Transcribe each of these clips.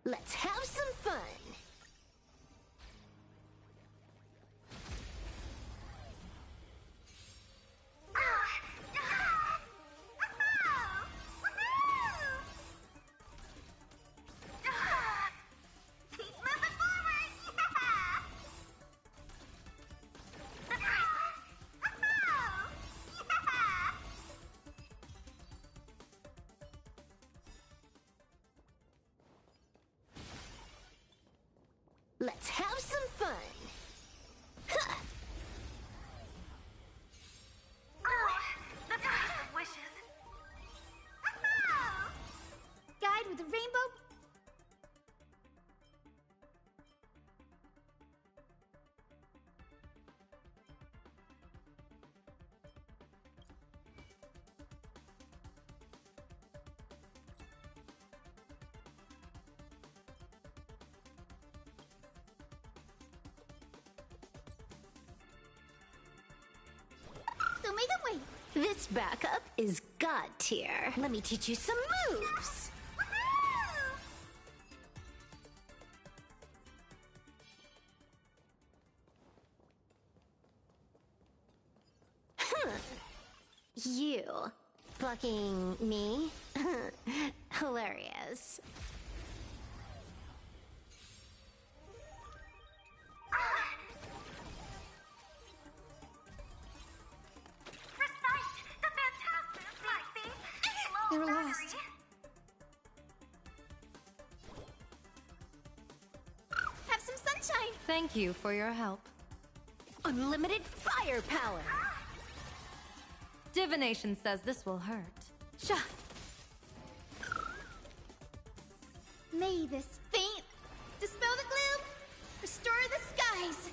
Let's have some fun! Let's have some fun! Ha! The priest of wishes. Guide with a rainbow. This backup is God tier. Let me teach you some moves! You blocking me? Hilarious. They're lost. Have some sunshine. Thank you for your help. Unlimited firepower! Divination says this will hurt. Shah! May this faint dispel the gloom, restore the skies.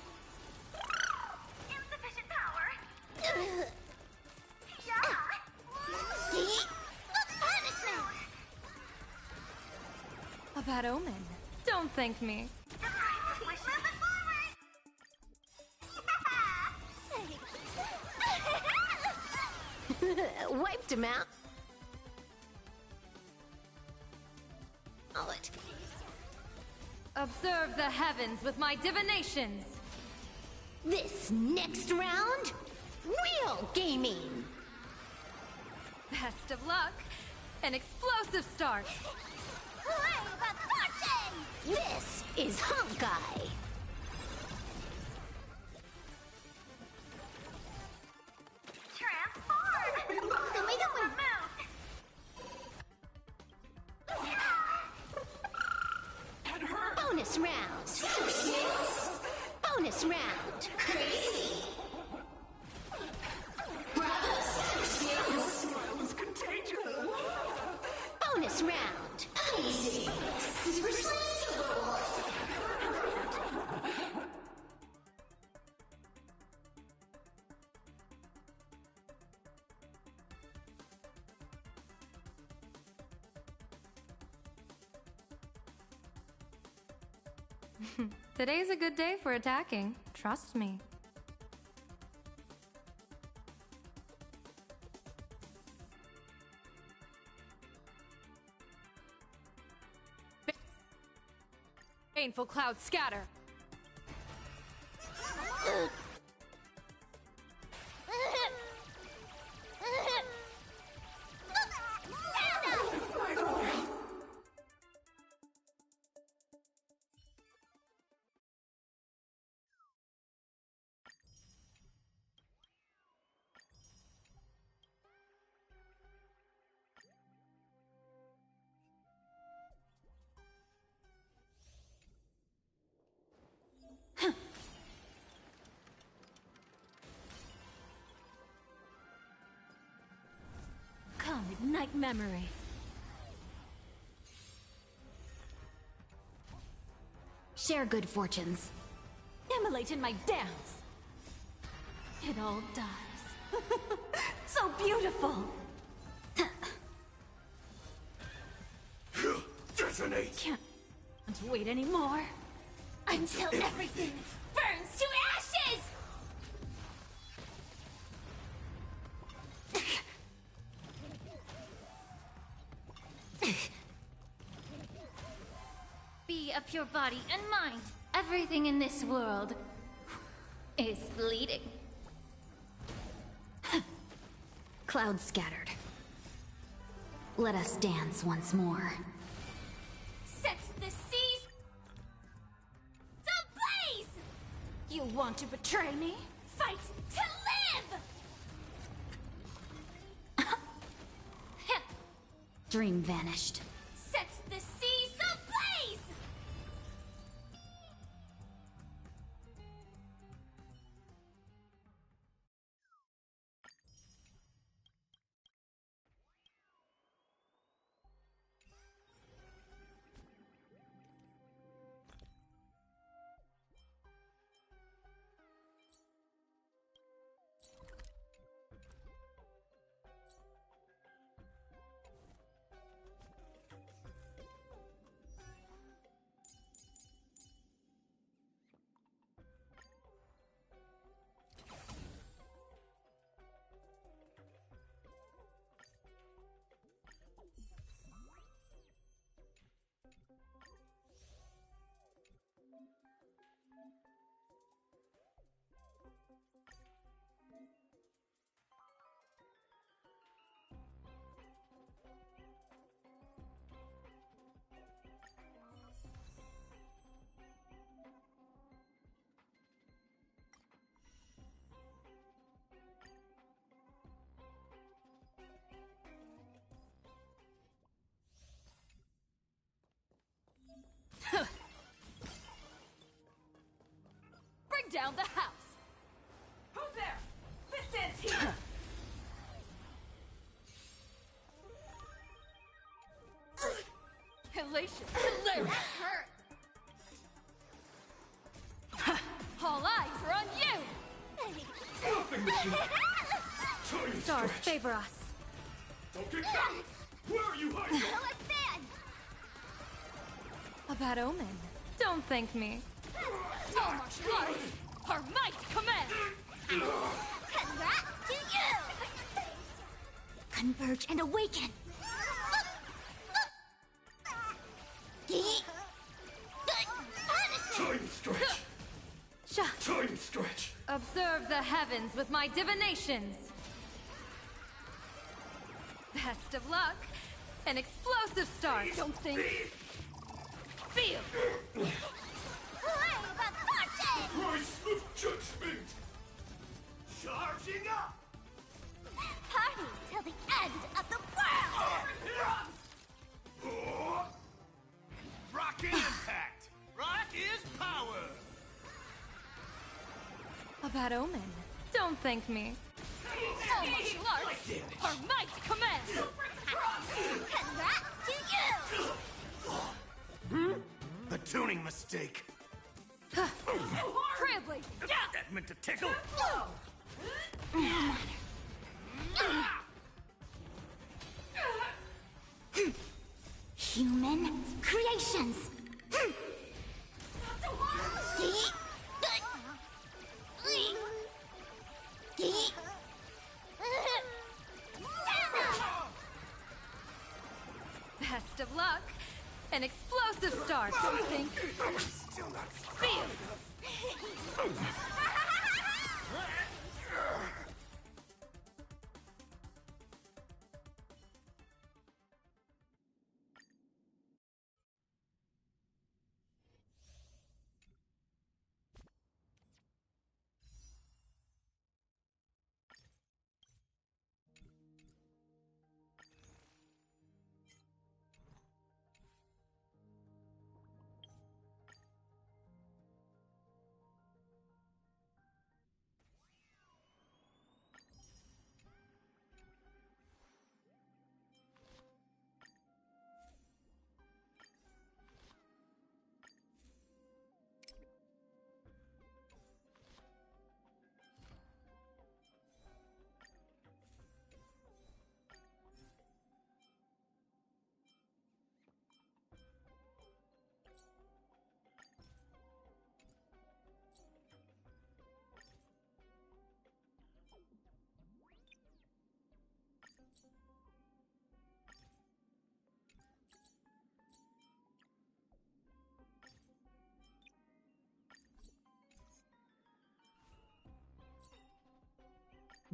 Insufficient power. A bad omen. Don't thank me. The priest of wishes. Wiped him out. Oh, it. Observe the heavens with my divinations. This next round, real gaming. Best of luck. An explosive start. This is Honkai. Transform! Bonus round. Bonus round. Crazy. Bonus round. Easy. Super Today's a good day for attacking. Trust me. Painful clouds scatter. Come, ignite memory. Share good fortunes. Emulate in my dance. It all dies. So beautiful. Detonate! Can't wait anymore. Until everything burns to ashes! up your body and mind. Everything in this world is bleeding. Clouds scattered. Let us dance once more. Set the seas ablaze! You want to betray me? Fight to live! Dream vanished. Set the seas ablaze! Bring down the house! Who's there? This stands here! Elation! Hilarious! Hurt! All eyes are on you! Nothing machine! Time Stars stretch! favor us. Don't get caught! Where are you hiding? A bad omen. Don't thank me. All martial arts! Our might command! Congrats to you! Converge and awaken! Time stretch! Time stretch! Observe the heavens with my divinations. Best of luck. An explosive start. Don't think. Feel! Flame of fortune! Price of judgment! Charging up! Party till the end of the world! Rocket impact! Rock is power! A bad omen. Don't thank me. All martial arts! Our might command! Congrats to you! A tuning mistake. Trailblazing! That meant to tickle. Human creations! Best of luck. An explosive start. Don't think. Still not Feel!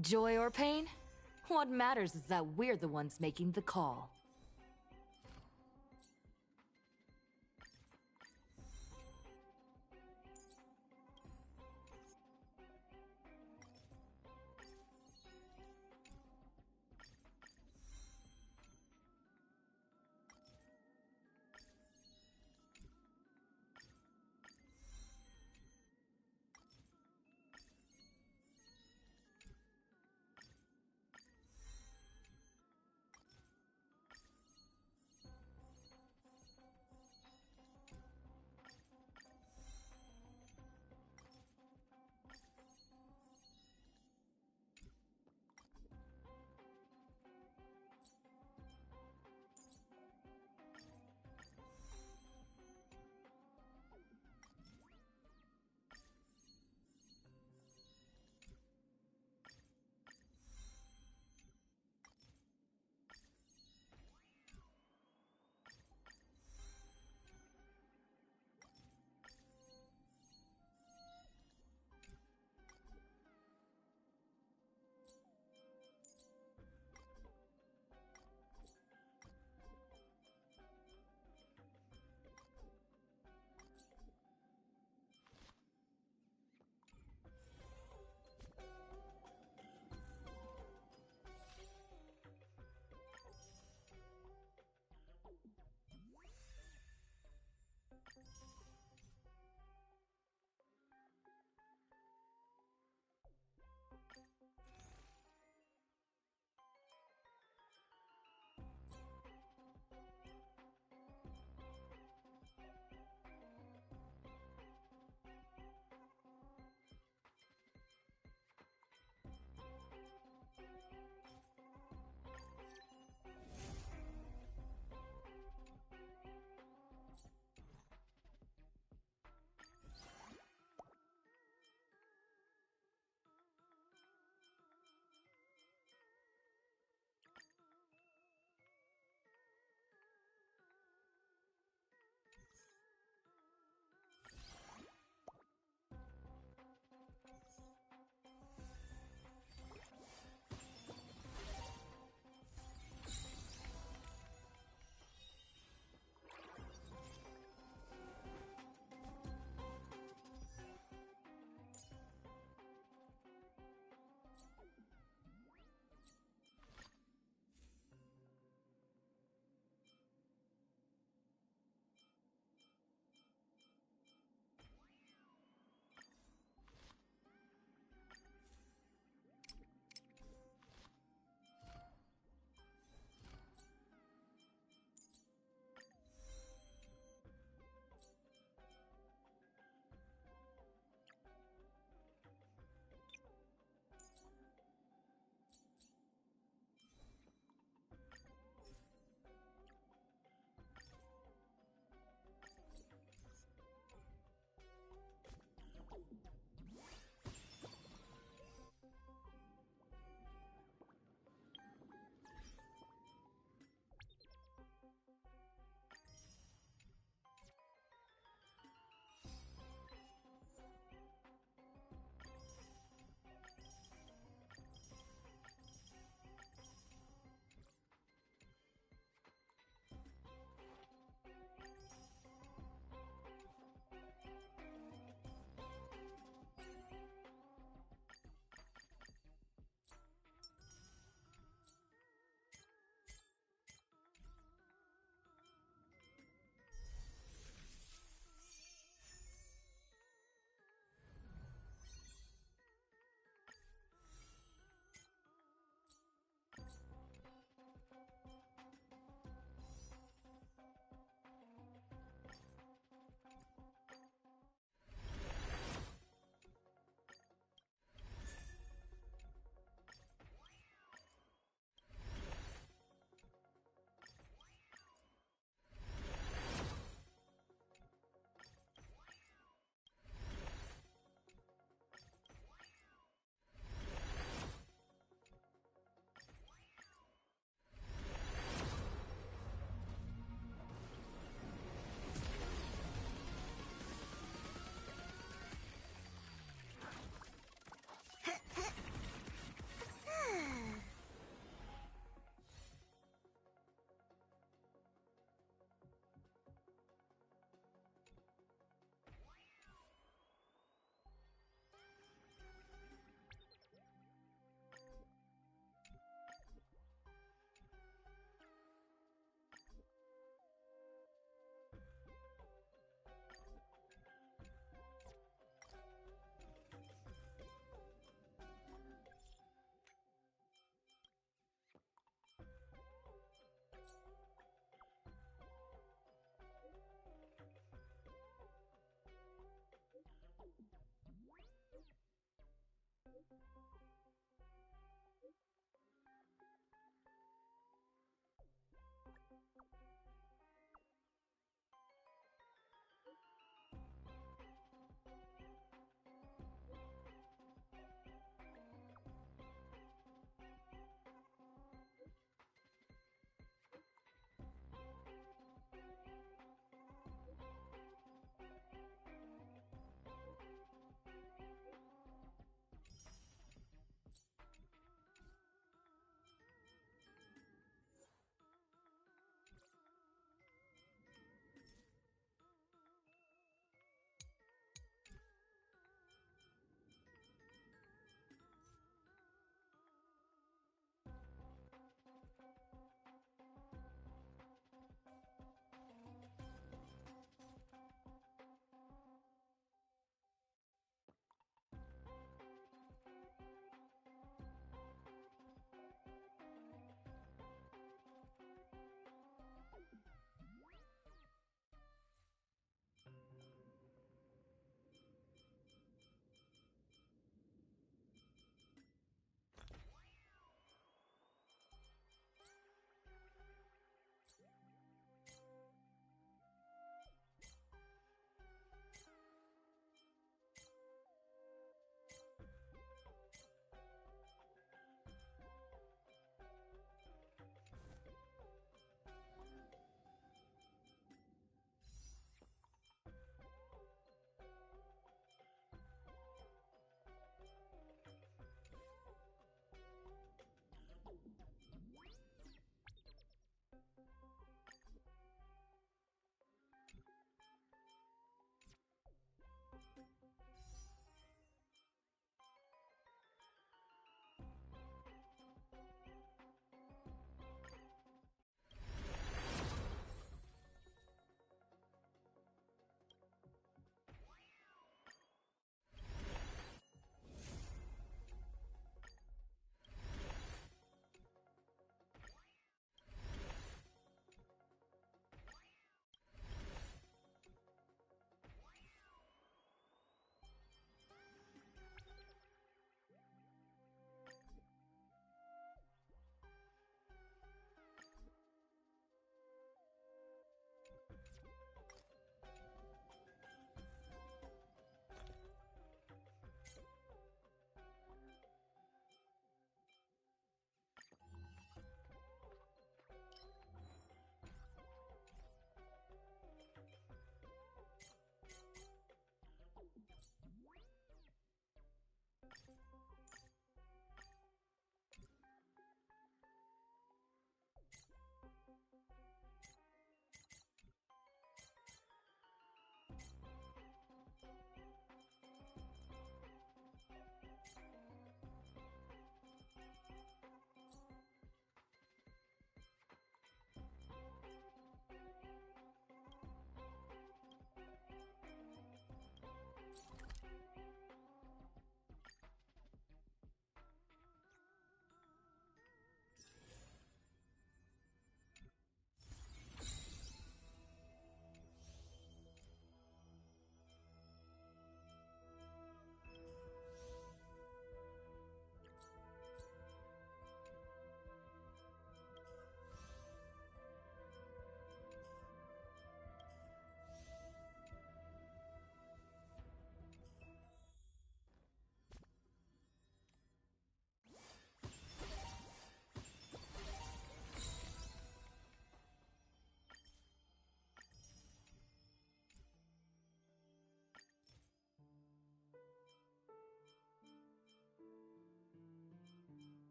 Joy or pain? What matters is that we're the ones making the call.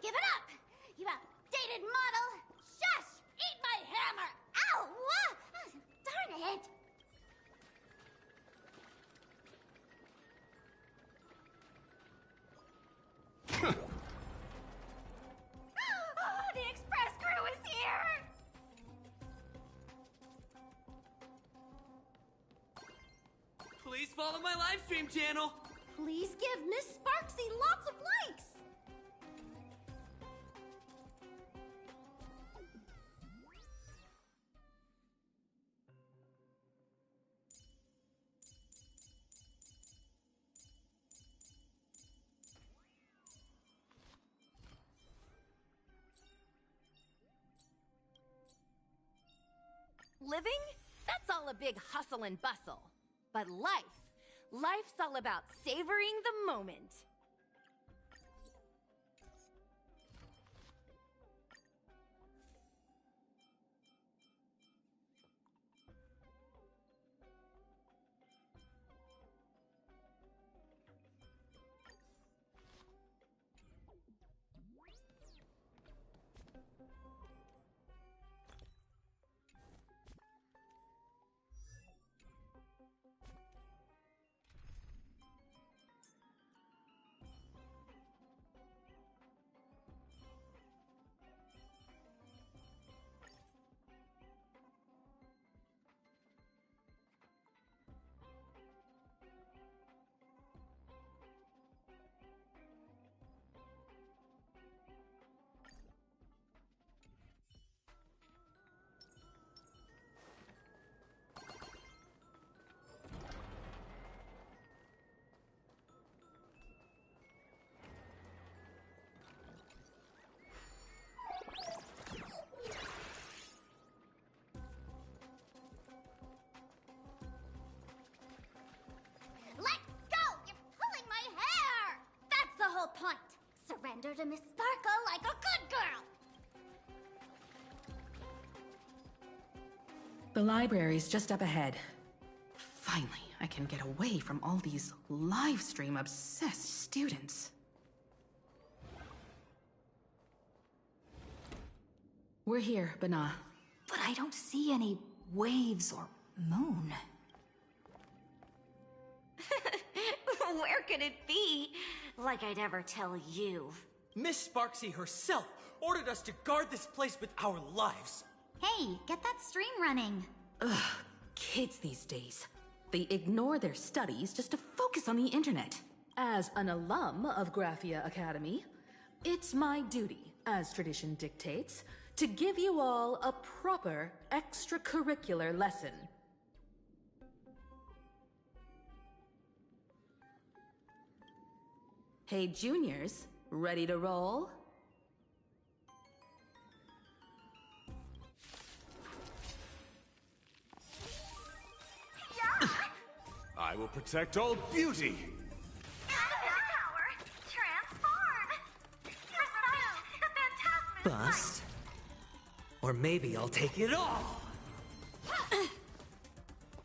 Give it up! You outdated model! Shush! Eat my hammer! Ow! Darn it! Oh, the express crew is here! Please follow my live stream channel. Please give Miss Sparksy lots of likes! Living? That's all a big hustle and bustle. But life's all about savoring the moment. Let go! You're pulling my hair! That's the whole point. Surrender to Miss Sparkle like a good girl. The library's just up ahead. Finally, I can get away from all these live stream obsessed students. We're here, Bana. But I don't see any waves or moon. Where could it be? Like I'd ever tell you. Miss Sparksy herself ordered us to guard this place with our lives. Hey, get that stream running. Ugh, kids these days. They ignore their studies just to focus on the internet. As an alum of Graphia Academy, it's my duty, as tradition dictates, to give you all a proper extracurricular lesson. Hey, juniors, ready to roll? I will protect all beauty. Power, transform! bust. Or maybe I'll take it all!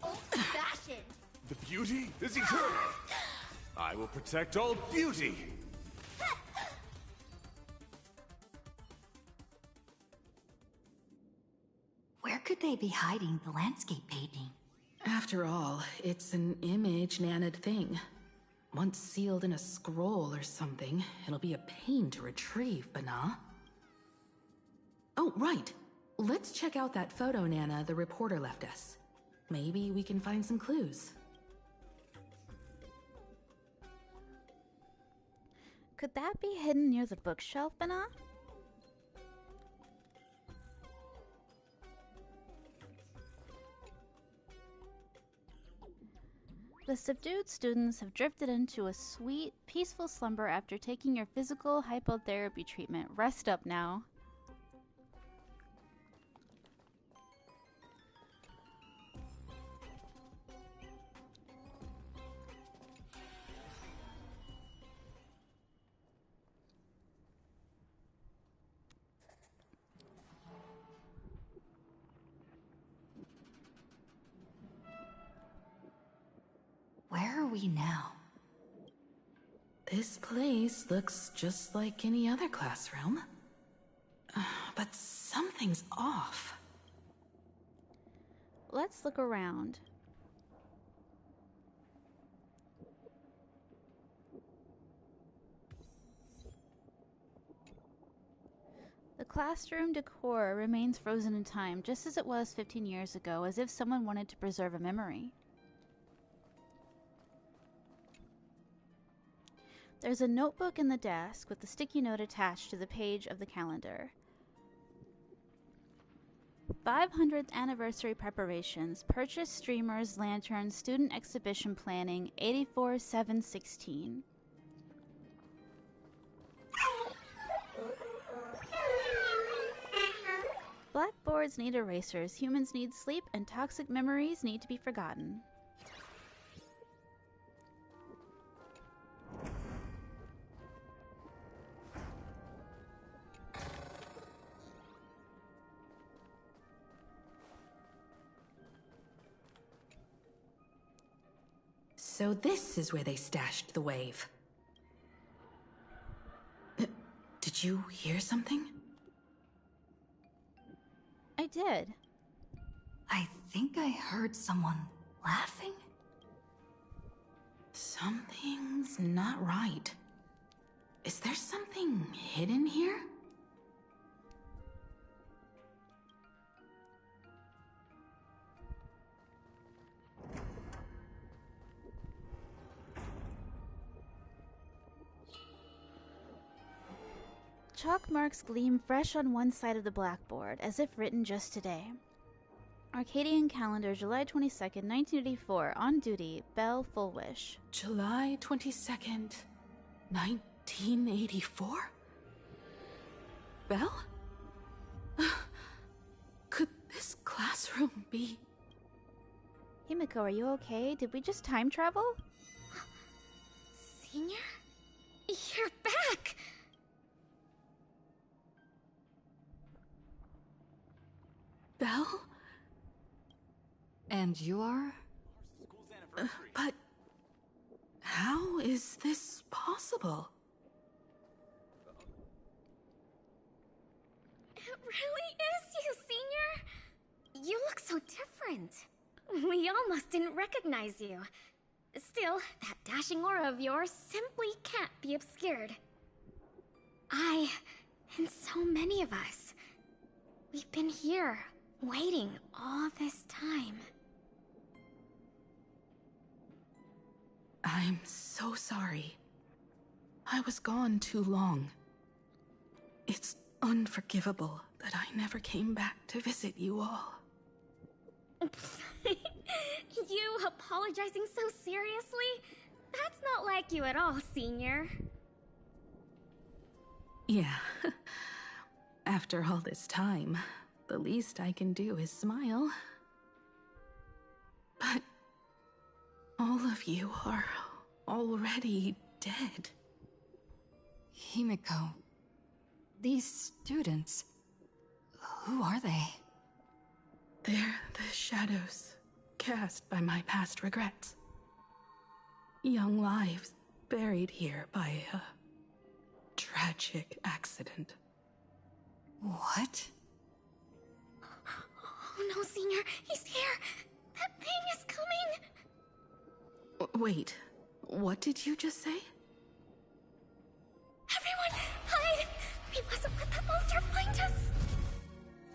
Old-fashioned. The beauty is eternal. I will protect all beauty. Where could they be hiding the landscape painting? After all, it's an image-nanted thing. Once sealed in a scroll or something, it'll be a pain to retrieve, Bana. Oh, right. Let's check out that photo Nana the reporter left us. Maybe we can find some clues. Could that be hidden near the bookshelf, Bana? The subdued students have drifted into a sweet, peaceful slumber after taking your physical hypotherapy treatment. Rest up now. Where are we now? This place looks just like any other classroom. But something's off. Let's look around. The classroom decor remains frozen in time, just as it was 15 years ago, as if someone wanted to preserve a memory. There's a notebook in the desk with a sticky note attached to the page of the calendar. 500th anniversary preparations. Purchase streamers, lanterns, student exhibition planning, 84-716. Blackboards need erasers, humans need sleep, and toxic memories need to be forgotten. So this is where they stashed the wave. Did you hear something? I did. I think I heard someone laughing. Something's not right. Is there something hidden here? Chalk marks gleam fresh on one side of the blackboard, as if written just today. Arcadian calendar, July 22nd, 1984. On duty, Belle Fullwish. July 22nd, 1984? Belle? Could this classroom be... Himiko, are you okay? Did we just time travel? Senior? You're back! Belle? And you are? But... how is this possible? It really is you, Senior! You look so different. We almost didn't recognize you. Still, that dashing aura of yours simply can't be obscured. I, and so many of us, we've been here, waiting all this time. I'm so sorry. I was gone too long. It's unforgivable that I never came back to visit you all. You apologizing so seriously? That's not like you at all, Senior. Yeah. After all this time, the least I can do is smile. But all of you are already dead. Himiko, These students... Who are they? They're the shadows cast by my past regrets. Young lives buried here by a tragic accident. What? Oh no, Senior! He's here! That thing is coming! Wait, what did you just say? Everyone, hide! We mustn't let that monster find us!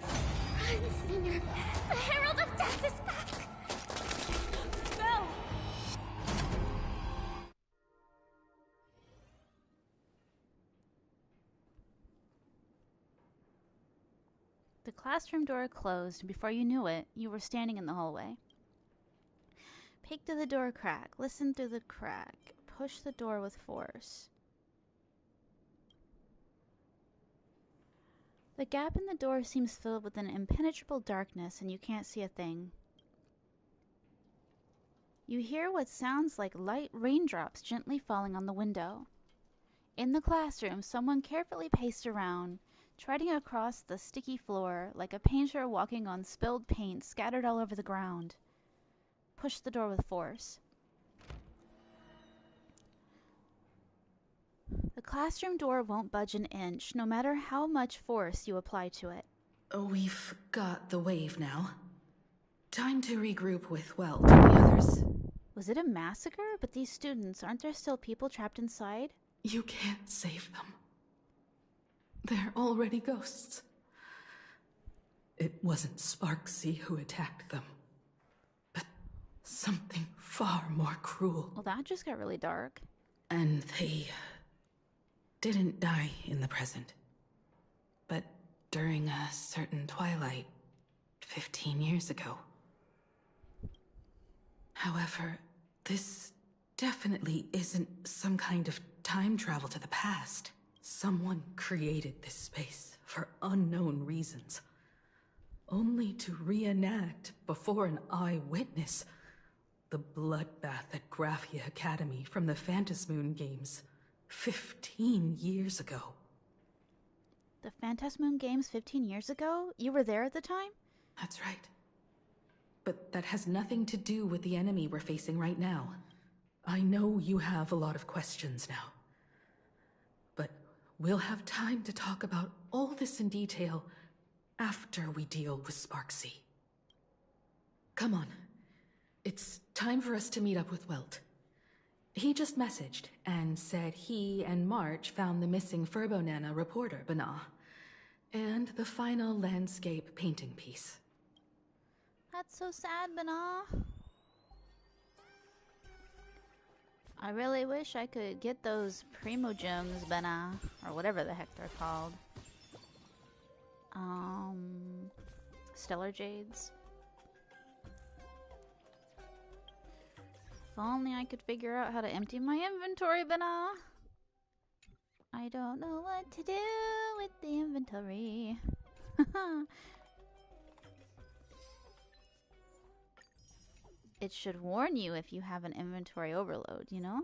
Run, Senior! The Herald of Death is back! No! The classroom door closed, and before you knew it, you were standing in the hallway. Peek through the door crack, listen through the crack, push the door with force. The gap in the door seems filled with an impenetrable darkness, and you can't see a thing. You hear what sounds like light raindrops gently falling on the window. In the classroom, someone carefully paced around, treading across the sticky floor like a painter walking on spilled paint scattered all over the ground. Push the door with force. The classroom door won't budge an inch, no matter how much force you apply to it. We've got the wave now. Time to regroup with Welt and the others. Was it a massacre? But these students, aren't there still people trapped inside? You can't save them. They're already ghosts. It wasn't Sparksy who attacked them, but something far more cruel. Well, that just got really dark. And they didn't die in the present, but during a certain twilight 15 years ago. However, this definitely isn't some kind of time travel to the past. Someone created this space for unknown reasons, only to reenact before an eyewitness the bloodbath at Graphia Academy from the Phantasmoon games 15 years ago. The Phantasmoon games 15 years ago? You were there at the time? That's right. But that has nothing to do with the enemy we're facing right now. I know you have a lot of questions now. But we'll have time to talk about all this in detail after we deal with Sparksy. Come on. It's time for us to meet up with Welt. He just messaged and said he and March found the missing Furbonana reporter, Bana, and the final landscape painting piece. That's so sad, Bana. I really wish I could get those Primo Gems, Bana, or whatever the heck they're called. Stellar Jades. If only I could figure out how to empty my inventory, Bana. I don't know what to do with the inventory. It should warn you if you have an inventory overload, you know?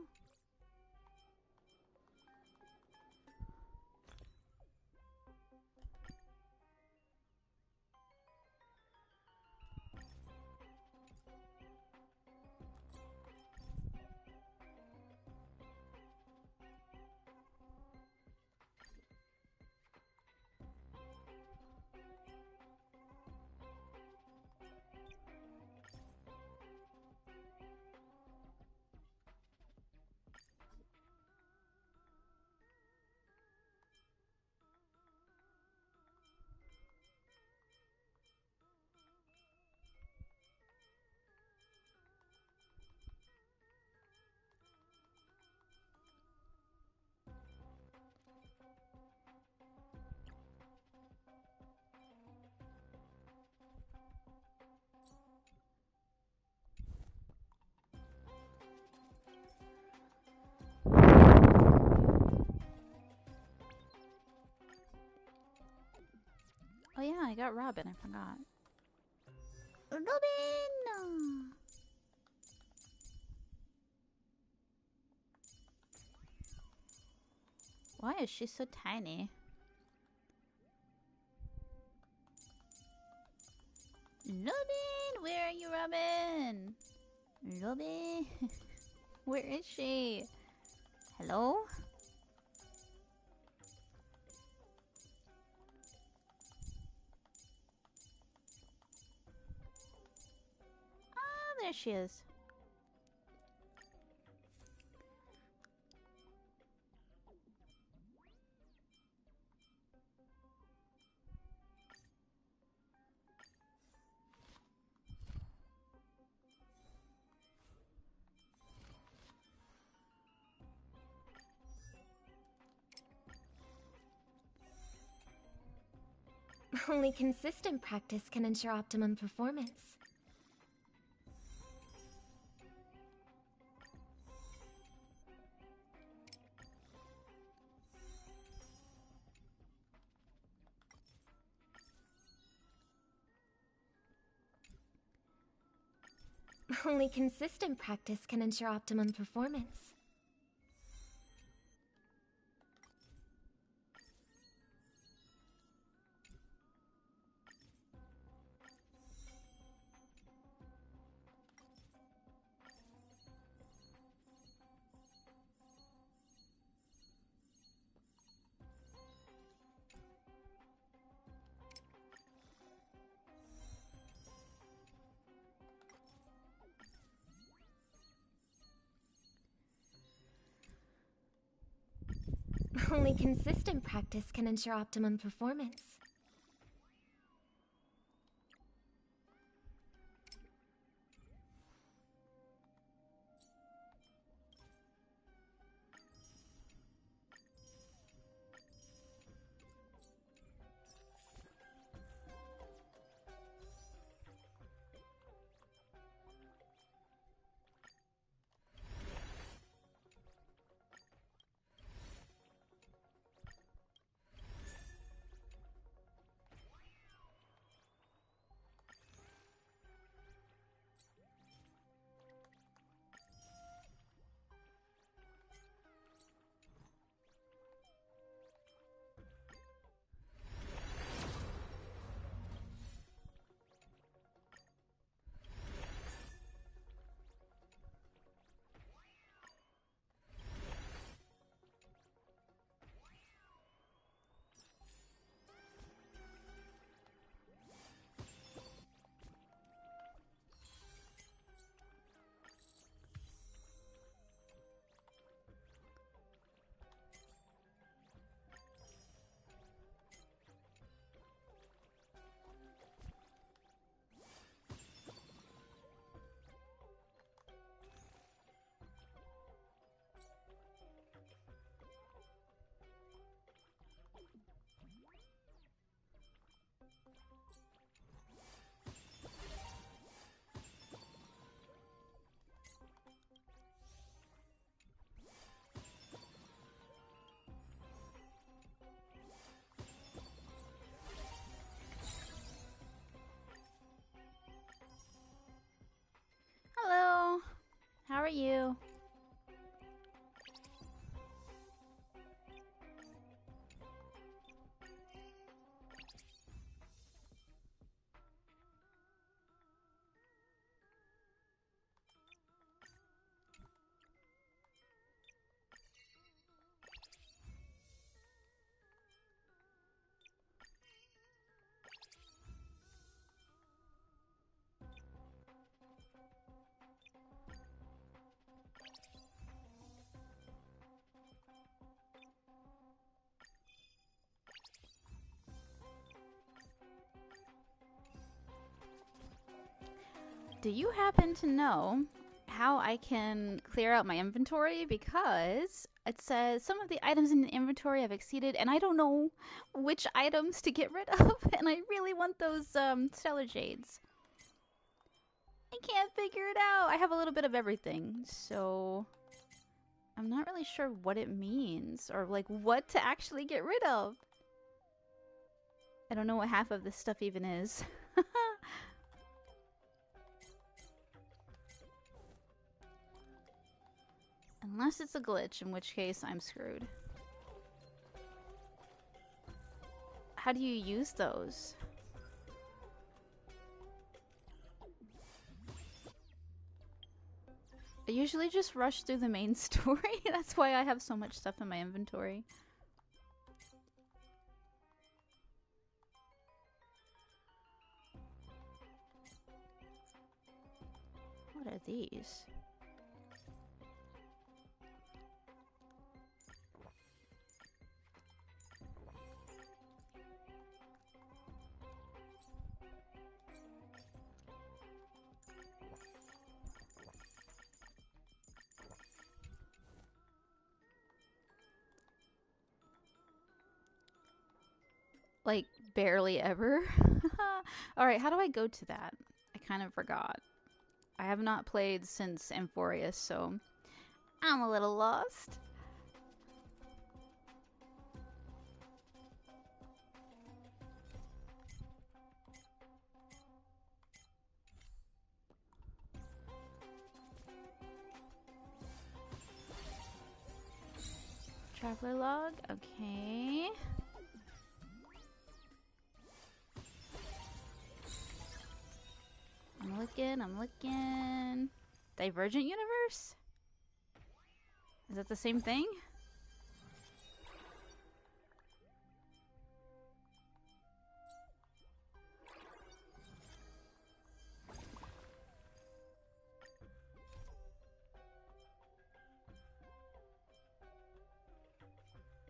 Oh yeah, I got Robin, I forgot. Robin! Why is she so tiny? Robin, where are you, Robin? Robin, where is she? Hello? Ah, there she is. Only consistent practice can ensure optimum performance. Only consistent practice can ensure optimum performance. Only consistent practice can ensure optimum performance. Hello. How are you? Do you happen to know how I can clear out my inventory? Because it says some of the items in the inventory have exceeded, and I don't know which items to get rid of, and I really want those stellar jades. I can't figure it out. I have a little bit of everything, so I'm not really sure what it means or like what to actually get rid of. I don't know what half of this stuff even is. Unless it's a glitch, in which case I'm screwed. How do you use those? I usually just rush through the main story. That's why I have so much stuff in my inventory. What are these? Like, barely ever. Alright, how do I go to that? I kind of forgot. I have not played since Amphorius, so I'm a little lost. Traveler log, okay. I'm looking. Divergent universe? Is that the same thing?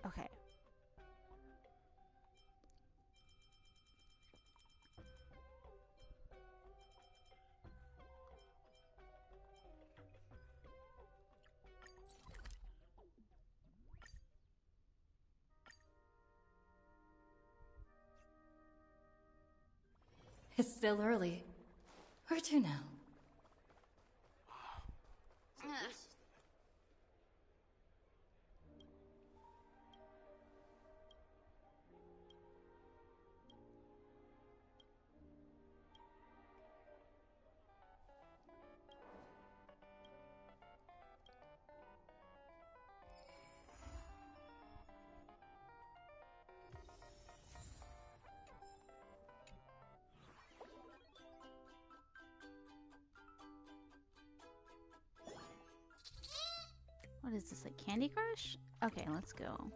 Okay. It's still early. Where to now? What is this, like Candy Crush? Okay, let's go.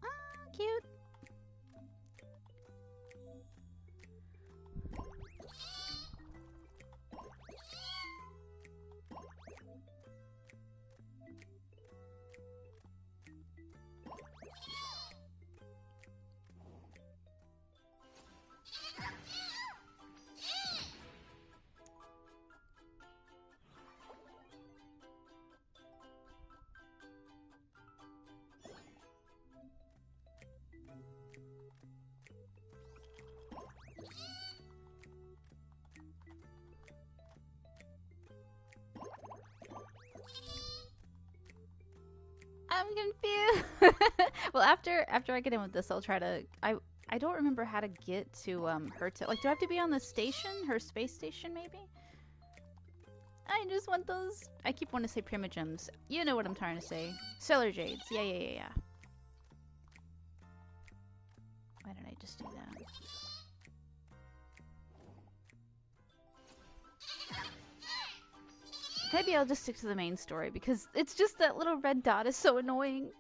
Ah, cute. I'm confused. Well, after I get in with this, I'll try to. I don't remember how to get to her to like. Do I have to be on the station, her space station, maybe? I just want those. I keep wanting to say primogems. You know what I'm trying to say. Stellar jades. Yeah. Why did I just do that? Maybe I'll just stick to the main story because it's just that little red dot is so annoying.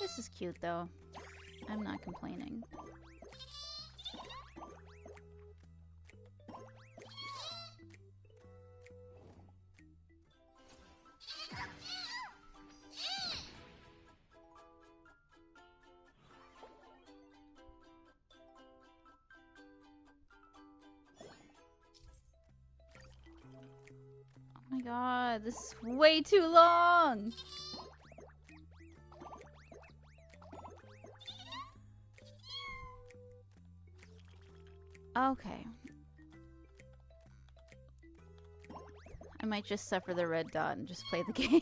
This is cute though. I'm not complaining. Oh my god, this is way too long! Okay. I might just suffer the red dot and just play the game.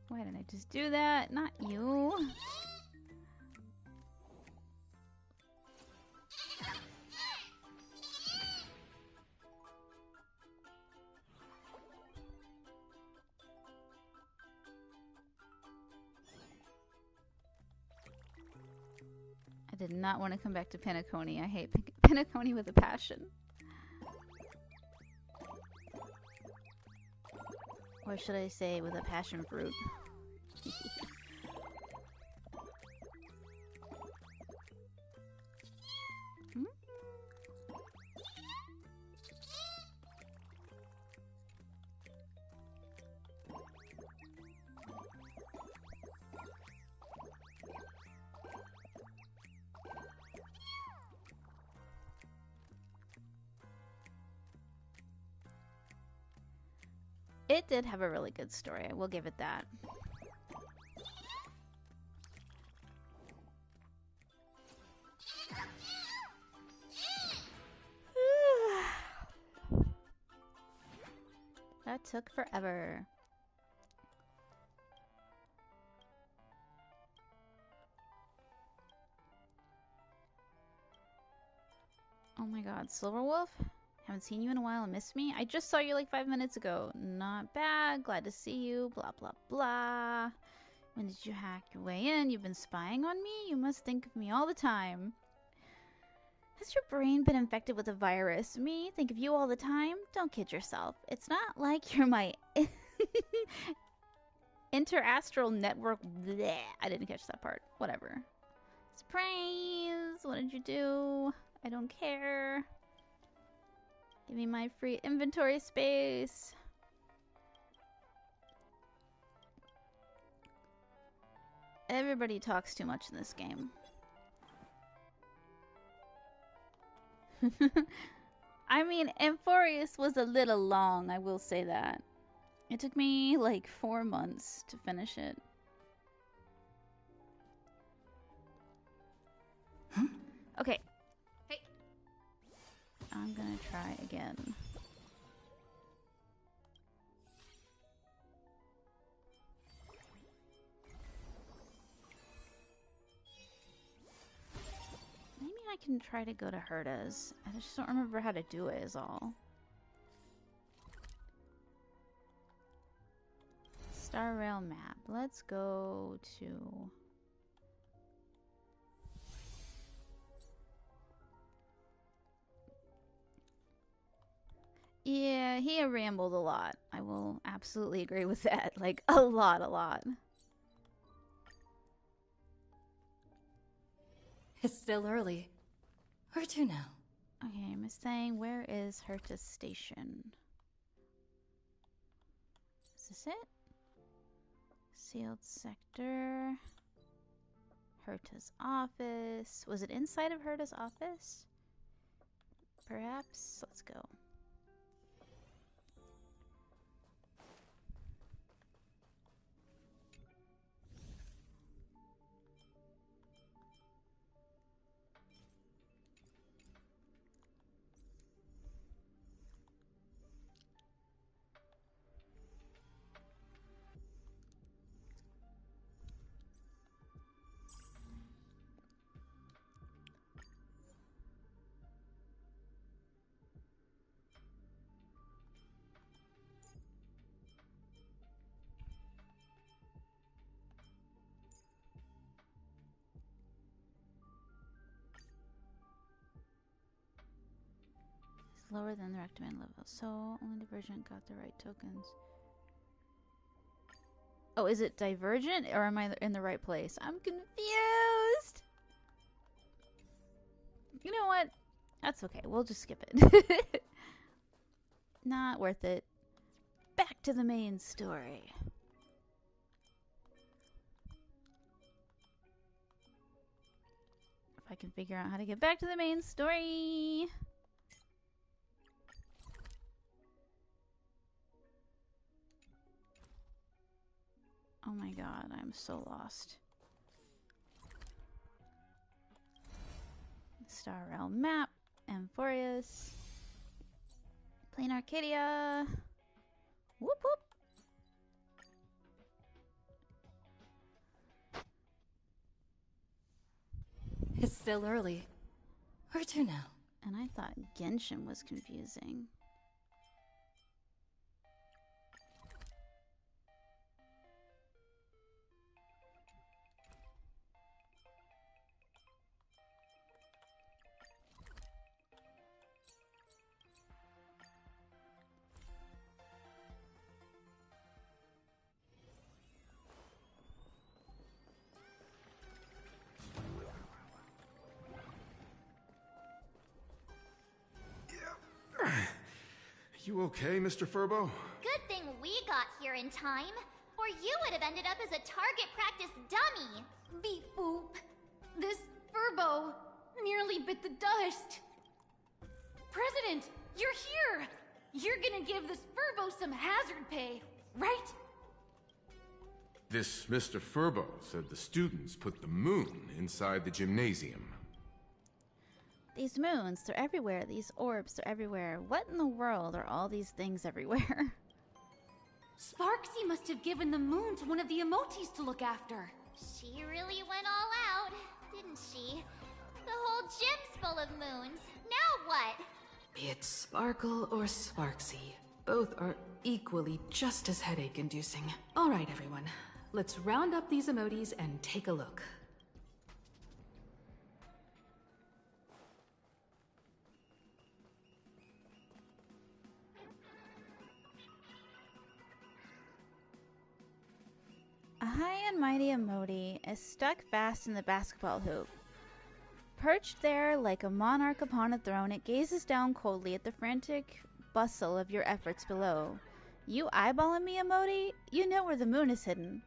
Why didn't I just do that? Not you. I did not want to come back to Penacony. I hate Penacony with a passion. Or should I say with a passion fruit? It did have a really good story. I will give it that. That took forever. Oh my god, Silverwolf? Haven't seen you in a while and missed me? I just saw you like 5 minutes ago. Not bad. Glad to see you. Blah, blah, blah. When did you hack your way in? You've been spying on me? You must think of me all the time. Has your brain been infected with a virus? Me? Think of you all the time? Don't kid yourself. It's not like you're my interastral network. Bleh. I didn't catch that part. Whatever. Surprise! What did you do? I don't care. Give me my free inventory space. Everybody talks too much in this game. I mean, Amphorius was a little long, I will say that. It took me like 4 months to finish it. Huh? Okay. Hey. I'm gonna try again. Maybe I can try to go to Herta's. I just don't remember how to do it is all. Star Rail map. Let's go to... Yeah, he rambled a lot. I will absolutely agree with that. Like, a lot. It's still early. Where to now? Okay, I'm saying, where is Herta's station? Is this it? Sealed sector. Herta's office. Was it inside of Herta's office? Perhaps? Let's go. Lower than the recommended level, so only Divergent got the right tokens. Oh, is it Divergent, or am I in the right place? I'm confused! You know what? That's okay, we'll just skip it. Not worth it. Back to the main story. If I can figure out how to get back to the main story. Oh my god, I'm so lost. Star Realm map, Amphorius, Plain Arcadia. Whoop whoop. It's still early. Where to now? And I thought Genshin was confusing. You okay, Mr. Furbo? Good thing we got here in time, or you would have ended up as a target practice dummy. Beep boop. This Furbo nearly bit the dust. President, you're here! You're gonna give this Furbo some hazard pay, right? This Mr. Furbo said the students put the moon inside the gymnasium. These moons, they're everywhere. These orbs, they're everywhere. What in the world are all these things everywhere? Sparksy must have given the moon to one of the emotes to look after. She really went all out, didn't she? The whole gym's full of moons. Now what? Be it Sparkle or Sparksy, both are equally just as headache-inducing. All right, everyone. Let's round up these emotes and take a look. A high and mighty emote is stuck fast in the basketball hoop. Perched there like a monarch upon a throne, it gazes down coldly at the frantic bustle of your efforts below. You eyeballing me, emote? You know where the moon is hidden.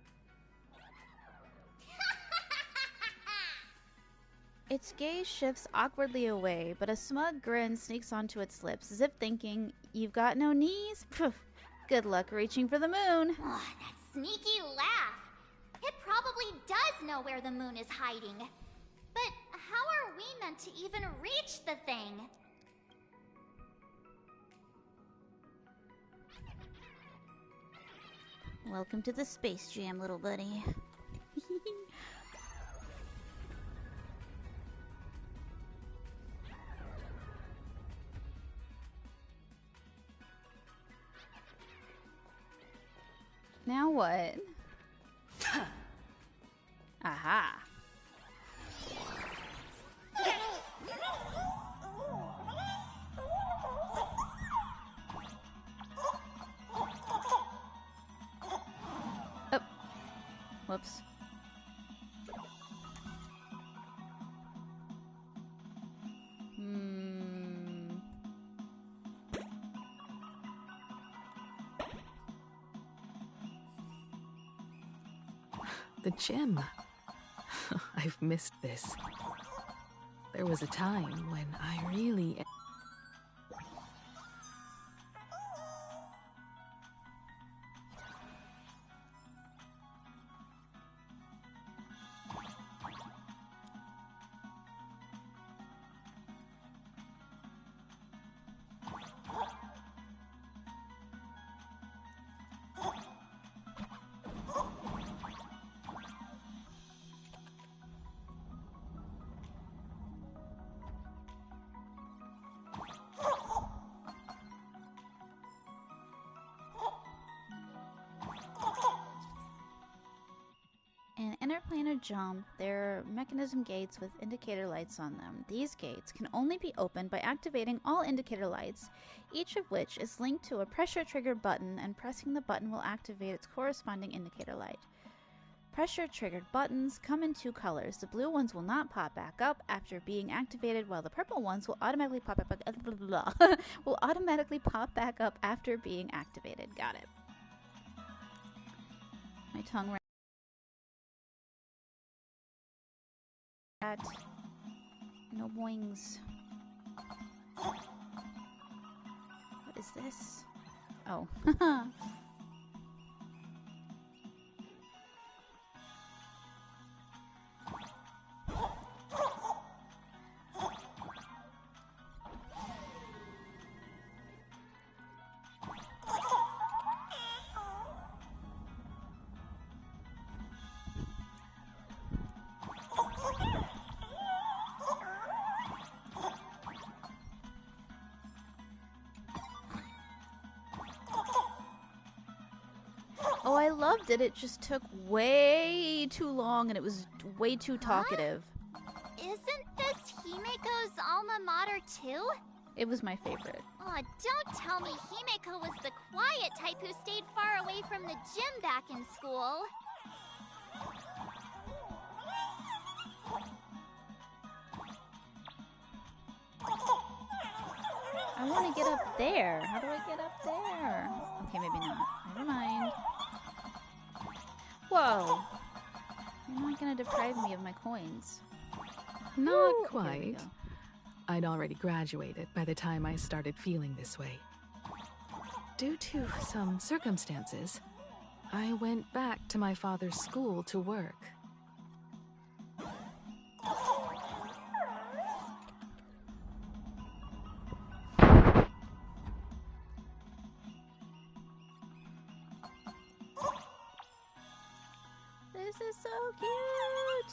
Its gaze shifts awkwardly away, but a smug grin sneaks onto its lips, as if thinking, "You've got no knees? Poof, good luck reaching for the moon." Oh, that sneaky laugh. It probably does know where the moon is hiding. But how are we meant to even reach the thing? Welcome to the Space Jam, little buddy. Now what? Aha. Oh. Whoops. The gym. I've missed this. There was a time when I really... In interplanar jump, there are mechanism gates with indicator lights on them. These gates can only be opened by activating all indicator lights, each of which is linked to a pressure-triggered button, and pressing the button will activate its corresponding indicator light. Pressure-triggered buttons come in two colors. The blue ones will not pop back up after being activated, while the purple ones will automatically pop back up after being activated. Got it. My tongue ran. No boings. What is this? Oh. Oh, I loved it. It just took way too long and it was way too talkative. Isn't this Himeko's alma mater too? It was my favorite. Aw, don't tell me Himeko was the quiet type who stayed far away from the gym back in school. I want to get up there. How do I get up there? Okay, maybe not. Never mind. Whoa. You're not gonna deprive me of my coins. Not Woo! Okay, there we quite. go. I'd already graduated by the time I started feeling this way. Due to some circumstances, I went back to my father's school to work. This is so cute.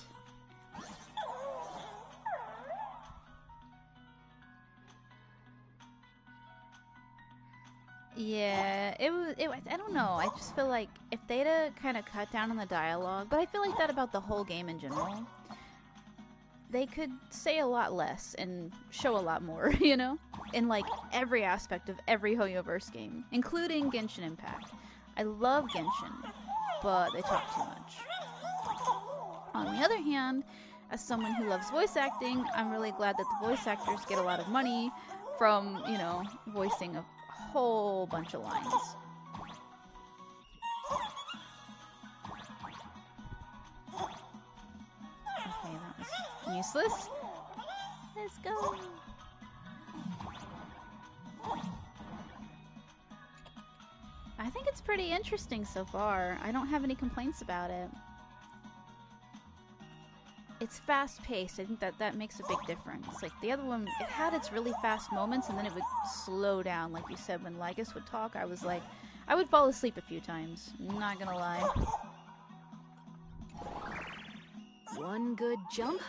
Yeah, it was. I don't know. I just feel like if they'd kind of cut down on the dialogue, but I feel like that about the whole game in general. They could say a lot less and show a lot more, you know? In like every aspect of every Hoyoverse game, including Genshin Impact. I love Genshin, but they talk too much. On the other hand, as someone who loves voice acting, I'm really glad that the voice actors get a lot of money from, you know, voicing a whole bunch of lines. Okay, that was useless. Let's go. I think it's pretty interesting so far. I don't have any complaints about it. It's fast-paced. I think that makes a big difference. Like, the other one, it had its really fast moments, and then it would slow down. Like you said, when Lygus would talk, I was like, I would fall asleep a few times. Not gonna lie. One good jump,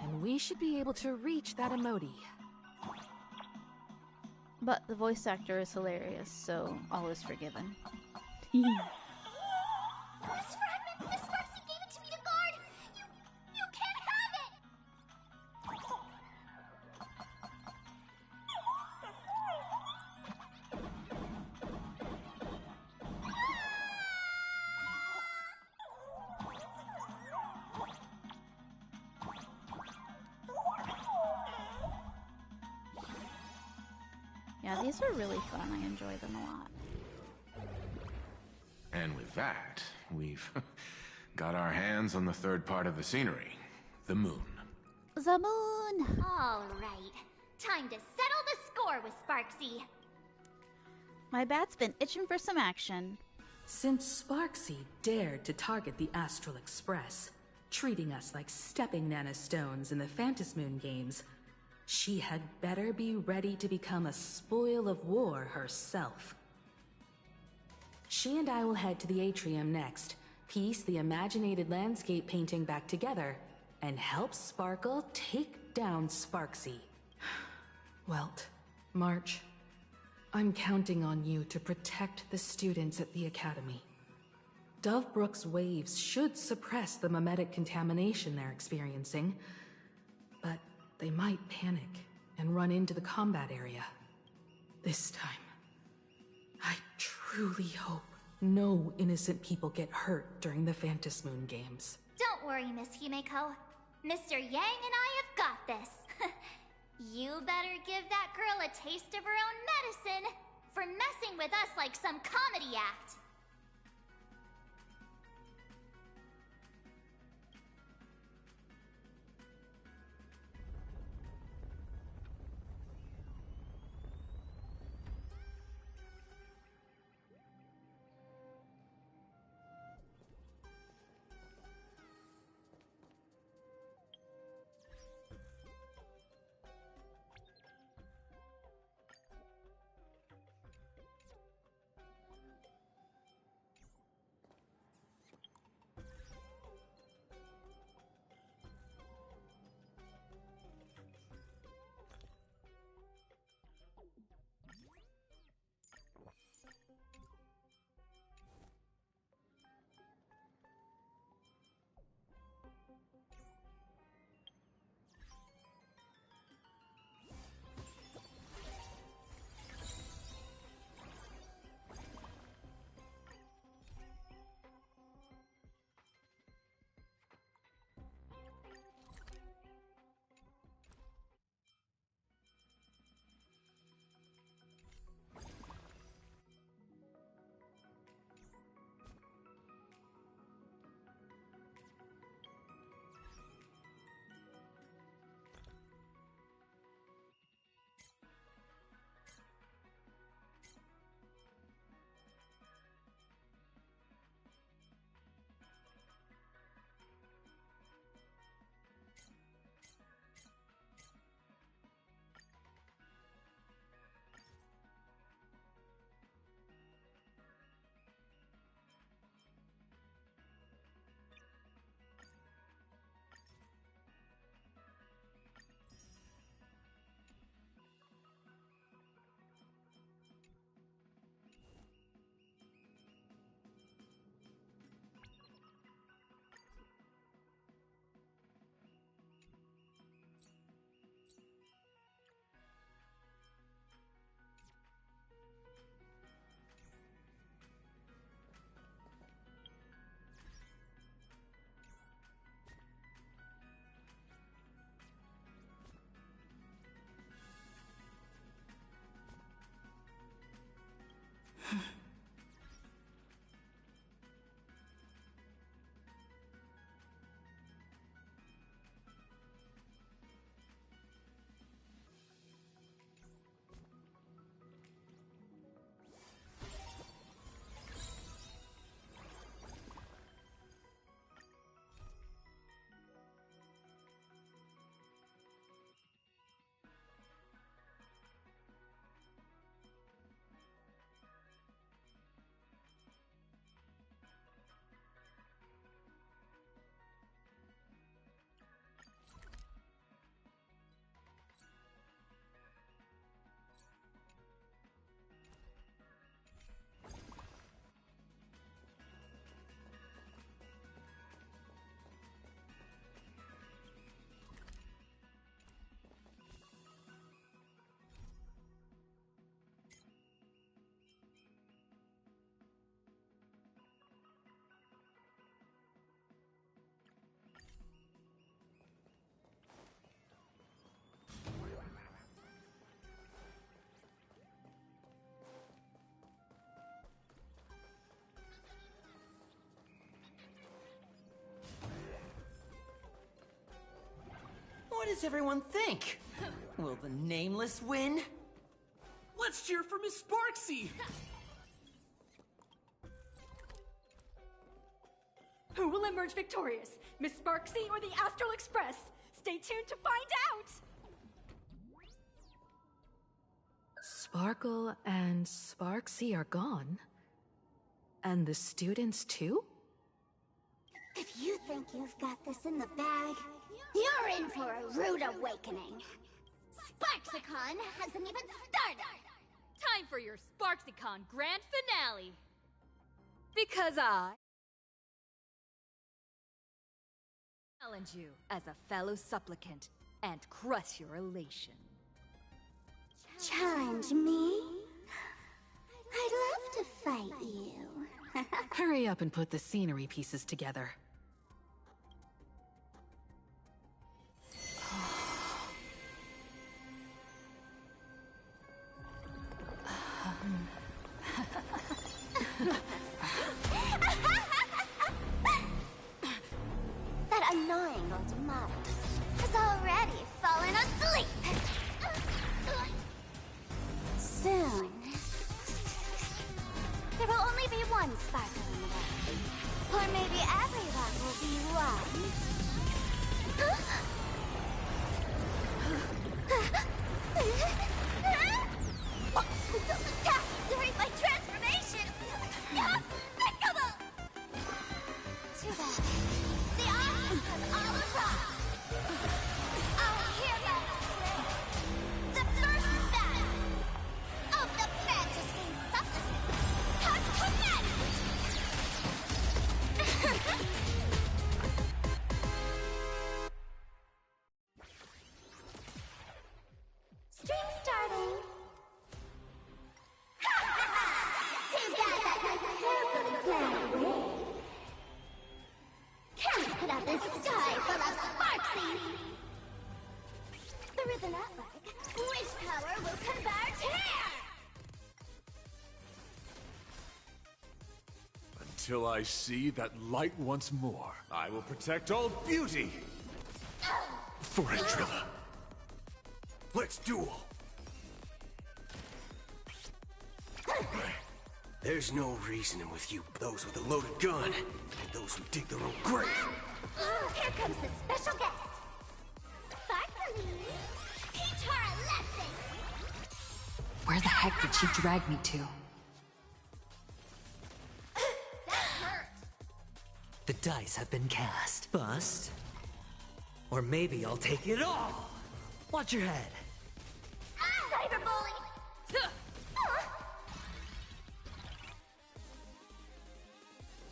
and we should be able to reach that emoji. But the voice actor is hilarious, so all is forgiven. This fragment! Miss Sparksy gave it to me to guard! You can't have it! Yeah, these are really fun. I enjoy them a lot. And with that, we've got our hands on the third part of the scenery, the moon. The moon! All right. Time to settle the score with Sparksy. My bat's been itching for some action. Since Sparksy dared to target the Astral Express, treating us like stepping nanostones in the Phantasmoon games, she had better be ready to become a spoil of war herself. She and I will head to the atrium next, piece the imaginated landscape painting back together, and help Sparkle take down Sparksy. Welt, March, I'm counting on you to protect the students at the Academy. Dovebrook's waves should suppress the mimetic contamination they're experiencing, but they might panic and run into the combat area. This time, I truly hope no innocent people get hurt during the Phantasmoon games. Don't worry, Miss Himeko. Mr. Yang and I have got this. You better give that girl a taste of her own medicine for messing with us like some comedy act. does everyone think? Will the Nameless win? Let's cheer for Miss Sparksy! Who will emerge victorious? Miss Sparksy or the Astral Express? Stay tuned to find out! Sparkle and Sparksy are gone. And the students too? If you think you've got this in the bag, you're in for a rude awakening. Sparksicon hasn't even started! Time for your SparksyCon grand finale! Because I challenge you as a fellow supplicant and crush your elation. Challenge me? I'd love to fight you. Hurry up and put the scenery pieces together. That annoying old model has already fallen asleep. Soon, there will only be one sparkle in the world. Or maybe everyone will be one. Don't attack during my transformation! Despicable! Too bad. The options have all arrived. Our heroes ready. The first battle of the Majesty Supplicant has commenced! Stream starting. Too bad that my carefully planned way. Can't put out this sky full of sparksies! There is an outbreak. Wish power will convert here! Until I see that light once more, I will protect all beauty! For Trilla. Let's duel! There's no reasoning with you, those with a loaded gun, and those who dig their own grave. Here comes the special guest. Sparkly! Teach her a lesson! Where the heck did she drag me to? That hurt! The dice have been cast. Bust. Or maybe I'll take it all! Watch your head. Cyberbully!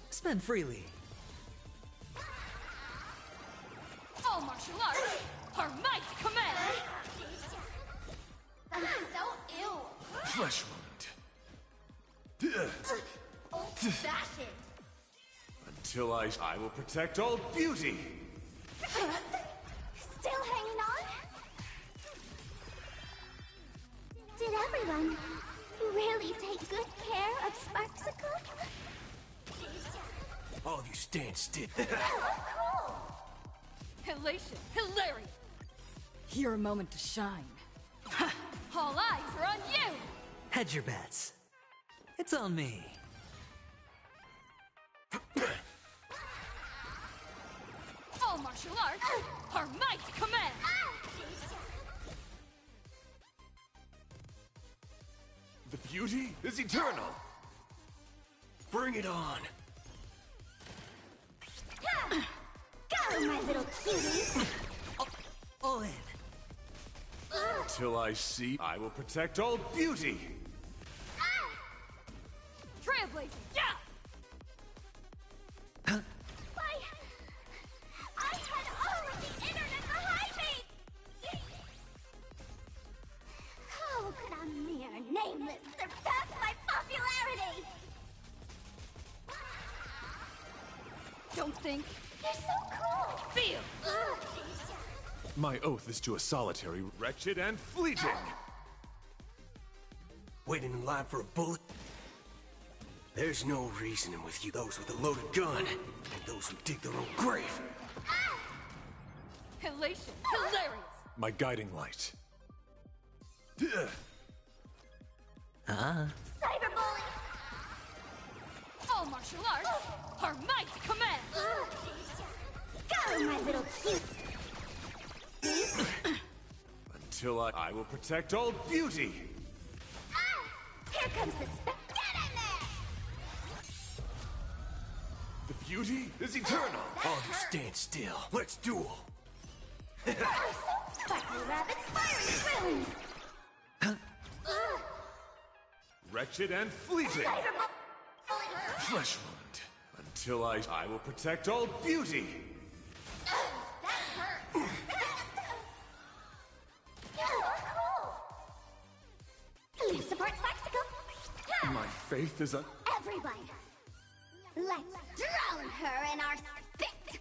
Spend freely. All martial arts, our might command! That's so ill! Flesh wound. Old-fashioned! Until I will protect all beauty! Still hanging on? Did everyone really take good care of Sparksicle? All you stand still. Cool! Elation, hilarious! Your moment to shine. All eyes are on you! Hedge your bets. It's on me. All martial arts, our might command! The beauty is eternal! Bring it on! Go, my little cuties! All in. Until I see, I will protect all beauty! Trailblazing, yeah! I had all of the internet behind me! How could a mere nameless surpass my popularity? Don't think. You're so cool! Feel! My oath is to a solitary, wretched, and fleeting! Waiting in line for a bullet? There's no reasoning with you, those with a loaded gun, and those who dig their own grave. Elation, hilarious! My guiding light. Cyberbully! All martial arts are might command! Go, my little cute! Until I will protect all beauty! Here comes the Get in there! The beauty is eternal! All you stand still. Let's duel! Sparkly rabbits, fiery swoons! Wretched and fleeting! Flesh wound. Until I will protect all beauty! That hurt! You're so cool! Please support Spectacle! My faith is Everyone! Let's drown her in our spit!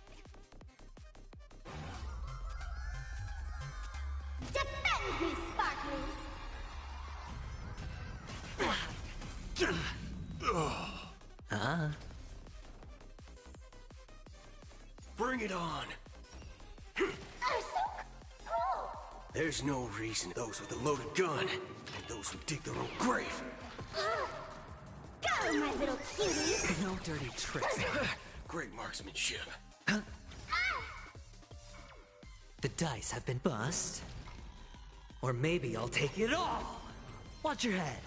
Defend me, Sparklies! Bring it on! They're so cool! There's no reason those with a loaded gun and those who dig their own grave. Go, my little cuties! No dirty tricks. Great marksmanship. The dice have been bust. Or maybe I'll take it all. Watch your head.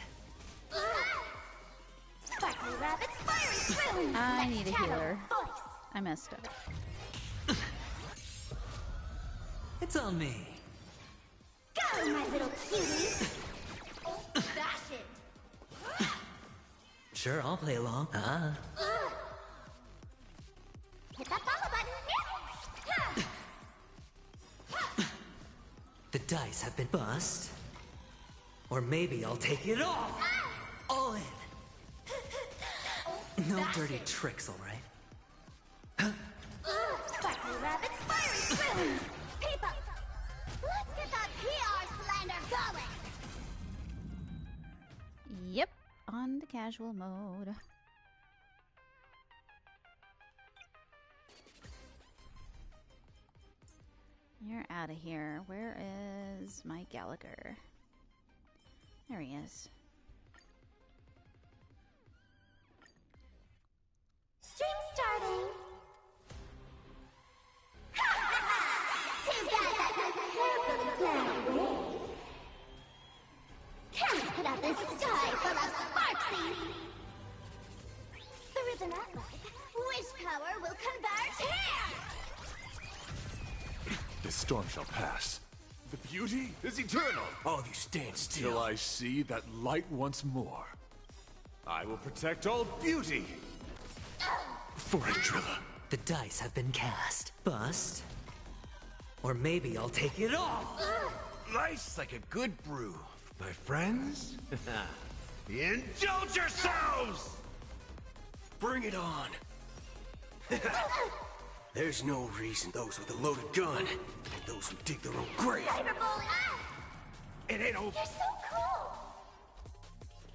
Sparkly rabbits, fiery swoons! I Let's need a chat healer. over voice. I messed up. It's on me. Go, my little cuties! Old-fashioned! Sure, I'll play along. Hit that follow button! The dice have been bust. Or maybe I'll take it all. All in. No dirty tricks, all right? Sparkly rabbits, fiery swoons! People, let's get that PR slander going! Yep, on the casual mode. You're out of here. Where is my Gallagher? There he is. Stream starting! Too bad that carefully planned away. Can't put out this sky full of sparksies! Through the network, wish power will convert here! This storm shall pass. The beauty is eternal! All you stand still. Till I see that light once more. I will protect all beauty! For Trilla. The dice have been cast. Bust. Or maybe I'll take it all. Life's like a good brew. My friends? Indulge yourselves! Bring it on! There's no reason those with a loaded gun and those who dig their own grave. Cyberbully! It ain't over. You're so cool!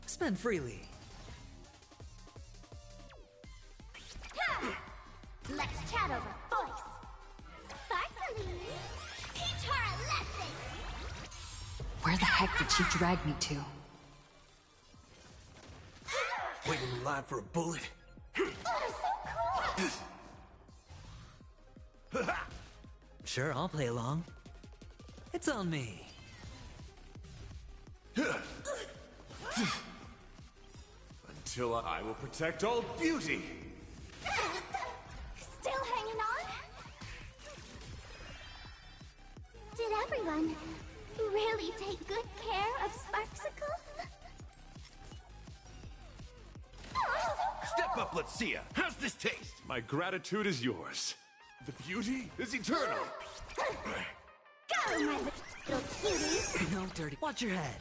Spend freely. Let's chat over voice. Sparkly! Teach her a lesson! Where the heck did she drag me to? Waiting in line for a bullet? That is so cool! Sure, I'll play along. It's on me. Until I will protect all beauty! Still hanging on? Did everyone really take good care of Sparksicle? Step up, let's see ya. How's this taste? My gratitude is yours. The beauty is eternal! Go, my little cuties! No dirty. Watch your head.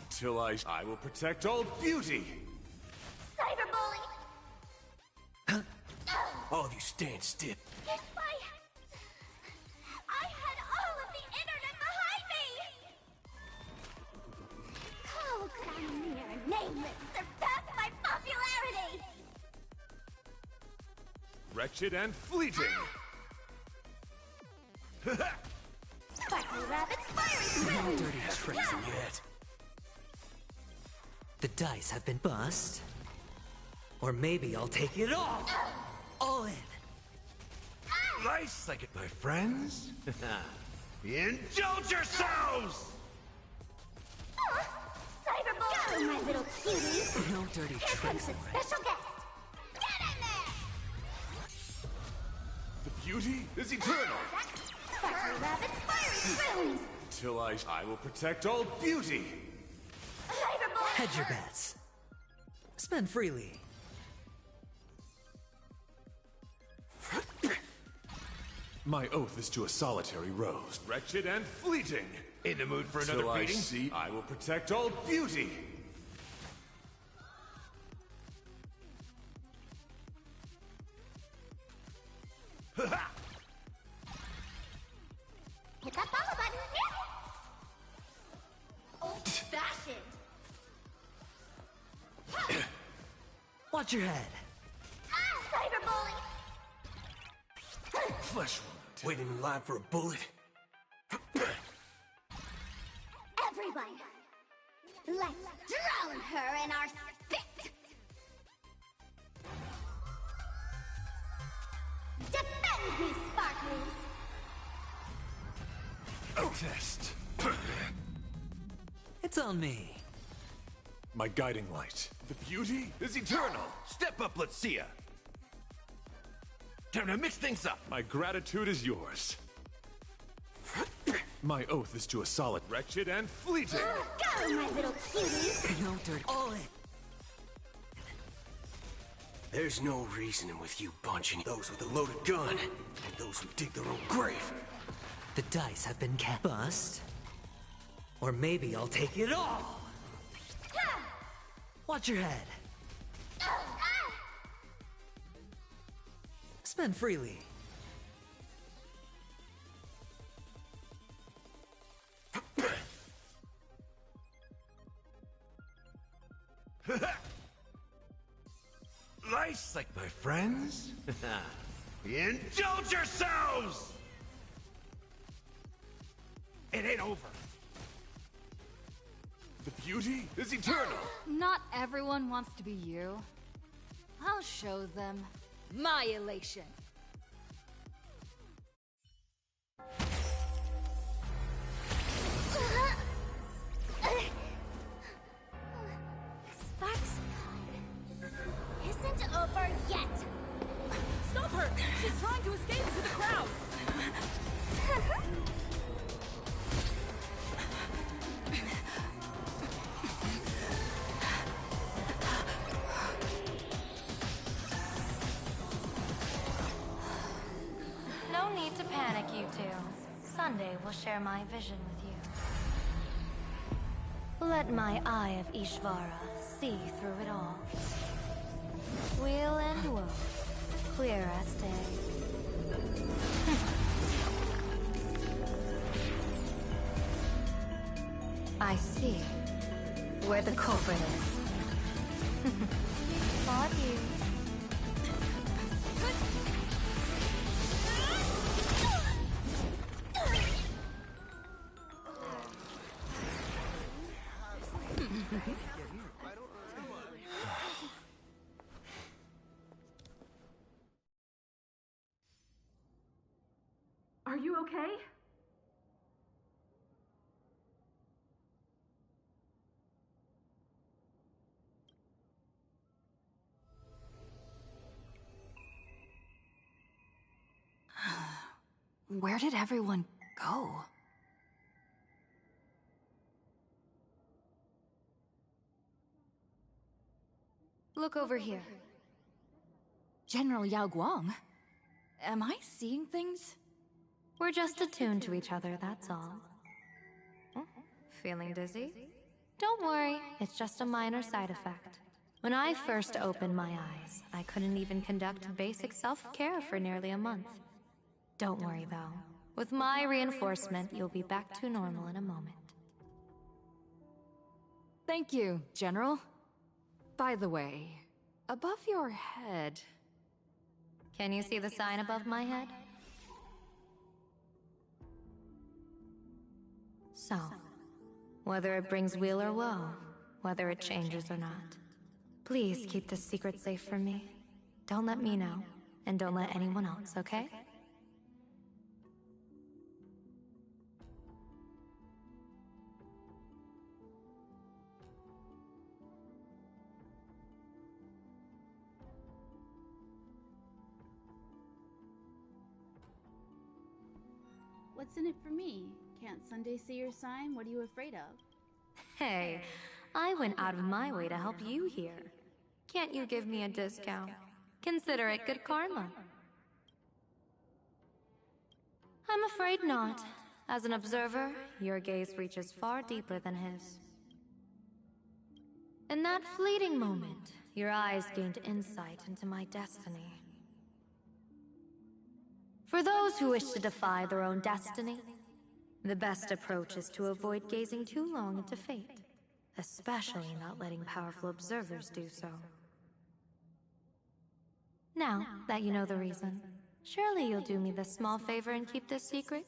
Until I will protect all beauty! Cyberbully! All of you stand still. If I had all of the internet behind me! How could a mere nameless surpass my popularity? Wretched and fleeting! rabbit's fiery No swim! dirty tricks yet. The dice have been bust. Or maybe I'll take it all in. Life's like it, my friends. Indulge yourselves! Cyberball! Go, my little cuties! No dirty Here comes tricks. a special guest! Get in there! The beauty is eternal. Fiery rabbit's fiery swims! Till I will protect all beauty. Cyberball! Hedge your bets. Spend freely. My oath is to a solitary rose, wretched and fleeting. In the mood for another Till beating? I see, I will protect all beauty. Hit that follow button. Old-fashioned. Watch your head. Cyberbully. Flesh wound. Waiting in line for a bullet. Everyone, let's drown her in our spit. Defend me, Sparkles. A test. It's on me. My guiding light. The beauty is eternal. Step up, let's see ya. Time to mix things up. My gratitude is yours. My oath is to a solid, wretched and fleeting. Go, my little cuties. No dirt. All in. There's no reasoning with you bunching those with a loaded gun and those who dig their own grave. The dice have been bust. Or maybe I'll take it all. Watch your head. Spend freely. Life's like my friends. Indulge yourselves! It ain't over. The beauty is eternal. Not everyone wants to be you. I'll show them my elation. Sparks isn't over yet. Stop her! She's trying to escape into the crowd! No need to panic, you two. Sunday will share my vision with you. Let my eye of Ishvara see through it all. Weal and woe, clear as day. I see where the culprit is. Applaud you. Are you okay? Where did everyone go? Look over here. General Yao Guang? Am I seeing things? We're just attuned to each other, that's all. Feeling dizzy? Don't worry, it's just a minor side effect. When I first opened my eyes, I couldn't even conduct basic self-care for nearly a month. Don't worry though. With my reinforcement, you'll be back to normal in a moment. Thank you, General. By the way, above your head... Can you see the sign above my head? So, whether it brings weal or woe, whether it changes or not, please keep this secret safe from me. Don't let me know, and don't let anyone else, okay? What's in it for me? Can't Sunday see your sign? What are you afraid of? Hey, I went out of my way to help you here. Can't you give me a discount? Consider it good karma. I'm afraid not. As an observer, your gaze reaches far deeper than his. In that fleeting moment, your eyes gained insight into my destiny. For those who wish to defy their own destiny, the best approach is to avoid gazing too long into fate, especially not letting powerful observers do so. Now that you know the reason, surely you'll do me this small favor and keep this secret?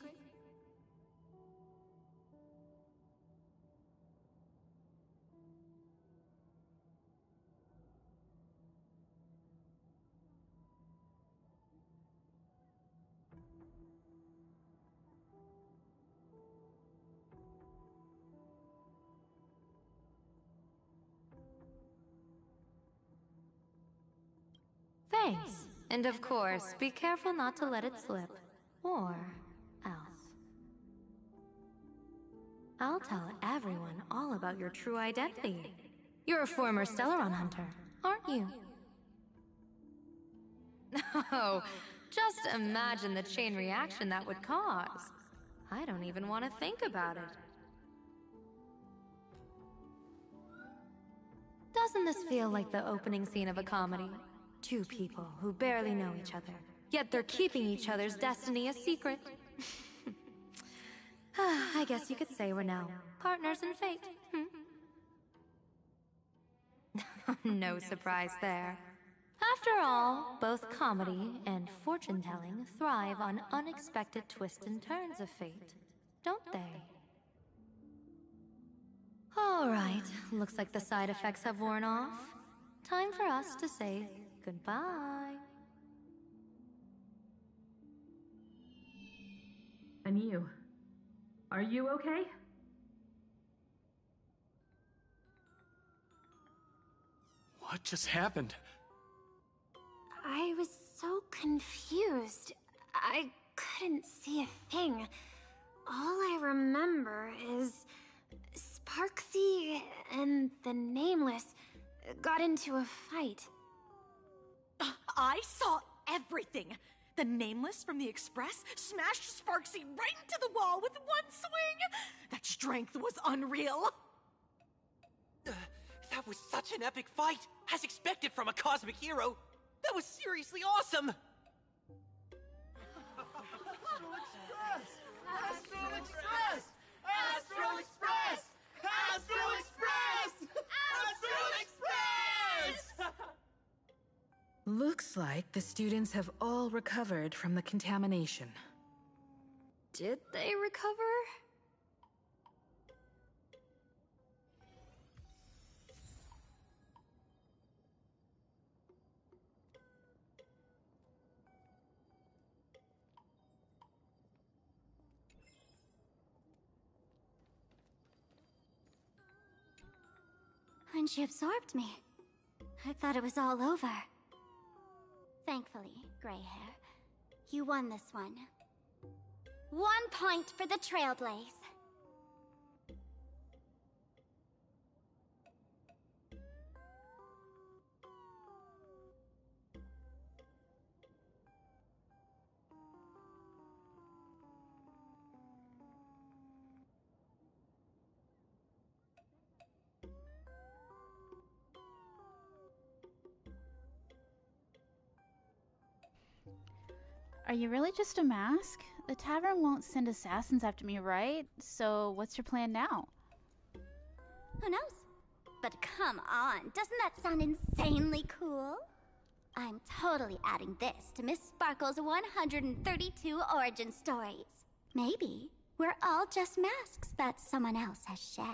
Thanks. And of course, be careful not to let it slip. Or else. I'll tell everyone all about your true identity. You're a former Stellaron hunter, aren't you? Oh, just imagine the chain reaction that would cause. I don't even want to think about it. Doesn't this feel like the opening scene of a comedy? Two people who barely know each other, yet they're keeping each other's destiny a secret. I guess you could say we're now partners in fate. No surprise there. After all, both comedy and fortune-telling thrive on unexpected twists and turns of fate, don't they? All right, looks like the side effects have worn off. Time for us to say goodbye. And you? Are you okay? What just happened? I was so confused. I couldn't see a thing. All I remember is Sparksy and the Nameless got into a fight. I saw everything. The Nameless from the Express smashed Sparksy right into the wall with one swing. That strength was unreal. That was such an epic fight, as expected from a cosmic hero. That was seriously awesome. Astral Express! Astral Express! Astral Express! Astral Express! Looks like the students have all recovered from the contamination. Did they recover? When she absorbed me, I thought it was all over. Thankfully, Gray Hair, you won this one. 1 point for the Trailblaze. Are you really just a mask? The tavern won't send assassins after me, right? So what's your plan now? Who knows? But come on, doesn't that sound insanely cool? I'm totally adding this to Miss Sparkle's 132 origin stories. Maybe We're all just masks that someone else has shed.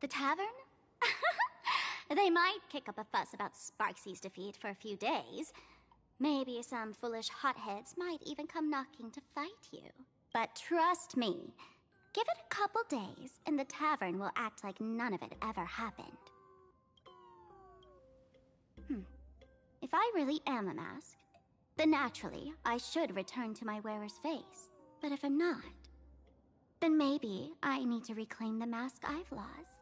The tavern? They might kick up a fuss about Sparksy's defeat for a few days. Maybe some foolish hotheads might even come knocking to fight you. But trust me, give it a couple days and the tavern will act like none of it ever happened. If I really am a mask, then naturally I should return to my wearer's face. But if I'm not, then maybe I need to reclaim the mask I've lost.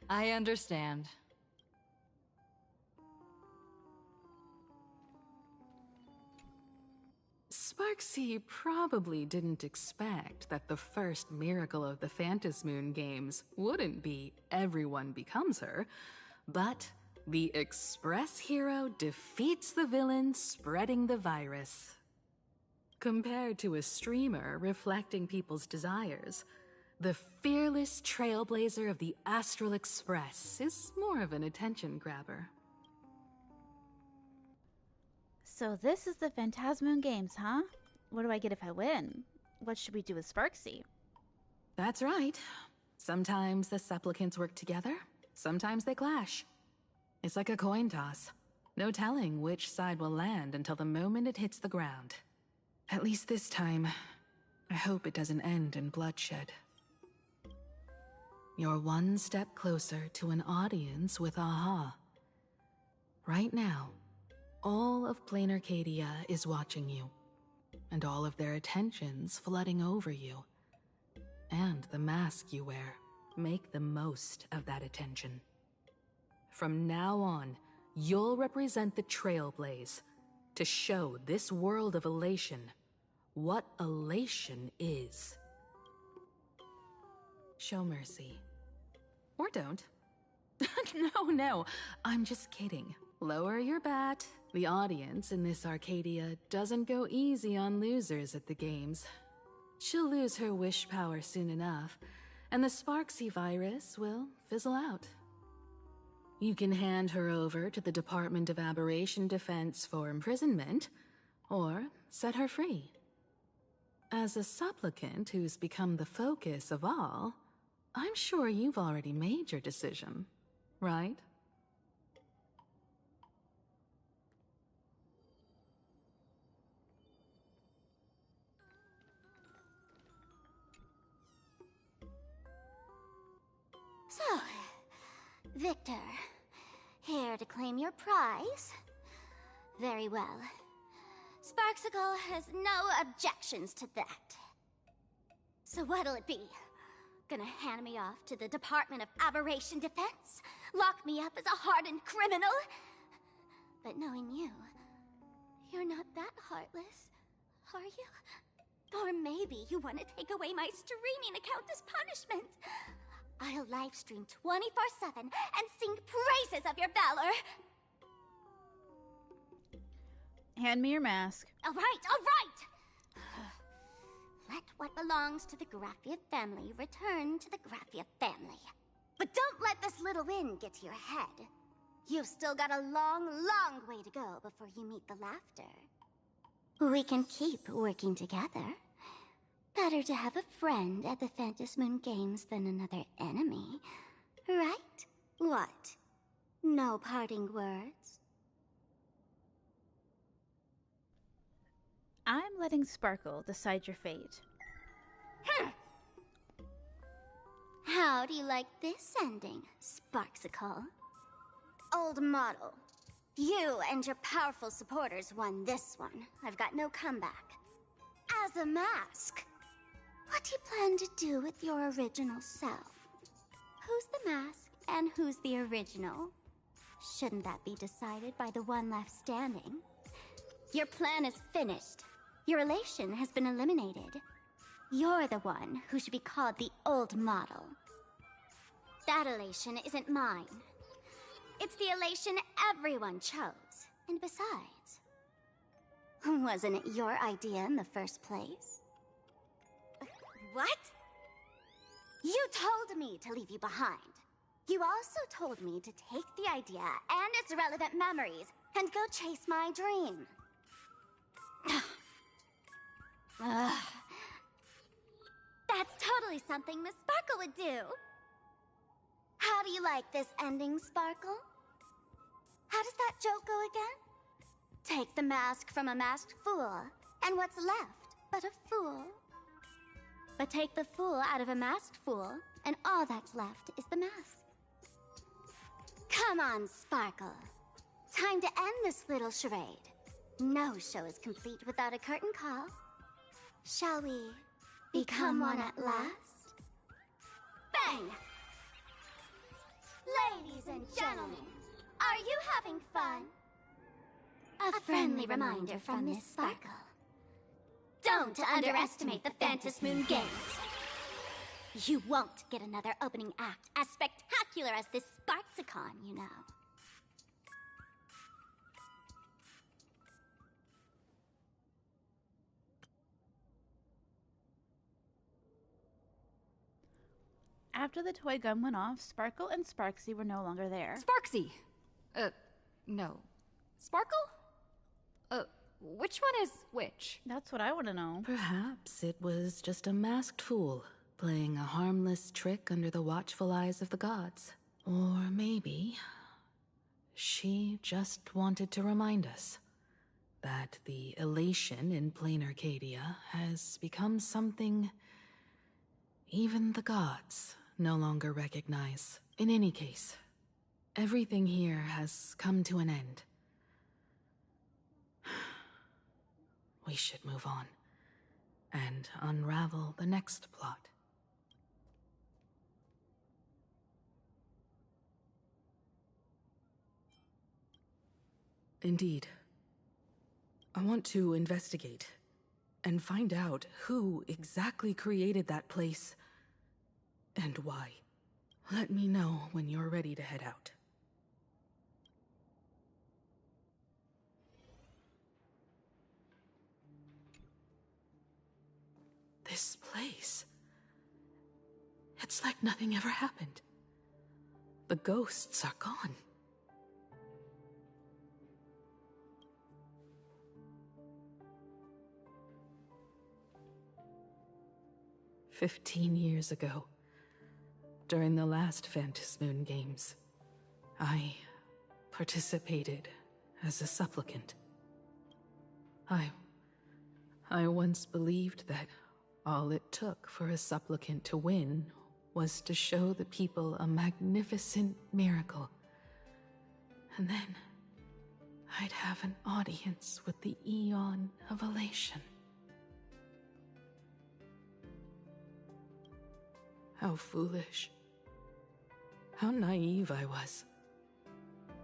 I understand. Sparksy probably didn't expect that the first miracle of the Phantasmoon games wouldn't be everyone becomes her, but the Express hero defeats the villain spreading the virus. Compared to a streamer reflecting people's desires, the fearless trailblazer of the Astral Express is more of an attention grabber. So this is the Phantasmoon games, huh? What do I get if I win? What should we do with Sparksy? That's right. Sometimes the supplicants work together, sometimes they clash. It's like a coin toss. No telling which side will land until the moment it hits the ground. At least this time, I hope it doesn't end in bloodshed. You're one step closer to an audience with Aha. Right now, all of Plain Arcadia is watching you, and all of their attention's flooding over you. And the mask you wear, make the most of that attention. From now on, you'll represent the Trailblaze to show this world of elation what elation is. Show mercy. Or don't. No, I'm just kidding. Lower your bat. The audience in this Arcadia doesn't go easy on losers at the games. She'll lose her wish power soon enough, and the Sparksy virus will fizzle out. You can hand her over to the Department of Aberration Defense for imprisonment, or set her free. As a supplicant who's become the focus of all, I'm sure you've already made your decision, right? So, Victor, here to claim your prize? Very well. Sparksicle has no objections to that. So what'll it be? Gonna hand me off to the Department of Aberration Defense? Lock me up as a hardened criminal? But knowing you, you're not that heartless, are you? Or maybe you want to take away my streaming account as punishment. I'll livestream 24/7 and sing praises of your valor. Hand me your mask. All right. Let what belongs to the Graphia family return to the Graphia family. But don't let this little win get to your head. You've still got a long, long way to go before you meet the laughter. We can keep working together. Better to have a friend at the Phantasmoon Games than another enemy, right? What? No parting words? I'm letting Sparkle decide your fate. How do you like this ending, Sparksicle? Old model. You and your powerful supporters won this one. I've got no comeback. As a mask, what do you plan to do with your original self? Who's the mask and who's the original? Shouldn't that be decided by the one left standing? Your plan is finished. Your elation has been eliminated. You're the one who should be called the old model. That elation isn't mine. It's the elation everyone chose. And besides, wasn't it your idea in the first place? What? You told me to leave you behind. You also told me to take the idea and its relevant memories and go chase my dream. That's totally something Miss Sparkle would do. How do you like this ending, Sparkle? How does that joke go again? Take the mask from a masked fool, and what's left but a fool? But take the fool out of a masked fool, and all that's left is the mask. Come on, Sparkle. Time to end this little charade. No show is complete without a curtain call. Shall we become one at last? Bang! Ladies and gentlemen, are you having fun? A friendly reminder from Miss Sparkle. Don't underestimate the Phantom Moon Games. You won't get another opening act as spectacular as this Sparksicon, you know. After the toy gun went off, Sparkle and Sparksy were no longer there. Sparksy! No. Sparkle? Which one is which? That's what I want to know. Perhaps it was just a masked fool, playing a harmless trick under the watchful eyes of the gods. Or maybe she just wanted to remind us that the elation in plain Arcadia has become something even the gods no longer recognize. In any case, everything here has come to an end. We should move on and unravel the next plot. Indeed. I want to investigate and find out who exactly created that place and why. Let me know when you're ready to head out. This place. It's like nothing ever happened. The ghosts are gone. "15 years ago, during the last Phantom Moon Games, I participated as a supplicant. I once believed that all it took for a supplicant to win was to show the people a magnificent miracle. And then I'd have an audience with the Eon of Elation. How foolish. How naive I was.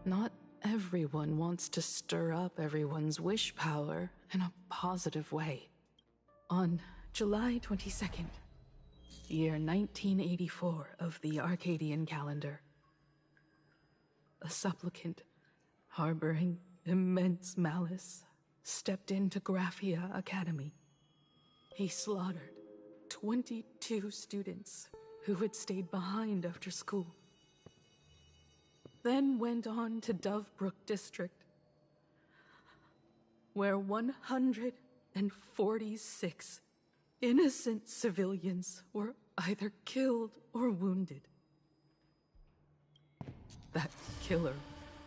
Not everyone wants to stir up everyone's wish power in a positive way. On July 22nd, year 1984 of the Arcadian calendar, a supplicant harboring immense malice stepped into Graphia Academy. He slaughtered 22 students who had stayed behind after school. Then went on to Dovebrook District, where 146 innocent civilians were either killed or wounded. That killer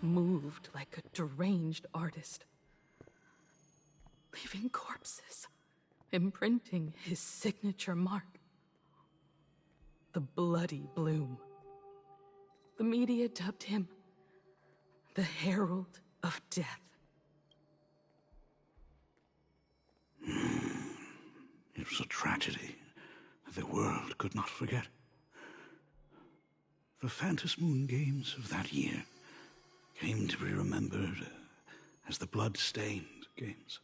moved like a deranged artist, leaving corpses, imprinting his signature mark. The Bloody Bloom. The media dubbed him the Herald of Death. It was a tragedy that the world could not forget. The Phantom Moon Games of that year came to be remembered as the Blood-Stained Games.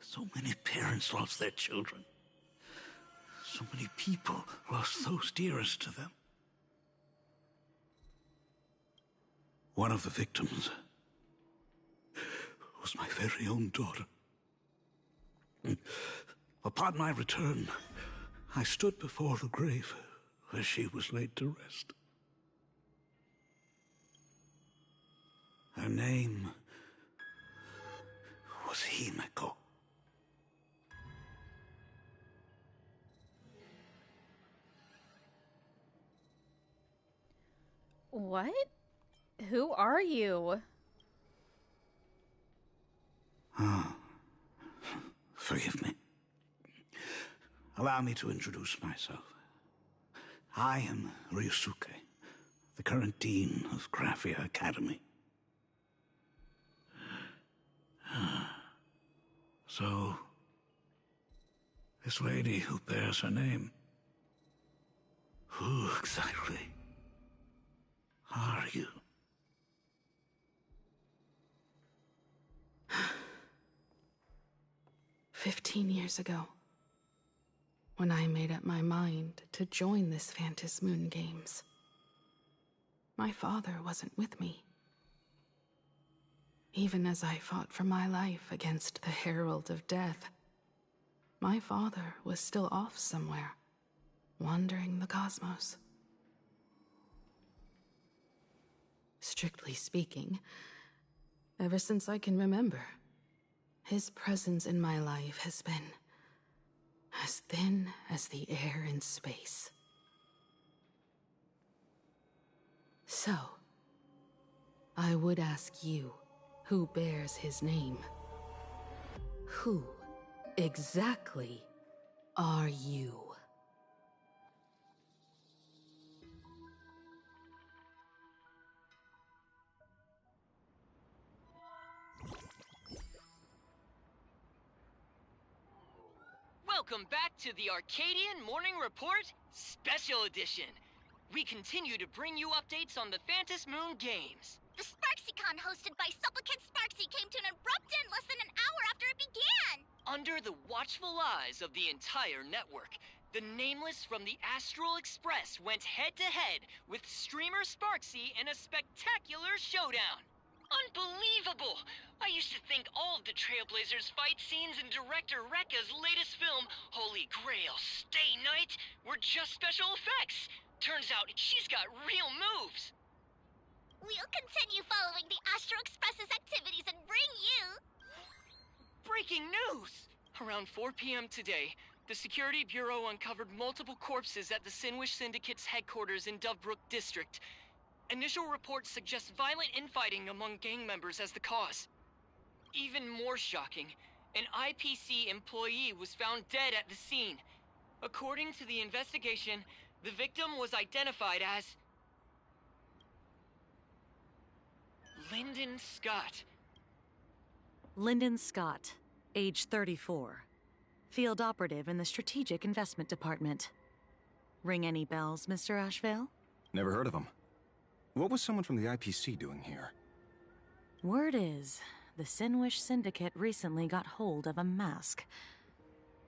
So many parents lost their children. So many people lost those dearest to them. One of the victims was my very own daughter. Upon my return, I stood before the grave where she was laid to rest. Her name was was Himeko. What? Who are you? Forgive me. Allow me to introduce myself. I am Ryusuke, the current dean of Graphia Academy. So, this lady who bears her name, who exactly are you? "15 years ago, when I made up my mind to join this Phantom Moon Games, my father wasn't with me. Even as I fought for my life against the Herald of Death, my father was still off somewhere, wandering the cosmos. Strictly speaking, ever since I can remember, his presence in my life has been as thin as the air in space. So, I would ask you, who bears his name, who exactly are you? Welcome back to the Arcadian Morning Report Special Edition. We continue to bring you updates on the Phantom Moon Games. The SparksyCon hosted by Supplicant Sparksy came to an abrupt end less than an hour after it began! Under the watchful eyes of the entire network, the Nameless from the Astral Express went head-to-head with streamer Sparksy in a spectacular showdown. Unbelievable! I used to think all of the Trailblazers' fight scenes in director Rekka's latest film, Holy Grail Stay Night, were just special effects. Turns out she's got real moves. We'll continue following the Astro Express's activities and bring you... Breaking news! Around 4 p.m. today, the Security Bureau uncovered multiple corpses at the Sinwish Syndicate's headquarters in Dovebrook District. Initial reports suggest violent infighting among gang members as the cause. Even more shocking, an IPC employee was found dead at the scene. According to the investigation, the victim was identified as Lyndon Scott. Lyndon Scott, age 34. Field operative in the Strategic Investment Department. Ring any bells, Mr. Ashvale? Never heard of him. What was someone from the IPC doing here? Word is, the Sinwish Syndicate recently got hold of a mask.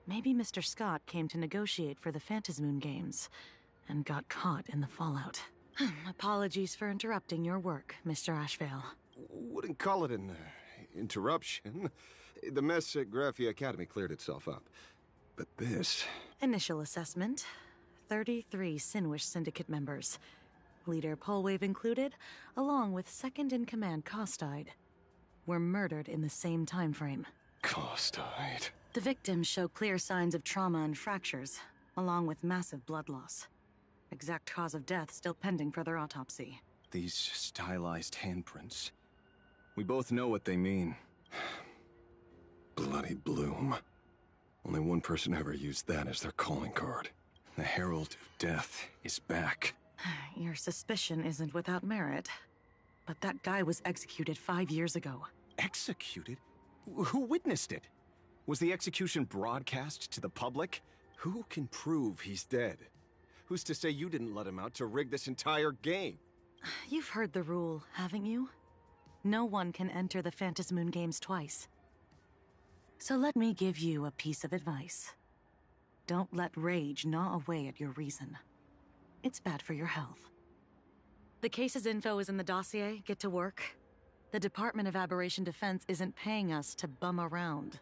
Maybe Mr. Scott came to negotiate for the Phantom Moon Games, and got caught in the fallout. Apologies for interrupting your work, Mr. Ashvale. Wouldn't call it an interruption. The mess at Graphia Academy cleared itself up. But this... Initial assessment. 33 Sinwish Syndicate members. Leader Polwave included, along with second-in-command Costide, were murdered in the same time frame. Costide. The victims show clear signs of trauma and fractures, along with massive blood loss. Exact cause of death still pending further autopsy. These stylized handprints. We both know what they mean. Bloody Bloom. Only one person ever used that as their calling card. The Herald of Death is back. Your suspicion isn't without merit. But that guy was executed 5 years ago. Executed? Who witnessed it? Was the execution broadcast to the public? Who can prove he's dead? Who's to say you didn't let him out to rig this entire game? You've heard the rule, haven't you? No one can enter the Phantom Moon Games twice. So let me give you a piece of advice. Don't let rage gnaw away at your reason. It's bad for your health. The case's info is in the dossier. Get to work. The Department of Aberration Defense isn't paying us to bum around,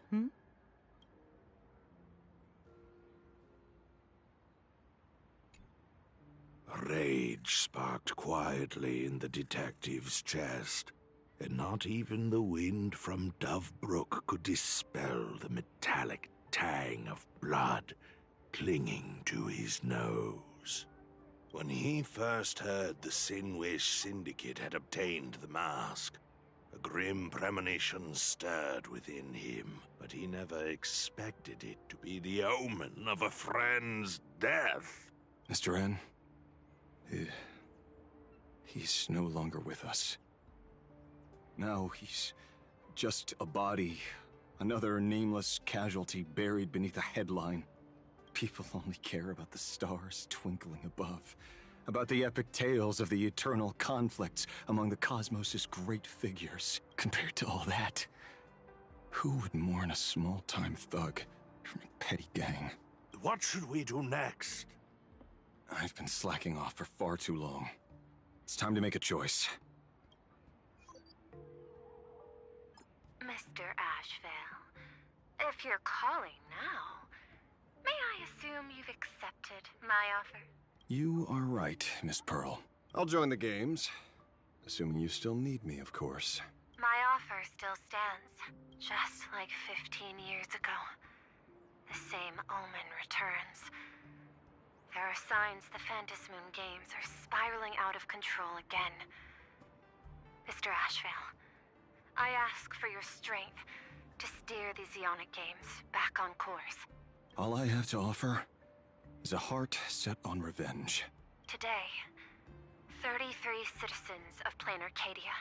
Rage sparked quietly in the detective's chest. and not even the wind from Dovebrook could dispel the metallic tang of blood clinging to his nose. When he first heard the Sinwish Syndicate had obtained the mask, a grim premonition stirred within him, but he never expected it to be the omen of a friend's death. Mr. N, he's no longer with us. Now he's just a body, another nameless casualty buried beneath a headline. People only care about the stars twinkling above, about the epic tales of the eternal conflicts among the cosmos' great figures. Compared to all that, who would mourn a small-time thug from a petty gang? What should we do next? I've been slacking off for far too long. It's time to make a choice. Mr. Ashvale, if you're calling now, may I assume you've accepted my offer? You are right, Miss Pearl. I'll join the games. Assuming you still need me, of course. My offer still stands, just like 15 years ago. The same omen returns. There are signs the Phantasmoon games are spiraling out of control again. Mr. Ashvale, I ask for your strength to steer the Zeonic games back on course. All I have to offer is a heart set on revenge. Today, 33 citizens of Plain Arcadia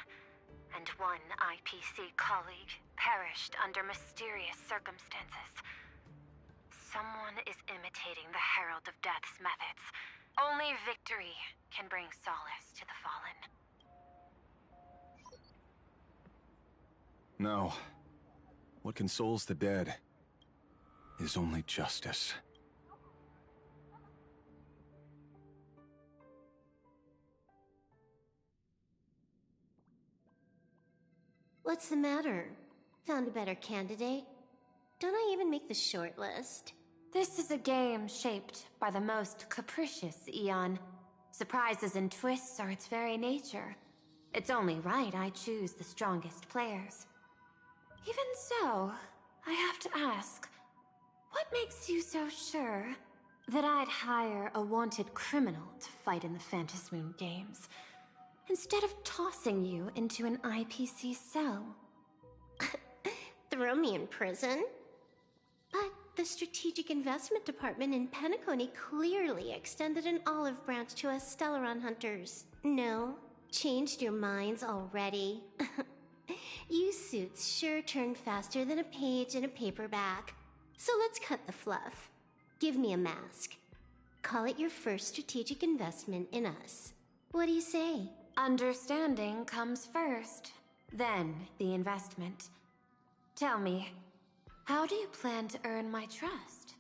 and one IPC colleague perished under mysterious circumstances. Someone is imitating the Herald of Death's methods. Only victory can bring solace to the fallen. No. What consoles the dead is only justice. What's the matter? Found a better candidate? Don't I even make the short list? This is a game shaped by the most capricious Eon. Surprises and twists are its very nature. It's only right I choose the strongest players. Even so, I have to ask, what makes you so sure that I'd hire a wanted criminal to fight in the Phantasmoon games, instead of tossing you into an IPC cell? Throw me in prison? But the Strategic Investment Department in Penacony clearly extended an olive branch to us Stellaron hunters. No? Changed your minds already? You suits sure turn faster than a page in a paperback. So let's cut the fluff. Give me a mask. Call it your first strategic investment in us. What do you say? Understanding comes first, then the investment. Tell me, how do you plan to earn my trust?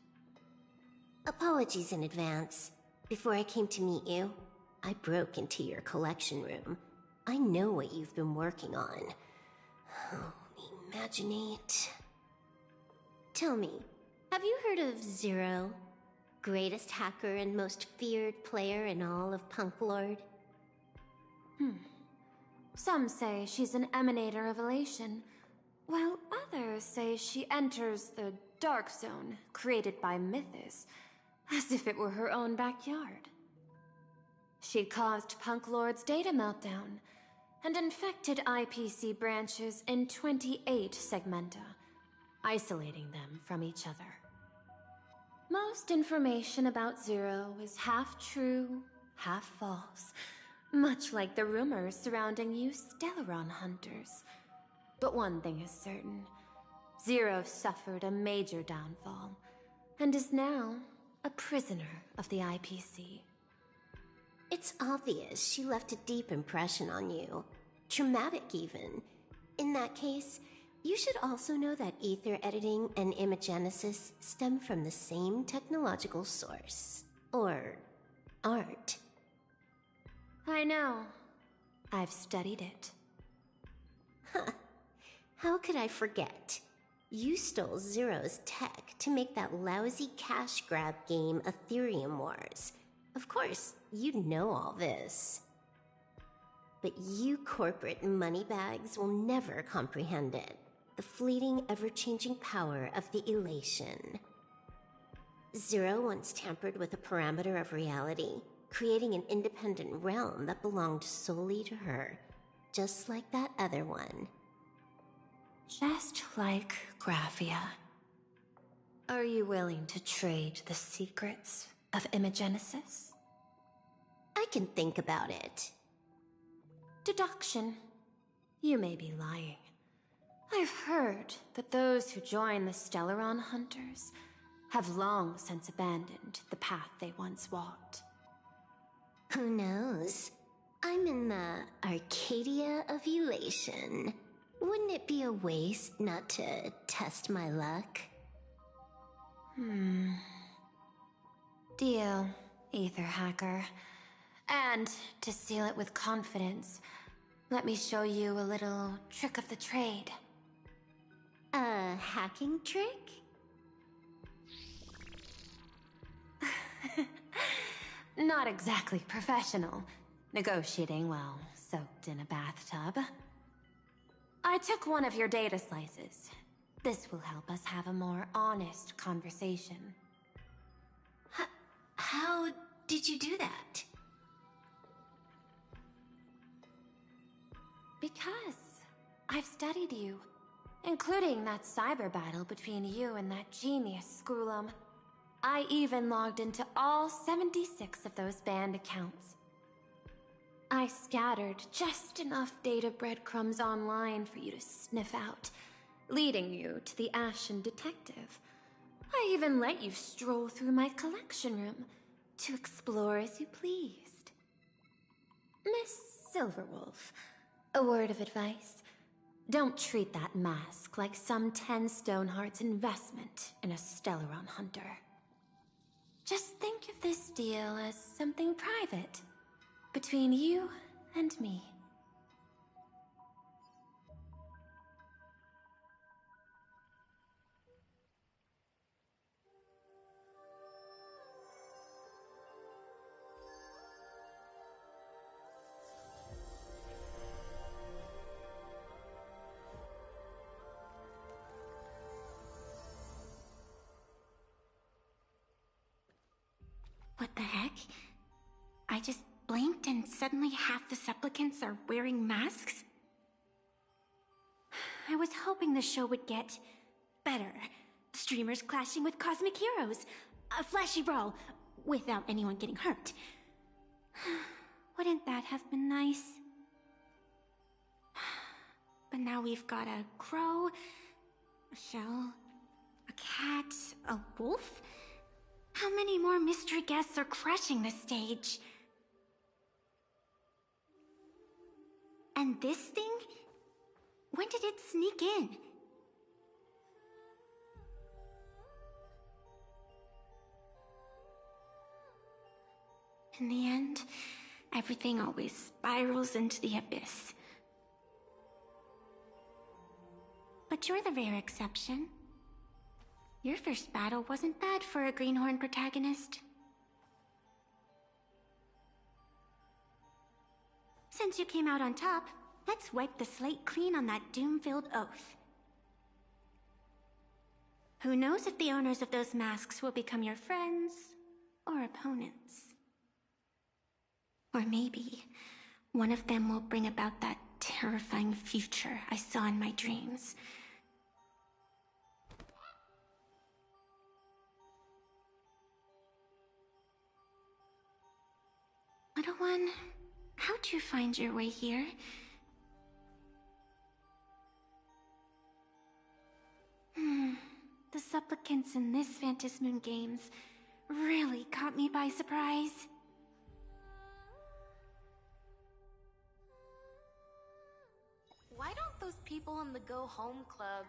Apologies in advance. Before I came to meet you, I broke into your collection room. I know what you've been working on. Imaginate. Tell me, have you heard of Zero? Greatest hacker and most feared player in all of Punk Lord? Some say she's an emanator of elation, while others say she enters the dark zone created by Mythos, as if it were her own backyard. She'd caused Punk Lord's data meltdown, and infected IPC branches in 28 segmenta, isolating them from each other. Most information about Zero is half true, half false, much like the rumors surrounding you Stellaron hunters. But one thing is certain. Zero suffered a major downfall, and is now a prisoner of the IPC. It's obvious she left a deep impression on you. Traumatic, even. In that case, you should also know that ether editing and imagenesis stem from the same technological source. Or art. I know. I've studied it. Huh. How could I forget? You stole Zero's tech to make that lousy cash grab game Ethereum Wars. Of course, you'd know all this. but you corporate moneybags will never comprehend it. The fleeting, ever-changing power of the elation. Zero once tampered with a parameter of reality, creating an independent realm that belonged solely to her, just like that other one. Just like Graphia. Are you willing to trade the secrets of Imagenesis? I can think about it. Deduction. You may be lying. I've heard that those who join the Stellaron Hunters have long since abandoned the path they once walked. Who knows? I'm in the Arcadia of Elation. Wouldn't it be a waste not to test my luck? Deal, Ether Hacker. And to seal it with confidence, let me show you a little trick of the trade. A hacking trick? Not exactly professional. Negotiating while soaked in a bathtub. I took one of your data slices. This will help us have a more honest conversation. How did you do that? Because I've studied you, including that cyber battle between you and that genius Scroolum. I even logged into all 76 of those banned accounts. I scattered just enough data breadcrumbs online for you to sniff out, leading you to the Ashen Detective. I even let you stroll through my collection room to explore as you pleased. Miss Silverwolf, a word of advice. Don't treat that mask like some 10 Stoneheart's investment in a Stellaron Hunter. Just think of this deal as something private, between you and me. What the heck? I just blinked and suddenly half the supplicants are wearing masks? I was hoping the show would get better. Streamers clashing with cosmic heroes. A flashy brawl without anyone getting hurt. Wouldn't that have been nice? But now we've got a crow, a shell, a cat, a wolf? How many more mystery guests are crashing the stage? And this thing? When did it sneak in? In the end, everything always spirals into the abyss. But you're the rare exception. Your first battle wasn't bad for a greenhorn protagonist. Since you came out on top, let's wipe the slate clean on that doom-filled oath. Who knows if the owners of those masks will become your friends or opponents? Or maybe one of them will bring about that terrifying future I saw in my dreams. Little one, how'd you find your way here? The supplicants in this Phantasmoon Games really caught me by surprise. Why don't those people in the Go Home Club...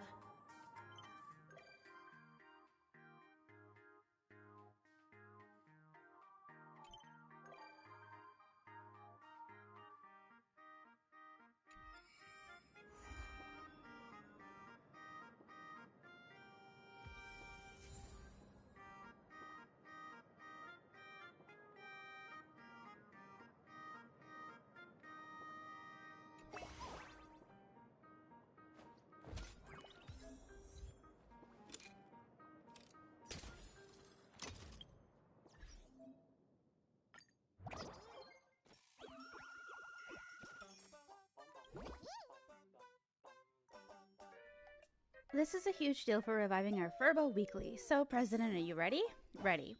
This is a huge deal for reviving our Furbo Weekly. So, President, are you ready? Ready.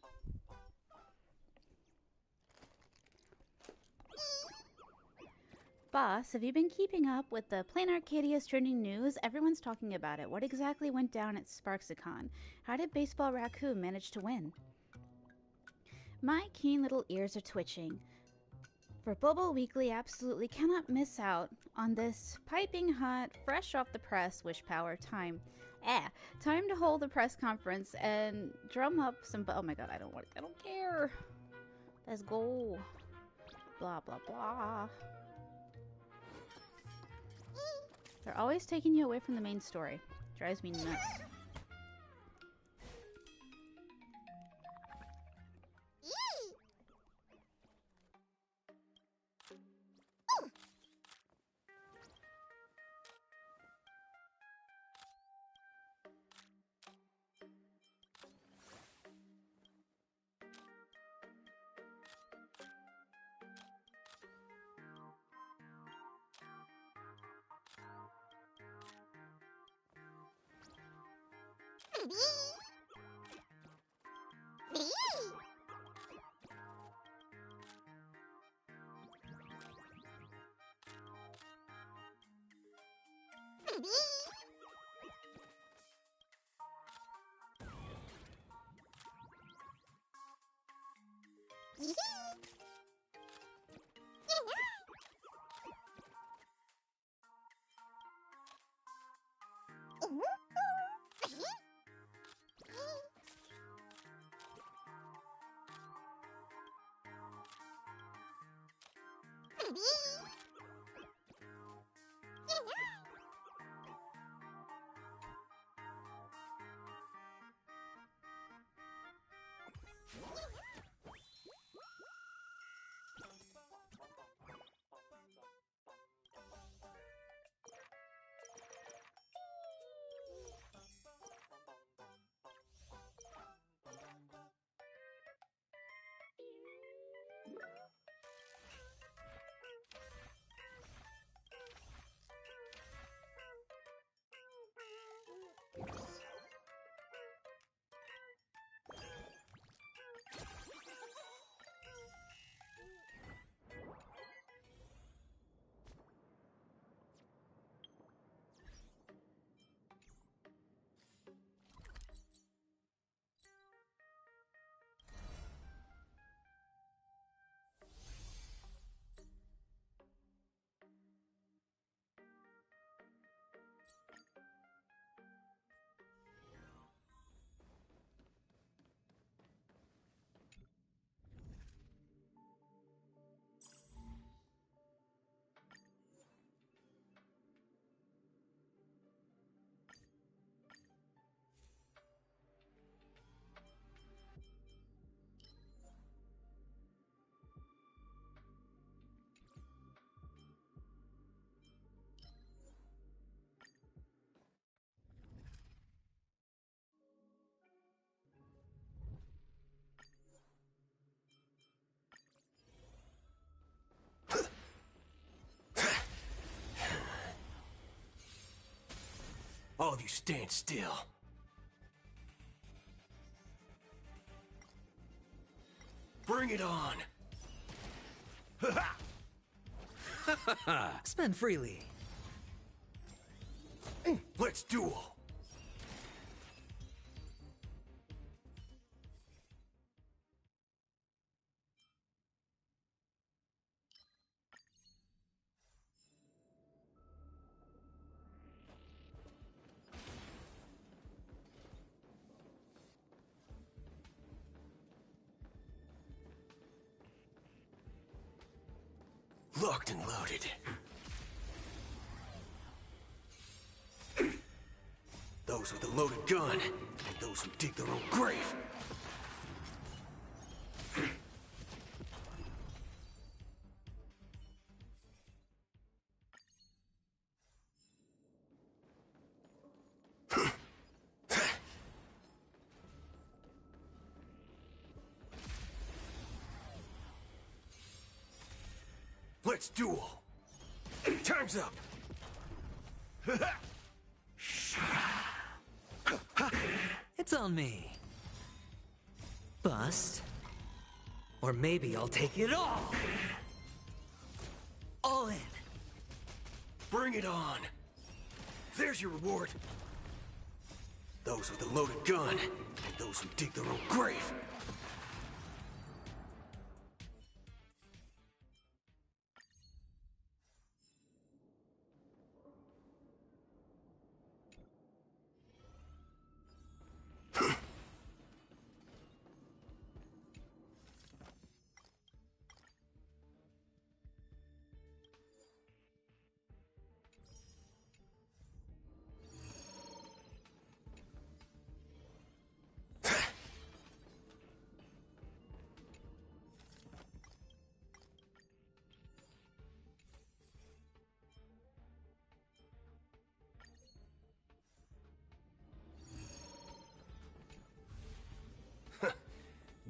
Boss, have you been keeping up with the Plain Arcadia's trending news? Everyone's talking about it. What exactly went down at Sparksicon? How did Baseball Raccoon manage to win? My keen little ears are twitching. For Bobo Weekly absolutely cannot miss out on this piping hot, fresh off the press wish power time. Time to hold a press conference and drum up some. Oh my god, I don't care. Let's go. Blah blah blah. They're always taking you away from the main story. Drives me nuts. All of you stand still. Bring it on! Spend freely. Let's duel! Locked and loaded. Those with a loaded gun, and those who dig their own grave. Let's duel! Time's up! It's on me. Bust. Or maybe I'll take it all. All in. Bring it on. There's your reward. Those with a loaded gun, and those who dig their own grave.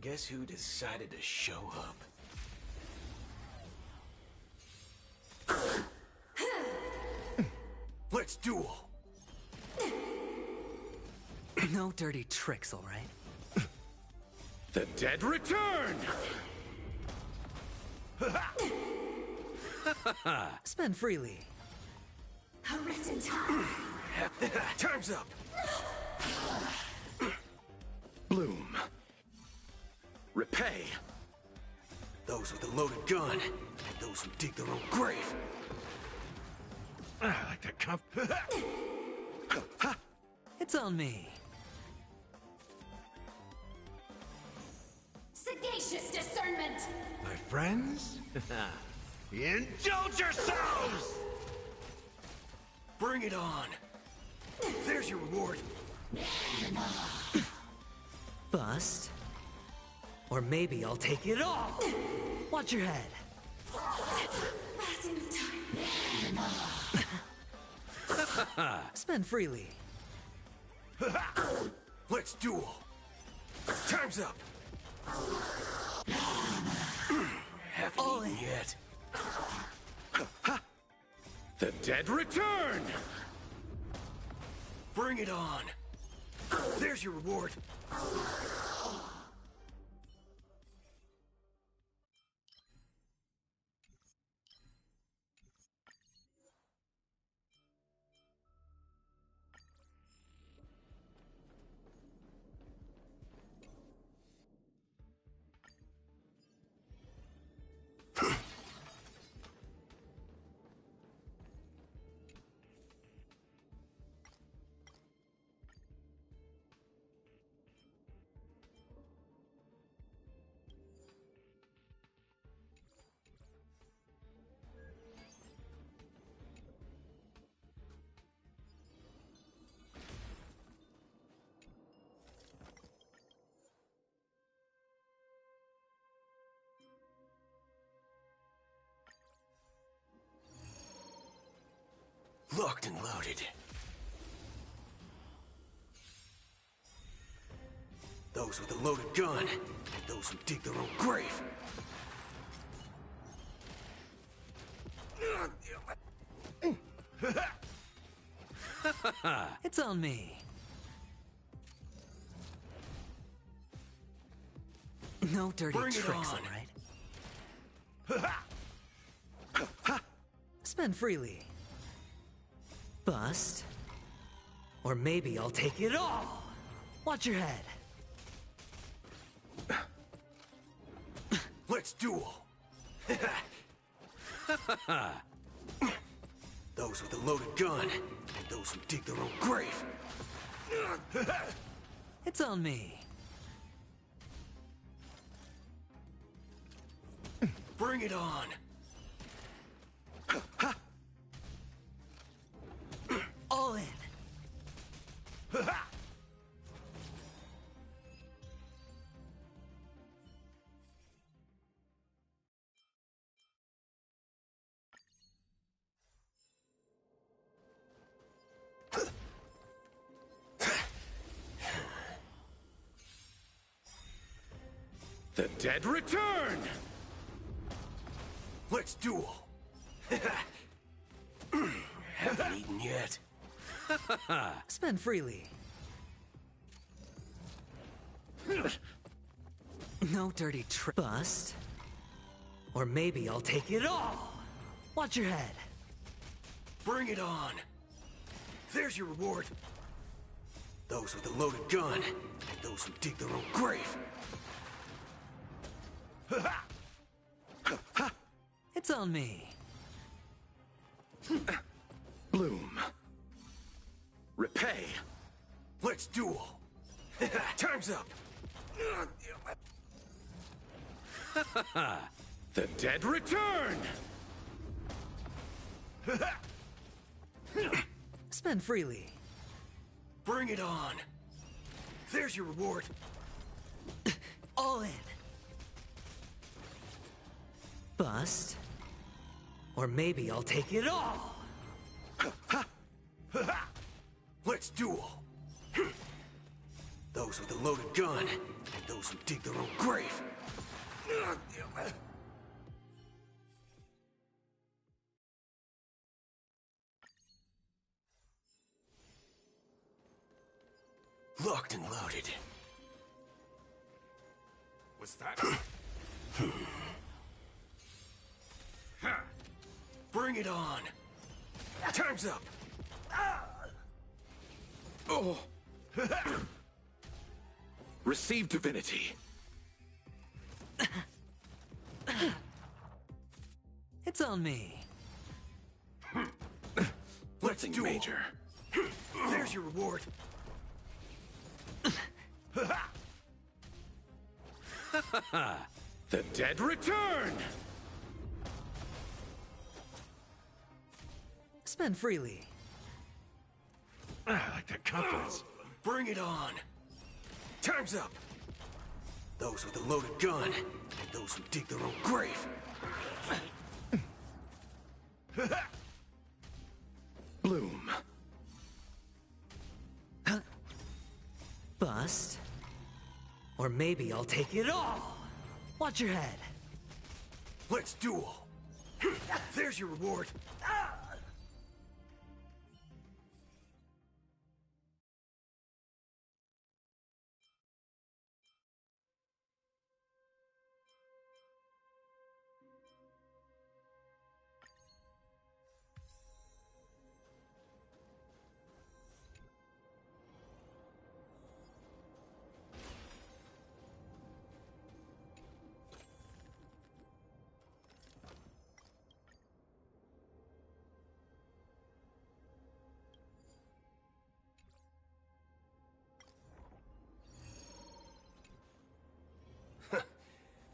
Guess who decided to show up? Let's duel! No dirty tricks, all right? The dead return! Spend freely. A written time. Time's up! Bloom. Repay. Those with a loaded gun, and those who dig their own grave. I like that cuff. It's on me. Sagacious discernment. My friends? Indulge yourselves! Bring it on. There's your reward. Bust. Or maybe I'll take it all. Watch your head. Spend freely. Let's duel. Time's up. Haven't All eaten in. yet. The dead return! Bring it on. There's your reward. Locked and loaded. Those with a loaded gun, and those who dig their own grave. It's on me. No dirty Bring it tricks, on. all right? Spend freely. Bust. Or maybe I'll take it all. Watch your head. Let's duel. Those with a loaded gun, and those who dig their own grave. It's on me. Bring it on. All in. The dead return! Let's duel. Haven't eaten yet. Spend freely. No dirty trick. Bust. Or maybe I'll take it all. Watch your head. Bring it on. There's your reward. Those with a loaded gun, and those who dig their own grave. It's on me. Bloom. Repay. Let's duel. Time's up. The dead return! Spend freely. Bring it on. There's your reward. All in. Bust. Or maybe I'll take it all. Let's duel. Those with a loaded gun, and those who dig their own grave. Locked and loaded. What's that? Bring it on. Time's up. Oh. Receive divinity. It's on me. Let's do major. There's your reward. The dead return! Spend freely. I like that confidence. Bring it on. Time's up. Those with a loaded gun, and those who dig their own grave. Bloom. Bust. Or maybe I'll take it all. Watch your head. Let's duel. There's your reward.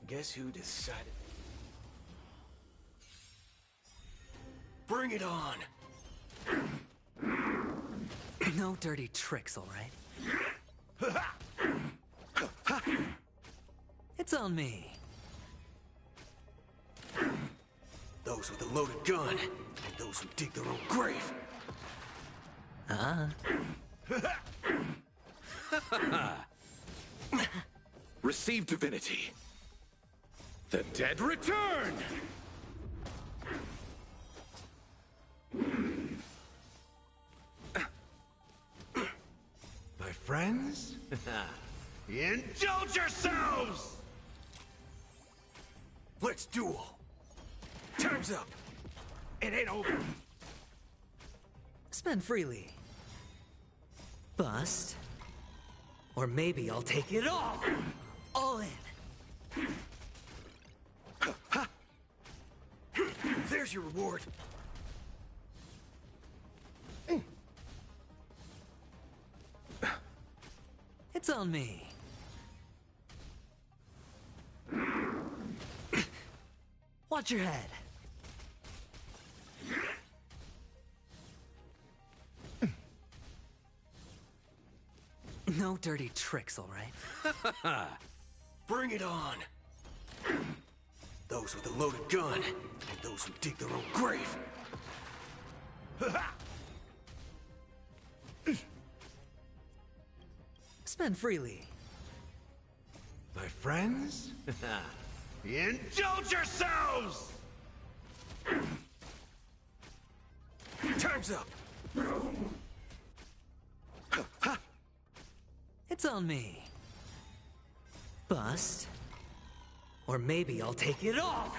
Guess who decided? Bring it on! No dirty tricks, all right? It's on me. Those with a loaded gun, and those who dig their own grave. Receive divinity. The dead return! My friends? Indulge yourselves! Let's duel. Time's up. It ain't over. Spend freely. Bust. Or maybe I'll take it all. All in. There's your reward. It's on me. Watch your head. No dirty tricks, all right? Bring it on. Those with a loaded gun, and those who dig their own grave. Spend freely. My friends? Indulge yourselves! Time's up. It's on me. Bust. Or maybe I'll take it all!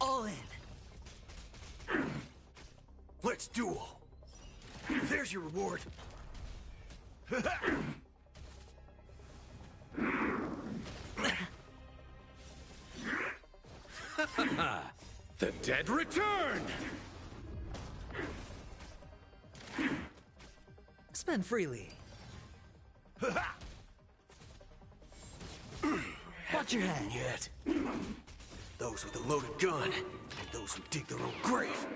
All in! Let's duel! There's your reward! The dead return! Spend freely. Watch your head. Yet. Those with a loaded gun, and those who dig their own grave.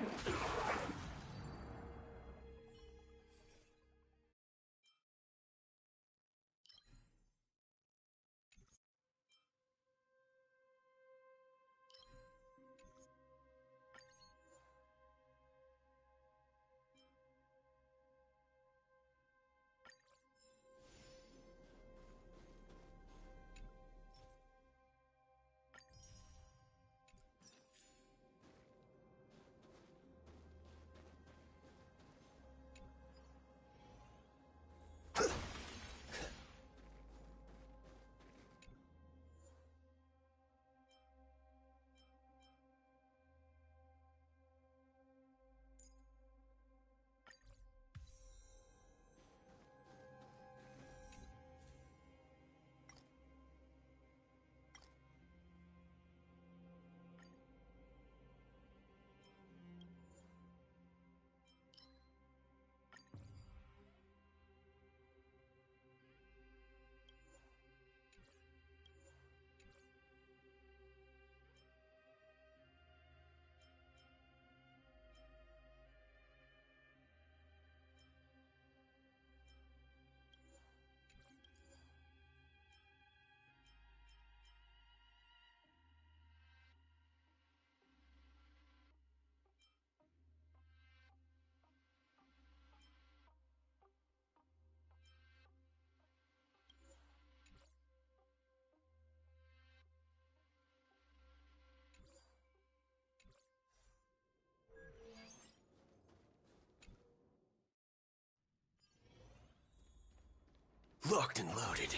Locked and loaded.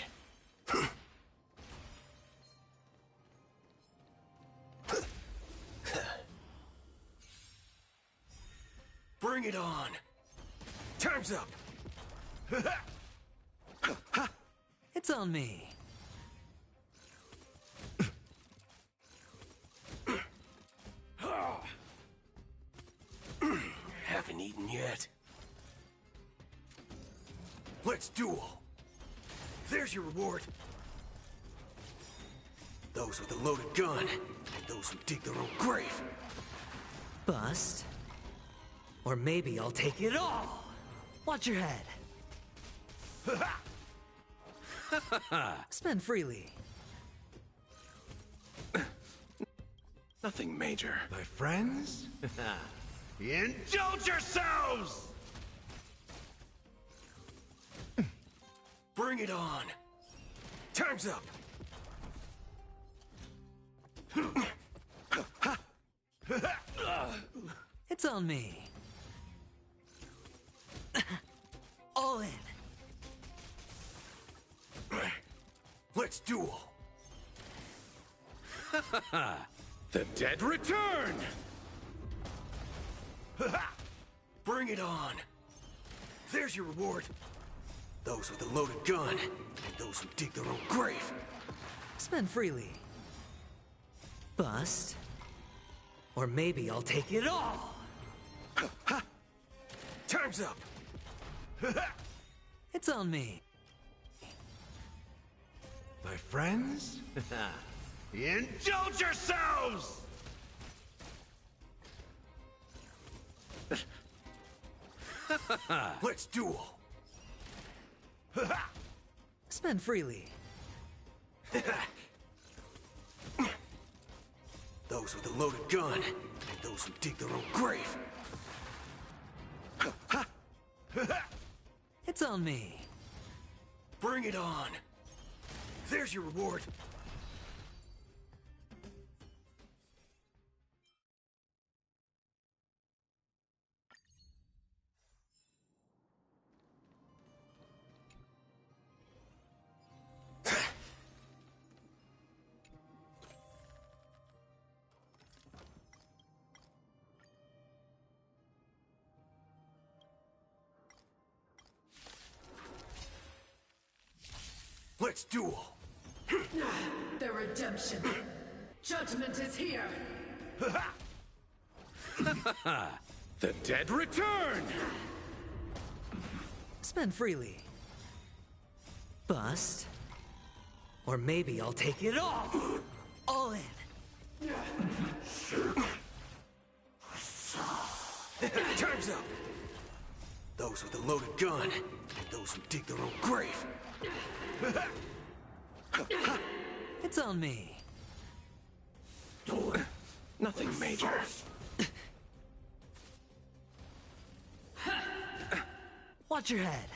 Bring it on! Time's up! It's on me. Haven't eaten yet. Let's duel! There's your reward. Those with a loaded gun, and those who dig their own grave. Bust. Or maybe I'll take it all! Watch your head. Spend freely. Nothing major. My friends? Indulge yourselves! Bring it on! Time's up! It's on me. All in. Let's duel! The dead return! Bring it on! There's your reward. Those with a loaded gun, and those who dig their own grave. Spend freely. Bust. Or maybe I'll take it all! Time's up! It's on me. My friends? Indulge yourselves! Let's duel! Spend freely. Those with a loaded gun, and those who dig their own grave. It's on me. Bring it on! There's your reward. Let's duel. The redemption. Judgment is here. The dead return! Spend freely. Bust. Or maybe I'll take it all. All in. Time's up! Those with a loaded gun, and those who dig their own grave. It's on me. Nothing major. Watch your head.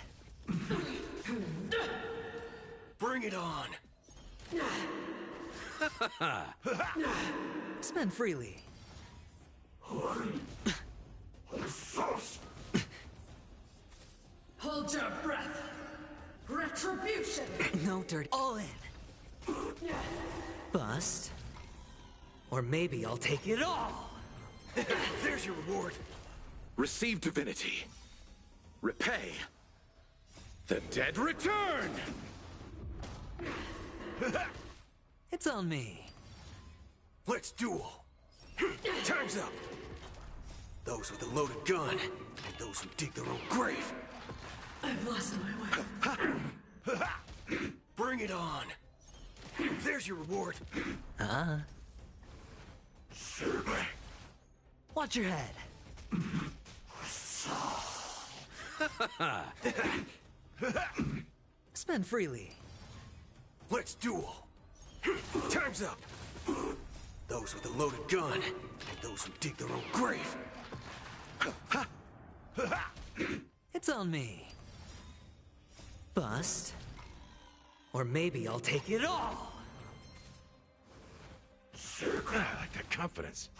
Bring it on! Spend freely. Hold your breath. Retribution. No dirt. All in. Bust. Or maybe I'll take it all. There's your reward. Receive divinity. Repay. The dead return! It's on me. Let's duel. Time's up. Those with a loaded gun, and those who dig their own grave. I've lost my way. Bring it on. There's your reward. Watch your head. Spend freely. Let's duel. Time's up. Those with a loaded gun, and those who dig their own grave. It's on me. Bust. Or maybe I'll take it all. I like that confidence.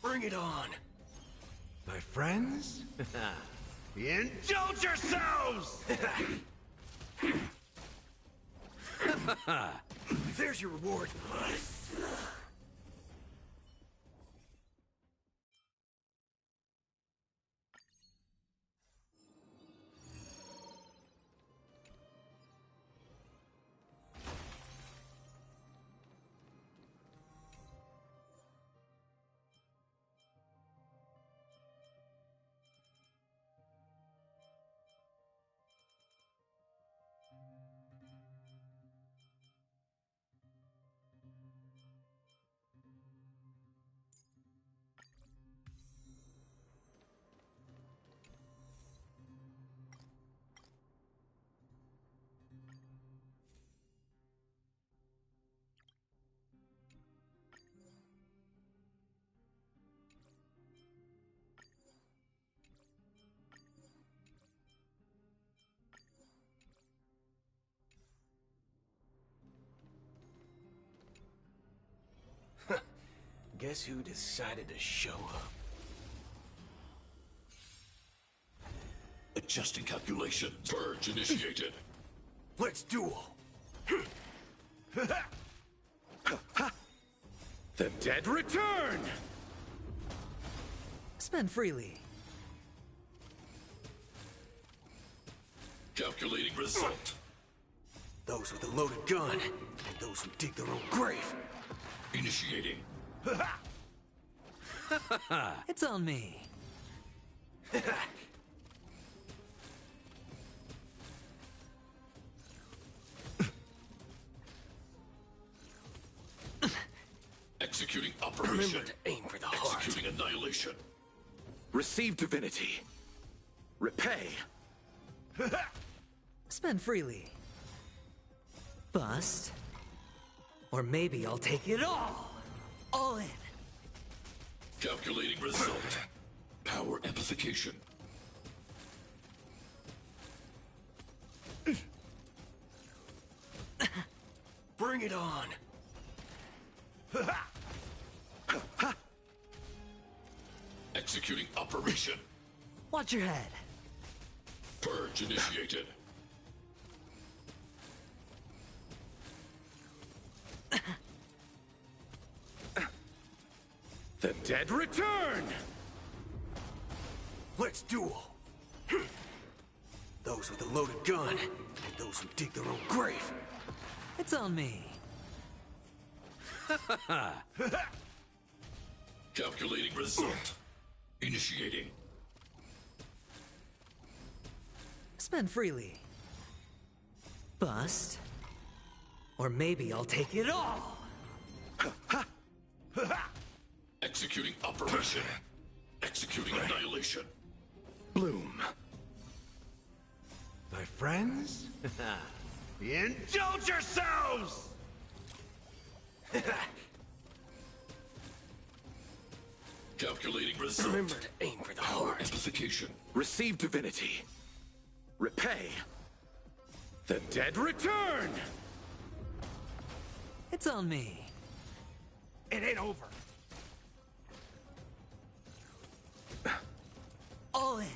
Bring it on. My friends? Indulge yourselves! There's your reward. Guess who decided to show up? Adjusting calculation. Purge initiated. Let's duel. The dead return! Spend freely. Calculating result. Those with a loaded gun, and those who dig their own grave. Initiating. It's on me. Executing operation. Remember to aim for the heart. Executing annihilation. Receive divinity. Repay. Spend freely. Bust. Or maybe I'll take it all. All in. Calculating result. Power amplification. Bring it on. Executing operation. Watch your head. Purge initiated. The dead return! Let's duel. Those with a loaded gun, and those who dig their own grave. It's on me. Calculating result. Initiating. Spend freely. Bust. Or maybe I'll take it all. Executing operation. Executing annihilation. Bloom. My friends? Indulge yourselves! Calculating result. Remember to aim for the Power heart. amplification. Receive divinity. Repay. The dead return! It's on me. It ain't over. All in.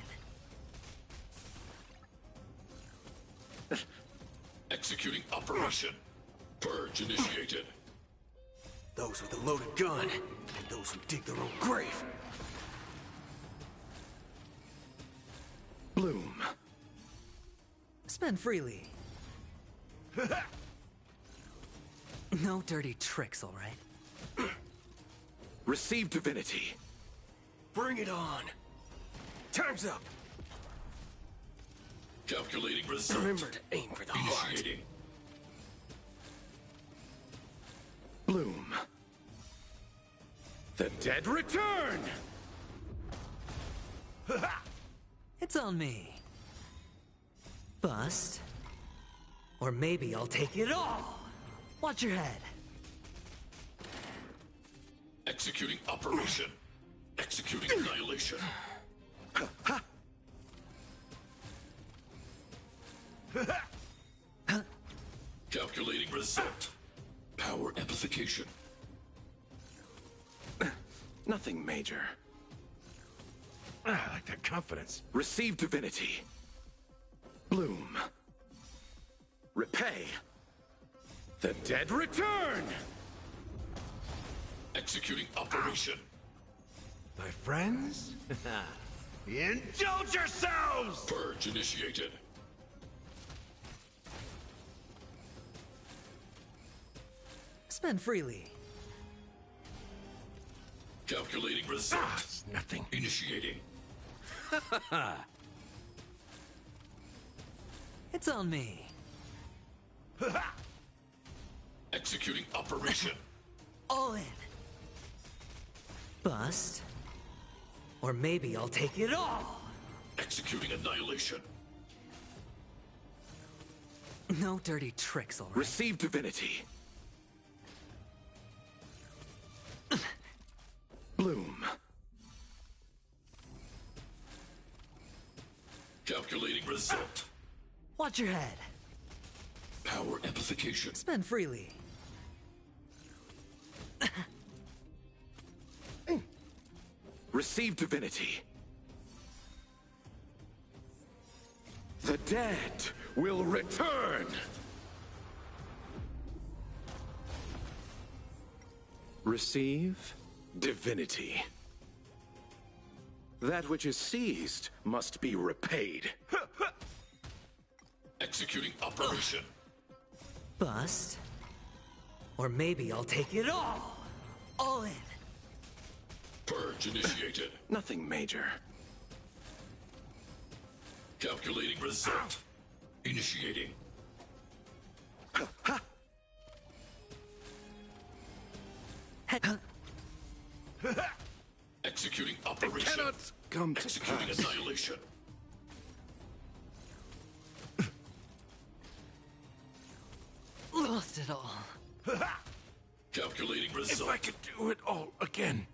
Executing operation. Purge initiated. Those with a loaded gun, and those who dig their own grave. Bloom. Spend freely. No dirty tricks, all right? Receive divinity. Bring it on. Time's up. Calculating result. Remember to aim for the heart. Initiating. Bloom. The dead return! It's on me. Bust. Or maybe I'll take it all. Watch your head. Executing operation. Executing annihilation. Calculating result. Power amplification. Nothing major. I like that confidence. Receive divinity. Bloom. Repay. The dead return! Executing operation. My friends? Indulge yourselves! Purge initiated. Spend freely. Calculating result. Nothing. Initiating. It's on me. Executing operation. All in. Bust. Or maybe I'll take it all. Executing annihilation. No dirty tricks, all right? Receive divinity. Bloom. Calculating result. Watch your head. Power amplification. Spend freely. Receive divinity. The dead will return! Receive divinity. That which is seized must be repaid. Executing operation. Bust. Or maybe I'll take it all. All in. Purge initiated. Nothing major. Calculating result. Initiating. Executing operation. It cannot come to Executing pass. annihilation. Lost it all. Calculating If result. I could do it all again.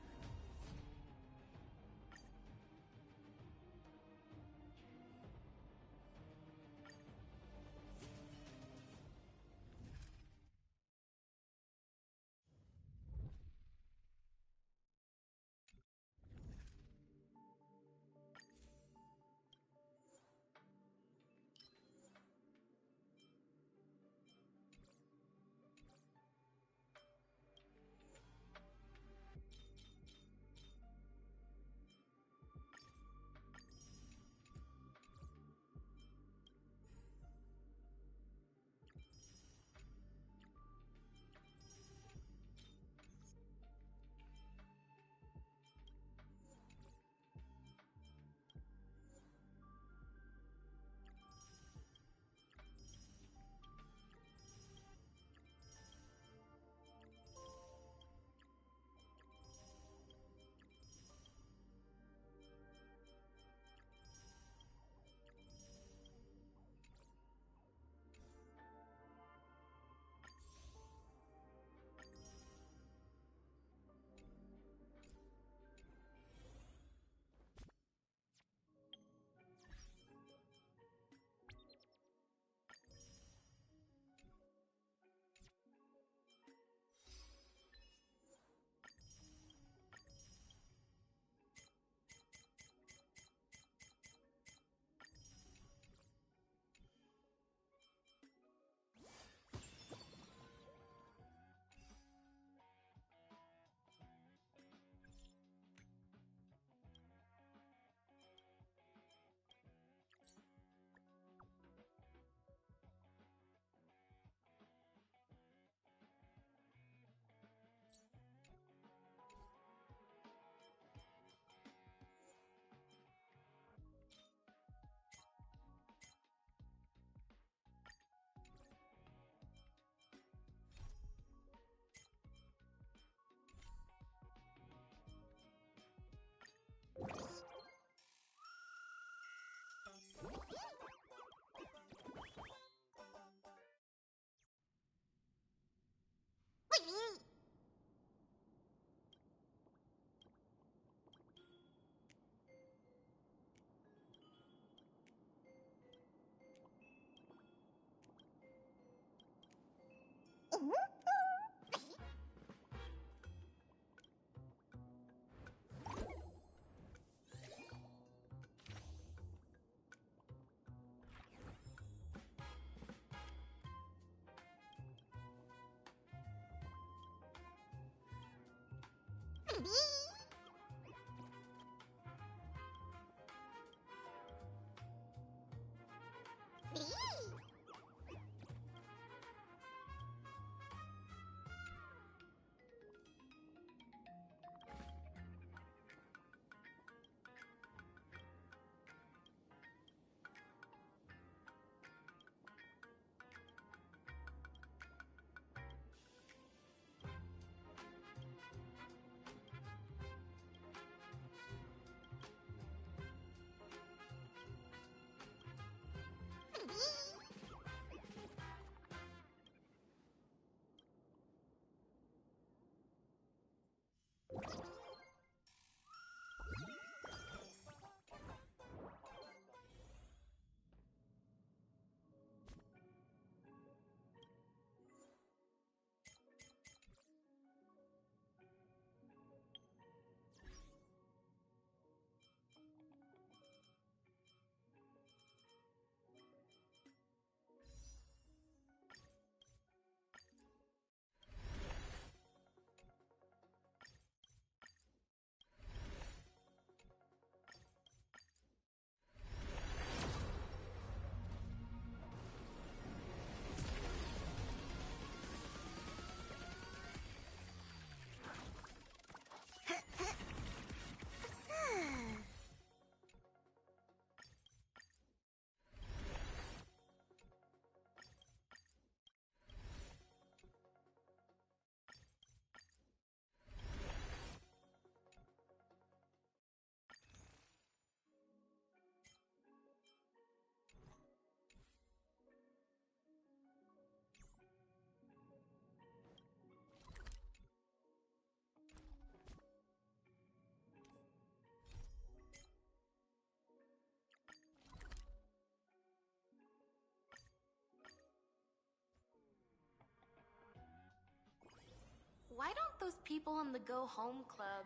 Why don't those people in the Go Home Club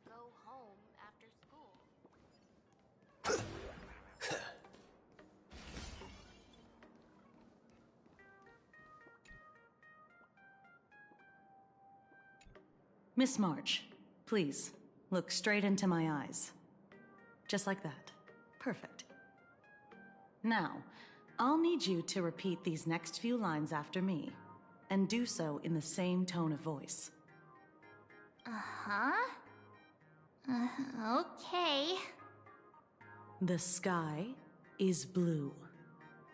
go home after school? Miss March, please, look straight into my eyes. Just like that. Perfect. Now, I'll need you to repeat these next few lines after me, and do so in the same tone of voice. Uh-huh. Okay. The sky is blue,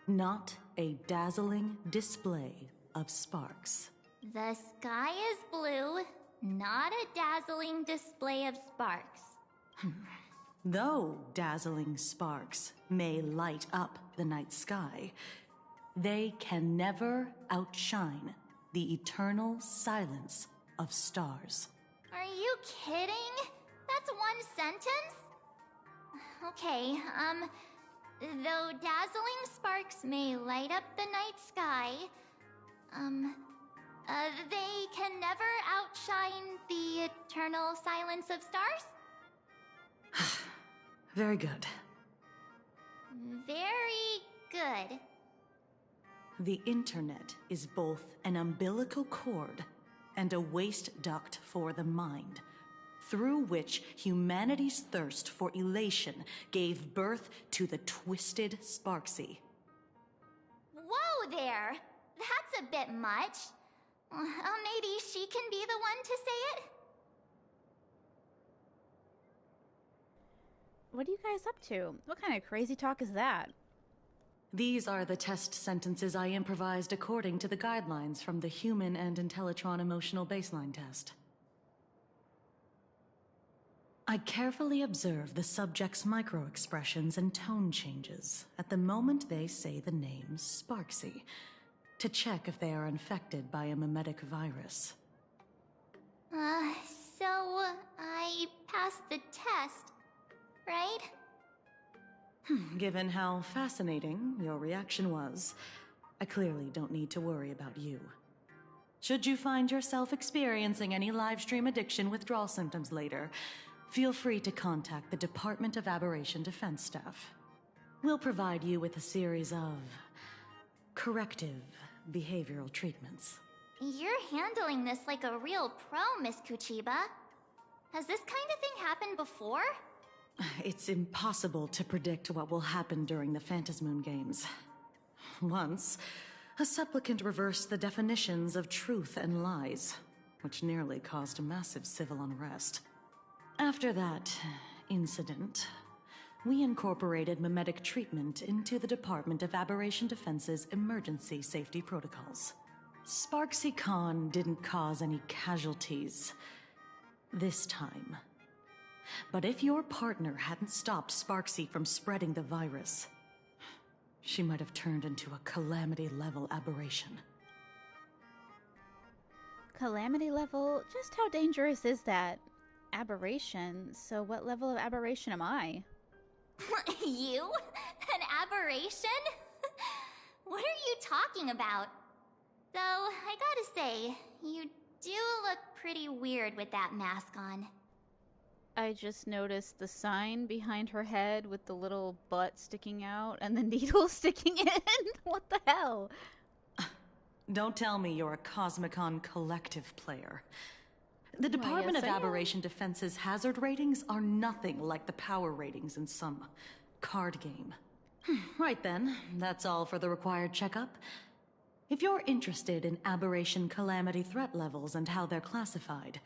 not a dazzling display of sparks. The sky is blue, not a dazzling display of sparks. Though dazzling sparks may light up the night sky, they can never outshine the eternal silence of stars. Are you kidding? That's one sentence? Okay, though dazzling sparks may light up the night sky, they can never outshine the eternal silence of stars? Very good. Very good. The internet is both an umbilical cord and a waste duct for the mind, through which humanity's thirst for elation gave birth to the twisted Sparksy. Whoa there! That's a bit much. Maybe she can be the one to say it? What are you guys up to? What kind of crazy talk is that? These are the test sentences I improvised according to the guidelines from the Human and Intellitron Emotional Baseline Test. I carefully observe the subject's micro-expressions and tone changes at the moment they say the name Sparksy, to check if they are infected by a mimetic virus. So I passed the test, right? Given how fascinating your reaction was, I clearly don't need to worry about you. Should you find yourself experiencing any live stream addiction withdrawal symptoms later, feel free to contact the Department of Aberration Defense staff. We'll provide you with a series of corrective behavioral treatments. You're handling this like a real pro, Miss Kuchiba. Has this kind of thing happened before? It's impossible to predict what will happen during the Phantasmoon Games. Once, a supplicant reversed the definitions of truth and lies, which nearly caused a massive civil unrest. After that incident, we incorporated mimetic treatment into the Department of Aberration Defense's emergency safety protocols. Sparksy Khan didn't cause any casualties this time. But if your partner hadn't stopped Sparksy from spreading the virus, she might have turned into a calamity-level aberration. Calamity level? Just how dangerous is that? Aberration? So what level of aberration am I? You? An aberration? What are you talking about? Though, I gotta say, you do look pretty weird with that mask on. I just noticed the sign behind her head with the little butt sticking out and the needle sticking in. What the hell? Don't tell me you're a Cosmicon collective player. The Department yes, of I am. Aberration Defense's hazard ratings are nothing like the power ratings in some card game. Right then, that's all for the required checkup. If you're interested in aberration calamity threat levels and how they're classified,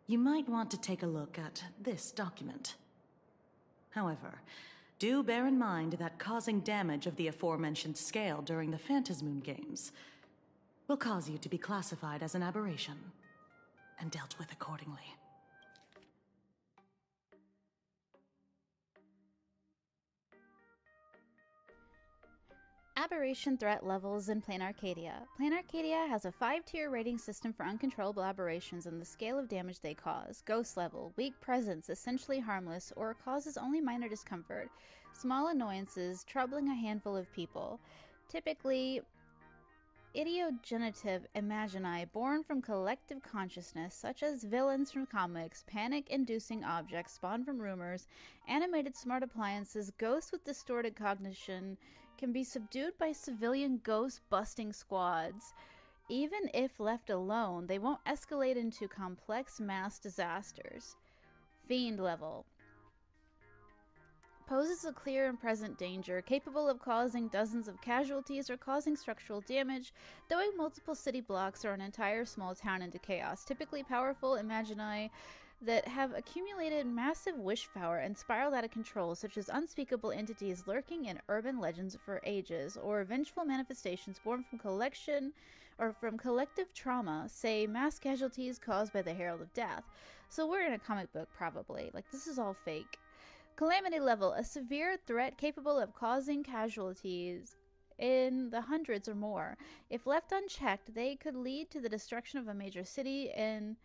you might want to take a look at this document. However, do bear in mind that causing damage of the aforementioned scale during the Phantasmoon Games will cause you to be classified as an aberration and dealt with accordingly. Aberration threat levels in Plane Arcadia. Plane Arcadia has a 5-tier rating system for uncontrollable aberrations and the scale of damage they cause. Ghost level, weak presence, essentially harmless, or causes only minor discomfort. Small annoyances, troubling a handful of people. Typically, idiogenitive imagini born from collective consciousness, such as villains from comics, panic-inducing objects spawned from rumors, animated smart appliances, ghosts with distorted cognition, can be subdued by civilian ghost-busting squads. Even if left alone, they won't escalate into complex mass disasters. Fiend level. Poses a clear and present danger, capable of causing dozens of casualties or causing structural damage, throwing multiple city blocks or an entire small town into chaos. Typically powerful imagini that have accumulated massive wish power and spiraled out of control, such as unspeakable entities lurking in urban legends for ages, or vengeful manifestations born from collective trauma, say mass casualties caused by the Herald of Death. So we're in a comic book, probably. Like, this is all fake. Calamity level, a severe threat capable of causing casualties in the hundreds or more. If left unchecked, they could lead to the destruction of a major city in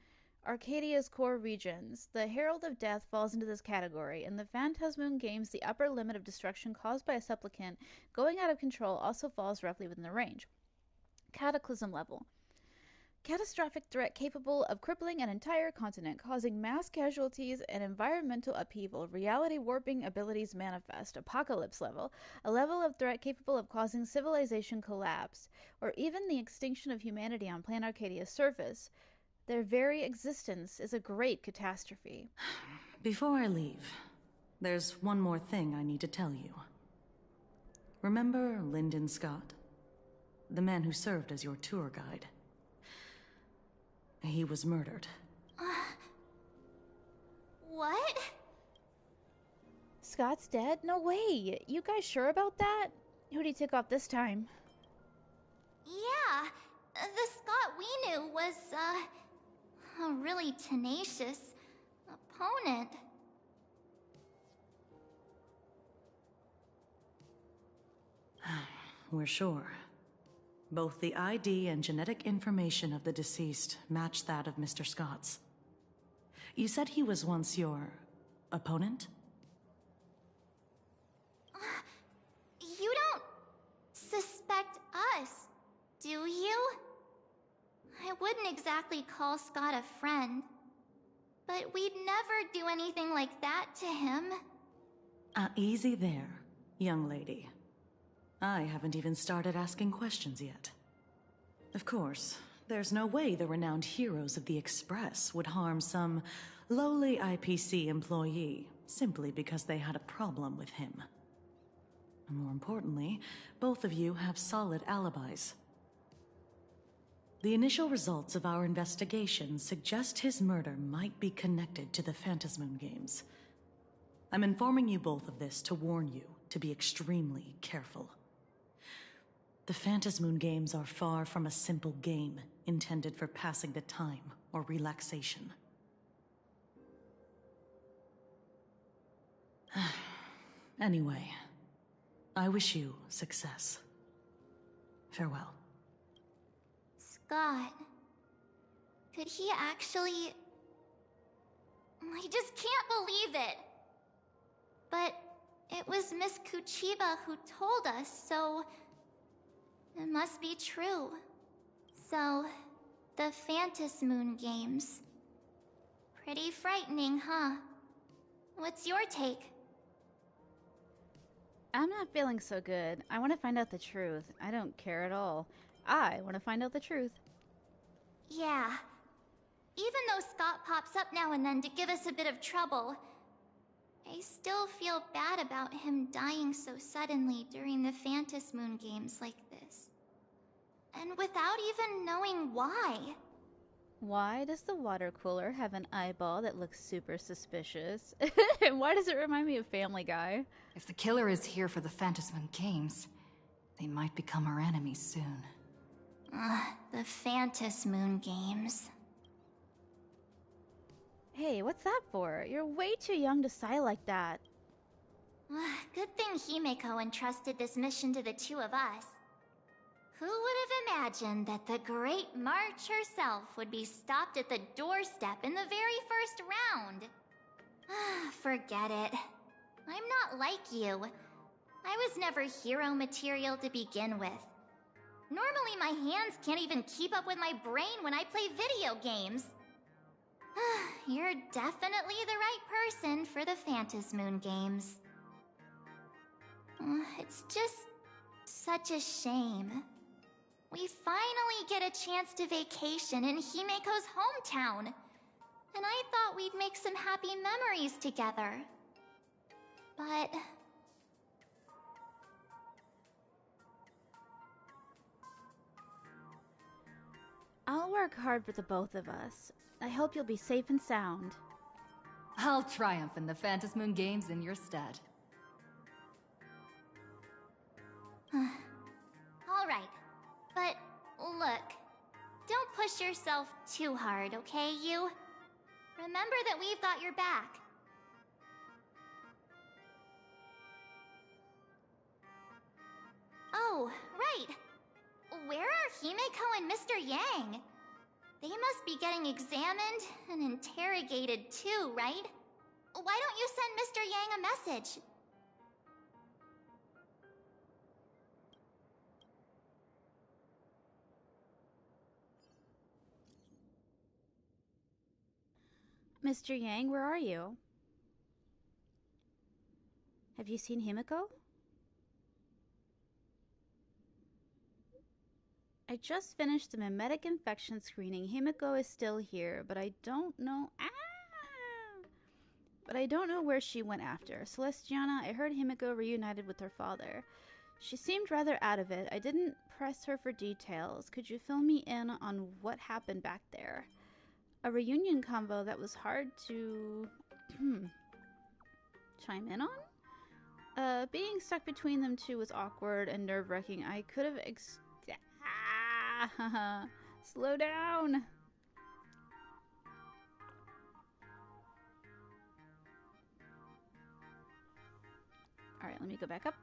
Arcadia's core regions. The Herald of Death falls into this category. In the Phantasmoon Games, the upper limit of destruction caused by a supplicant going out of control also falls roughly within the range. Cataclysm level. Catastrophic threat capable of crippling an entire continent, causing mass casualties and environmental upheaval. Reality warping abilities manifest. Apocalypse level. A level of threat capable of causing civilization collapse, or even the extinction of humanity on Plane Arcadia's surface. Their very existence is a great catastrophe. Before I leave, there's one more thing I need to tell you. Remember Lyndon Scott? The man who served as your tour guide. He was murdered. What? Scott's dead? No way! You guys sure about that? Who'd he take off this time? Yeah, the Scott we knew was, a really tenacious opponent. We're sure. Both the ID and genetic information of the deceased match that of Mr. Scott's. You said he was once your opponent? You don't suspect us, do you? I wouldn't exactly call Scott a friend, but we'd never do anything like that to him. Easy there, young lady. I haven't even started asking questions yet. Of course, there's no way the renowned heroes of the Express would harm some Lowly IPC employee, simply because they had a problem with him. And more importantly, both of you have solid alibis. The initial results of our investigation suggest his murder might be connected to the Phantasmoon Games. I'm informing you both of this to warn you to be extremely careful. The Phantasmoon Games are far from a simple game intended for passing the time or relaxation. Anyway, I wish you success. Farewell. Scott. Could he actually... I just can't believe it! But it was Miss Kuchiba who told us, so... it must be true. So, the Phantasmoon Games. Pretty frightening, huh? What's your take? I'm not feeling so good. I want to find out the truth. I don't care at all. I want to find out the truth. Yeah. Even though Scott pops up now and then to give us a bit of trouble, I still feel bad about him dying so suddenly during the Phantasmoon Games like this. And without even knowing why. Why does the water cooler have an eyeball that looks super suspicious? And why does it remind me of Family Guy? If the killer is here for the Phantasmoon Games, they might become our enemies soon. The Phantasmoon Games. Hey, what's that for? You're way too young to sigh like that. Good thing Himeko entrusted this mission to the two of us. Who would have imagined that the Great March herself would be stopped at the doorstep in the very first round? Forget it. I'm not like you. I was never hero material to begin with. Normally my hands can't even keep up with my brain when I play video games. You're definitely the right person for the Phantasmoon Games. It's just such a shame. We finally get a chance to vacation in Himeko's hometown. And I thought we'd make some happy memories together. But... I'll work hard for the both of us. I hope you'll be safe and sound. I'll triumph in the Phantasmoon Games in your stead. Alright. But, look. Don't push yourself too hard, okay, you? Remember that we've got your back. Oh, right. Where are Himeko and Mr. Yang? They must be getting examined and interrogated too, right? Why don't you send Mr. Yang a message? Mr. Yang, where are you? Have you seen Himeko? I just finished the mimetic infection screening. Himeko is still here, but I don't know... But I don't know where she went after. Celestiana, I heard Himeko reunited with her father. She seemed rather out of it. I didn't press her for details. Could you fill me in on what happened back there? A reunion combo that was hard to... chime in on? Being stuck between them two was awkward and nerve-wracking. I could have slow down. Alright, let me go back up.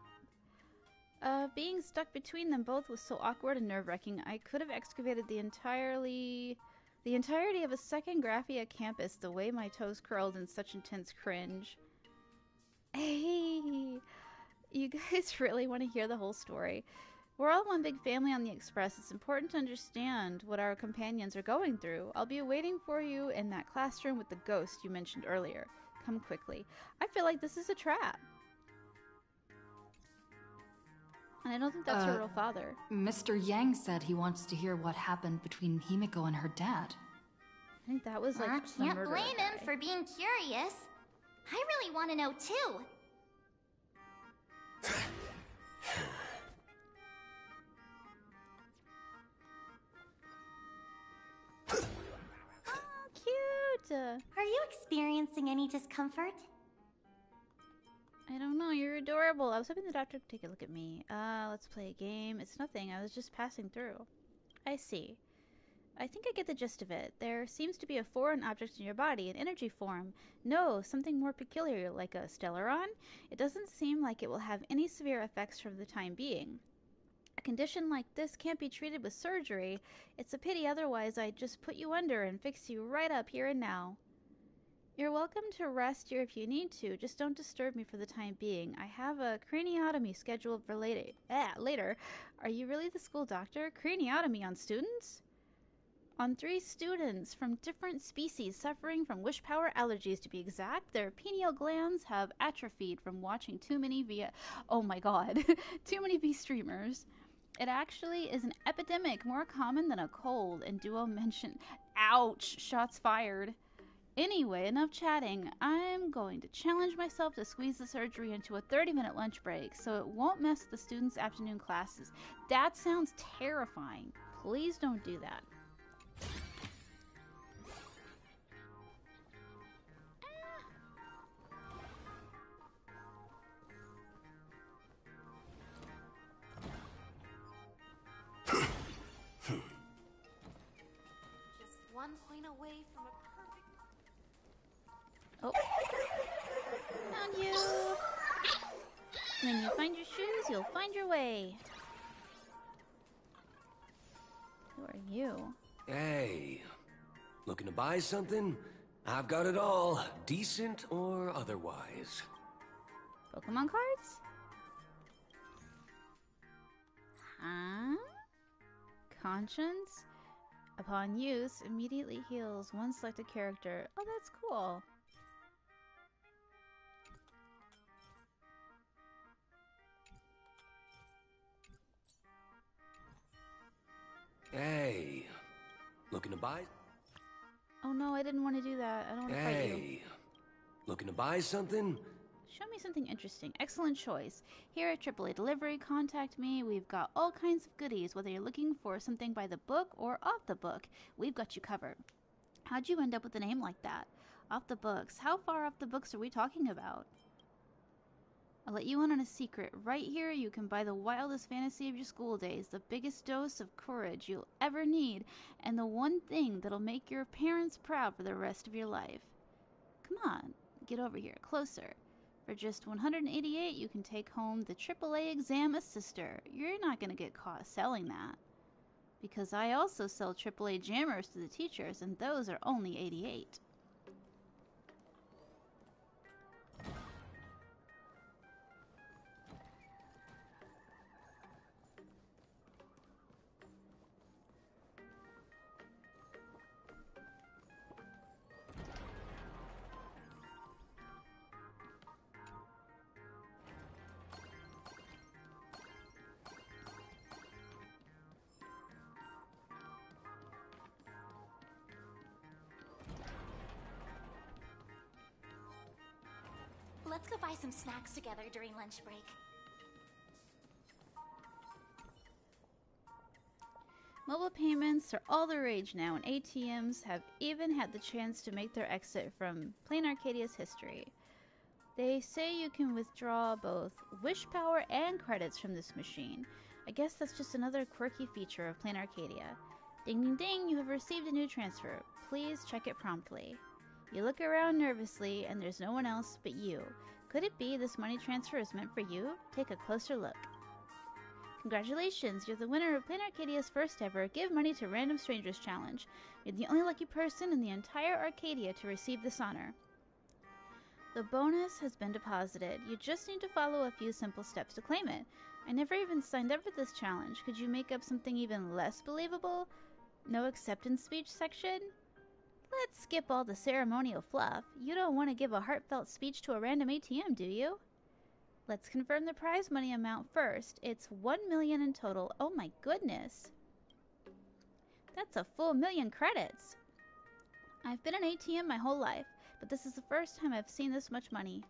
Being stuck between them both was so awkward and nerve-wracking. I could have excavated the entirety of a second Graphia campus the way my toes curled in such intense cringe. Hey, you guys really want to hear the whole story? We're all one big family on the Express. It's important to understand what our companions are going through. I'll be waiting for you in that classroom with the ghost you mentioned earlier. Come quickly. I feel like this is a trap. And I don't think that's her real father. Mr. Yang said he wants to hear what happened between Himeko and her dad. think that was like the Can't murderer blame him guy. for being curious. I really want to know too. Cute! Are you experiencing any discomfort? I don't know, you're adorable. I was hoping the doctor could take a look at me. Let's play a game. It's nothing, I was just passing through. I see. I think I get the gist of it. There seems to be a foreign object in your body, in energy form. No, something more peculiar, like a stellaron? It doesn't seem like it will have any severe effects for the time being. A condition like this can't be treated with surgery. It's a pity, otherwise I'd just put you under and fix you right up here and now. You're welcome to rest here if you need to, just don't disturb me for the time being. I have a craniotomy scheduled for later. Are you really the school doctor? Craniotomy on students? On 3 students from different species suffering from wish power allergies, to be exact. Their pineal glands have atrophied from watching too many oh my god, too many V-streamers. It actually is an epidemic more common than a cold, and Duo mentioned, ouch, shots fired. Anyway, enough chatting. I'm going to challenge myself to squeeze the surgery into a 30-minute lunch break so it won't mess with the students' afternoon classes. That sounds terrifying. Please don't do that. Just 1 point away from a perfect... Oh. Found you! When you find your shoes, you'll find your way. Who are you? Hey, looking to buy something? I've got it all, decent or otherwise. Pokemon cards? Huh? Conscience? Upon use, immediately heals one selected character. Oh, that's cool. Hey, looking to buy? Oh no, I didn't want to do that. I don't want to fight you. Hey, looking to buy something? Show me something interesting. Excellent choice. Here at AAA Delivery, contact me. We've got all kinds of goodies, whether you're looking for something by the book or off the book. We've got you covered. How'd you end up with a name like that? Off the books. How far off the books are we talking about? I'll let you in on a secret. Right here, you can buy the wildest fantasy of your school days, the biggest dose of courage you'll ever need, and the one thing that'll make your parents proud for the rest of your life. Come on, get over here, closer. For just $188, you can take home the AAA Exam Assister. You're not going to get caught selling that. Because I also sell AAA Jammers to the teachers, and those are only $88. Let's go buy some snacks together during lunch break. Mobile payments are all the rage now, and ATMs have even had the chance to make their exit from Plain Arcadia's history. They say you can withdraw both wish power and credits from this machine. I guess that's just another quirky feature of Plain Arcadia. Ding ding ding, you have received a new transfer. Please check it promptly. You look around nervously, and there's no one else but you. Could it be this money transfer is meant for you? Take a closer look. Congratulations, you're the winner of Plain Arcadia's first ever Give Money to Random Strangers challenge. You're the only lucky person in the entire Arcadia to receive this honor. The bonus has been deposited. You just need to follow a few simple steps to claim it. I never even signed up for this challenge. Could you make up something even less believable? No acceptance speech section? Let's skip all the ceremonial fluff. You don't want to give a heartfelt speech to a random ATM, do you? Let's confirm the prize money amount first. It's 1 million in total. Oh my goodness. That's a full 1,000,000 credits. I've been an ATM my whole life, but this is the first time I've seen this much money.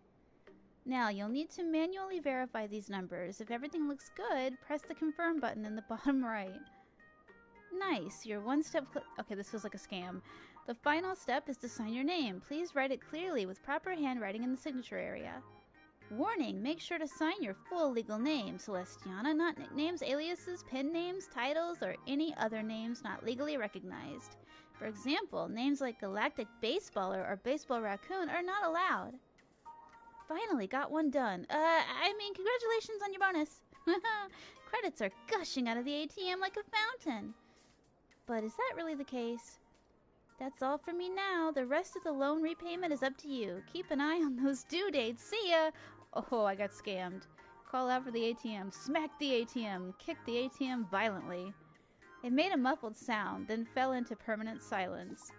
Now, you'll need to manually verify these numbers. If everything looks good, press the confirm button in the bottom right. Nice, you're one step okay, this feels like a scam. The final step is to sign your name. Please write it clearly with proper handwriting in the signature area. Warning, make sure to sign your full legal name, Celestiana, not nicknames, aliases, pen names, titles, or any other names not legally recognized. For example, names like Galactic Baseballer or Baseball Raccoon are not allowed. Finally, got one done. Congratulations on your bonus. Credits are gushing out of the ATM like a fountain. But is that really the case? That's all for me now. The rest of the loan repayment is up to you. Keep an eye on those due dates. See ya! Oh, I got scammed. Call out for the ATM. Smack the ATM. Kick the ATM violently. It made a muffled sound, then fell into permanent silence.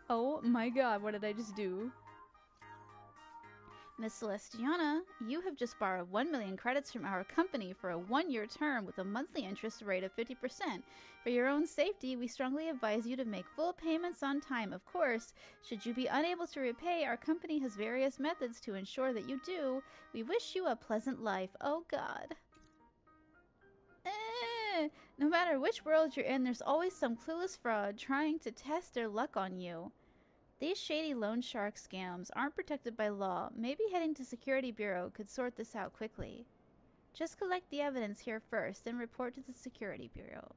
Oh my god, what did I just do? Miss Celestiana, you have just borrowed 1 million credits from our company for a 1-year term with a monthly interest rate of 50%. For your own safety, we strongly advise you to make full payments on time. Of course, should you be unable to repay, our company has various methods to ensure that you do. We wish you a pleasant life. Oh god. No matter which world you're in, there's always some clueless fraud trying to test their luck on you. These shady loan shark scams aren't protected by law. Maybe heading to Security Bureau could sort this out quickly. Just collect the evidence here first, then report to the Security Bureau.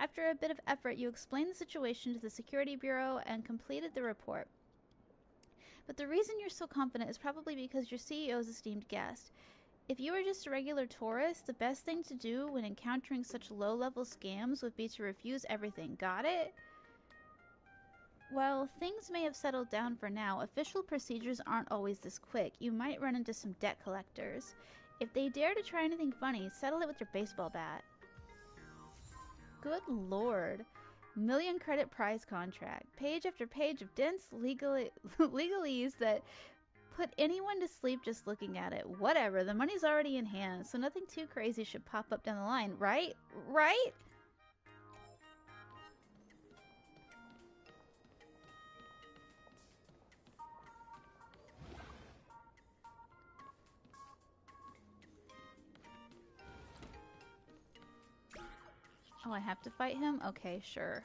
After a bit of effort, you explained the situation to the Security Bureau and completed the report. But the reason you're so confident is probably because your CEO's esteemed guest. If you were just a regular tourist, the best thing to do when encountering such low-level scams would be to refuse everything. Got it? While things may have settled down for now, official procedures aren't always this quick. You might run into some debt collectors. If they dare to try anything funny, settle it with your baseball bat. Good lord. Million credit prize contract. Page after page of dense legalese that put anyone to sleep just looking at it. Whatever, the money's already in hand, so nothing too crazy should pop up down the line, right? Right? Oh, I have to fight him? Okay, sure.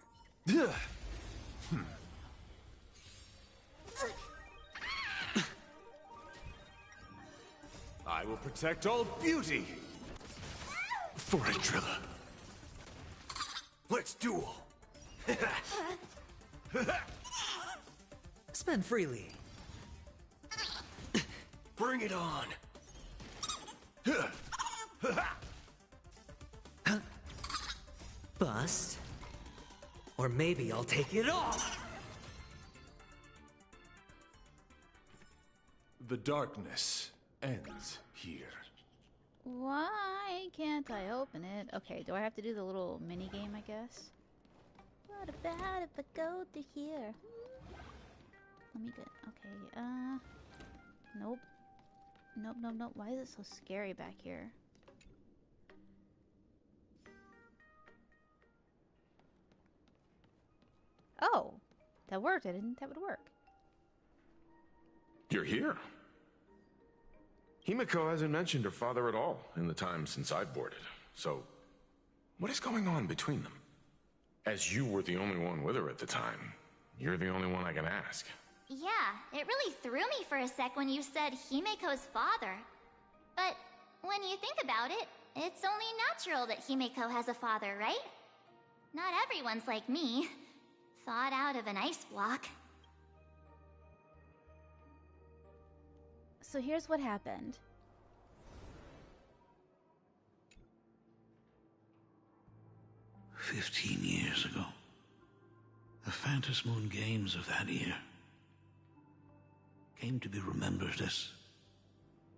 I will protect all beauty! For Atrilla. Let's duel! Spend freely. Bring it on! Bust. Or maybe I'll take it all! The darkness ends here. Why can't I open it? Okay, do I have to do the little mini game, I guess? What about if I go to here? Let me get... Okay, nope. Nope, nope, nope. Why is it so scary back here? Oh! That worked. I didn't think that would work. You're here. Himiko hasn't mentioned her father at all in the time since I boarded. So, what is going on between them? As you were the only one with her at the time, you're the only one I can ask. Yeah, it really threw me for a sec when you said Himiko's father. But when you think about it, it's only natural that Himiko has a father, right? Not everyone's like me, thawed out of an ice block. So here's what happened. "15 years ago, the Phantasmoon Games of that year came to be remembered as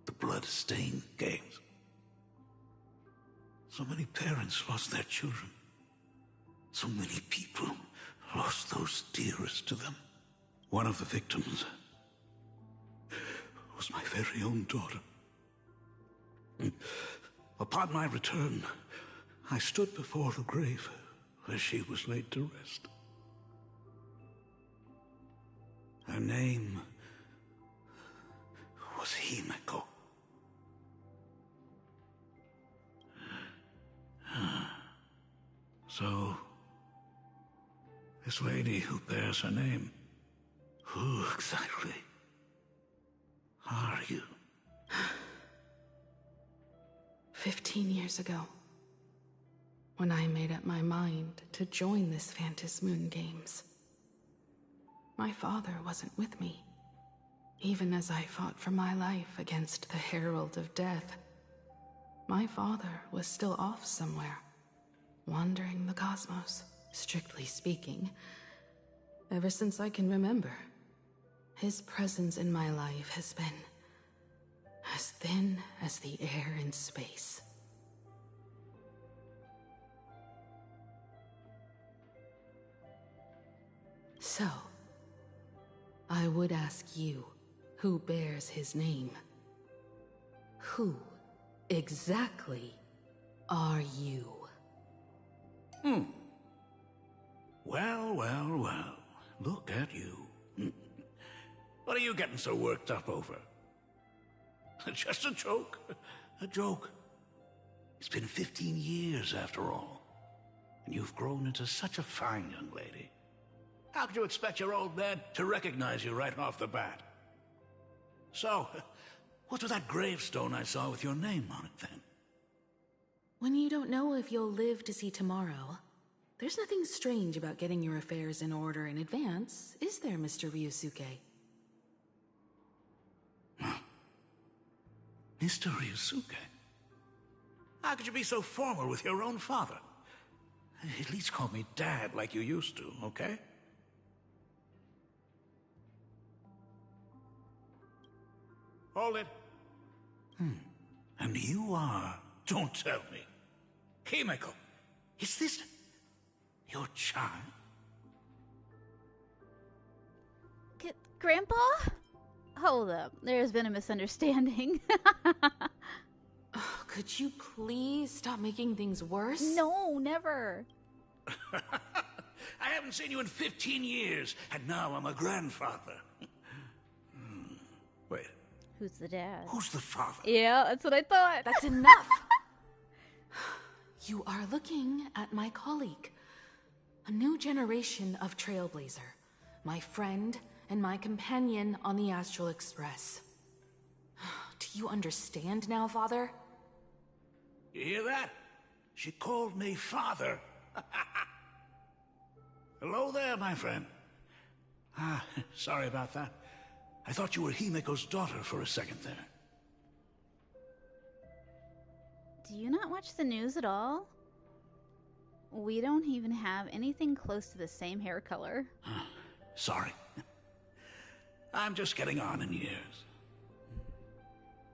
the Blood-Stained Games. So many parents lost their children. So many people lost those dearest to them. One of the victims was my very own daughter. Upon my return, I stood before the grave where she was laid to rest. Her name was Himeko. So, this lady who bears her name, who exactly are you? 15 years ago, when I made up my mind to join this Phantom Moon Games, my father wasn't with me. Even as I fought for my life against the Herald of Death, my father was still off somewhere, wandering the cosmos, strictly speaking. Ever since I can remember, his presence in my life has been as thin as the air in space. So, I would ask you, who bears his name? Who exactly are you? Well. Look at you. What are you getting so worked up over? Just a joke. A joke. It's been 15 years after all. And you've grown into such a fine young lady. How could you expect your old man to recognize you right off the bat? So, what's with that gravestone I saw with your name on it then? When you don't know if you'll live to see tomorrow, there's nothing strange about getting your affairs in order in advance, is there, Mr. Ryusuke? Mr. Ryusuke? How could you be so formal with your own father? At least call me Dad like you used to, okay? Hold it. And you are, don't tell me, Himeko. Is this your child? Grandpa? Hold up. There's been a misunderstanding. Could you please stop making things worse? No, never. I haven't seen you in 15 years, and now I'm a grandfather. Wait. Who's the dad? Who's the father? Yeah, that's what I thought. That's enough! You are looking at my colleague. A new generation of Trailblazer. My friend and my companion on the Astral Express. Do you understand now, Father? You hear that? She called me father. Hello there, my friend. Sorry about that. I thought you were Himeko's daughter for a second there. Do you not watch the news at all? We don't even have anything close to the same hair color. Sorry. I'm just getting on in years.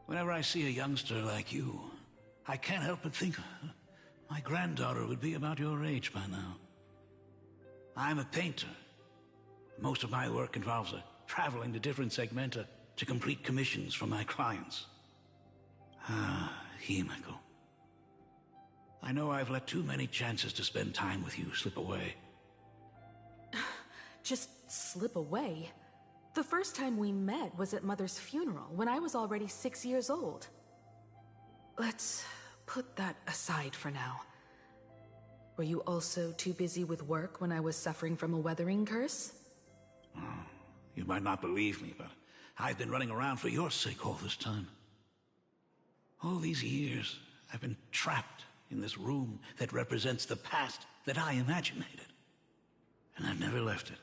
Whenever I see a youngster like you, I can't help but think my granddaughter would be about your age by now. I'm a painter. Most of my work involves traveling to different segmenta to complete commissions for my clients. Himeko. I know I've let too many chances to spend time with you slip away. Just slip away? The first time we met was at Mother's funeral, when I was already 6 years old. Let's put that aside for now. Were you also too busy with work when I was suffering from a weathering curse? You might not believe me, but I've been running around for your sake all this time. All these years, I've been trapped in this room that represents the past that I imaginated. And I've never left it.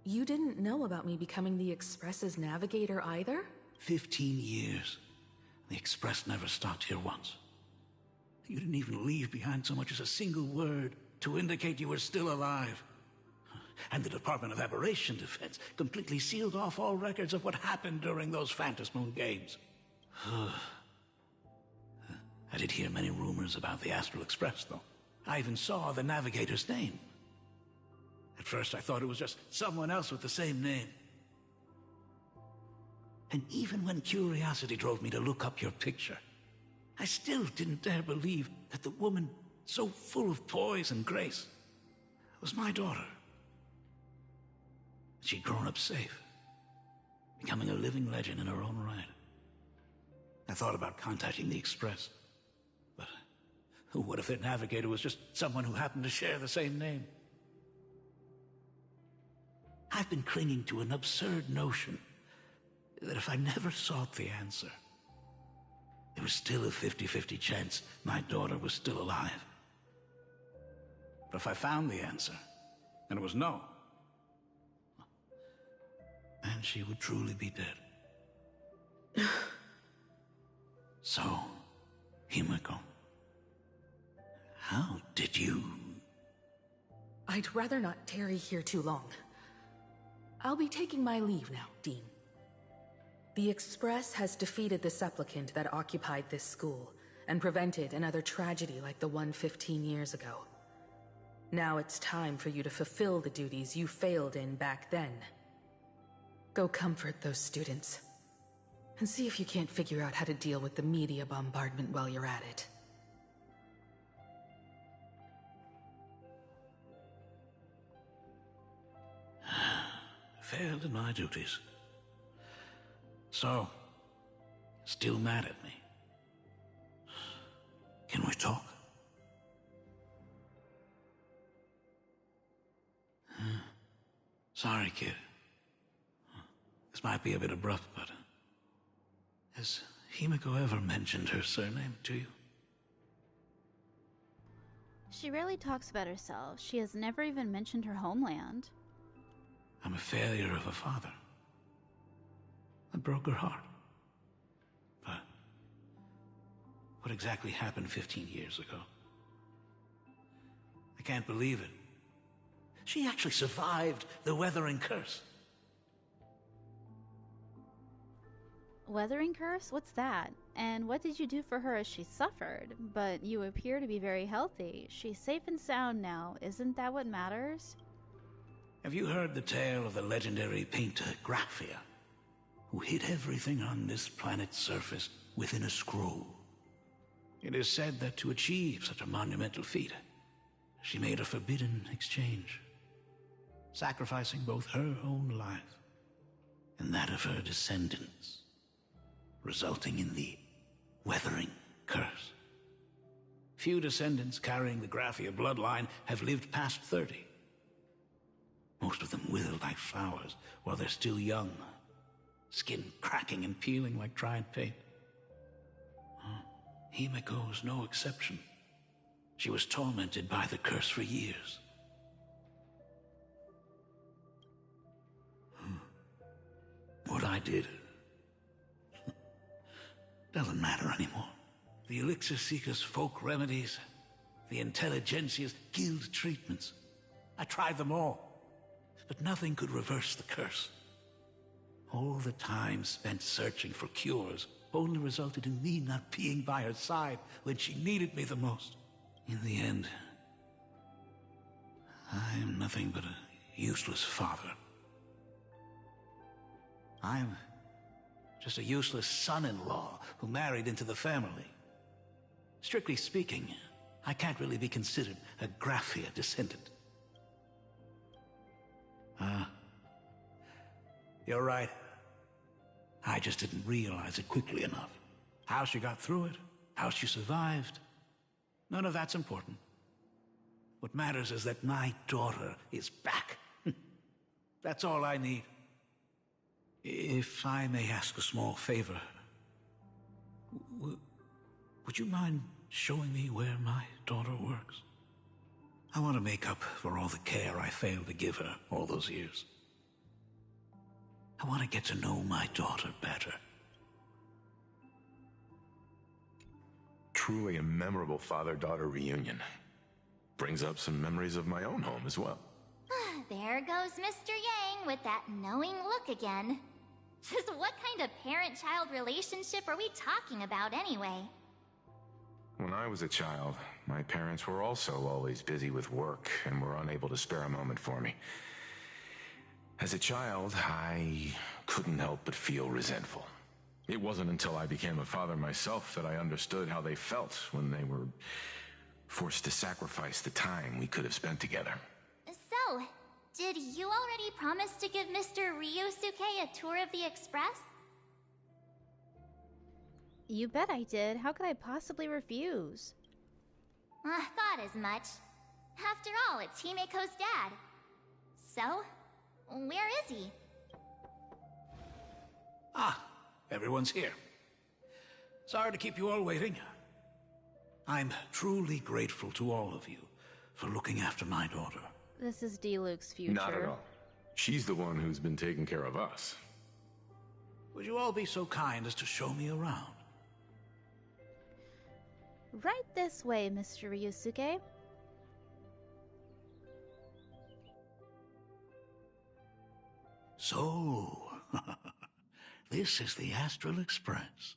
You didn't know about me becoming the Express's navigator either? 15 years. The Express never stopped here once. You didn't even leave behind so much as a single word to indicate you were still alive. And the Department of Aberration Defense completely sealed off all records of what happened during those Phantom Moon games. I did hear many rumors about the Astral Express, though. I even saw the navigator's name. At first, I thought it was just someone else with the same name. And even when curiosity drove me to look up your picture, I still didn't dare believe that the woman so full of poise and grace was my daughter. She'd grown up safe, becoming a living legend in her own right. I thought about contacting the Express, but what if their navigator was just someone who happened to share the same name? I've been clinging to an absurd notion that if I never sought the answer, there was still a 50-50 chance my daughter was still alive. But if I found the answer, and it was no, then she would truly be dead. So, Himiko, how did you... I'd rather not tarry here too long. I'll be taking my leave now, Dean. The Express has defeated the supplicant that occupied this school and prevented another tragedy like the one 15 years ago. Now it's time for you to fulfill the duties you failed in back then. Go comfort those students, and see if you can't figure out how to deal with the media bombardment while you're at it. Failed in my duties. So, still mad at me. Can we talk? Sorry, kid. This might be a bit abrupt, but... has Himiko ever mentioned her surname to you? She rarely talks about herself. She has never even mentioned her homeland. I'm a failure of a father. I broke her heart. But what exactly happened 15 years ago? I can't believe it. She actually survived the weathering curse. Weathering curse? What's that? And what did you do for her as she suffered? But you appear to be very healthy. She's safe and sound now. Isn't that what matters? Have you heard the tale of the legendary painter Graphia, who hid everything on this planet's surface within a scroll? It is said that to achieve such a monumental feat, she made a forbidden exchange, sacrificing both her own life and that of her descendants, resulting in the weathering curse. Few descendants carrying the Graphia bloodline have lived past 30. Most of them wither like flowers while they're still young, skin cracking and peeling like dried paint. Himiko was no exception. She was tormented by the curse for years. What I did doesn't matter anymore. The Elixir Seekers' folk remedies, the Intelligentsia's guild treatments. I tried them all, but nothing could reverse the curse. All the time spent searching for cures only resulted in me not being by her side when she needed me the most. In the end, I am nothing but a useless father. I'm just a useless son-in-law who married into the family. Strictly speaking, I can't really be considered a Graphia descendant. You're right. I just didn't realize it quickly enough. How she got through it, how she survived, none of that's important. What matters is that my daughter is back. That's all I need. If I may ask a small favor, would you mind showing me where my daughter works? I want to make up for all the care I failed to give her all those years. I want to get to know my daughter better. Truly a memorable father-daughter reunion. Brings up some memories of my own home as well. There goes Mr. Yang with that knowing look again. Just what kind of parent-child relationship are we talking about anyway? When I was a child, my parents were also always busy with work and were unable to spare a moment for me. As a child, I couldn't help but feel resentful. It wasn't until I became a father myself that I understood how they felt when they were forced to sacrifice the time we could have spent together. So, Did you already promise to give Mr. Ryusuke a tour of the Express? You bet I did. How could I possibly refuse? Thought as much. After all, it's Himeko's dad. So, where is he? Ah, everyone's here. Sorry to keep you all waiting. I'm truly grateful to all of you for looking after my daughter. This is D-Luke's future. Not at all. She's the one who's been taking care of us. Would you all be so kind as to show me around? Right this way, Mr. Ryusuke. So, this is the Astral Express.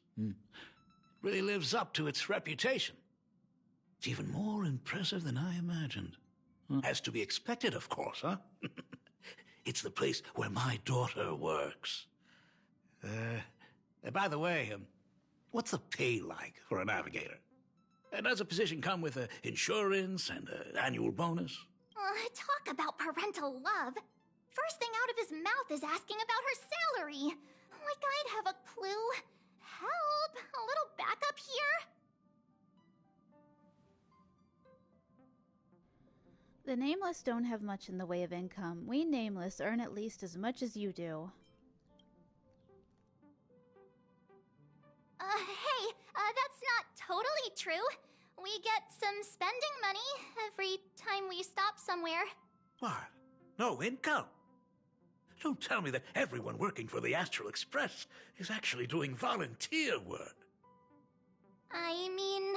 Really lives up to its reputation. It's even more impressive than I imagined. As to be expected, of course, huh? It's the place where my daughter works. By the way, what's the pay like for a navigator? Does a position come with insurance and an annual bonus? Talk about parental love. First thing out of his mouth is asking about her salary. Like I'd have a clue. Help! A little backup here? The Nameless don't have much in the way of income. We Nameless earn at least as much as you do. Hey, that's not totally true. We get some spending money every time we stop somewhere. What? No income? Don't tell me that everyone working for the Astral Express is actually doing volunteer work. I mean,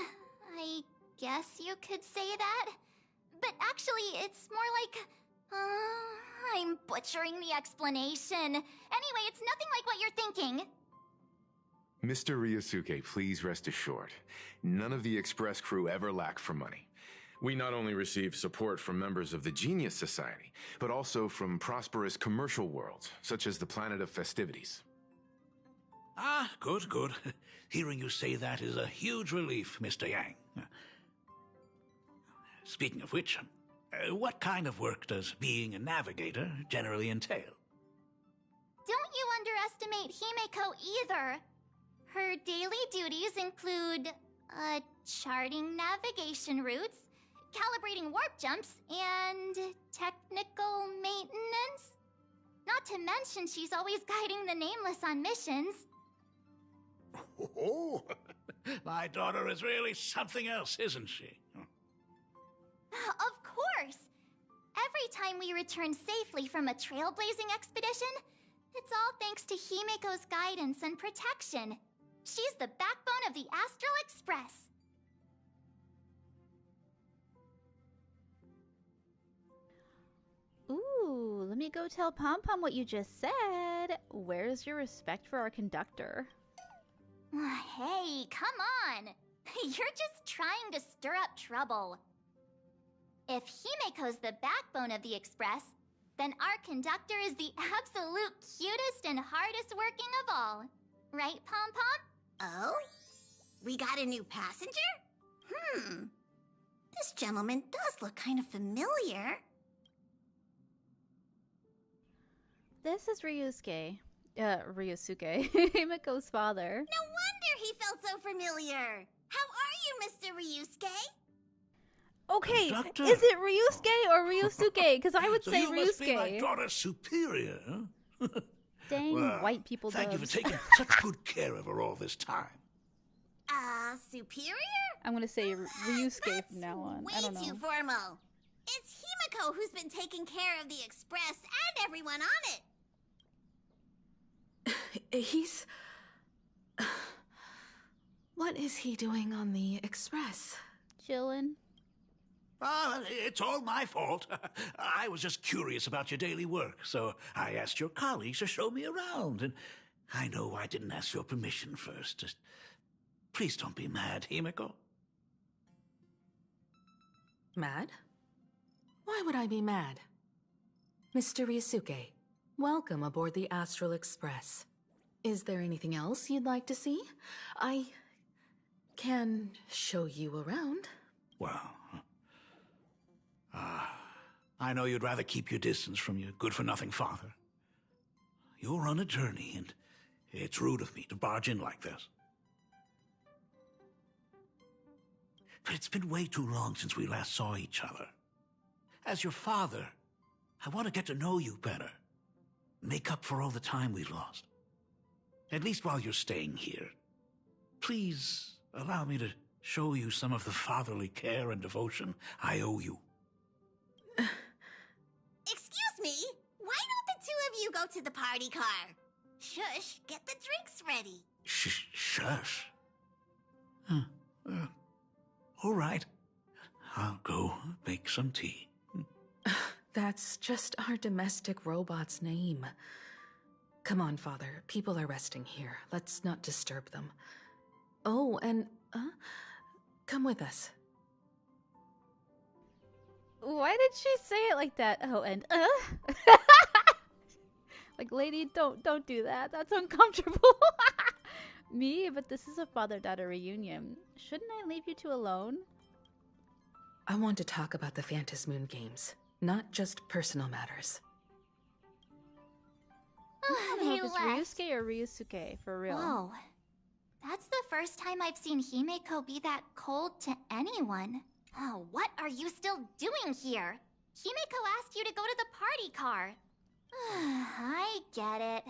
I guess you could say that. But actually, it's more like... I'm butchering the explanation. Anyway, it's nothing like what you're thinking. Mr. Ryusuke, please rest assured. None of the Express crew ever lack for money. We not only receive support from members of the Genius Society, but also from prosperous commercial worlds, such as the Planet of Festivities. Ah, good, good. Hearing you say that is a huge relief, Mr. Yang. Speaking of which, what kind of work does being a navigator generally entail? Don't you underestimate Himeko either. Her daily duties include, charting navigation routes, calibrating warp jumps, and technical maintenance. Not to mention she's always guiding the Nameless on missions. Oh, my daughter is really something else, isn't she? Of course! Every time we return safely from a trailblazing expedition, it's all thanks to Himeko's guidance and protection. She's the backbone of the Astral Express. Ooh, let me go tell Pom Pom what you just said. Where's your respect for our conductor? Hey, come on! You're just trying to stir up trouble. If Himeko's the backbone of the Express, then our conductor is the absolute cutest and hardest working of all. Right, Pom Pom? Oh? We got a new passenger? This gentleman does look kind of familiar. This is Ryusuke. Ryusuke. Himeko's father. No wonder he felt so familiar. How are you, Mr. Ryusuke? Okay, Doctor? is it Ryusuke or Ryusuke? Because I would So say you must be my Ryusuke. daughter's superior, huh? Dang Well, white people thank you for dubs. taking such good care of her all this time. Superior? I'm gonna say Ryusuke from now on. I Way don't know. too formal. It's Himeko who's been taking care of the Express and everyone on it. He's... What is he doing on the Express? Chillin'. It's all my fault. I was just curious about your daily work, so I asked your colleagues to show me around. And I know I didn't ask your permission first. Just please don't be mad, Himeko. Mad? Why would I be mad? Mr. Ryusuke, welcome aboard the Astral Express. Is there anything else you'd like to see? I can show you around. Well, I know you'd rather keep your distance from your good-for-nothing father. You're on a journey, and it's rude of me to barge in like this. But it's been way too long since we last saw each other. As your father, I want to get to know you better. Make up for all the time we lost. At least while you're staying here. Please allow me to show you some of the fatherly care and devotion I owe you. Excuse me? Why don't the two of you go to the party car? Shush, get the drinks ready. Shush. All right. I'll go make some tea. That's just our domestic robot's name. Come on, Father. People are resting here. Let's not disturb them. Oh, and, come with us. Why did she say it like that? Oh, and, Like, lady, don't do that. That's uncomfortable. Me? But this is a father-daughter reunion. Shouldn't I leave you two alone? I want to talk about the Phantasmoon Games, not just personal matters. I don't know if it's Ryusuke or Ryusuke, for real. Whoa. That's the first time I've seen Himeko be that cold to anyone. Oh, what are you still doing here? Himeko asked you to go to the party car. I get it.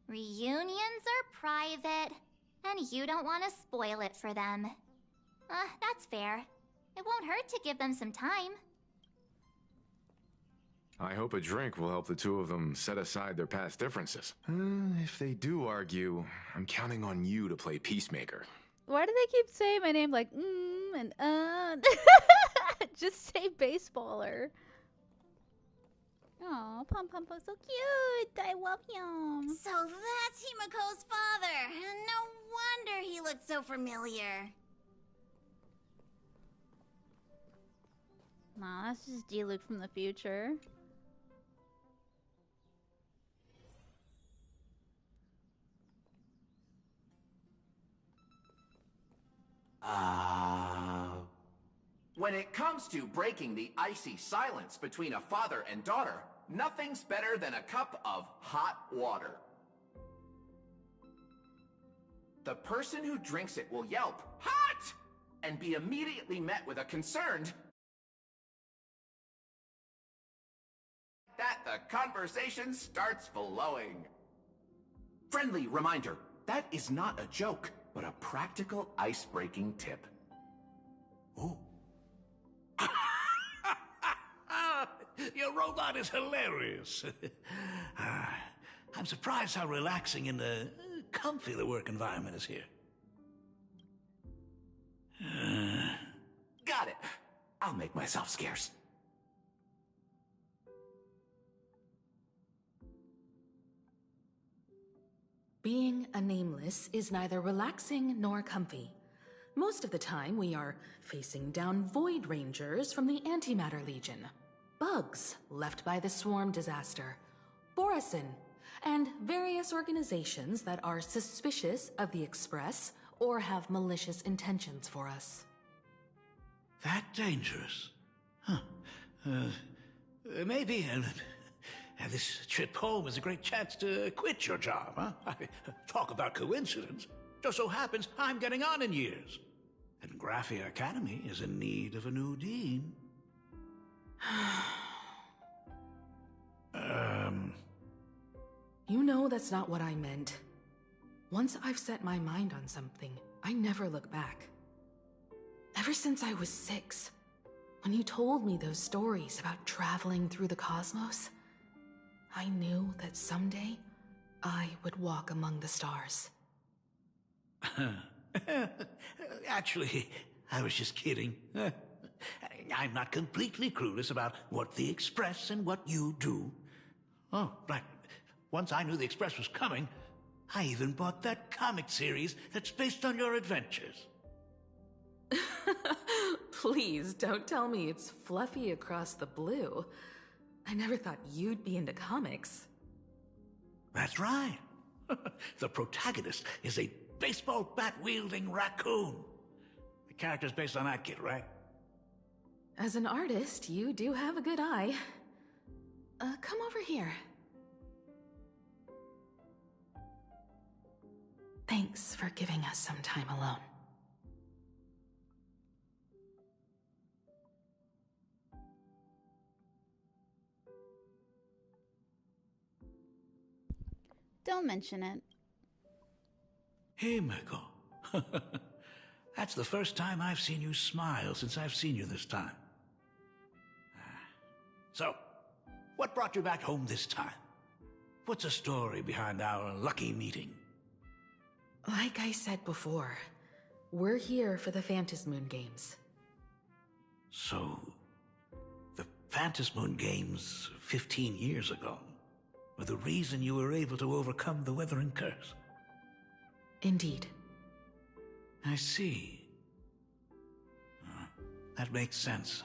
Reunions are private, and you don't want to spoil it for them. That's fair. It won't hurt to give them some time. I hope a drink will help the two of them set aside their past differences. If they do argue, I'm counting on you to play peacemaker. Why do they keep saying my name like, and Just say baseballer. Aw, Pom Pompo's so cute. I love him. So that's Himeko's father. No wonder he looked so familiar. Nah, that's just D-Luke from the future. When it comes to breaking the icy silence between a father and daughter, nothing's better than a cup of hot water. The person who drinks it will yelp, "Hot!" and be immediately met with a concerned, that the conversation starts flowing. Friendly reminder, that is not a joke, but a practical ice-breaking tip. Oh. Your robot is hilarious. I'm surprised how relaxing and comfy the work environment is here. Got it. I'll make myself scarce. Being a nameless is neither relaxing nor comfy. Most of the time, we are facing down Void Rangers from the Antimatter Legion, bugs left by the Swarm disaster, Borisin, and various organizations that are suspicious of the Express or have malicious intentions for us. That dangerous? Huh. Maybe this trip home is a great chance to quit your job, huh? Talk about coincidence. Just so happens I'm getting on in years. And Graphia Academy is in need of a new dean. You know that's not what I meant. Once I've set my mind on something, I never look back. Ever since I was 6, when you told me those stories about traveling through the cosmos, I knew that someday I would walk among the stars. Actually, I was just kidding. I'm not completely clueless about what the Express and what you do. Oh, right. Once I knew the Express was coming, I even bought that comic series that's based on your adventures. Please don't tell me it's fluffy across the blue. I never thought you'd be into comics. That's right. The protagonist is a baseball bat-wielding raccoon. The character's based on that kid, right? As an artist, you do have a good eye. Come over here. Thanks for giving us some time alone. Don't mention it. Hey, Miko. That's the first time I've seen you smile since I've seen you this time. So, what brought you back home this time? What's the story behind our lucky meeting? Like I said before, we're here for the Phantasmoon Games. So, the Phantasmoon Games 15 years ago were the reason you were able to overcome the Weathering Curse? Indeed. I see. That makes sense.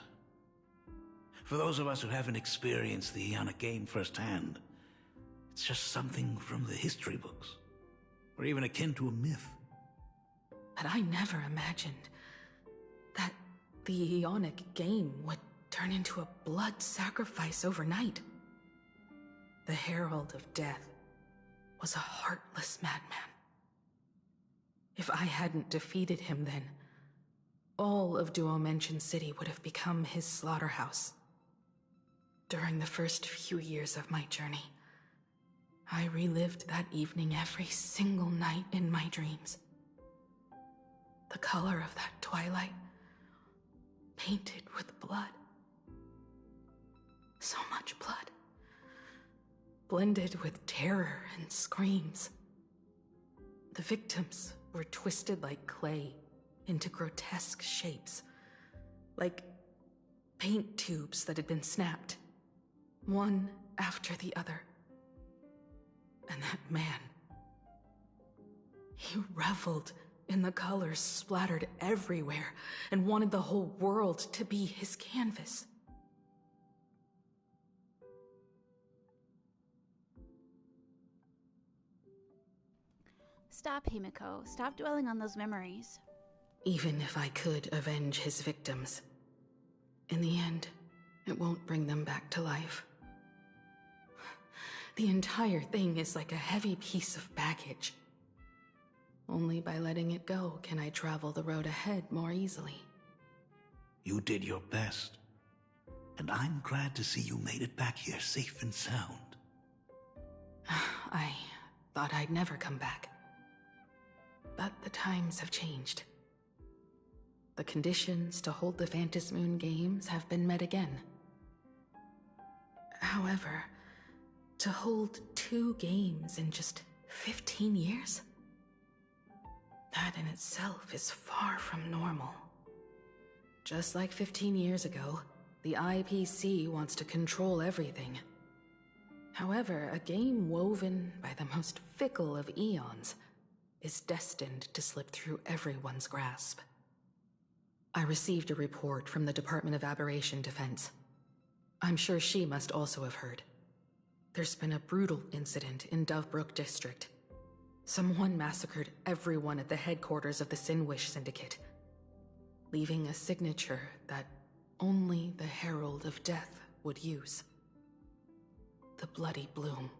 For those of us who haven't experienced the Ionic game firsthand, it's just something from the history books, or even akin to a myth. But I never imagined that the Ionic game would turn into a blood sacrifice overnight. The Herald of Death was a heartless madman. If I hadn't defeated him then, all of Duomension City would have become his slaughterhouse. During the first few years of my journey, I relived that evening every single night in my dreams. The color of that twilight, painted with blood. So much blood. Blended with terror and screams. The victims were twisted like clay into grotesque shapes, like paint tubes that had been snapped, one after the other. And that man, he reveled in the colors splattered everywhere and wanted the whole world to be his canvas. Stop, Himiko. Stop dwelling on those memories. Even if I could avenge his victims, in the end, it won't bring them back to life. The entire thing is like a heavy piece of baggage. Only by letting it go can I travel the road ahead more easily. You did your best, and I'm glad to see you made it back here safe and sound. I thought I'd never come back. But the times have changed. The conditions to hold the Phantasmoon Games have been met again. However, to hold 2 games in just 15 years? That in itself is far from normal. Just like 15 years ago, the IPC wants to control everything. However, a game woven by the most fickle of eons is destined to slip through everyone's grasp. I received a report from the Department of Aberration Defense. I'm sure she must also have heard. There's been a brutal incident in Dovebrook District. Someone massacred everyone at the headquarters of the Sinwish Syndicate, leaving a signature that only the Herald of Death would use. The Bloody Bloom.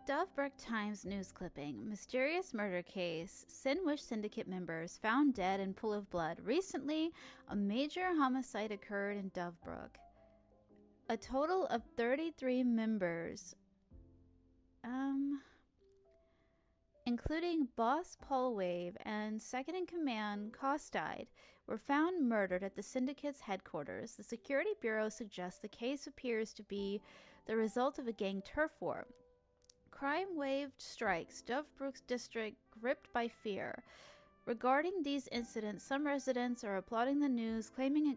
Dovebrook Times news clipping. Mysterious murder case. Sinwish Syndicate members found dead in pool of blood. Recently, a major homicide occurred in Dovebrook. A total of 33 members, including Boss Paulwave and second-in-command Costide, were found murdered at the Syndicate's headquarters. The Security Bureau suggests the case appears to be the result of a gang turf war. Crime wave strikes Dovebrook's district gripped by fear. Regarding these incidents, some residents are applauding the news, claiming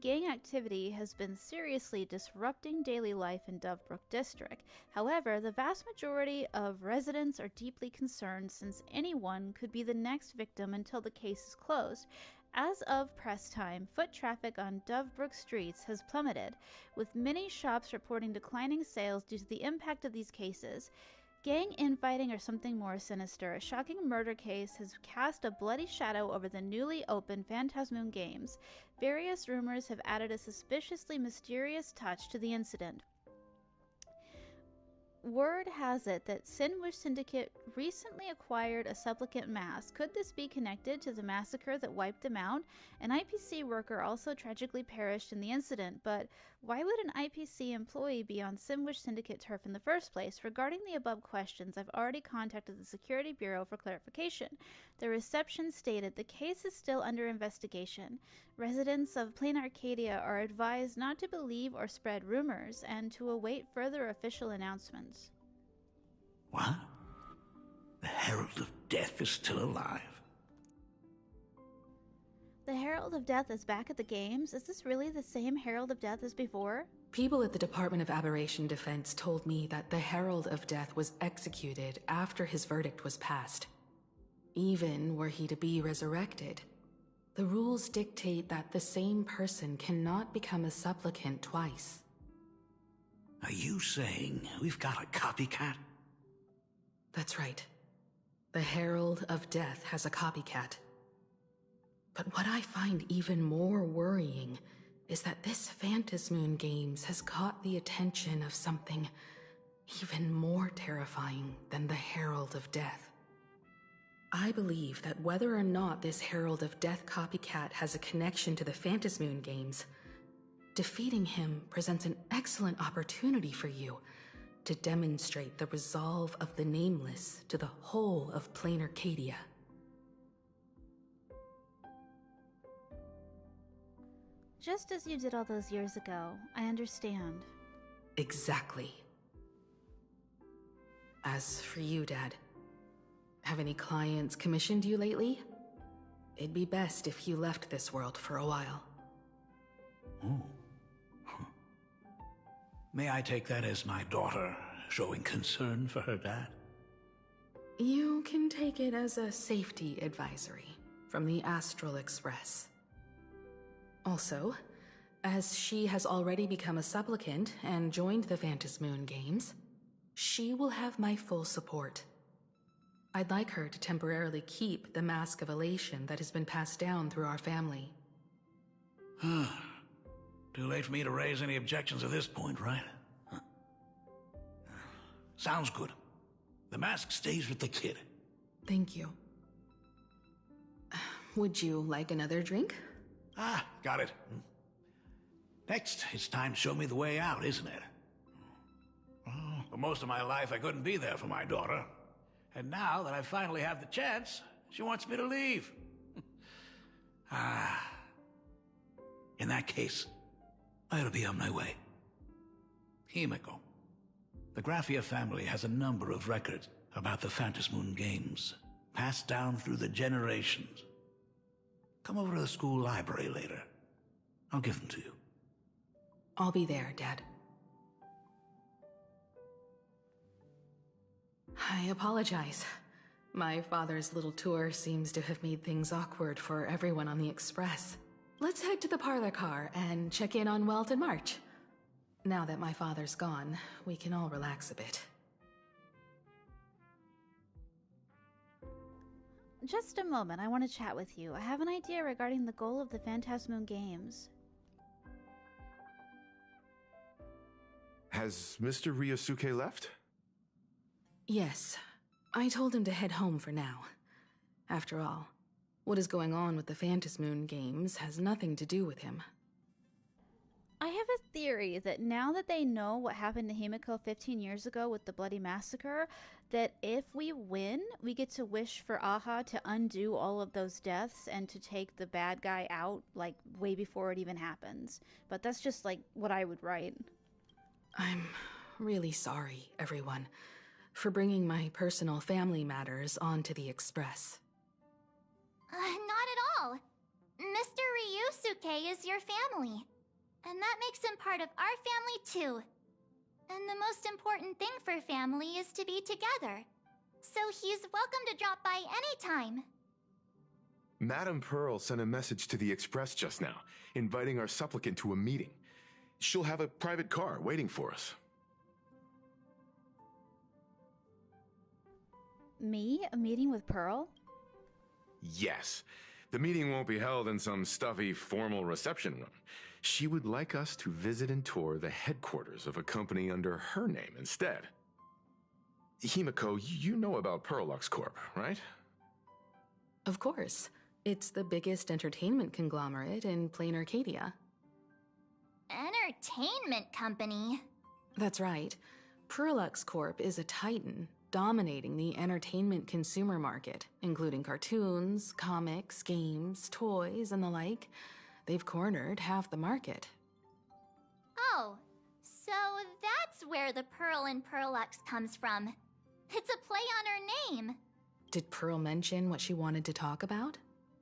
gang activity has been seriously disrupting daily life in Dovebrook district. However, the vast majority of residents are deeply concerned since anyone could be the next victim until the case is closed. As of press time, foot traffic on Dovebrook streets has plummeted, with many shops reporting declining sales due to the impact of these cases. Gang infighting or something more sinister, a shocking murder case has cast a bloody shadow over the newly opened Phantasmoon Games. Various rumors have added a suspiciously mysterious touch to the incident. Word has it that Sinwish Syndicate recently acquired a supplicant mask. Could this be connected to the massacre that wiped them out? An IPC worker also tragically perished in the incident, but why would an IPC employee be on Sinwish Syndicate turf in the first place? Regarding the above questions, I've already contacted the Security Bureau for clarification. The reception stated the case is still under investigation. Residents of Plain Arcadia are advised not to believe or spread rumors and to await further official announcements. What? The Herald of Death is still alive? The Herald of Death is back at the games? Is this really the same Herald of Death as before? People at the Department of Aberration Defense told me that the Herald of Death was executed after his verdict was passed. Even were he to be resurrected, the rules dictate that the same person cannot become a supplicant twice. Are you saying we've got a copycat? That's right. The Herald of Death has a copycat. But what I find even more worrying is that this Phantasmoon Games has caught the attention of something even more terrifying than the Herald of Death. I believe that whether or not this Herald of Death copycat has a connection to the Phantasmoon Games, defeating him presents an excellent opportunity for you to demonstrate the resolve of the Nameless to the whole of Plain Arcadia. Just as you did all those years ago, I understand. Exactly. As for you, Dad, have any clients commissioned you lately? It'd be best if you left this world for a while. Oh. May I take that as my daughter showing concern for her dad? You can take it as a safety advisory from the Astral Express. Also, as she has already become a supplicant and joined the Phantasmoon Games, she will have my full support. I'd like her to temporarily keep the Mask of Elation that has been passed down through our family. Too late for me to raise any objections at this point, right? Huh. Sounds good. The mask stays with the kid. Thank you. Would you like another drink? Ah, got it. Next, it's time to show me the way out, isn't it? For most of my life, I couldn't be there for my daughter. And now that I finally have the chance, she wants me to leave. In that case, I ought to be on my way. Himiko, the Graphia family has a number of records about the Phantasmoon Games, passed down through the generations. Come over to the school library later. I'll give them to you. I'll be there, Dad. I apologize. My father's little tour seems to have made things awkward for everyone on the Express. Let's head to the parlor car and check in on Welt and March. Now that my father's gone, we can all relax a bit. Just a moment, I want to chat with you. I have an idea regarding the goal of the Phantasmoon Games. Has Mr. Ryosuke left? Yes. I told him to head home for now. After all, what is going on with the Phantasmoon Games has nothing to do with him. I have a theory that now that they know what happened to Himiko 15 years ago with the Bloody Massacre, that if we win, we get to wish for Aha to undo all of those deaths and to take the bad guy out, like, way before it even happens. But that's just, like, what I would write. I'm really sorry, everyone, for bringing my personal family matters onto the Express. Not at all. Mr. Ryusuke is your family. And that makes him part of our family, too. And the most important thing for family is to be together. So he's welcome to drop by anytime. Madame Pearl sent a message to the Express just now, inviting our supplicant to a meeting. She'll have a private car waiting for us. Me? A meeting with Pearl? Yes. The meeting won't be held in some stuffy, formal reception room. She would like us to visit and tour the headquarters of a company under her name instead. Himiko, you know about Pearlux Corp, right? Of course. It's the biggest entertainment conglomerate in plain Arcadia. Entertainment company? That's right. Pearlux Corp is a titan, dominating the entertainment consumer market, including cartoons, comics, games, toys, and the like. They've cornered half the market. Oh, so that's where the Pearl in Pearlux comes from. It's a play on her name. Did Pearl mention what she wanted to talk about?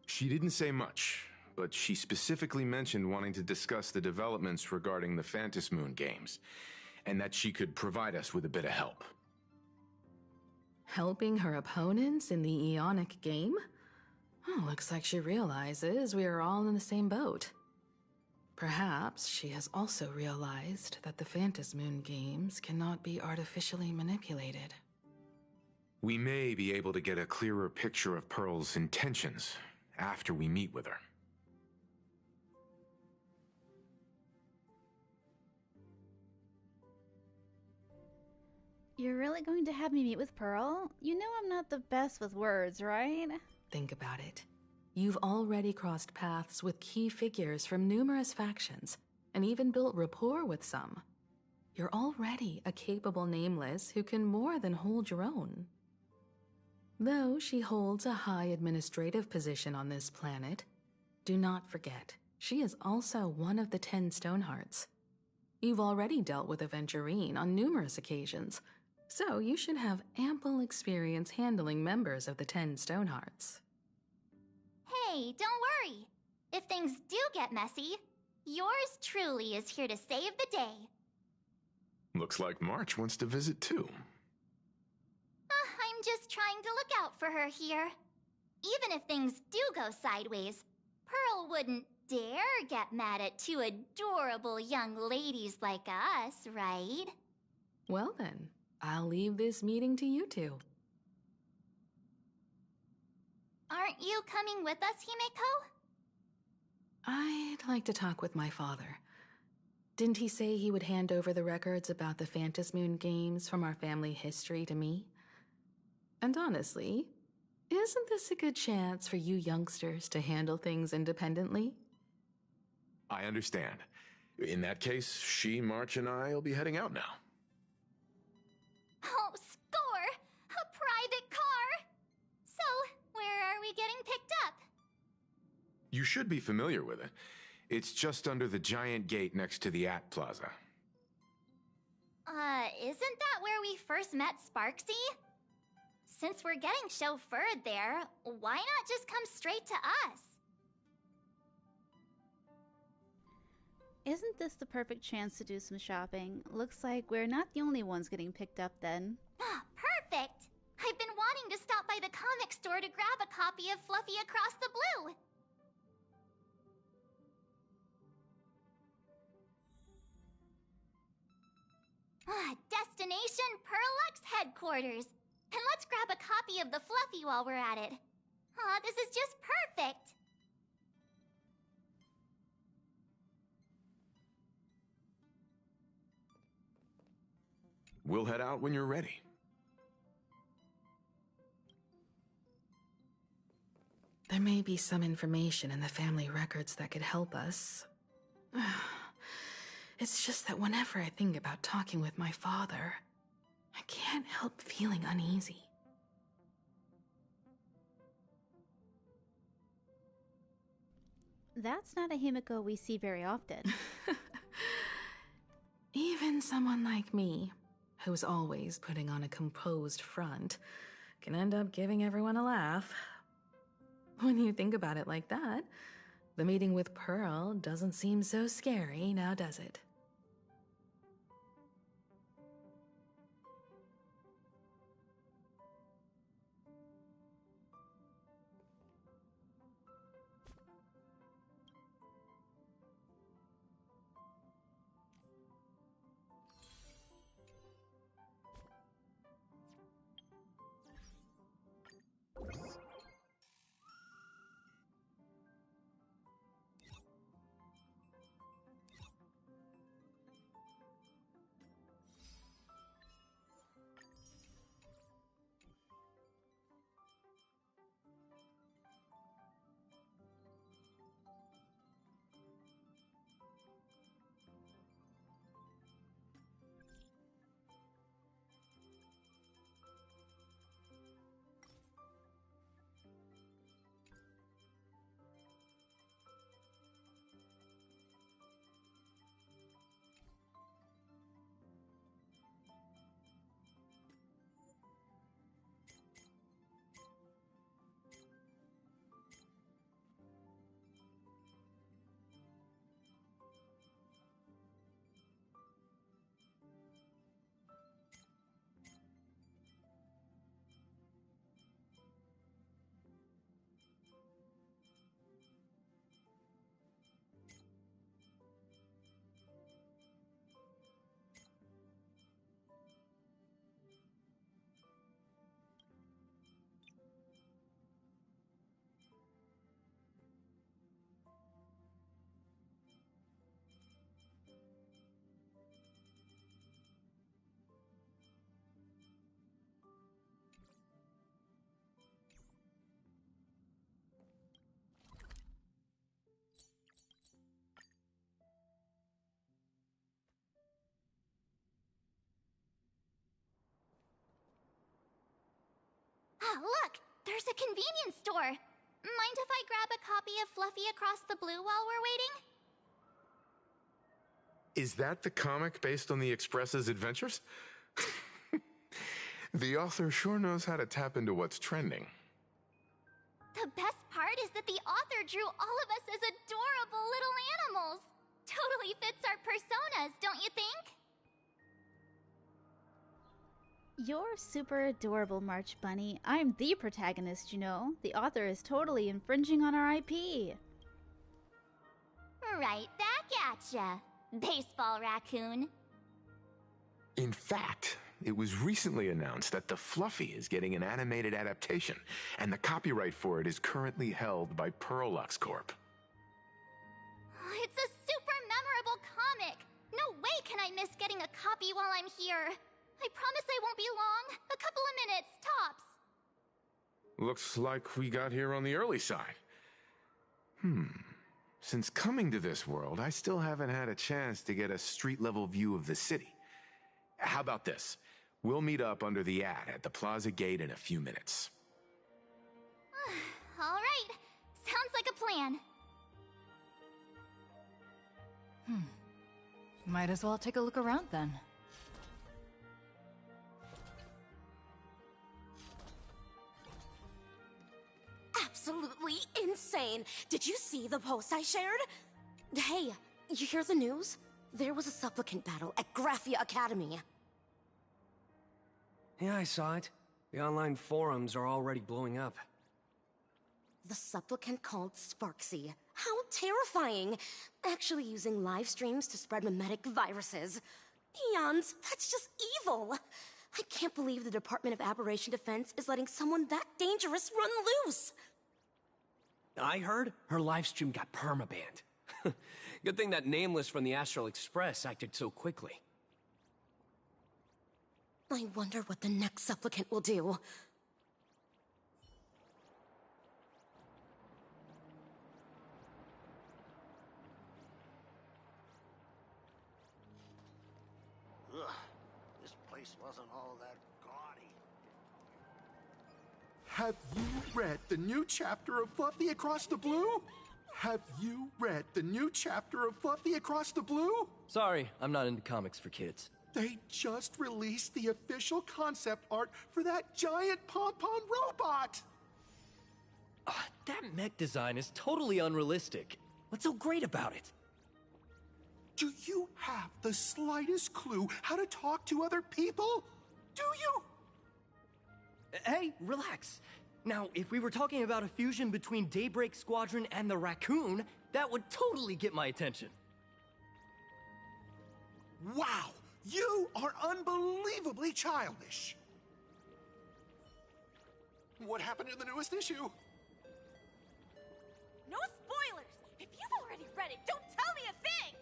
She didn't say much, but she specifically mentioned wanting to discuss the developments regarding the Phantasmoon games, and that she could provide us with a bit of help. Helping her opponents in the Eonic game? Oh, looks like she realizes we are all in the same boat. Perhaps she has also realized that the Phantasmoon games cannot be artificially manipulated. We may be able to get a clearer picture of Pearl's intentions after we meet with her. You're really going to have me meet with Pearl? You know I'm not the best with words, right? Think about it. You've already crossed paths with key figures from numerous factions, and even built rapport with some. You're already a capable Nameless who can more than hold your own. Though she holds a high administrative position on this planet, do not forget, she is also one of the 10 Stonehearts. You've already dealt with Aventurine on numerous occasions, so you should have ample experience handling members of the 10 Stonehearts. Hey, don't worry. If things do get messy, yours truly is here to save the day. Looks like March wants to visit too. I'm just trying to look out for her here. Even if things do go sideways, Pearl wouldn't dare get mad at two adorable young ladies like us, right? Well then, I'll leave this meeting to you two. Aren't you coming with us, Himeko? I'd like to talk with my father. Didn't he say he would hand over the records about the Phantasmoon games from our family history to me? And honestly, isn't this a good chance for you youngsters to handle things independently? I understand. In that case, she, March, and I will be heading out now. Oh, score! A private car! So, where are we getting picked up? You should be familiar with it. It's just under the giant gate next to the At Plaza. Isn't that where we first met Sparksy? Since we're getting chauffeured there, why not just come straight to us? Isn't this the perfect chance to do some shopping? Looks like we're not the only ones getting picked up then. Perfect! I've been wanting to stop by the comic store to grab a copy of Fluffy Across the Blue. Destination Pearlux headquarters. And let's grab a copy of the Fluffy while we're at it. Aw, this is just perfect. We'll head out when you're ready. There may be some information in the family records that could help us. It's just that whenever I think about talking with my father, I can't help feeling uneasy. That's not a Himiko we see very often. Even someone like me, who's always putting on a composed front, can end up giving everyone a laugh. When you think about it like that, the meeting with Pearl doesn't seem so scary now, does it? Ah, look! There's a convenience store! Mind if I grab a copy of Fluffy Across the Blue while we're waiting? Is that the comic based on the Express's adventures? The author sure knows how to tap into what's trending. The best part is that the author drew all of us as adorable little animals! Totally fits our personas, don't you think? You're super adorable, March Bunny. I'm the protagonist, you know. The author is totally infringing on our IP. Right back at ya, baseball raccoon. In fact, it was recently announced that the Fluffy is getting an animated adaptation, and the copyright for it is currently held by Pearlux Corp. It's a super memorable comic! No way can I miss getting a copy while I'm here. I promise I won't be long. A couple of minutes, tops. Looks like we got here on the early side. Since coming to this world, I still haven't had a chance to get a street-level view of the city. How about this? We'll meet up under the ad at the plaza gate in a few minutes. All right. Sounds like a plan. Might as well take a look around then. Absolutely insane! Did you see the post I shared? Hey, you hear the news? There was a supplicant battle at Graphia Academy. Yeah, I saw it. The online forums are already blowing up. The supplicant called Sparksy. How terrifying! Actually using live streams to spread mimetic viruses. Eons, that's just evil! I can't believe the Department of Aberration Defense is letting someone that dangerous run loose! I heard her livestream got permabanned. Good thing that Nameless from the Astral Express acted so quickly. I wonder what the next supplicant will do. Ugh, this place wasn't all that gaudy. Have you read the new chapter of Fluffy Across the Blue? Have you read the new chapter of Fluffy Across the Blue? Sorry, I'm not into comics for kids. They just released the official concept art for that giant pom-pom robot! That mech design is totally unrealistic. What's so great about it? Do you have the slightest clue how to talk to other people? Do you? Hey, relax. Now, if we were talking about a fusion between Daybreak Squadron and the Raccoon, that would totally get my attention. Wow! You are unbelievably childish! What happened in the newest issue? No spoilers! If you've already read it, don't tell me a thing!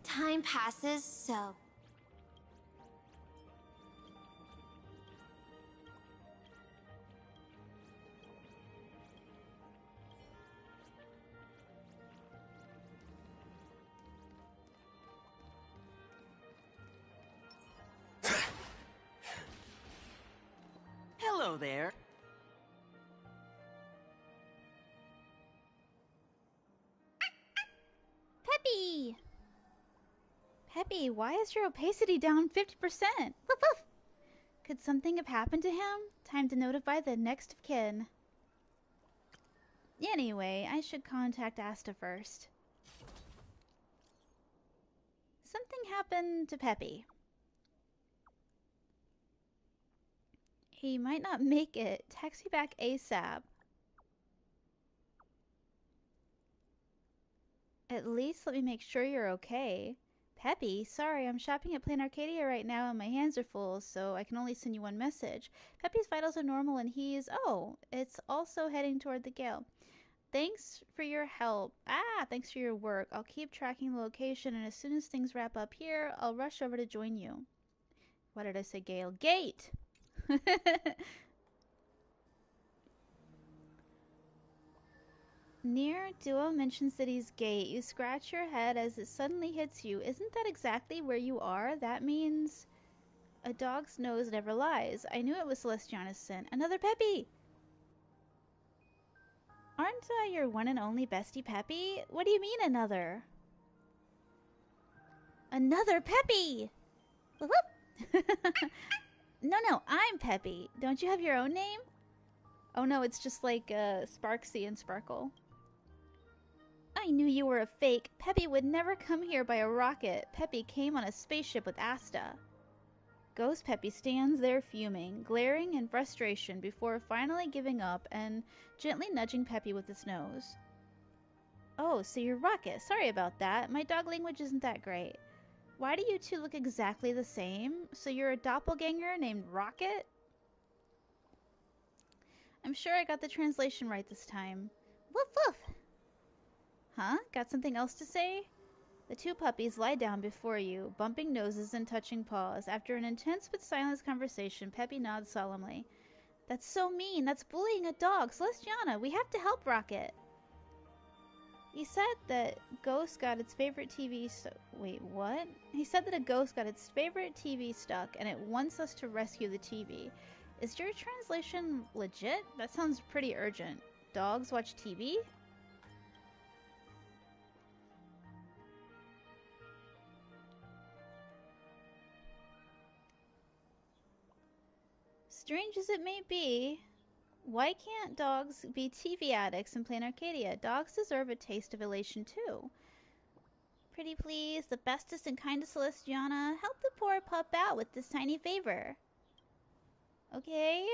Time passes, so... Hello there. Peppy! Peppy, why is your opacity down 50%? Woof woof! Could something have happened to him? Time to notify the next of kin. Anyway, I should contact Asta first. Something happened to Peppy. He might not make it. Text me back ASAP. At least let me make sure you're okay. Peppy, sorry, I'm shopping at Plain Arcadia right now and my hands are full, so I can only send you one message. Peppy's vitals are normal and he's... Oh, it's also heading toward the Gale. Thanks for your help. Thanks for your work. I'll keep tracking the location, and as soon as things wrap up here, I'll rush over to join you. What did I say, Gale? Gate! Near Duo Mention City's gate, you scratch your head as it suddenly hits you. Isn't that exactly where you are? That means a dog's nose never lies. I knew it was Celestiana's sin. Another Peppy! Aren't I your one and only bestie Peppy? What do you mean another? Another Peppy! Whoop! No, I'm Peppy. Don't you have your own name? Oh no, it's just like Sparksy and Sparkle. I knew you were a fake. Peppy would never come here by a rocket. Peppy came on a spaceship with Asta. Ghost Peppy stands there fuming, glaring in frustration before finally giving up and gently nudging Peppy with its nose. Oh, so you're Rocket. Sorry about that. My dog language isn't that great. Why do you two look exactly the same? So you're a doppelganger named Rocket? I'm sure I got the translation right this time. Woof woof! Huh? Got something else to say? The two puppies lie down before you, bumping noses and touching paws. After an intense but silent conversation, Peppy nods solemnly. That's so mean. That's bullying a dog. Celestiana, we have to help Rocket. He said that ghost got its favorite TV Wait, what? He said that a ghost got its favorite TV stuck and it wants us to rescue the TV. Is your translation legit? That sounds pretty urgent. Dogs watch TV? Strange as it may be, why can't dogs be TV addicts and play in Arcadia? Dogs deserve a taste of elation too. Pretty please, the bestest and kindest Celestiana, help the poor pup out with this tiny favor. Okay?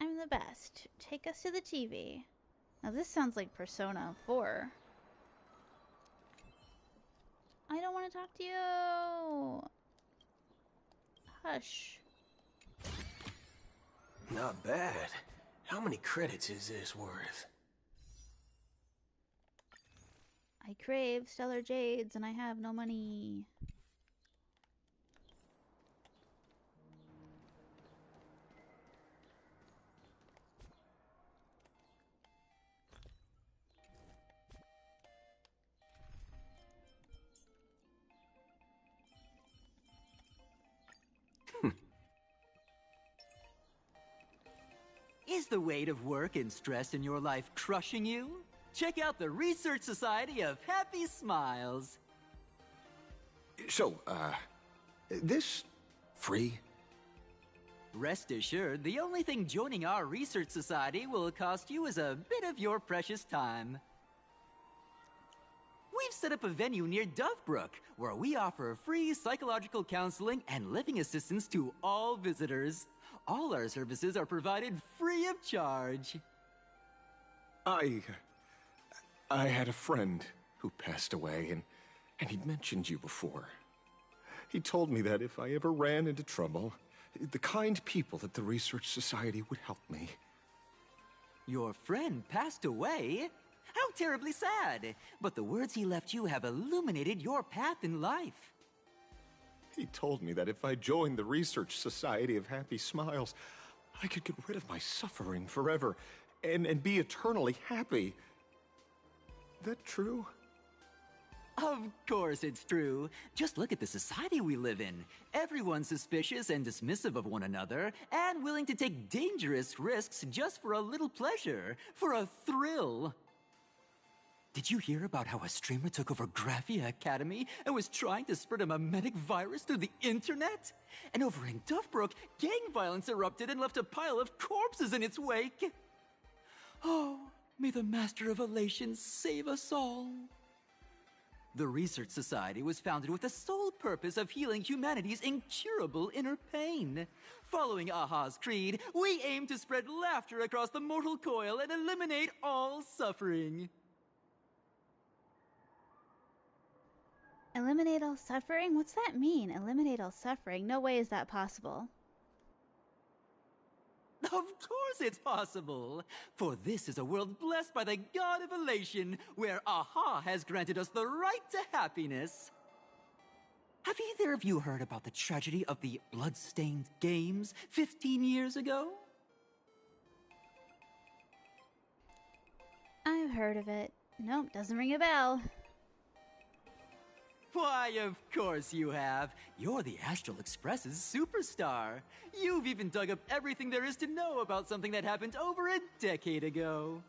I'm the best. Take us to the TV. Now this sounds like Persona 4. I don't want to talk to you. Hush. Not bad. How many credits is this worth? I crave stellar jades and I have no money. Is the weight of work and stress in your life crushing you? Check out the Research Society of Happy Smiles. So, this free? Rest assured, the only thing joining our Research Society will cost you is a bit of your precious time. We've set up a venue near Dovebrook, where we offer free psychological counseling and living assistance to all visitors. All our services are provided free of charge. I had a friend who passed away, and he'd mentioned you before. He told me that if I ever ran into trouble, the kind people at the Research Society would help me. Your friend passed away? How terribly sad! But the words he left you have illuminated your path in life. He told me that if I joined the Research Society of Happy Smiles, I could get rid of my suffering forever and be eternally happy. That true? Of course it's true. Just look at the society we live in. Everyone's suspicious and dismissive of one another, and willing to take dangerous risks just for a little pleasure, for a thrill. Did you hear about how a streamer took over Graphia Academy and was trying to spread a memetic virus through the internet? And over in Dovebrook, gang violence erupted and left a pile of corpses in its wake. Oh, may the Master of Elation save us all. The Research Society was founded with the sole purpose of healing humanity's incurable inner pain. Following Aha's creed, we aim to spread laughter across the mortal coil and eliminate all suffering. Eliminate all suffering? What's that mean? Eliminate all suffering? No way is that possible. Of course it's possible! For this is a world blessed by the god of elation, where Aha has granted us the right to happiness. Have either of you heard about the tragedy of the Bloodstained Games 15 years ago? I've heard of it. Nope, doesn't ring a bell. Why, of course you have. You're the Astral Express's superstar. You've even dug up everything there is to know about something that happened over a decade ago.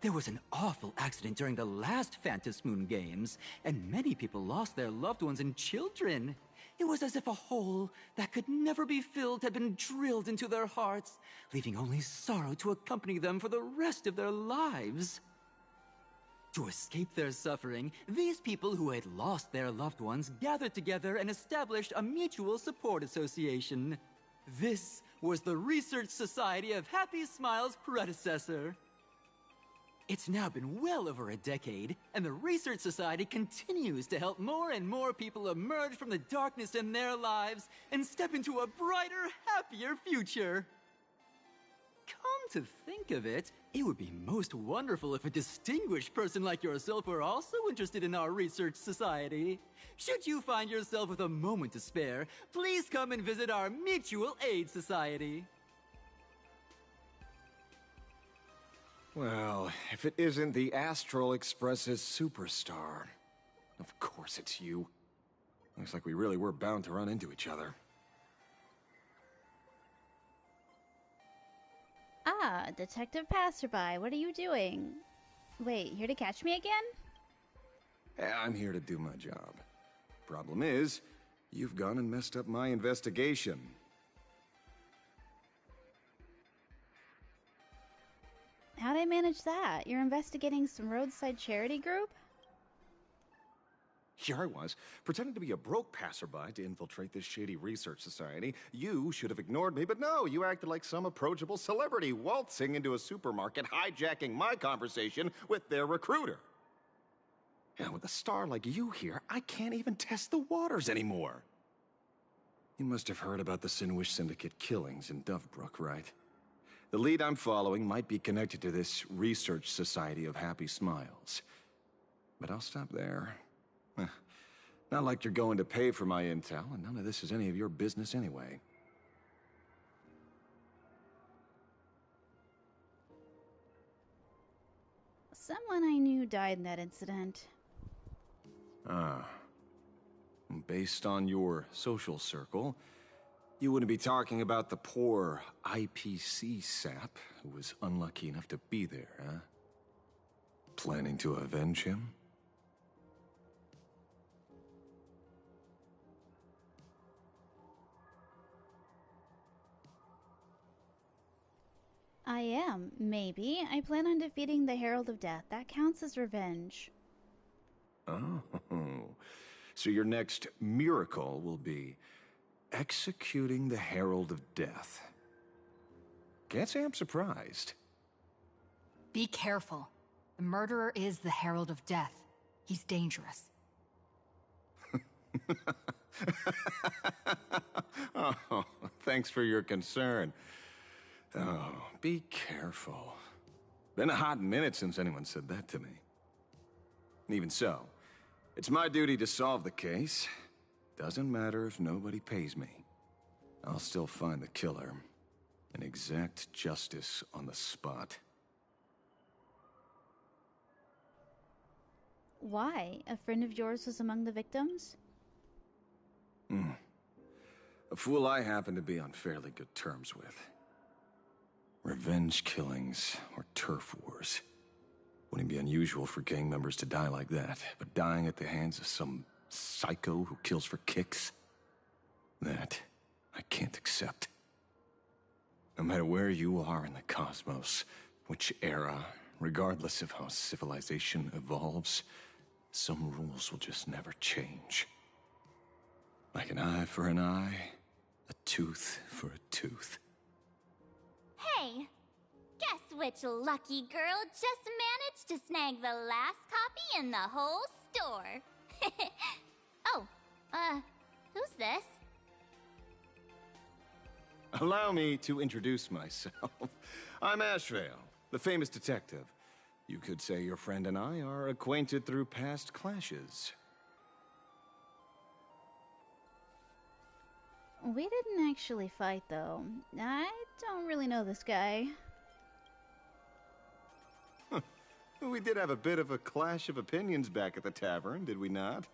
There was an awful accident during the last Phantom Moon Games, and many people lost their loved ones and children. It was as if a hole that could never be filled had been drilled into their hearts, leaving only sorrow to accompany them for the rest of their lives. To escape their suffering, these people who had lost their loved ones gathered together and established a mutual support association. This was the Research Society of Happy Smiles' predecessor. It's now been well over a decade, and the Research Society continues to help more and more people emerge from the darkness in their lives and step into a brighter, happier future. Come to think of it, it would be most wonderful if a distinguished person like yourself were also interested in our Research Society. Should you find yourself with a moment to spare, please come and visit our Mutual Aid Society. Well, if it isn't the Astral Express's superstar. Of course it's you. Looks like we really were bound to run into each other. Ah, Detective Passerby, what are you doing? Wait, here to catch me again? I'm here to do my job. Problem is, you've gone and messed up my investigation. How'd I manage that? You're investigating some roadside charity group? Here I was, pretending to be a broke passerby to infiltrate this shady research society. You should have ignored me, but no, you acted like some approachable celebrity waltzing into a supermarket, hijacking my conversation with their recruiter. And with a star like you here, I can't even test the waters anymore. You must have heard about the Sinwish Syndicate killings in Dovebrook, right? The lead I'm following might be connected to this Research Society of Happy Smiles. But I'll stop there. Not like you're going to pay for my intel, and none of this is any of your business anyway. Someone I knew died in that incident. Ah. Based on your social circle, you wouldn't be talking about the poor IPC sap who was unlucky enough to be there, huh? Planning to avenge him? I am, maybe. I plan on defeating the Herald of Death. That counts as revenge. Oh. So your next miracle will be executing the Herald of Death. Can't say I'm surprised. Be careful. The murderer is the Herald of Death. He's dangerous. Oh, thanks for your concern. Oh, be careful. Been a hot minute since anyone said that to me. Even so, it's my duty to solve the case. Doesn't matter if nobody pays me. I'll still find the killer and exact justice on the spot. Why? A friend of yours was among the victims? A fool I happen to be on fairly good terms with. Revenge killings or turf wars. Wouldn't be unusual for gang members to die like that, but dying at the hands of some psycho who kills for kicks? That I can't accept. No matter where you are in the cosmos, which era, regardless of how civilization evolves, some rules will just never change. Like an eye for an eye, a tooth for a tooth. Hey, guess which lucky girl just managed to snag the last copy in the whole store? Oh, who's this? Allow me to introduce myself. I'm Ashrael, the famous detective. You could say your friend and I are acquainted through past clashes. We didn't actually fight, though. I don't really know this guy. We did have a bit of a clash of opinions back at the tavern, did we not?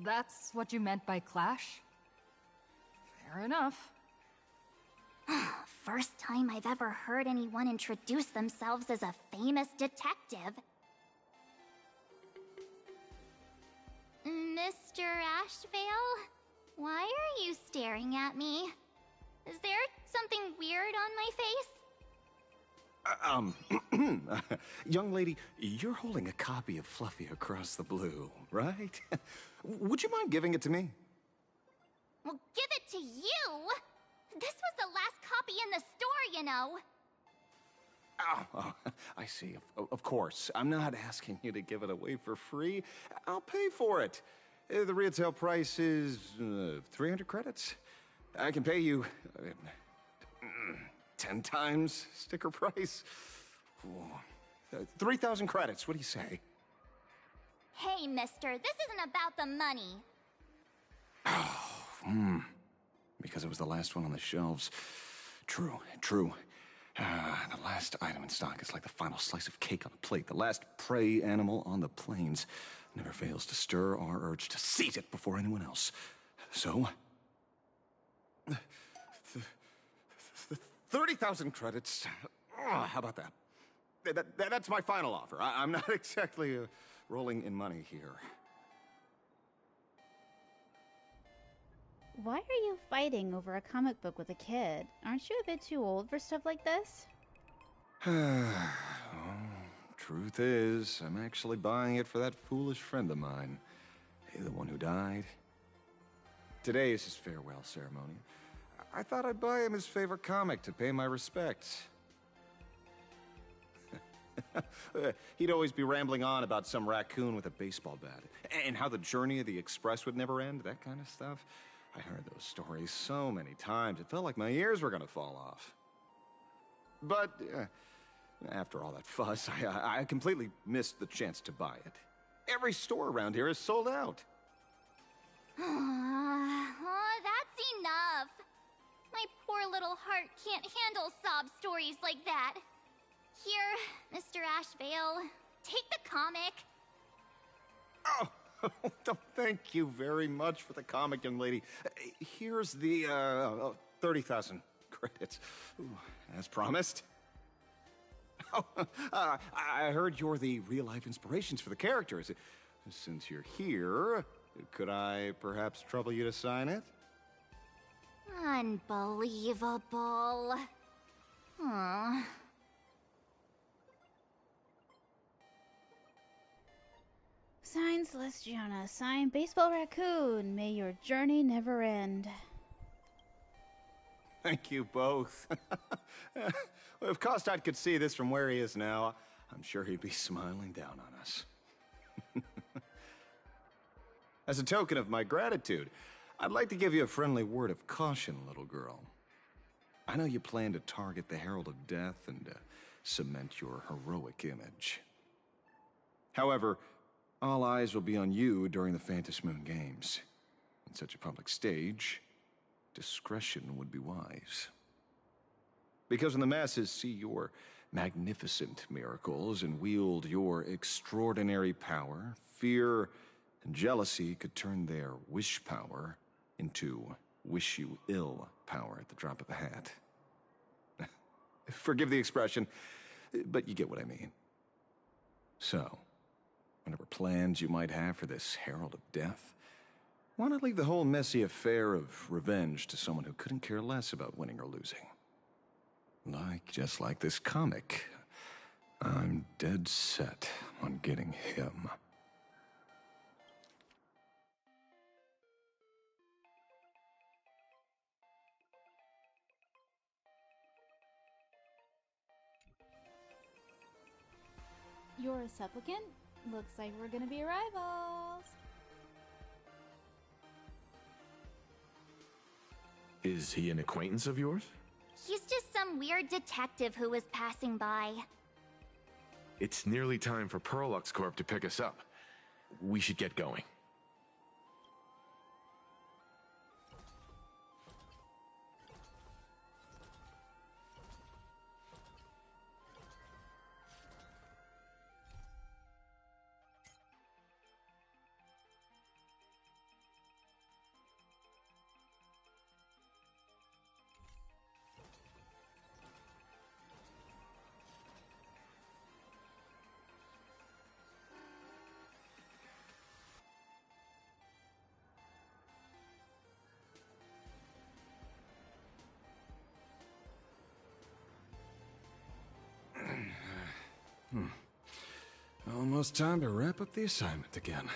That's what you meant by clash? Fair enough. First time I've ever heard anyone introduce themselves as a famous detective. Mr. Ashvale? Why are you staring at me? Is there something weird on my face? Young lady, you're holding a copy of Fluffy Across the Blue, right? Would you mind giving it to me? Well, give it to you! This was the last copy in the store, you know. Oh, I see. Of course. I'm not asking you to give it away for free. I'll pay for it. The retail price is 300 credits. I can pay you 10 times sticker price. 3,000 credits. What do you say? Hey, mister, this isn't about the money. Because it was the last one on the shelves. True. The last item in stock is like the final slice of cake on a plate. The last prey animal on the plains never fails to stir our urge to seize it before anyone else. So, 30,000 credits. How about that? That's my final offer. I'm not exactly rolling in money here. Why are you fighting over a comic book with a kid? Aren't you a bit too old for stuff like this? Truth is, I'm actually buying it for that foolish friend of mine. The one who died. Today is his farewell ceremony. I thought I'd buy him his favorite comic to pay my respects. He'd always be rambling on about some raccoon with a baseball bat, and how the journey of the express would never end, that kind of stuff. I heard those stories so many times, it felt like my ears were gonna fall off. But after all that fuss, I completely missed the chance to buy it. Every store around here is sold out. Oh, that's enough. My poor little heart can't handle sob stories like that. Here, Mr. Ashvale, take the comic. Oh, thank you very much for the comic, young lady. Here's the 30,000 credits. Ooh, as promised. Oh, I heard you're the real-life inspirations for the characters. Since you're here, could I perhaps trouble you to sign it? Unbelievable. Aww. Sign Celestiana, sign Baseball Raccoon. May your journey never end. Thank you both. If Kostad could see this from where he is now, I'm sure he'd be smiling down on us. As a token of my gratitude, I'd like to give you a friendly word of caution, little girl. I know you plan to target the Herald of Death and cement your heroic image. However, all eyes will be on you during the Phantom Moon Games. On such a public stage, discretion would be wise. Because when the masses see your magnificent miracles and wield your extraordinary power, fear and jealousy could turn their wish power into wish you ill power at the drop of a hat. Forgive the expression, but you get what I mean. So, whatever plans you might have for this Herald of Death, why not leave the whole messy affair of revenge to someone who couldn't care less about winning or losing? Just like this comic, I'm dead set on getting him. You're a supplicant? Looks like we're gonna be rivals. Is he an acquaintance of yours? He's just some weird detective who was passing by. It's nearly time for Perlux Corp to pick us up. We should get going. Almost time to wrap up the assignment again.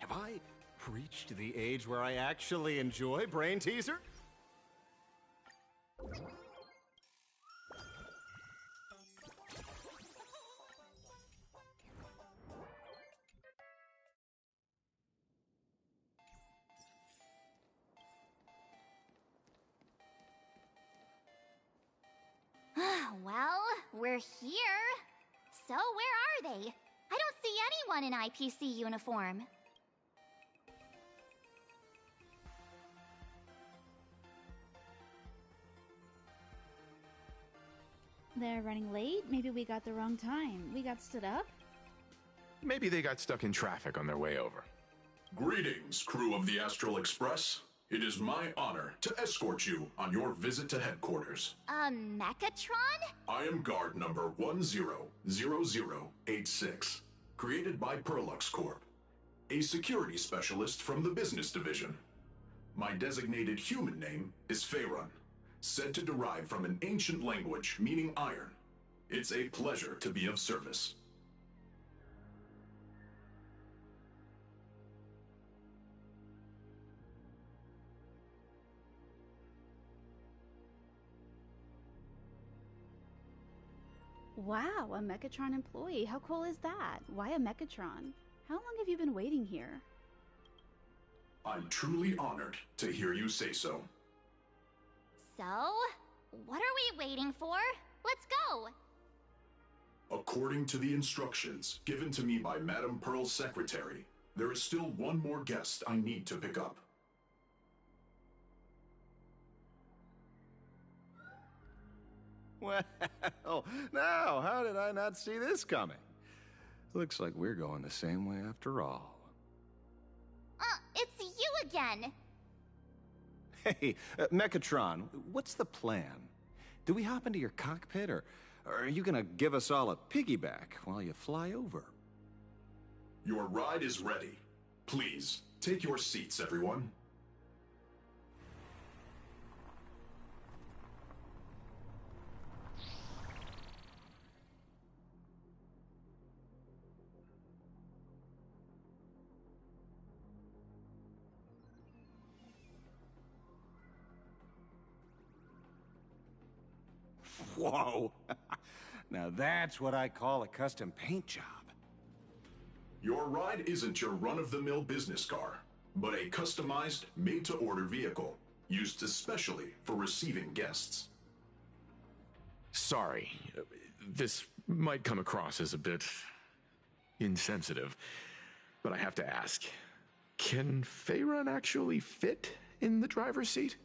Have I reached the age where I actually enjoy Brain Teaser? Well, we're here. So where are they? I don't see anyone in IPC uniform. They're running late? Maybe we got the wrong time. We got stood up? Maybe they got stuck in traffic on their way over. Greetings, crew of the Astral Express. It is my honor to escort you on your visit to headquarters. Mechatron? I am guard number 100086, created by Perlux Corp, a security specialist from the business division. My designated human name is Faerun, said to derive from an ancient language meaning iron. It's a pleasure to be of service. Wow, a Mechatron employee. How cool is that? Why a Mechatron? How long have you been waiting here? I'm truly honored to hear you say so. So, what are we waiting for? Let's go! According to the instructions given to me by Madame Pearl's secretary, there is still one more guest I need to pick up. Well, now, how did I not see this coming? Looks like we're going the same way after all. It's you again! Hey, Mechatron, what's the plan? Do we hop into your cockpit, or are you gonna give us all a piggyback while you fly over? Your ride is ready. Please, take your seats, everyone. Whoa! Now that's what I call a custom paint job. Your ride isn't your run-of-the-mill business car, but a customized, made-to-order vehicle, used especially for receiving guests. Sorry, this might come across as a bit insensitive, but I have to ask, can Faerun actually fit in the driver's seat?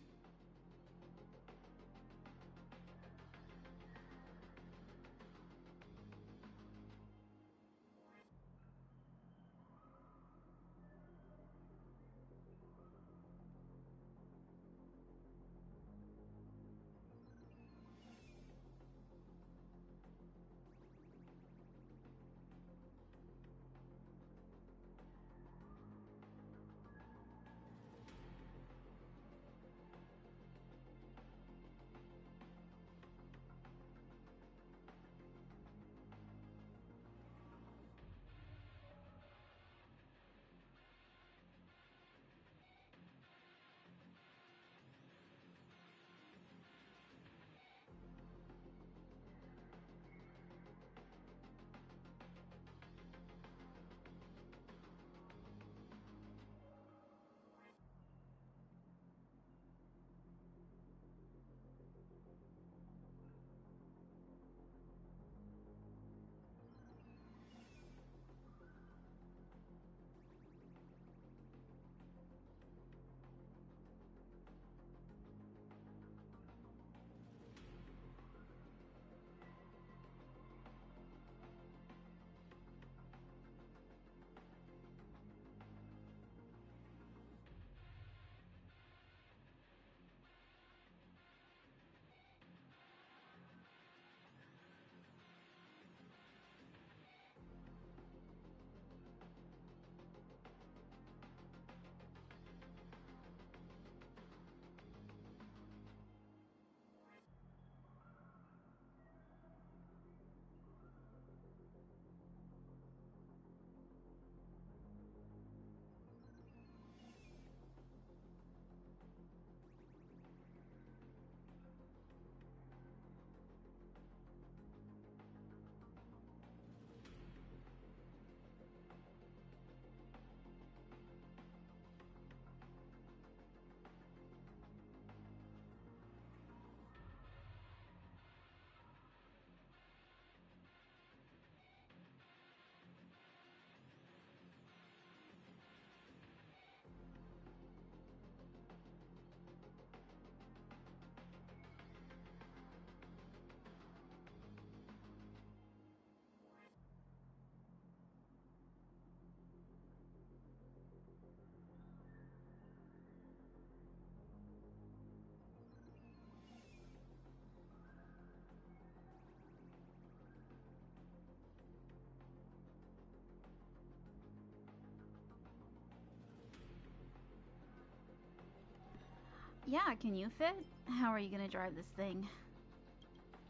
Yeah, can you fit? How are you gonna drive this thing?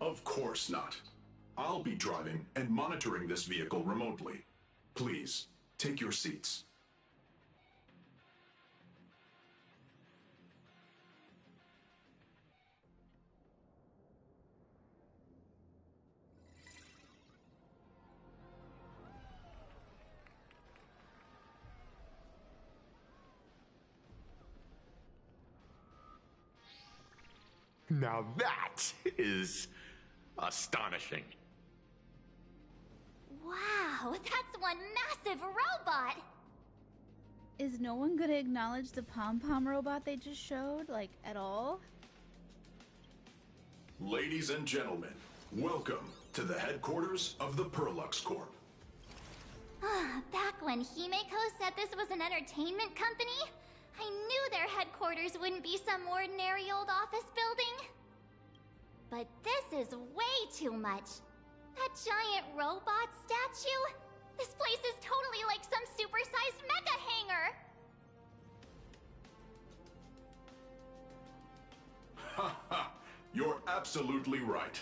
Of course not. I'll be driving and monitoring this vehicle remotely. Please, take your seats. Now that is astonishing. Wow, that's one massive robot! Is no one gonna acknowledge the pom-pom robot they just showed, like, at all? Ladies and gentlemen, welcome to the headquarters of the Perlux Corp. Back when Himeko said this was an entertainment company, I knew their headquarters wouldn't be some ordinary old office building. But this is way too much. That giant robot statue? This place is totally like some supersized mecha hangar! Ha ha! You're absolutely right.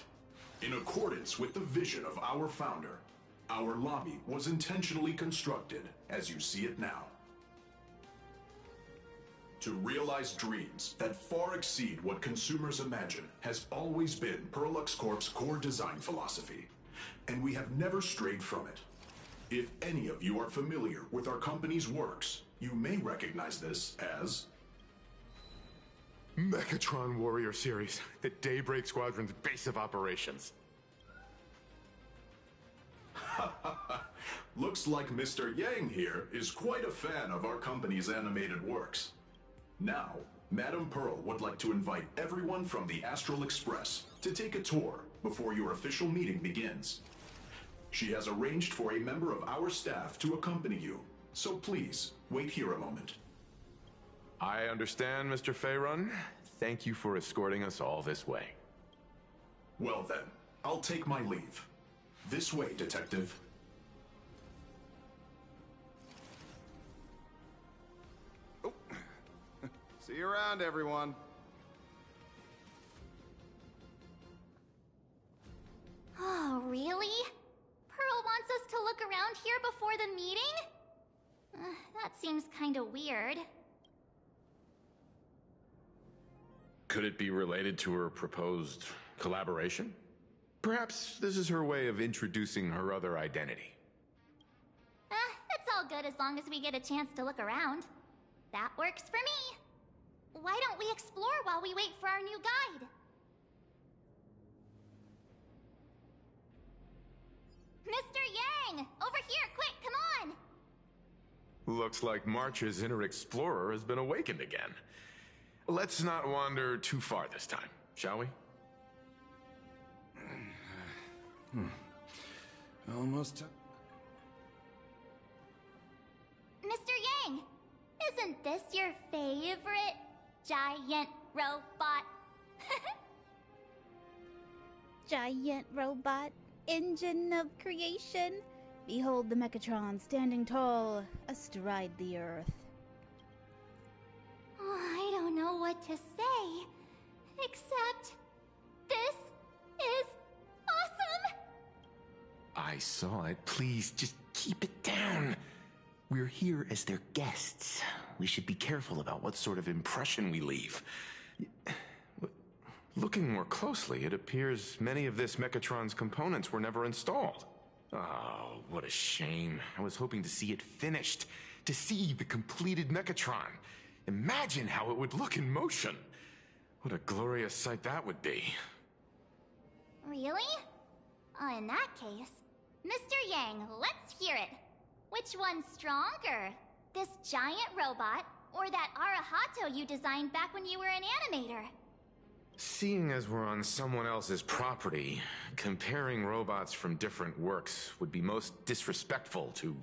In accordance with the vision of our founder, our lobby was intentionally constructed as you see it now. To realize dreams that far exceed what consumers imagine has always been Perlux Corp's core design philosophy, and we have never strayed from it. If any of you are familiar with our company's works, you may recognize this as Mechatron Warrior Series, the Daybreak Squadron's base of operations. Looks like Mr. Yang here is quite a fan of our company's animated works. Now, Madame Pearl would like to invite everyone from the Astral Express to take a tour before your official meeting begins. She has arranged for a member of our staff to accompany you, so please, wait here a moment. I understand, Mr. Faerun. Thank you for escorting us all this way. Well then, I'll take my leave. This way, Detective. See you around, everyone. Oh, really? Pearl wants us to look around here before the meeting? That seems kinda weird. Could it be related to her proposed collaboration? Perhaps this is her way of introducing her other identity. It's all good as long as we get a chance to look around. That works for me. Why don't we explore while we wait for our new guide? Mr. Yang! Over here, quick, come on! Looks like March's inner explorer has been awakened again. Let's not wander too far this time, shall we? Almost. Mr. Yang! Isn't this your favorite giant robot? Giant robot, engine of creation. Behold the Mechatron standing tall astride the earth. Oh, I don't know what to say, except this is awesome! I saw it. Please, just keep it down. We're here as their guests. We should be careful about what sort of impression we leave. Looking more closely, it appears many of this Mechatron's components were never installed. Oh, what a shame. I was hoping to see it finished, to see the completed Mechatron. Imagine how it would look in motion. What a glorious sight that would be. Really? In that case, Mr. Yang, let's hear it. Which one's stronger? This giant robot, or that Arahato you designed back when you were an animator? Seeing as we're on someone else's property, comparing robots from different works would be most disrespectful to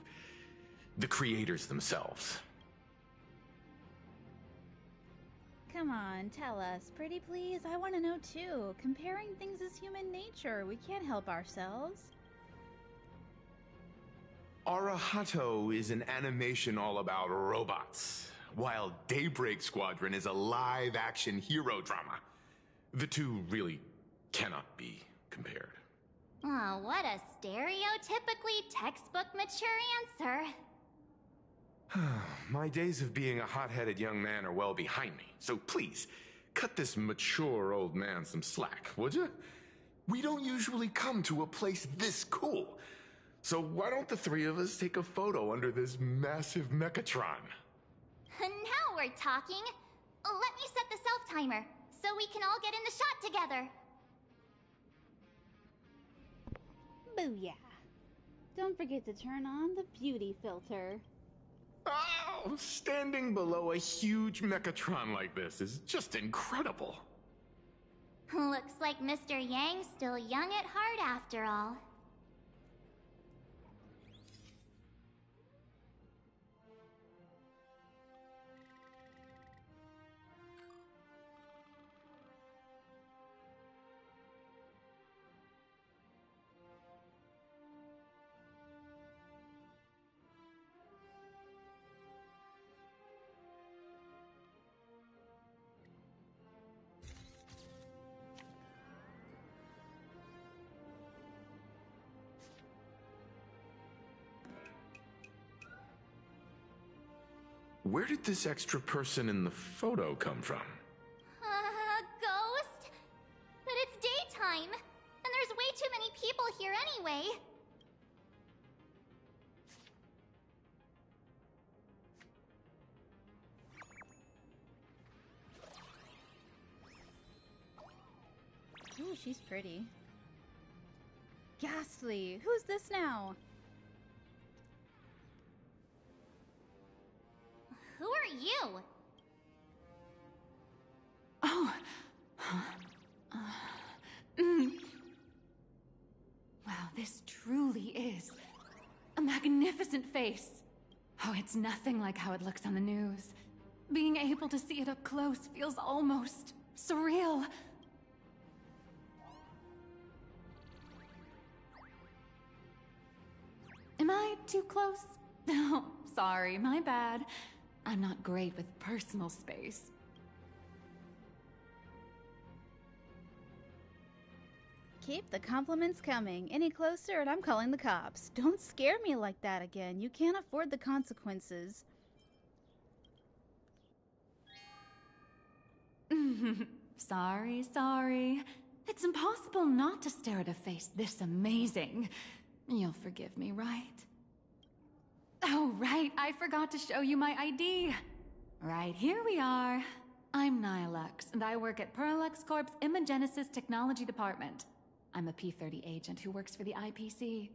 the creators themselves. Come on, tell us, pretty please. I want to know too. Comparing things is human nature. We can't help ourselves. Arahato is an animation all about robots, while Daybreak Squadron is a live-action hero drama. The two really cannot be compared. Oh, what a stereotypically textbook mature answer. My days of being a hot-headed young man are well behind me, so please, cut this mature old man some slack, would you? We don't usually come to a place this cool. So why don't the three of us take a photo under this massive Mechatron? Now we're talking. Let me set the self-timer. so we can all get in the shot together. Booyah. Don't forget to turn on the beauty filter. Oh, standing below a huge Mechatron like this is just incredible. Looks like Mr. Yang's still young at heart after all. Where did this extra person in the photo come from? Ghost? But it's daytime, and there's way too many people here anyway. Ooh, she's pretty. Ghastly! Who's this now? Who are you? Oh. Wow, this truly is a magnificent face. Oh, it's nothing like how it looks on the news. Being able to see it up close feels almost surreal. Am I too close? Oh, sorry, my bad. I'm not great with personal space. Keep the compliments coming. Any closer and I'm calling the cops. Don't scare me like that again. You can't afford the consequences. Sorry. It's impossible not to stare at a face this amazing. You'll forgive me, right? Oh, right, I forgot to show you my ID. Right, here we are. I'm Nihilux, and I work at Parallax Corp's Imagenesis Technology Department. I'm a P-30 agent who works for the IPC.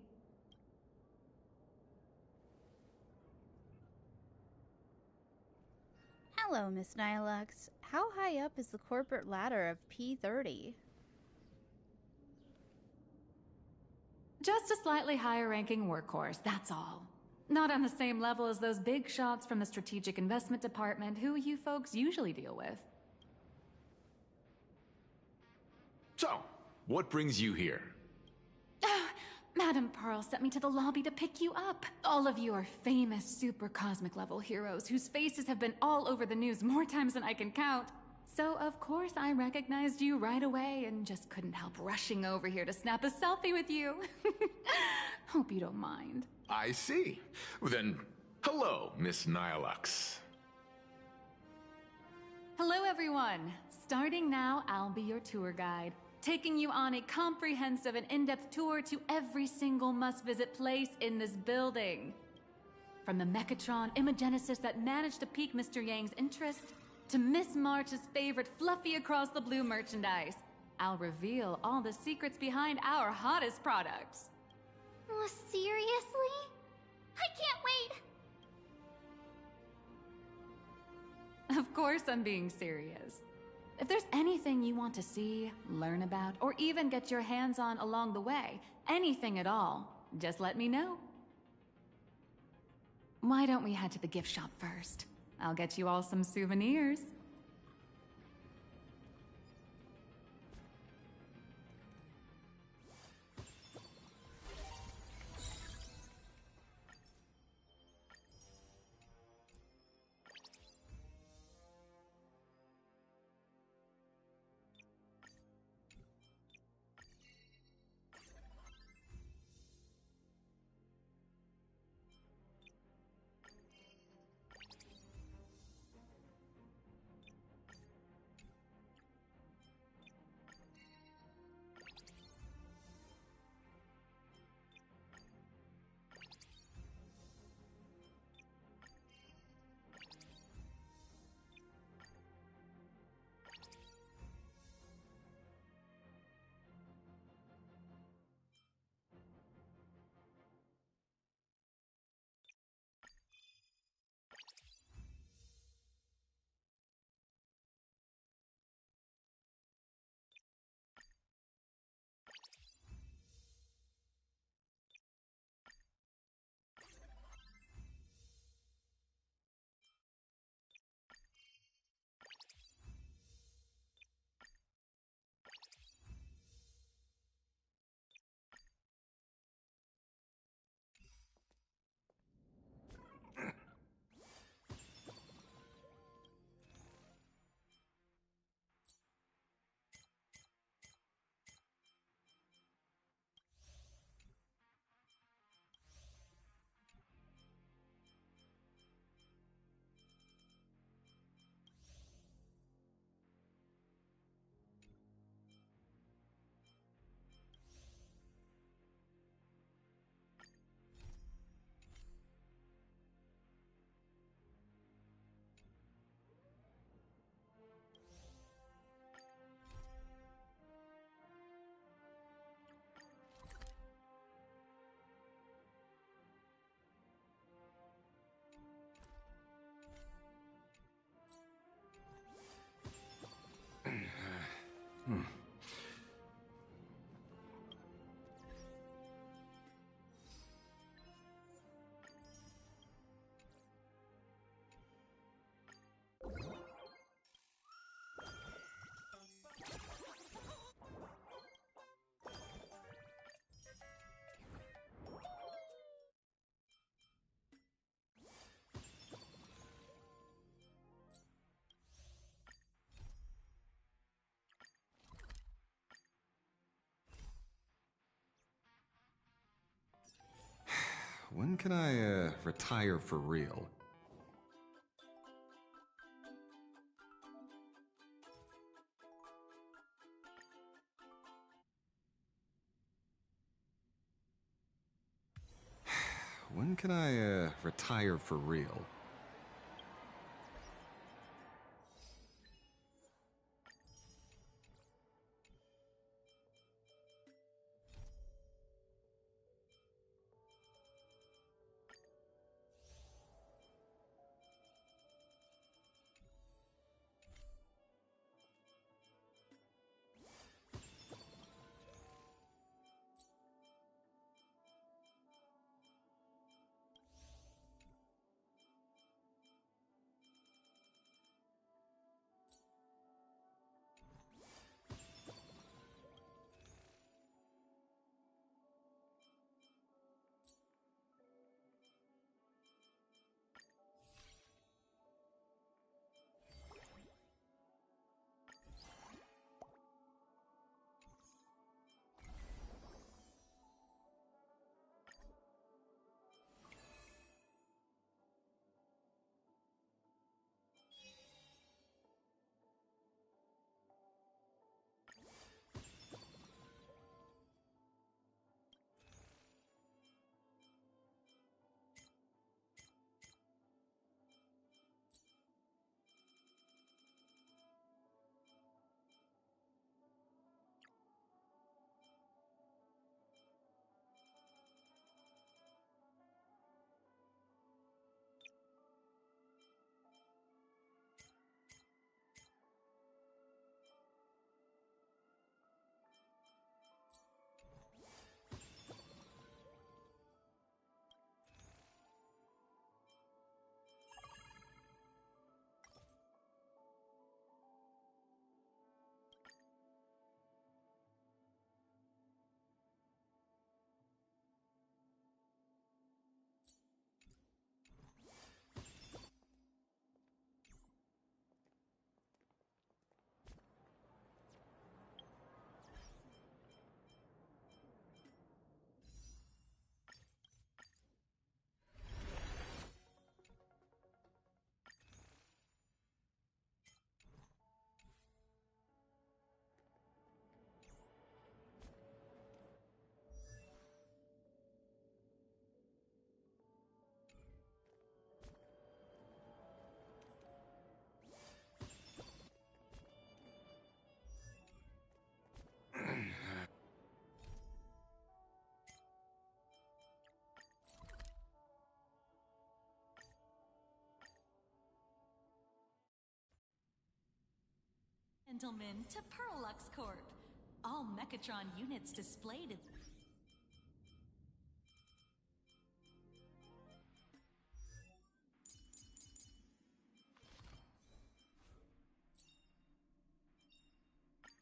Hello, Miss Nihilux. How high up is the corporate ladder of P-30? Just a slightly higher-ranking workhorse, that's all. Not on the same level as those big shots from the Strategic Investment Department who you folks usually deal with. So, what brings you here? Madam Pearl sent me to the lobby to pick you up. All of you are famous super cosmic level heroes whose faces have been all over the news more times than I can count. So of course I recognized you right away and just couldn't help rushing over here to snap a selfie with you. Hope you don't mind. I see. Then, hello, Miss Nihilux. Hello everyone. Starting now, I'll be your tour guide, taking you on a comprehensive and in-depth tour to every single must-visit place in this building. From the Mechatron Imagenesis that managed to pique Mr. Yang's interest, to Miss March's favorite fluffy across the blue merchandise, I'll reveal all the secrets behind our hottest products. Oh, seriously? I can't wait! Of course I'm being serious. If there's anything you want to see, learn about, or even get your hands on along the way, anything at all, just let me know. Why don't we head to the gift shop first? I'll get you all some souvenirs. When can I, retire for real? When can I, retire for real? Gentlemen, to Perlux Corp. All Mechatron units displayed in...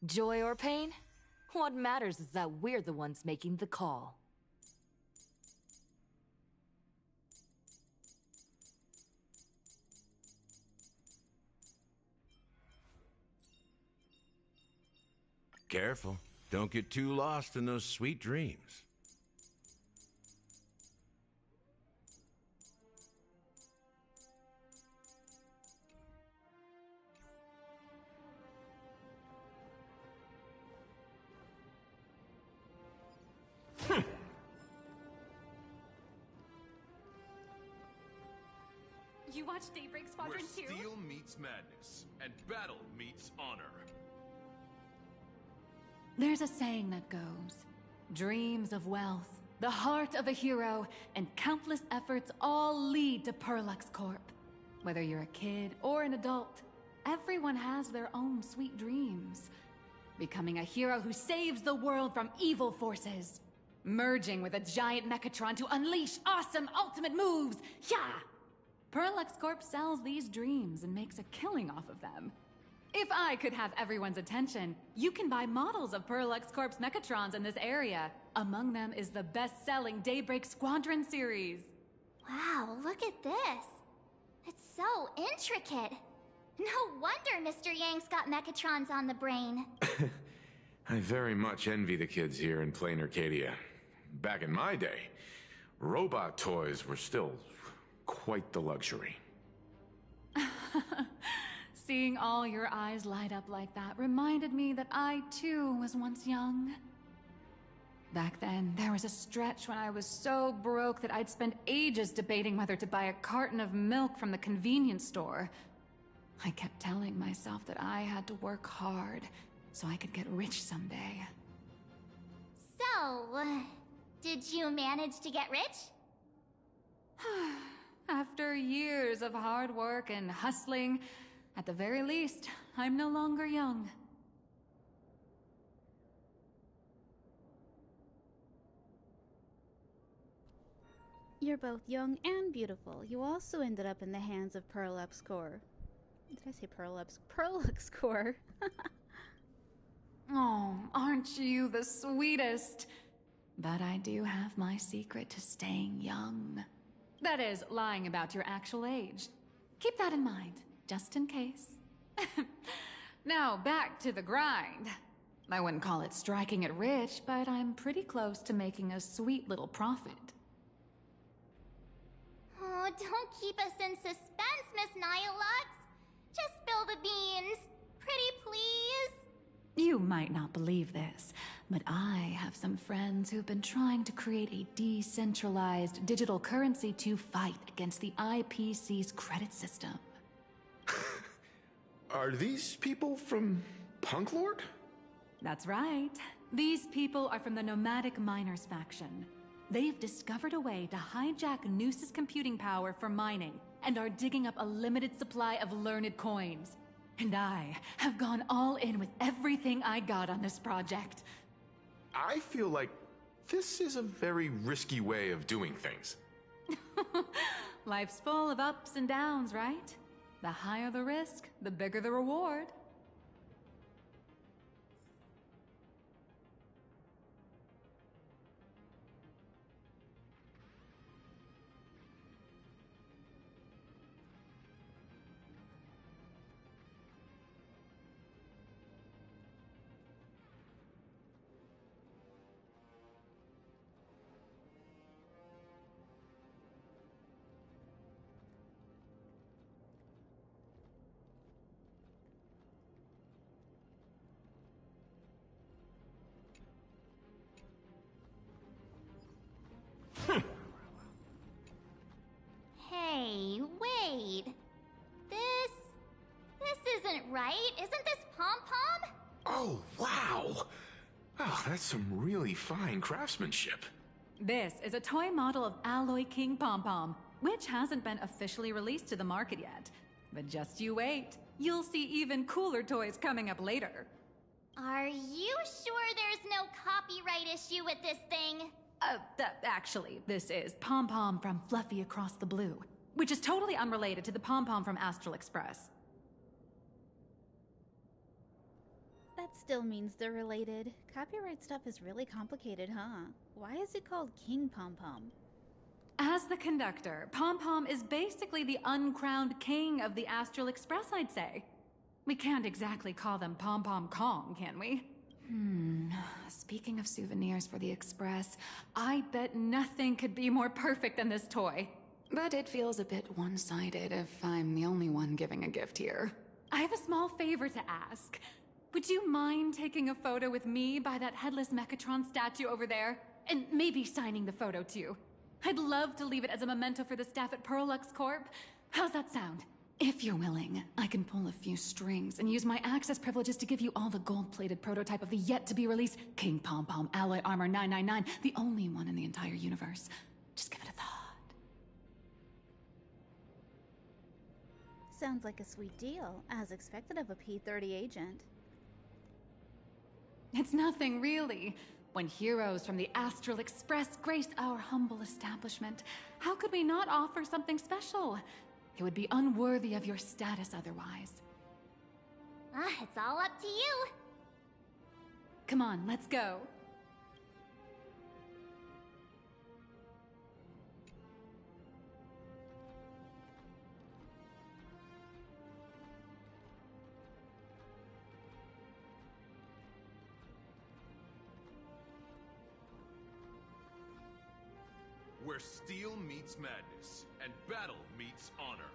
Joy or pain? What matters is that we're the ones making the call. Careful. Don't get too lost in those sweet dreams. You watch Daybreak Squadron Where 2? steel meets madness, and battle meets honor. There's a saying that goes, dreams of wealth, the heart of a hero, and countless efforts all lead to Perlux Corp. Whether you're a kid or an adult, everyone has their own sweet dreams. becoming a hero who saves the world from evil forces, merging with a giant Mechatron to unleash awesome ultimate moves. Yeah! Perlux Corp sells these dreams and makes a killing off of them. If I could have everyone's attention, you can buy models of Perlux Corp's Mechatrons in this area. Among them is the best-selling Daybreak Squadron series. Wow, look at this. It's so intricate. No wonder Mr. Yang's got Mechatrons on the brain. I very much envy the kids here in Plain Arcadia. Back in my day, robot toys were still quite the luxury. Seeing all your eyes light up like that reminded me that I, too, was once young. Back then, there was a stretch when I was so broke that I'd spend ages debating whether to buy a carton of milk from the convenience store. I kept telling myself that I had to work hard so I could get rich someday. So, did you manage to get rich? After years of hard work and hustling, at the very least, I'm no longer young. You're both young and beautiful. You also ended up in the hands of Perlux Corp. Did I say Perlux? Perlux Corp. Oh, aren't you the sweetest? But I do have my secret to staying young. That is, lying about your actual age. Keep that in mind, just in case. Now, back to the grind. I wouldn't call it striking it rich, but I'm pretty close to making a sweet little profit. Oh, don't keep us in suspense, Miss Nihilux. Just spill the beans. Pretty please. You might not believe this, but I have some friends who've been trying to create a decentralized digital currency to fight against the IPC's credit system. Are these people from Punk Lord? That's right. These people are from the Nomadic Miners faction. They've discovered a way to hijack Noose's computing power for mining and are digging up a limited supply of learned coins. And I have gone all in with everything I got on this project. I feel like this is a very risky way of doing things. Life's full of ups and downs, right? The higher the risk, the bigger the reward. Hey, wait. This isn't right. Isn't this Pom-Pom? Oh, wow! Oh, that's some really fine craftsmanship. This is a toy model of Alloy King Pom-Pom, which hasn't been officially released to the market yet. But just you wait. You'll see even cooler toys coming up later. Are you sure there's no copyright issue with this thing? Actually, this is Pom-Pom from Fluffy Across the Blue, which is totally unrelated to the Pom-Pom from Astral Express. That still means they're related. Copyright stuff is really complicated, huh? Why is it called King Pom-Pom? As the conductor, Pom-Pom is basically the uncrowned king of the Astral Express, I'd say. We can't exactly call them Pom-Pom Kong, can we? Speaking of souvenirs for the Express, I bet nothing could be more perfect than this toy. But it feels a bit one-sided if I'm the only one giving a gift here. I have a small favor to ask. Would you mind taking a photo with me by that headless Mechatron statue over there? And maybe signing the photo too. I'd love to leave it as a memento for the staff at Perlux Corp. How's that sound? If you're willing, I can pull a few strings and use my access privileges to give you all the gold-plated prototype of the yet-to-be-released King Pom-Pom Alloy Armor 999, the only one in the entire universe. Just give it a thought. Sounds like a sweet deal, as expected of a P-30 agent. It's nothing, really. When heroes from the Astral Express grace our humble establishment, how could we not offer something special? It would be unworthy of your status otherwise. It's all up to you. Come on, let's go. Where steel meets madness, and battle meets honor.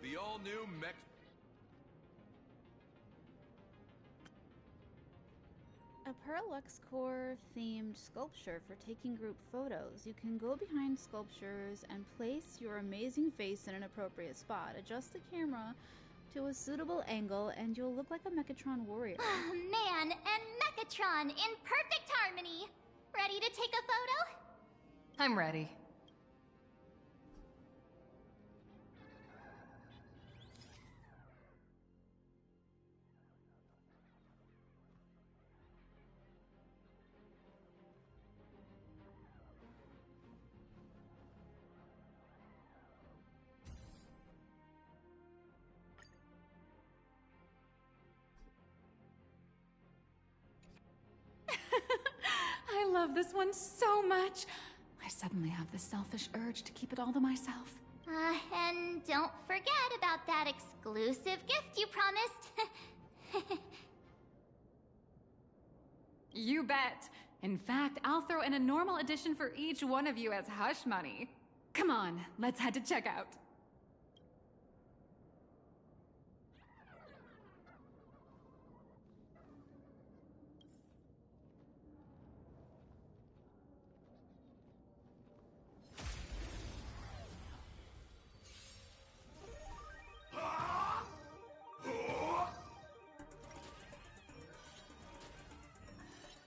The all-new mech... A Parallax Core themed sculpture for taking group photos. You can go behind sculptures and place your amazing face in an appropriate spot. Adjust the camera to a suitable angle and you'll look like a Mechatron warrior. Man and Mechatron in perfect harmony. Ready to take a photo? I'm ready. I love this one so much. I suddenly have this selfish urge to keep it all to myself. And don't forget about that exclusive gift you promised. You bet. In fact, I'll throw in a normal edition for each one of you as hush money. Come on, let's head to checkout.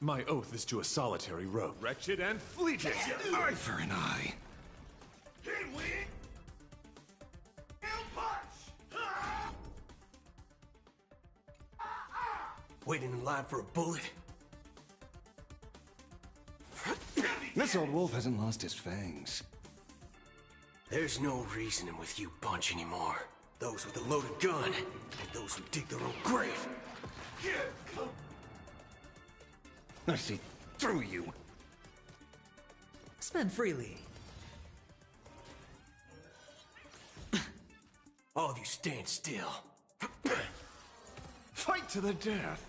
My oath is to a solitary road. Wretched and fleeting! Eye for an eye. Waiting in line for a bullet? This old wolf hasn't lost his fangs. There's no reasoning with you bunch anymore. Those with a loaded gun, and those who dig their own grave. I see through you. Spend freely. All of you stand still. Fight to the death!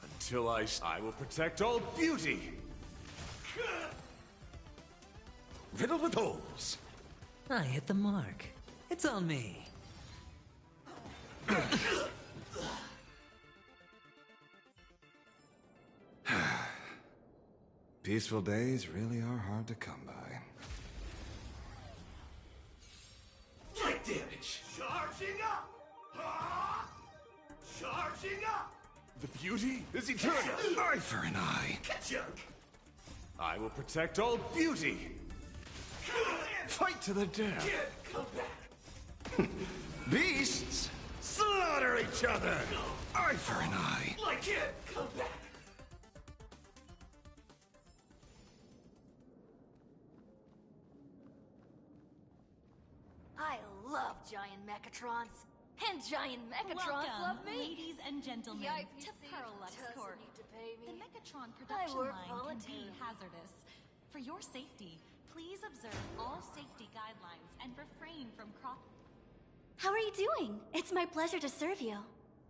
Until I will protect all beauty! Riddled with holes. I hit the mark. It's on me. Peaceful days really are hard to come by. Light damage! Charging up! Charging up! The beauty is eternal! Eye for an eye. I will protect all beauty! Fight to the death! Come back! Beasts slaughter each other. Eye for an eye. Like it! Come back! I love giant Mechatrons. And giant Mechatrons love me. Ladies and gentlemen, Yikes. to Parallax Corp. Need to pay The me. Mechatron production work line can volunteer. be hazardous. For your safety, please observe all safety guidelines and refrain from cross. How are you doing? It's my pleasure to serve you.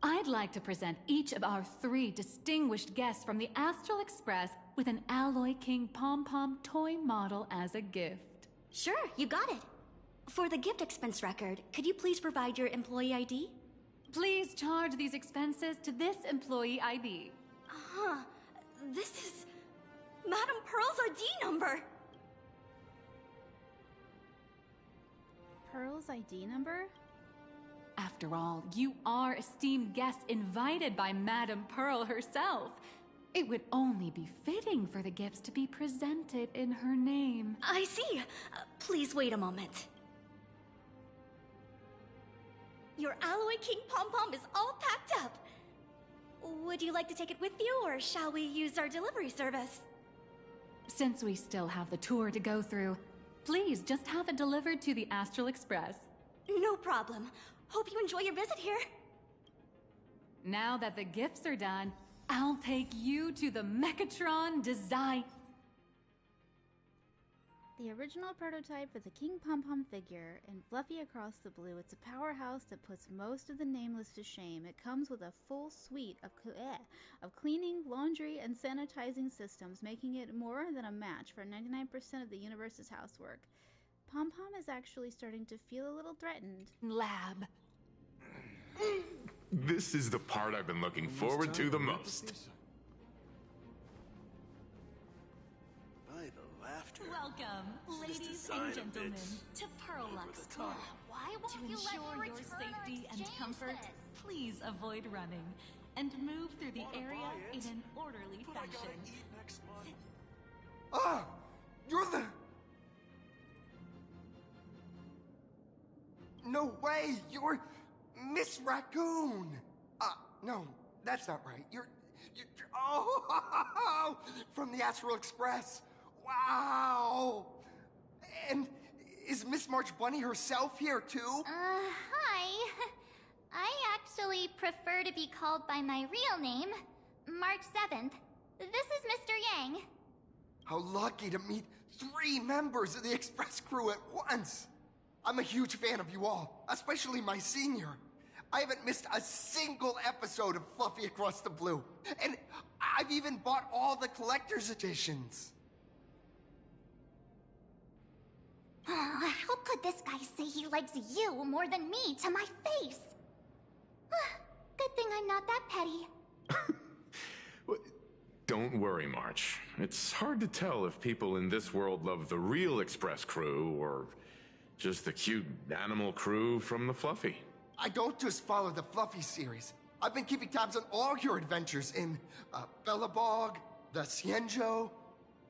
I'd like to present each of our 3 distinguished guests from the Astral Express with an Alloy King pom-pom toy model as a gift. Sure, you got it. For the gift expense record, could you please provide your employee ID? Please charge these expenses to this employee ID. Huh. This is Madame Pearl's ID number. Pearl's ID number? After all, you are esteemed guests invited by Madame Pearl herself. It would only be fitting for the gifts to be presented in her name. I see. Please wait a moment. Your Alloy King pom-pom is all packed up. Would you like to take it with you, or shall we use our delivery service? Since we still have the tour to go through, please just have it delivered to the Astral Express. No problem. Hope you enjoy your visit here. Now that the gifts are done, I'll take you to the Mechatron design. The original prototype for the King Pom-Pom figure, in Fluffy Across the Blue, it's a powerhouse that puts most of the nameless to shame. It comes with a full suite of cleaning, laundry, and sanitizing systems, making it more than a match for 99% of the universe's housework. Pom-Pom is actually starting to feel a little threatened. Lab. This is the part I've been looking forward to the most. By the laughter. Welcome, ladies and gentlemen, to Pearlux Club. Why won't To you let ensure me your return or safety and exchange comfort, this? please avoid running and move through the area in an orderly fashion. Ah! You're the... No way! You're Miss Raccoon! No, that's not right. You're oh! From the Astral Express! Wow! And is Miss March Bunny herself here too? Hi. I actually prefer to be called by my real name, March 7th. This is Mr. Yang. How lucky to meet 3 members of the Express crew at once! I'm a huge fan of you all, especially my senior. I haven't missed a single episode of Fluffy Across the Blue, and I've even bought all the collector's editions. Oh, how could this guy say he likes you more than me to my face? Good thing I'm not that petty. Don't worry, March. It's hard to tell if people in this world love the real Express crew or just the cute animal crew from the Fluffy. I don't just follow the Fluffy series. I've been keeping tabs on all your adventures in Bellabog, the Cienjo,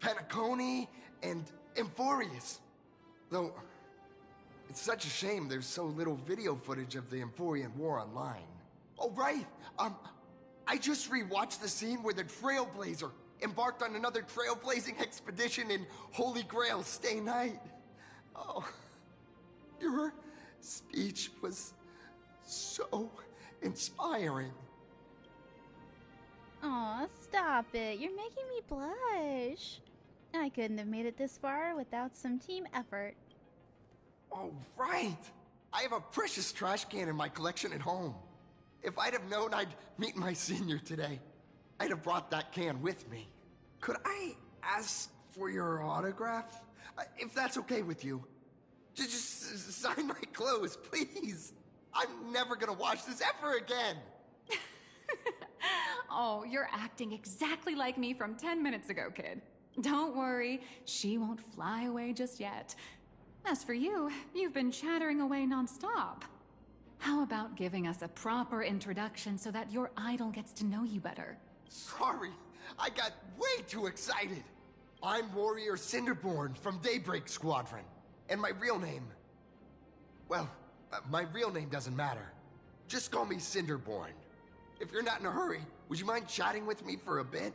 Penacony, and Emphorius. Though, it's such a shame there's so little video footage of the Emphorian War online. Oh, right! I just rewatched the scene where the Trailblazer embarked on another trailblazing expedition in Holy Grail Stay Night. Oh, your speech was so inspiring. Aw, stop it. You're making me blush. I couldn't have made it this far without some team effort. Oh, right! I have a precious trash can in my collection at home. If I'd have known I'd meet my senior today, I'd have brought that can with me. Could I ask for your autograph? If that's okay with you. Just sign my clothes, please. I'm never gonna watch this ever again. Oh, you're acting exactly like me from 10 minutes ago, kid. Don't worry, she won't fly away just yet. As for you, you've been chattering away nonstop. How about giving us a proper introduction so that your idol gets to know you better? Sorry, I got way too excited. I'm Warrior Cinderborn from Daybreak Squadron. And my real name... Well, my real name doesn't matter. Just call me Cinderborn. If you're not in a hurry, would you mind chatting with me for a bit?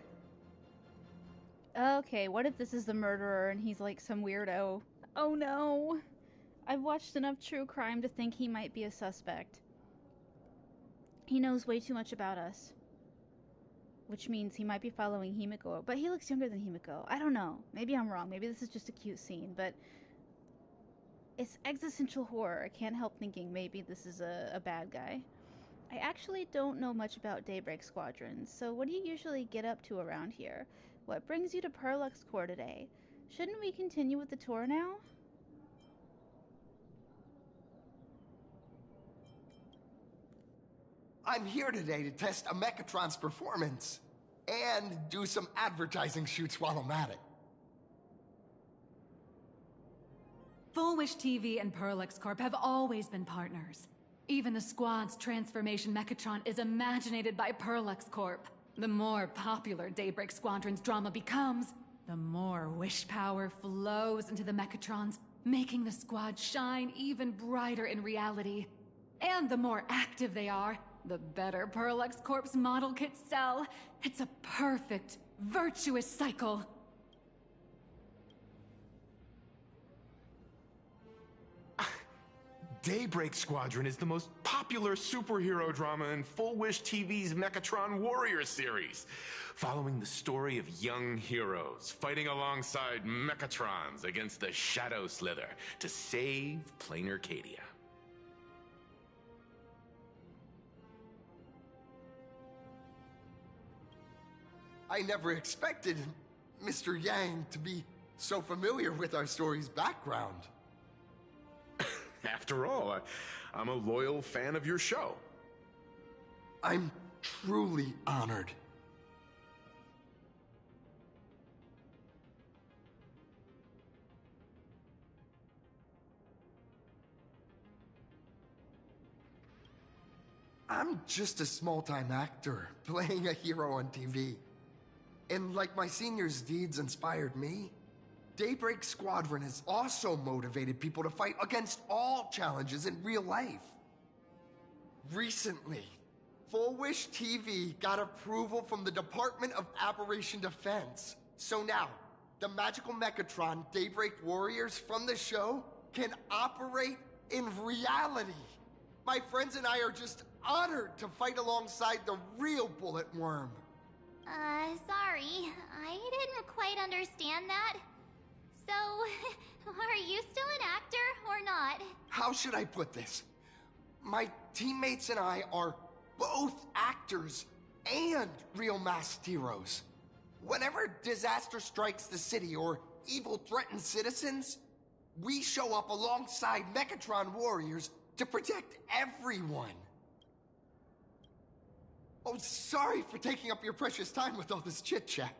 Okay, what if this is the murderer and he's like some weirdo? Oh no! I've watched enough true crime to think he might be a suspect. He knows way too much about us. Which means he might be following Himiko, but he looks younger than Himiko. I don't know. Maybe I'm wrong. Maybe this is just a cute scene, but it's existential horror. I can't help thinking maybe this is a bad guy. I actually don't know much about Daybreak Squadrons, so what do you usually get up to around here? What brings you to Perlux Core today? Shouldn't we continue with the tour now? I'm here today to test a Mechatron's performance and do some advertising shoots while I'm at it. Full Wish TV and Perlux Corp have always been partners. Even the squad's transformation Mechatron is imaginated by Perlux Corp. The more popular Daybreak Squadron's drama becomes, the more wish power flows into the Mechatrons, making the squad shine even brighter in reality. And the more active they are, the better Perlux Corp's model kits sell. It's a perfect, virtuous cycle. Daybreak Squadron is the most popular superhero drama in Full Wish TV's Mechatron Warrior series, following the story of young heroes fighting alongside Mechatrons against the Shadow Slither to save Plain Arcadia. I never expected Mr. Yang to be so familiar with our story's background. After all, I'm a loyal fan of your show. I'm truly honored. I'm just a small-time actor playing a hero on TV. And like my senior's deeds inspired me, Daybreak Squadron has also motivated people to fight against all challenges in real life. Recently, Full Wish TV got approval from the Department of Aberration Defense. So now, the magical Mechatron Daybreak Warriors from the show can operate in reality. My friends and I are just honored to fight alongside the real Bullet Worm. Sorry. I didn't quite understand that. So, are you still an actor or not? How should I put this? My teammates and I are both actors and real masked heroes. Whenever disaster strikes the city or evil threatens citizens, we show up alongside Mechatron warriors to protect everyone. Oh, sorry for taking up your precious time with all this chit-chat.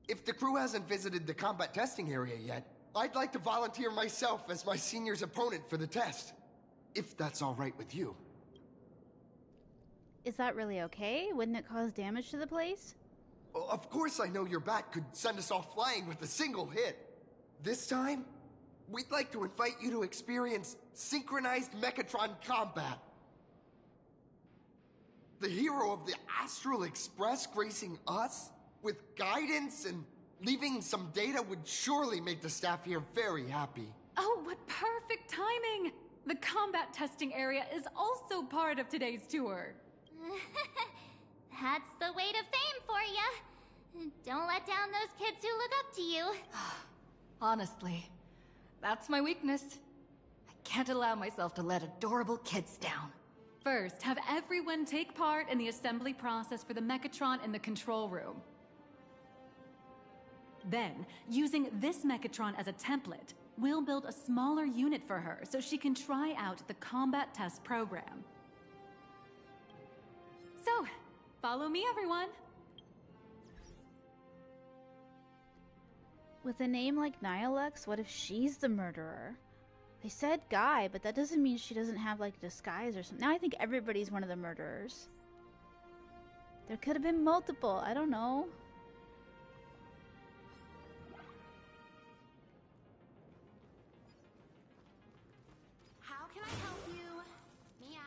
If the crew hasn't visited the combat testing area yet, I'd like to volunteer myself as my senior's opponent for the test. If that's all right with you. Is that really okay? Wouldn't it cause damage to the place? Well, of course I know your bat could send us all flying with a single hit. This time, we'd like to invite you to experience synchronized Mechatron combat. The hero of the Astral Express gracing us with guidance and leaving some data would surely make the staff here very happy. Oh, what perfect timing! The combat testing area is also part of today's tour. That's the way to fame for ya. Don't let down those kids who look up to you. Honestly, that's my weakness. I can't allow myself to let adorable kids down. First, have everyone take part in the assembly process for the Mechatron in the control room. Then, using this Mechatron as a template, we'll build a smaller unit for her so she can try out the combat test program. So, follow me, everyone. With a name like Nihilux, what if she's the murderer? They said Guy, but that doesn't mean she doesn't have, like, a disguise or something. Now I think everybody's one of the murderers. There could have been multiple, I don't know. How can I help you? Meow.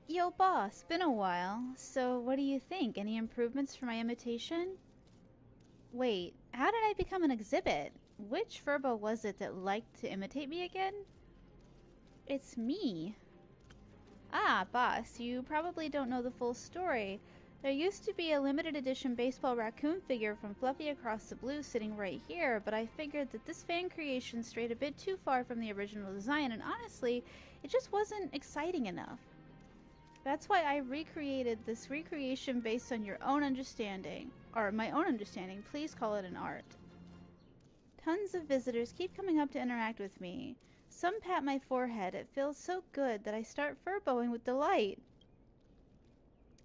Yo, boss, been a while. So, what do you think? Any improvements for my imitation? Wait, how did I become an exhibit? Which Furbo was it that liked to imitate me again? It's me. Ah, boss, you probably don't know the full story. There used to be a limited edition baseball raccoon figure from Fluffy Across the Blue sitting right here, but I figured that this fan creation strayed a bit too far from the original design, and honestly, it just wasn't exciting enough. That's why I recreated this recreation based on your own understanding, or my own understanding. Please call it an art. Tons of visitors keep coming up to interact with me. Some pat my forehead. It feels so good that I start furboing with delight.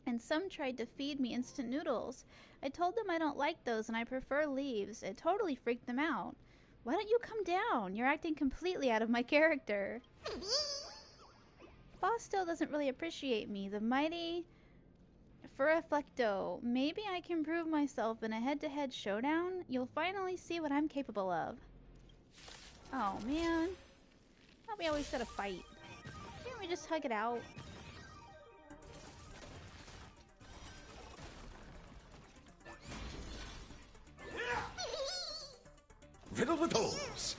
And some tried to feed me instant noodles. I told them I don't like those and I prefer leaves. It totally freaked them out. Why don't you come down? You're acting completely out of my character. Boss still doesn't really appreciate me. The mighty Furiflecto. Maybe I can prove myself in a head-to-head showdown? You'll finally see what I'm capable of. Oh, man. Thought we always gotta fight. Can't we just hug it out? Riddled with holes.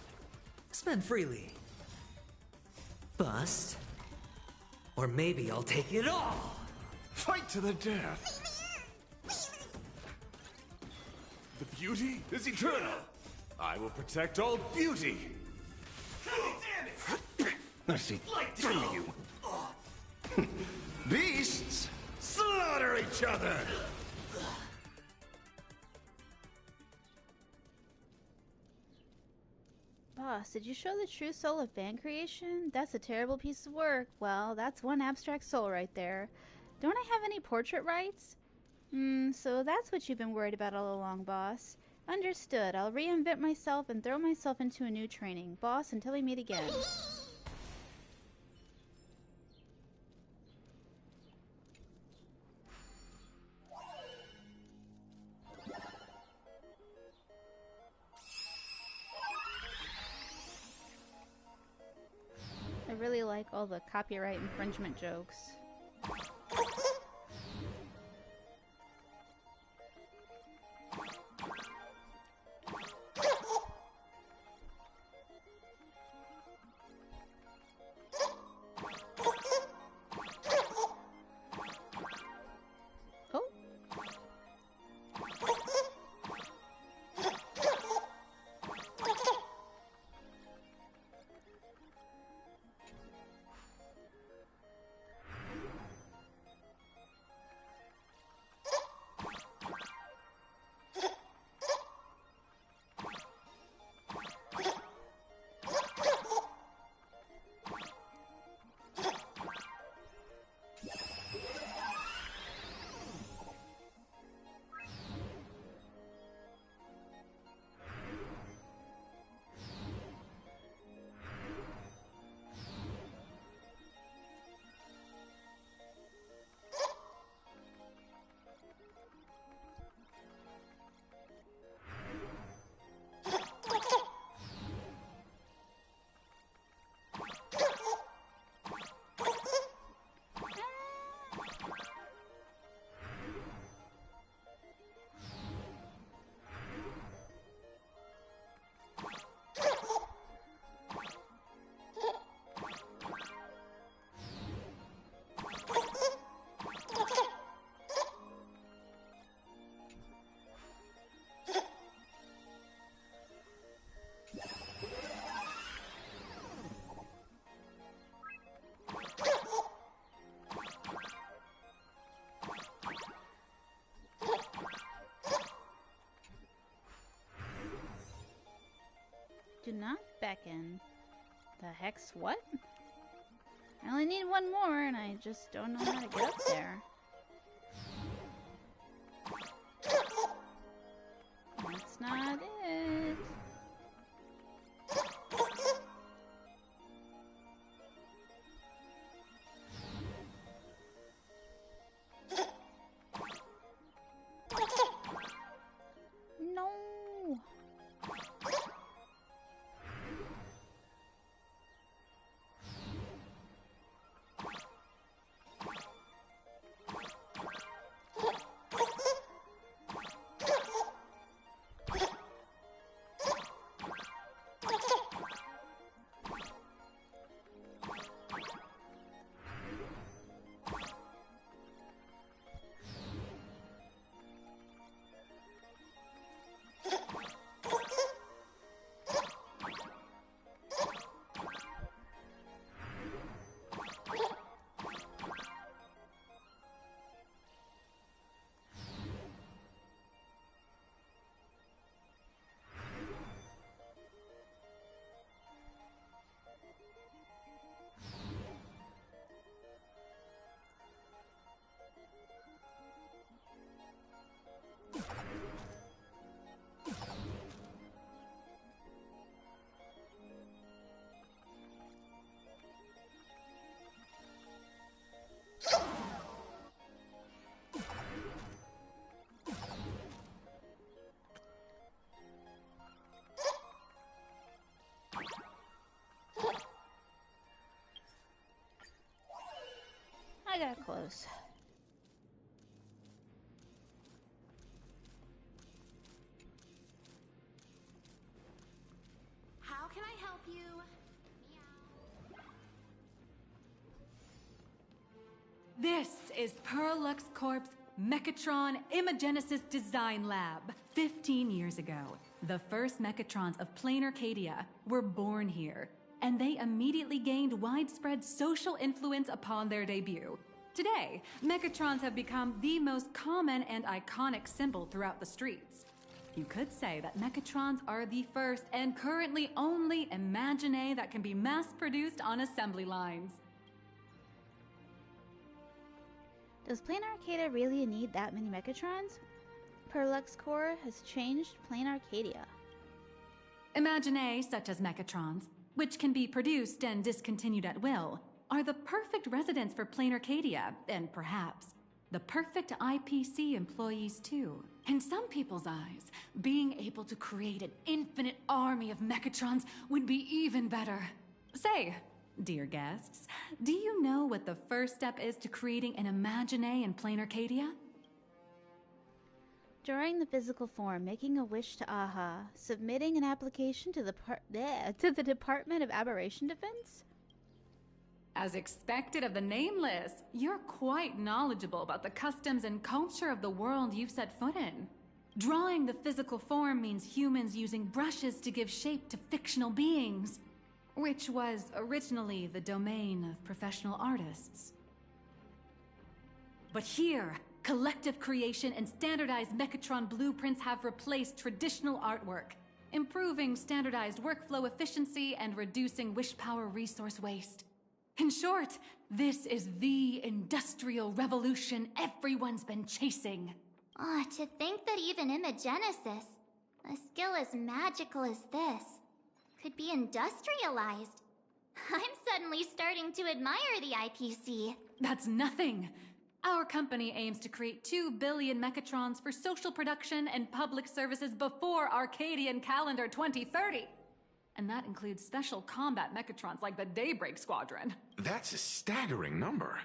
Spend freely. Bust. Or maybe I'll take it all! Fight to the death. The beauty is eternal. I will protect all beauty. I see through you. Beasts, slaughter each other! Boss, did you show the true soul of fan creation? That's a terrible piece of work. Well, that's one abstract soul right there. Don't I have any portrait rights? So that's what you've been worried about all along, boss. Understood. I'll reinvent myself and throw myself into a new training. Boss, until we meet again. I really like all the copyright infringement jokes. Oh. Do not beckon. The hex what? I only need one more and I just don't know how to get up there. That's not it. No. I got close. How can I help you? This is Perlux Corp's Mechatron Imagenesis Design Lab. 15 years ago, the first Mechatrons of Plain Arcadia were born here, and they immediately gained widespread social influence upon their debut. Today, Mechatrons have become the most common and iconic symbol throughout the streets. You could say that Mechatrons are the first and currently only Imagine that can be mass-produced on assembly lines. Does Plain Arcadia really need that many Mechatrons? Perlux Core has changed Plain Arcadia. Imagine such as Mechatrons, which can be produced and discontinued at will, are the perfect residents for Plain Arcadia, and perhaps the perfect IPC employees too. In some people's eyes, being able to create an infinite army of Mechatrons would be even better. Say, dear guests, do you know what the first step is to creating an Imagine in Plain Arcadia? During the physical form, making a wish to AHA, submitting an application to the Department of Aberration Defense? As expected of the Nameless, you're quite knowledgeable about the customs and culture of the world you've set foot in. Drawing the physical form means humans using brushes to give shape to fictional beings, which was originally the domain of professional artists. But here, collective creation and standardized Mechatron blueprints have replaced traditional artwork, improving standardized workflow efficiency and reducing wish power resource waste. In short, this is the industrial revolution everyone's been chasing. Oh, to think that even Imagenesis, a skill as magical as this, could be industrialized. I'm suddenly starting to admire the IPC. That's nothing. Our company aims to create 2 billion Mechatrons for social production and public services before Arcadian calendar 2030. And that includes special combat Mechatrons like the Daybreak Squadron. That's a staggering number.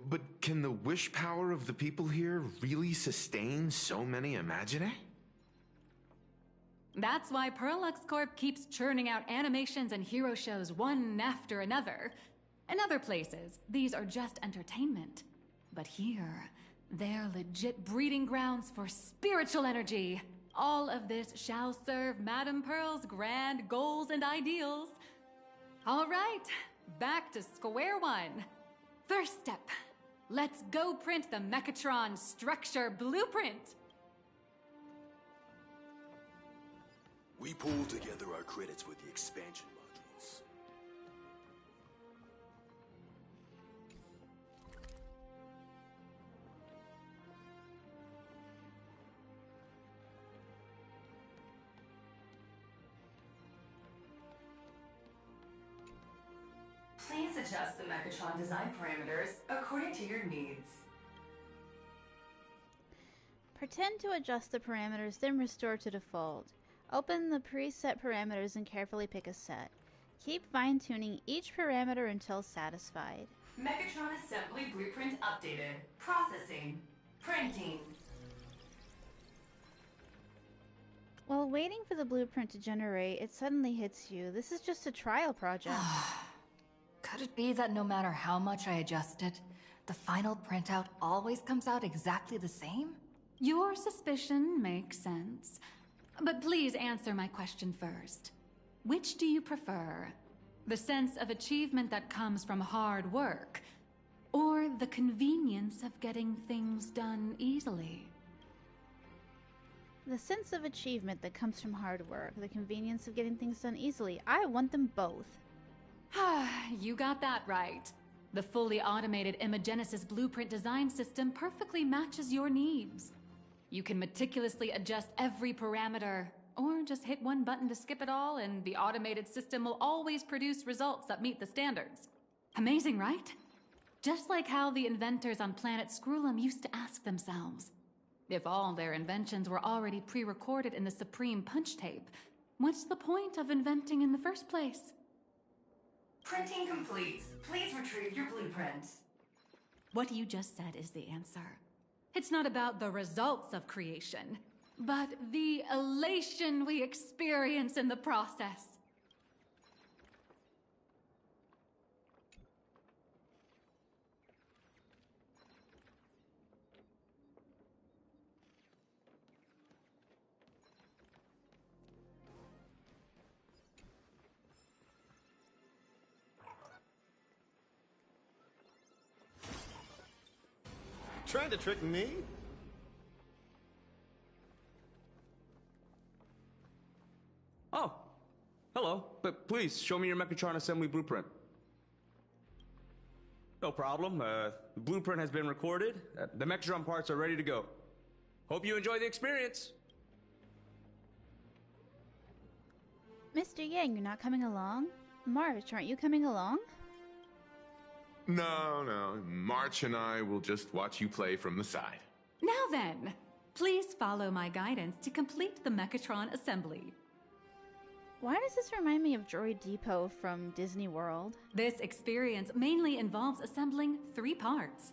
But can the wish power of the people here really sustain so many Imagine? That's why Perlux Corp keeps churning out animations and hero shows one after another. In other places, these are just entertainment. But here, they're legit breeding grounds for spiritual energy. All of this shall serve Madame Pearl's grand goals and ideals. All right, back to square one. First step, let's go print the Mechatron structure blueprint. We pooled together our credits with the expansion modules. Please adjust the Mechatron design parameters according to your needs. Pretend to adjust the parameters, then restore to default. Open the preset parameters and carefully pick a set. Keep fine-tuning each parameter until satisfied. Mechatron assembly blueprint updated. Processing. Printing. While waiting for the blueprint to generate, it suddenly hits you. This is just a trial project. Could it be that no matter how much I adjust it, the final printout always comes out exactly the same? Your suspicion makes sense. But please answer my question first. Which do you prefer? The sense of achievement that comes from hard work, or the convenience of getting things done easily? The sense of achievement that comes from hard work, the convenience of getting things done easily. I want them both. You got that right. The fully automated Imagenesis blueprint design system perfectly matches your needs. You can meticulously adjust every parameter, or just hit one button to skip it all, and the automated system will always produce results that meet the standards. Amazing, right? Just like how the inventors on planet Scrulum used to ask themselves, if all their inventions were already pre-recorded in the Supreme Punch Tape, what's the point of inventing in the first place? Printing complete. Please retrieve your blueprint. What you just said is the answer. It's not about the results of creation, but the elation we experience in the process. Trying to trick me? Oh, hello. But please, show me your Mechatron assembly blueprint. No problem. The blueprint has been recorded. The Mechatron parts are ready to go. Hope you enjoy the experience. Mr. Yang, you're not coming along? March, aren't you coming along? No. March and I will just watch you play from the side. Now then, please follow my guidance to complete the Mechatron assembly. Why does this remind me of Droid Depot from Disney World? This experience mainly involves assembling 3 parts: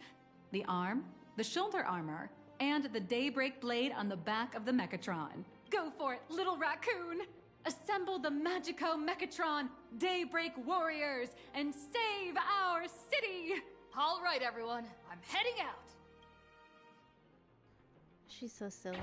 the arm, the shoulder armor, and the Daybreak blade on the back of the Mechatron. Go for it, little raccoon! Assemble the Magico Mechatron Daybreak Warriors and save our city! All right, everyone, I'm heading out. She's so silly.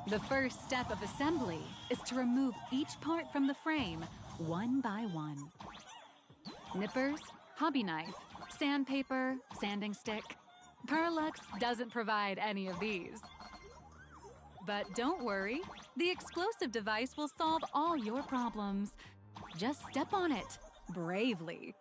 The first step of assembly is to remove each part from the frame, one by one. Nippers, hobby knife, sandpaper, sanding stick. Perlux doesn't provide any of these. But don't worry, the explosive device will solve all your problems. Just step on it, bravely.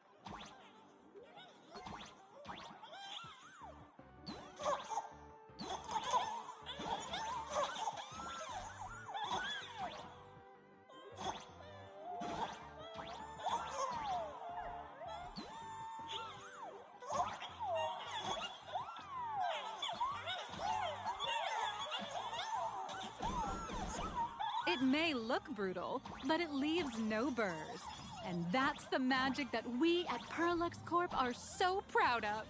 It may look brutal, but it leaves no burrs. And that's the magic that we at Perlux Corp are so proud of.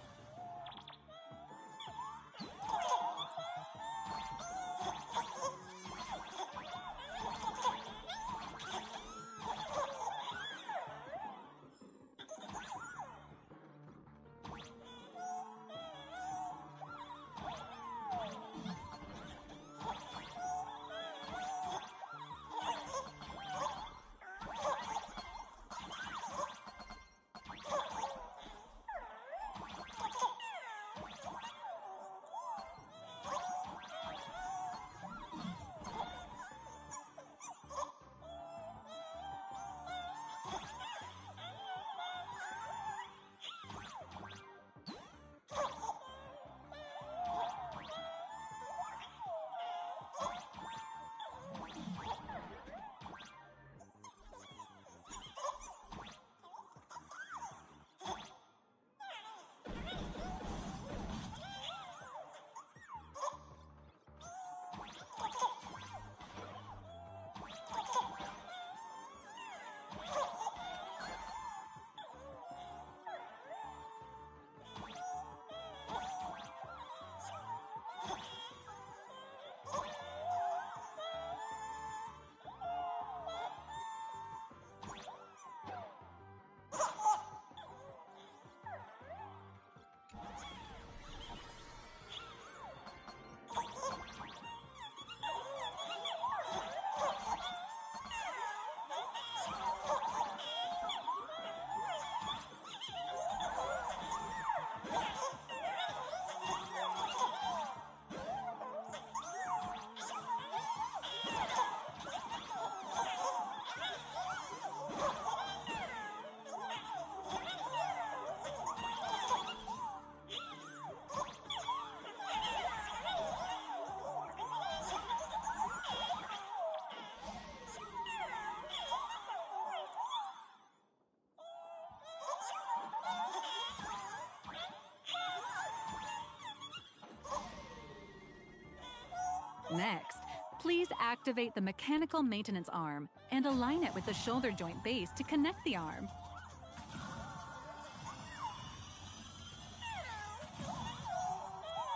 Next, please activate the mechanical maintenance arm and align it with the shoulder joint base to connect the arm.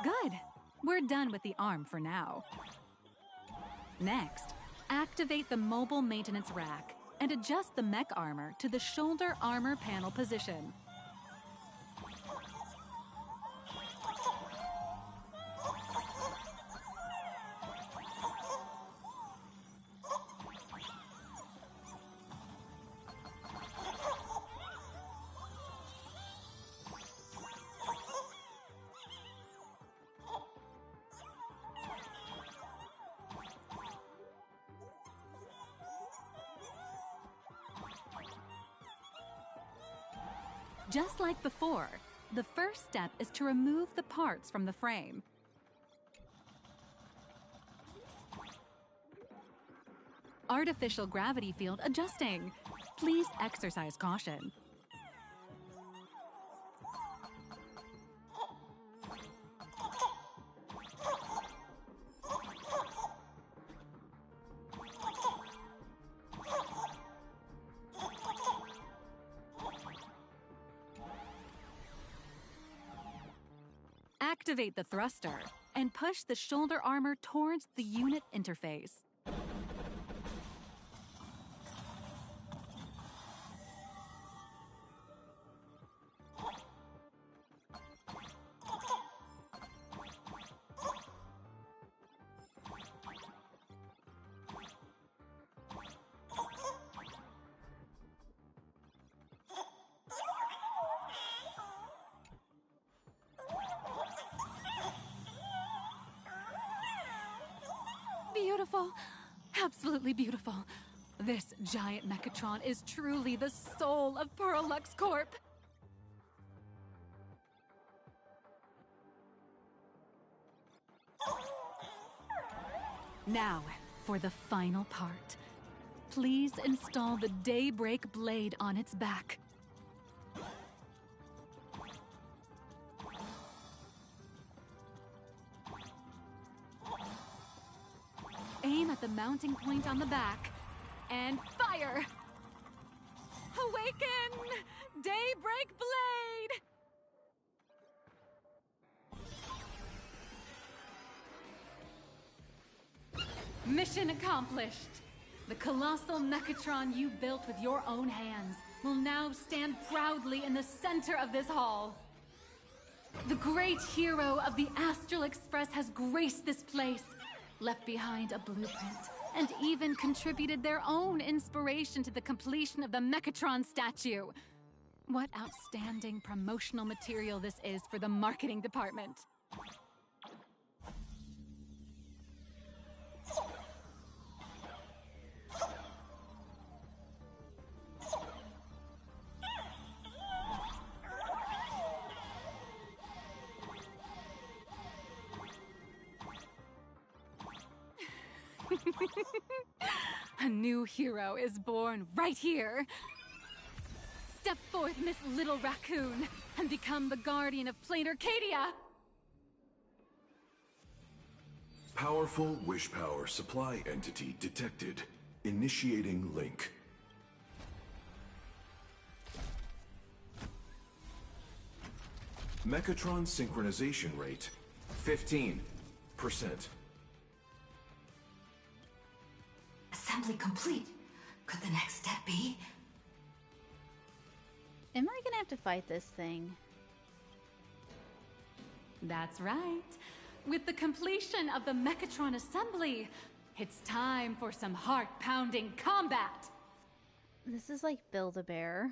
Good. We're done with the arm for now. Next, activate the mobile maintenance rack and adjust the mech armor to the shoulder armor panel position. Just like before, the first step is to remove the parts from the frame. Artificial gravity field adjusting. Please exercise caution. Activate the thruster and push the shoulder armor towards the unit interface. Beautiful. Absolutely beautiful. This giant Mechatron is truly the soul of Perlux Corp. Now, for the final part. Please install the Daybreak blade on its back. Aim at the mounting point on the back, and fire! Awaken! Daybreak Blade! Mission accomplished! The colossal Mechatron you built with your own hands will now stand proudly in the center of this hall. The great hero of the Astral Express has graced this place, left behind a blueprint, and even contributed their own inspiration to the completion of the Mechatron statue. What outstanding promotional material this is for the marketing department. A new hero is born right here. Step forth, Miss Little Raccoon, and become the guardian of Plain Arcadia! Powerful wish power supply entity detected. Initiating link. Mechatron synchronization rate, 15%. Assembly complete. Could the next step be? Am I gonna have to fight this thing? That's right. With the completion of the Mechatron assembly, it's time for some heart-pounding combat! This is like Build-A-Bear.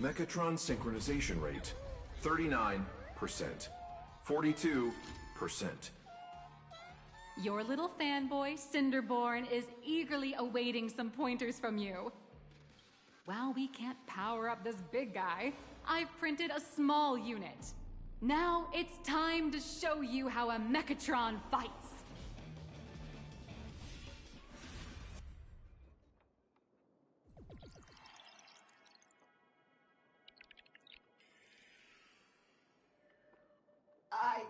Mechatron synchronization rate, 39%. 42%. Your little fanboy, Cinderborn, is eagerly awaiting some pointers from you. While we can't power up this big guy, I've printed a small unit. Now it's time to show you how a Mechatron fights. I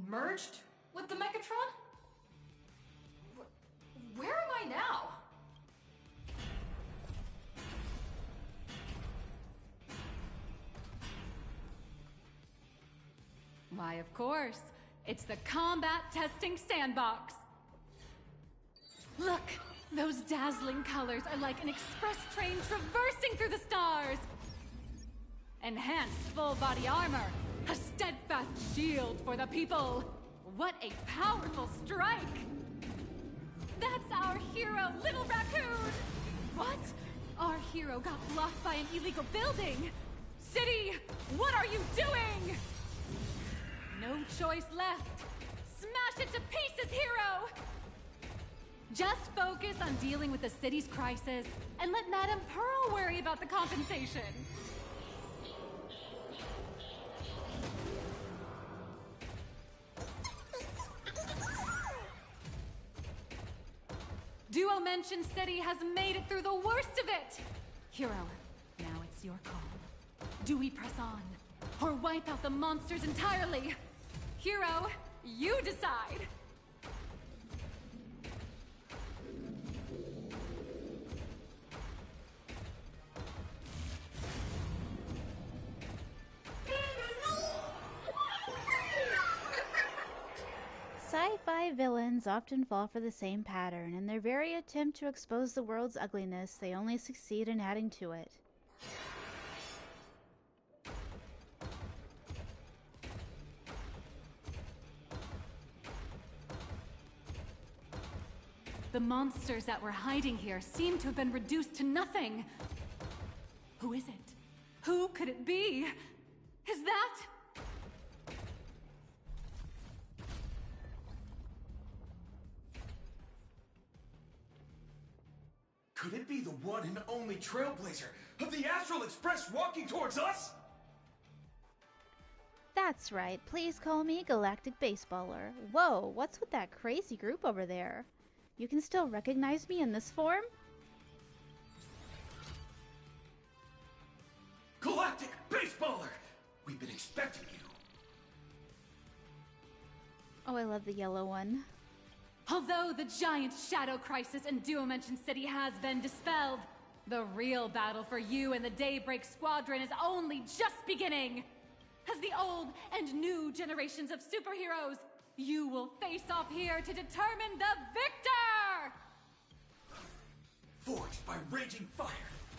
merged With the Mechatron? Where am I now? Why, of course. It's the combat testing sandbox. Look! Those dazzling colors are like an express train traversing through the stars! Enhanced full-body armor! A steadfast shield for the people! What a powerful strike! That's our hero, Little Raccoon! What? Our hero got blocked by an illegal building! City, what are you doing? No choice left. Smash it to pieces, hero! Just focus on dealing with the city's crisis, and let Madame Pearl worry about the compensation. Duo Mention City has made it through the worst of it! Hero, now it's your call. Do we press on, or wipe out the monsters entirely? Hero, you decide! Sci-fi villains often fall for the same pattern. In their very attempt to expose the world's ugliness, they only succeed in adding to it. The monsters that were hiding here seem to have been reduced to nothing. Who is it? Who could it be? Is that... Could it be the one and only trailblazer of the Astral Express walking towards us? That's right, please call me Galactic Baseballer. Whoa, what's with that crazy group over there? You can still recognize me in this form? Galactic Baseballer! We've been expecting you. Oh, I love the yellow one. Although the giant shadow crisis in Duo Mention City has been dispelled, the real battle for you and the Daybreak Squadron is only just beginning! As the old and new generations of superheroes, you will face off here to determine the victor! Forged by raging fire,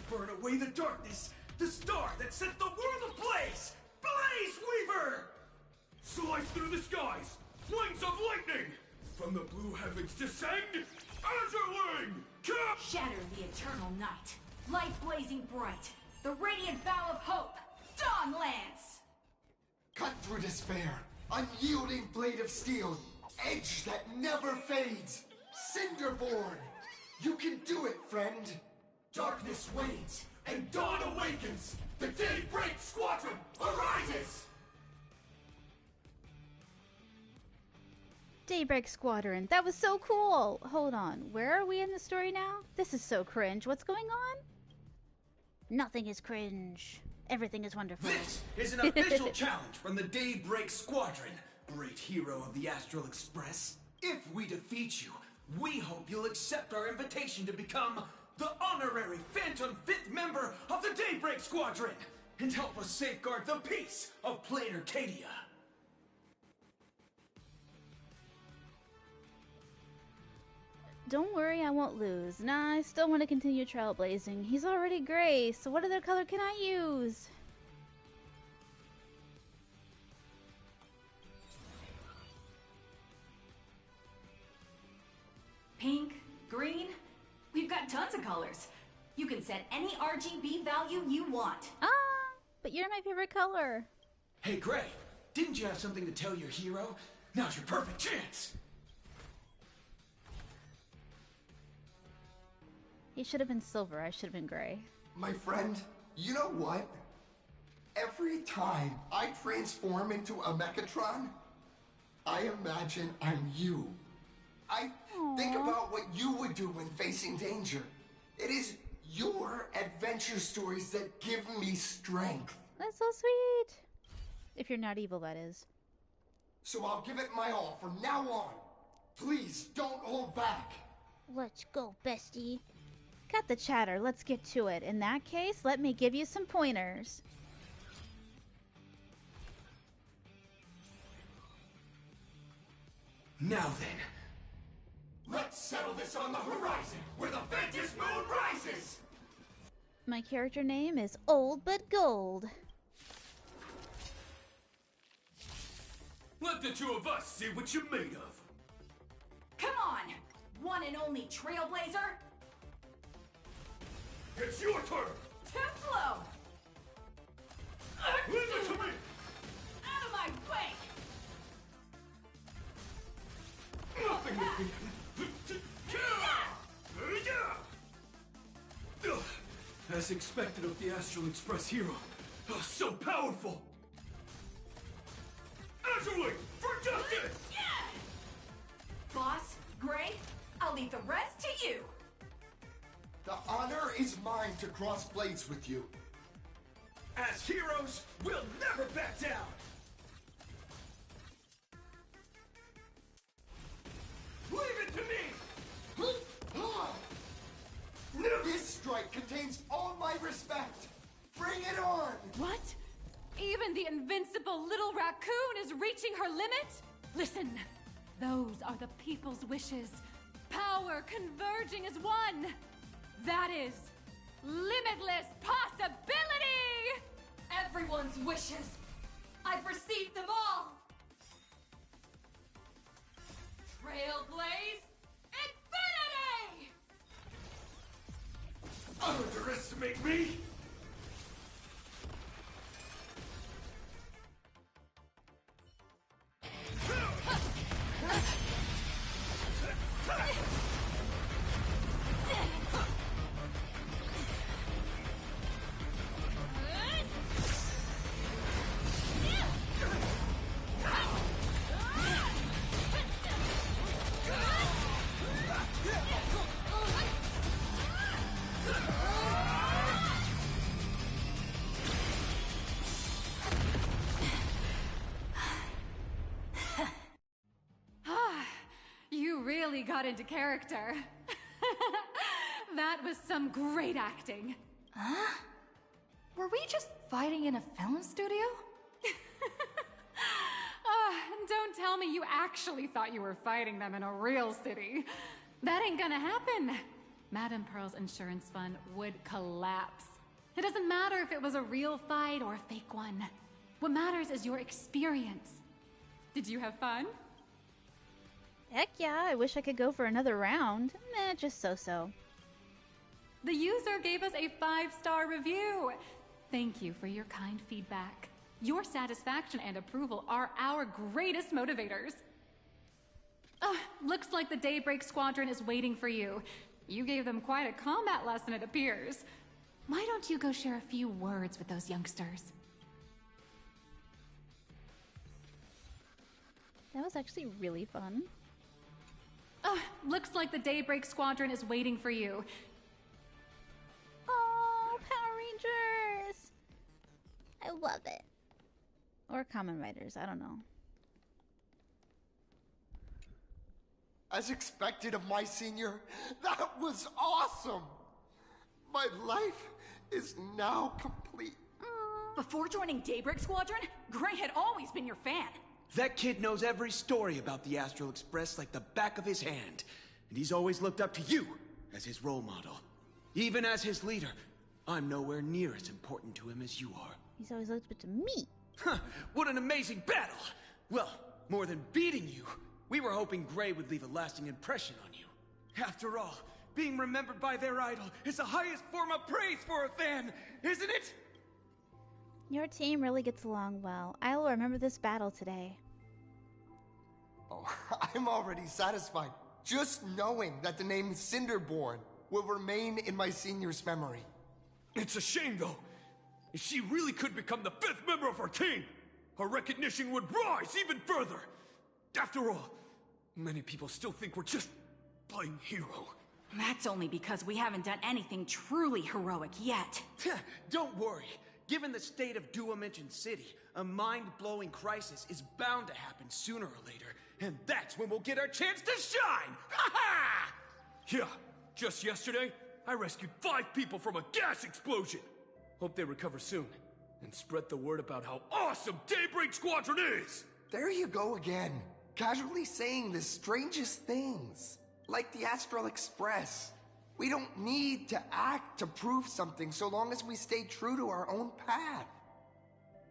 burn away the darkness, the star that sets the world ablaze! Blaze Weaver! Slice through the skies, wings of lightning! From the blue heavens descend, Azurling! Shatter the eternal night, light blazing bright, the radiant bow of hope, Dawn Lance! Cut through despair, unyielding blade of steel, edge that never fades, Cinderborn! You can do it, friend! Darkness wanes, and dawn awakens! The Daybreak Squadron arises! Daybreak Squadron, that was so cool! Hold on, where are we in the story now? This is so cringe. What's going on? Nothing is cringe. Everything is wonderful. This is an official challenge from the Daybreak Squadron, great hero of the Astral Express. If we defeat you, we hope you'll accept our invitation to become the honorary Phantom 5th member of the Daybreak Squadron and help us safeguard the peace of Plain Arcadia. Don't worry, I won't lose. Nah, I still want to continue trailblazing. He's already gray, so what other color can I use? Pink, green, we've got tons of colors. You can set any RGB value you want. Ah, but you're my favorite color. Hey, Gray, didn't you have something to tell your hero? Now's your perfect chance! He should have been silver, I should have been gray. My friend, you know what? Every time I transform into a Mechatron, I imagine I'm you. I think about what you would do when facing danger. It is your adventure stories that give me strength. That's so sweet. If you're not evil, that is. So I'll give it my all from now on. Please don't hold back. Let's go, bestie. Got the chatter, let's get to it. In that case, let me give you some pointers. Now then, let's settle this on the horizon, where the Ventus moon rises! My character name is Old But Gold. Let the two of us see what you're made of. Come on! One and only Trailblazer! It's your turn! Too slow! Leave it to me! Out of my way! Nothing to As expected of the Astral Express hero. So powerful! Naturally, for justice! Yeah! Boss, Gray, I'll leave the rest to you! The honor is mine to cross blades with you. As heroes, we'll never back down! Leave it to me! This strike contains all my respect! Bring it on! What? Even the invincible little raccoon is reaching her limit? Listen, those are the people's wishes. Power converging as one. That is limitless possibility! Everyone's wishes. I've received them all. Trailblaze Infinity! Underestimate me? You really got into character. That was some great acting. Huh? Were we just fighting in a film studio? Don't tell me you actually thought you were fighting them in a real city. That ain't gonna happen. Madame Pearl's insurance fund would collapse. It doesn't matter if it was a real fight or a fake one. What matters is your experience. Did you have fun? Heck yeah, I wish I could go for another round. Meh, just so-so. The user gave us a 5-star review. Thank you for your kind feedback. Your satisfaction and approval are our greatest motivators. Looks like the Daybreak Squadron is waiting for you. You gave them quite a combat lesson, it appears. Why don't you go share a few words with those youngsters? That was actually really fun. Looks like the Daybreak Squadron is waiting for you. Oh, Power Rangers! I love it. Or Kamen Riders, I don't know. As expected of my senior, that was awesome! My life is now complete. Before joining Daybreak Squadron, Gray had always been your fan. That kid knows every story about the Astral Express like the back of his hand. And he's always looked up to you as his role model. Even as his leader, I'm nowhere near as important to him as you are. He's always looked up to me. Huh, what an amazing battle! Well, more than beating you, we were hoping Gray would leave a lasting impression on you. After all, being remembered by their idol is the highest form of praise for a fan, isn't it? Your team really gets along well. I will remember this battle today. Oh, I'm already satisfied. Just knowing that the name Cinderborn will remain in my senior's memory. It's a shame, though. If she really could become the 5th member of our team, her recognition would rise even further. After all, many people still think we're just playing hero. That's only because we haven't done anything truly heroic yet. Don't worry. Given the state of Dual Dimension City, A mind-blowing crisis is bound to happen sooner or later, and that's when we'll get our chance to shine! Ha ha! Yeah, just yesterday, I rescued 5 people from a gas explosion. Hope they recover soon, and spread the word about how awesome Daybreak Squadron is! There you go again, casually saying the strangest things. Like the Astral Express. We don't need to act to prove something so long as we stay true to our own path.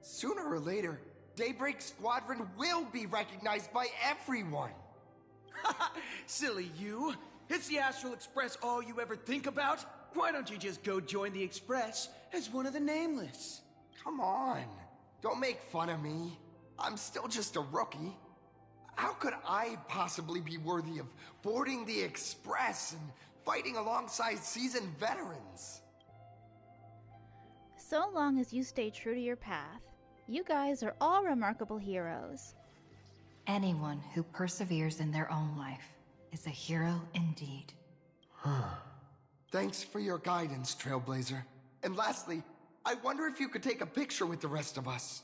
Sooner or later, Daybreak Squadron will be recognized by everyone. Silly you. Is the Astral Express all you ever think about? Why don't you just go join the Express as one of the Nameless? Come on. Don't make fun of me. I'm still just a rookie. How could I possibly be worthy of boarding the Express and fighting alongside seasoned veterans? So long as you stay true to your path, you guys are all remarkable heroes. Anyone who perseveres in their own life is a hero indeed. Thanks for your guidance, Trailblazer. And lastly, I wonder if you could take a picture with the rest of us.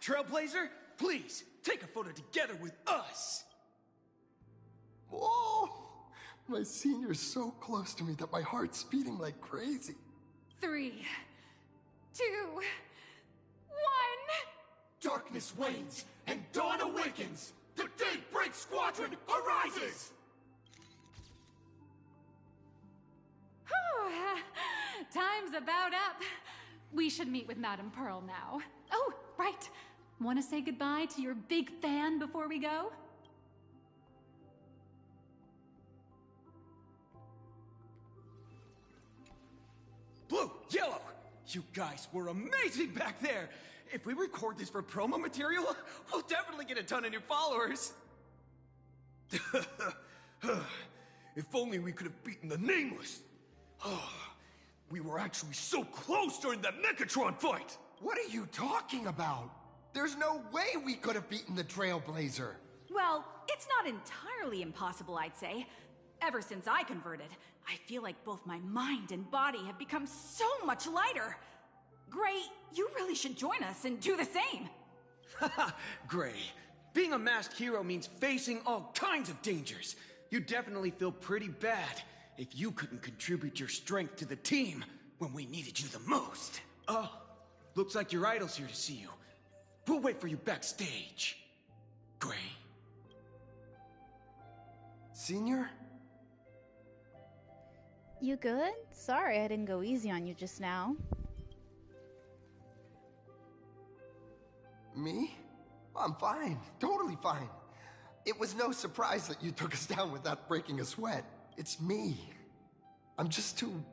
Trailblazer, please, take a photo together with us! Whoa! My senior's so close to me that my heart's beating like crazy. 3, 2, 1. Darkness wanes and dawn awakens. The Daybreak Squadron arises! Time's about up. We should meet with Madame Pearl now. Oh, right. Want to say goodbye to your big fan before we go? Blue, yellow! You guys were amazing back there! If we record this for promo material, we'll definitely get a ton of new followers! If only we could have beaten the Nameless! We were actually so close during that Megatron fight! What are you talking about? There's no way we could have beaten the Trailblazer. Well, it's not entirely impossible, I'd say. Ever since I converted, I feel like both my mind and body have become so much lighter. Gray, you really should join us and do the same. Haha, Gray. Being a masked hero means facing all kinds of dangers. You definitely feel pretty bad if you couldn't contribute your strength to the team when we needed you the most. Oh, looks like your idol's here to see you. We'll wait for you backstage. Gray. Senior? You good? Sorry I didn't go easy on you just now. Me? I'm fine. Totally fine. It was no surprise that you took us down without breaking a sweat. It's me. I'm just too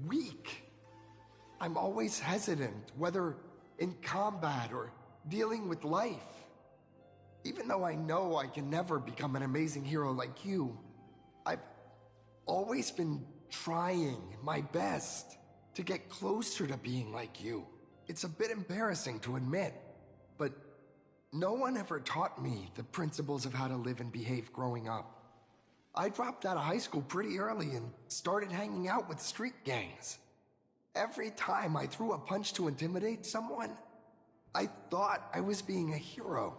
weak. I'm always hesitant, whether in combat or dealing with life. Even though I know I can never become an amazing hero like you, I've always been trying my best to get closer to being like you. It's a bit embarrassing to admit, but no one ever taught me the principles of how to live and behave growing up. I dropped out of high school pretty early and started hanging out with street gangs. Every time I threw a punch to intimidate someone, I thought I was being a hero.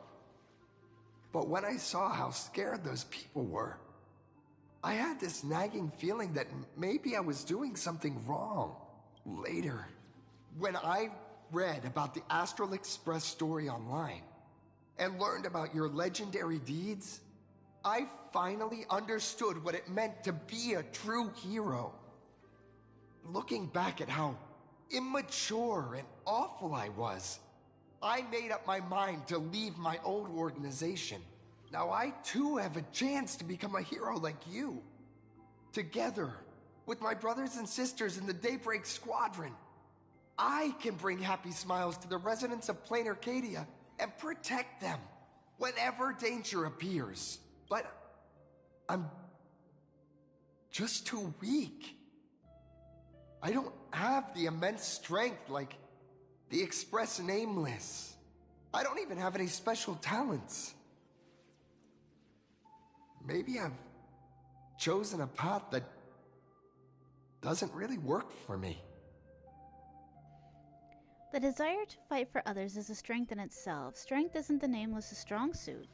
But when I saw how scared those people were, I had this nagging feeling that maybe I was doing something wrong. Later, when I read about the Astral Express story online and learned about your legendary deeds, I finally understood what it meant to be a true hero. Looking back at how immature and awful I was, I made up my mind to leave my old organization. Now I too have a chance to become a hero like you. Together, with my brothers and sisters in the Daybreak Squadron, I can bring happy smiles to the residents of Plain Arcadia and protect them whenever danger appears. But I'm just too weak. I don't have the immense strength like the Express Nameless. I don't even have any special talents. Maybe I've chosen a path that doesn't really work for me. The desire to fight for others is a strength in itself. Strength isn't the Nameless' strong suit.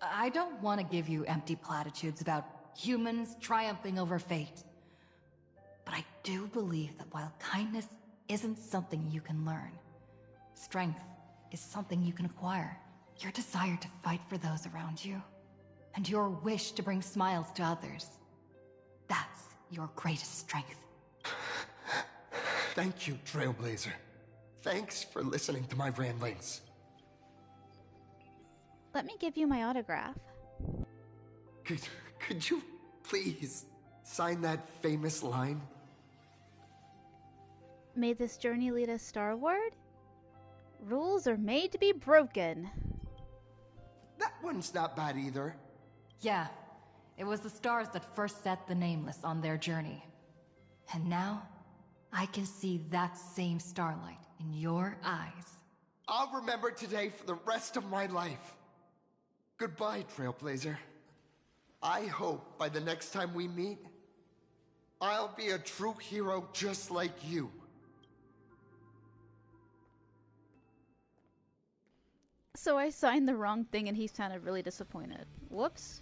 I don't want to give you empty platitudes about humans triumphing over fate. But I do believe that while kindness isn't something you can learn, strength is something you can acquire. Your desire to fight for those around you, and your wish to bring smiles to others. That's your greatest strength. Thank you, Trailblazer. Thanks for listening to my ramblings. Let me give you my autograph. Could you please sign that famous line? May this journey lead us starward? Rules are made to be broken. That one's not bad either. Yeah, it was the stars that first set the Nameless on their journey. And now, I can see that same starlight in your eyes. I'll remember today for the rest of my life. Goodbye, Trailblazer. I hope by the next time we meet, I'll be a true hero just like you. So I signed the wrong thing and he sounded really disappointed. Whoops.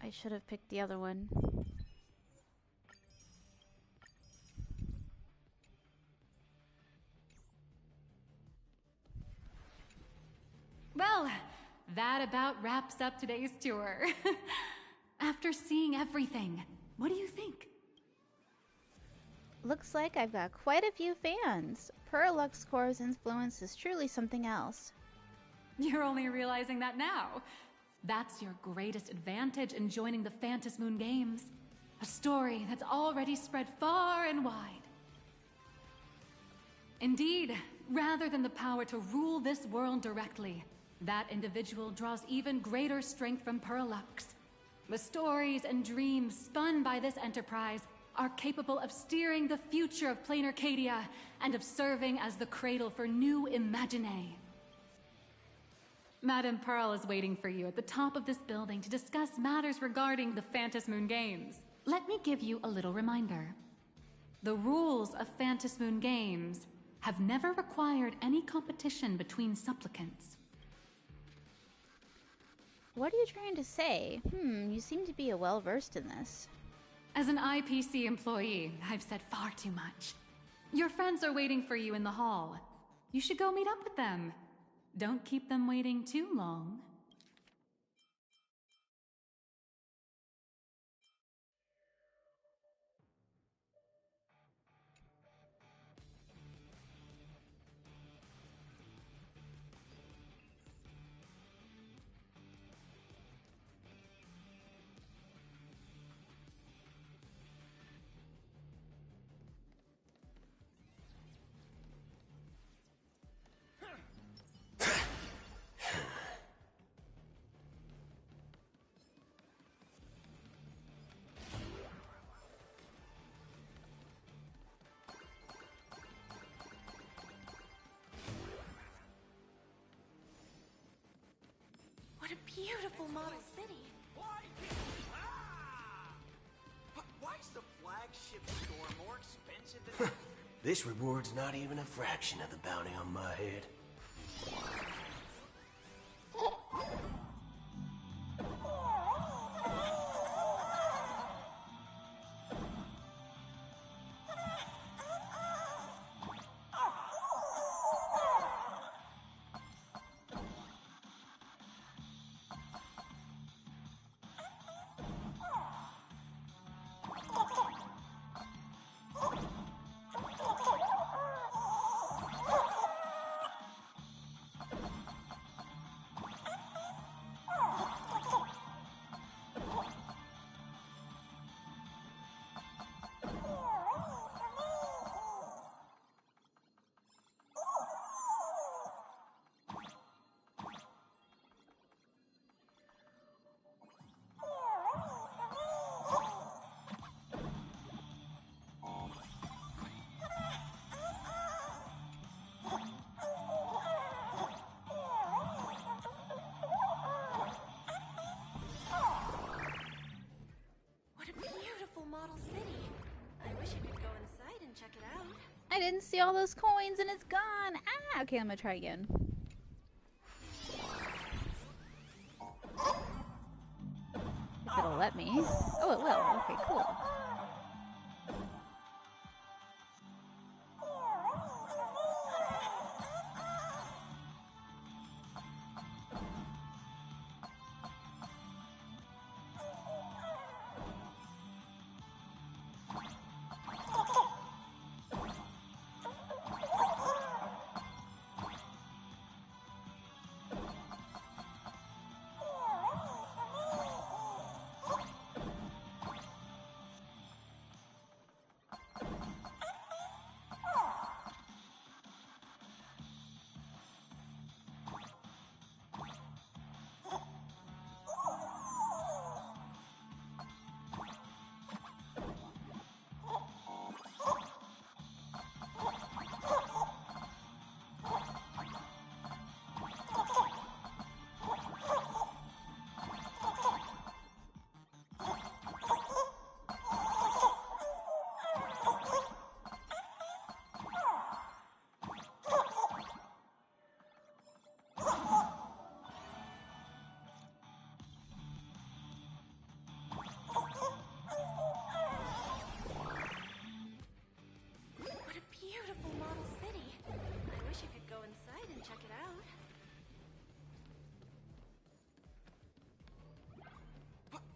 I should have picked the other one. Well, that about wraps up today's tour. After seeing everything, what do you think? Looks like I've got quite a few fans. Perlux Corps' influence is truly something else. You're only realizing that now. That's your greatest advantage in joining the Phantasmoon Games. A story that's already spread far and wide. Indeed, rather than the power to rule this world directly, that individual draws even greater strength from Perlux. The stories and dreams spun by this enterprise are capable of steering the future of Plain Arcadia and of serving as the cradle for new Imaginae. Madame Pearl is waiting for you at the top of this building to discuss matters regarding the Phantasmoon Games. Let me give you a little reminder. The rules of Phantasmoon Games have never required any competition between supplicants. What are you trying to say? You seem to be well-versed in this. As an IPC employee, I've said far too much. Your friends are waiting for you in the hall. You should go meet up with them. Don't keep them waiting too long. What a beautiful model city. Why is the flagship store more expensive than... This reward's not even a fraction of the bounty on my head. didn't see all those coins and it's gone. Ah, okay, I'm gonna try again. If it'll let me. Oh, it will. Okay, cool.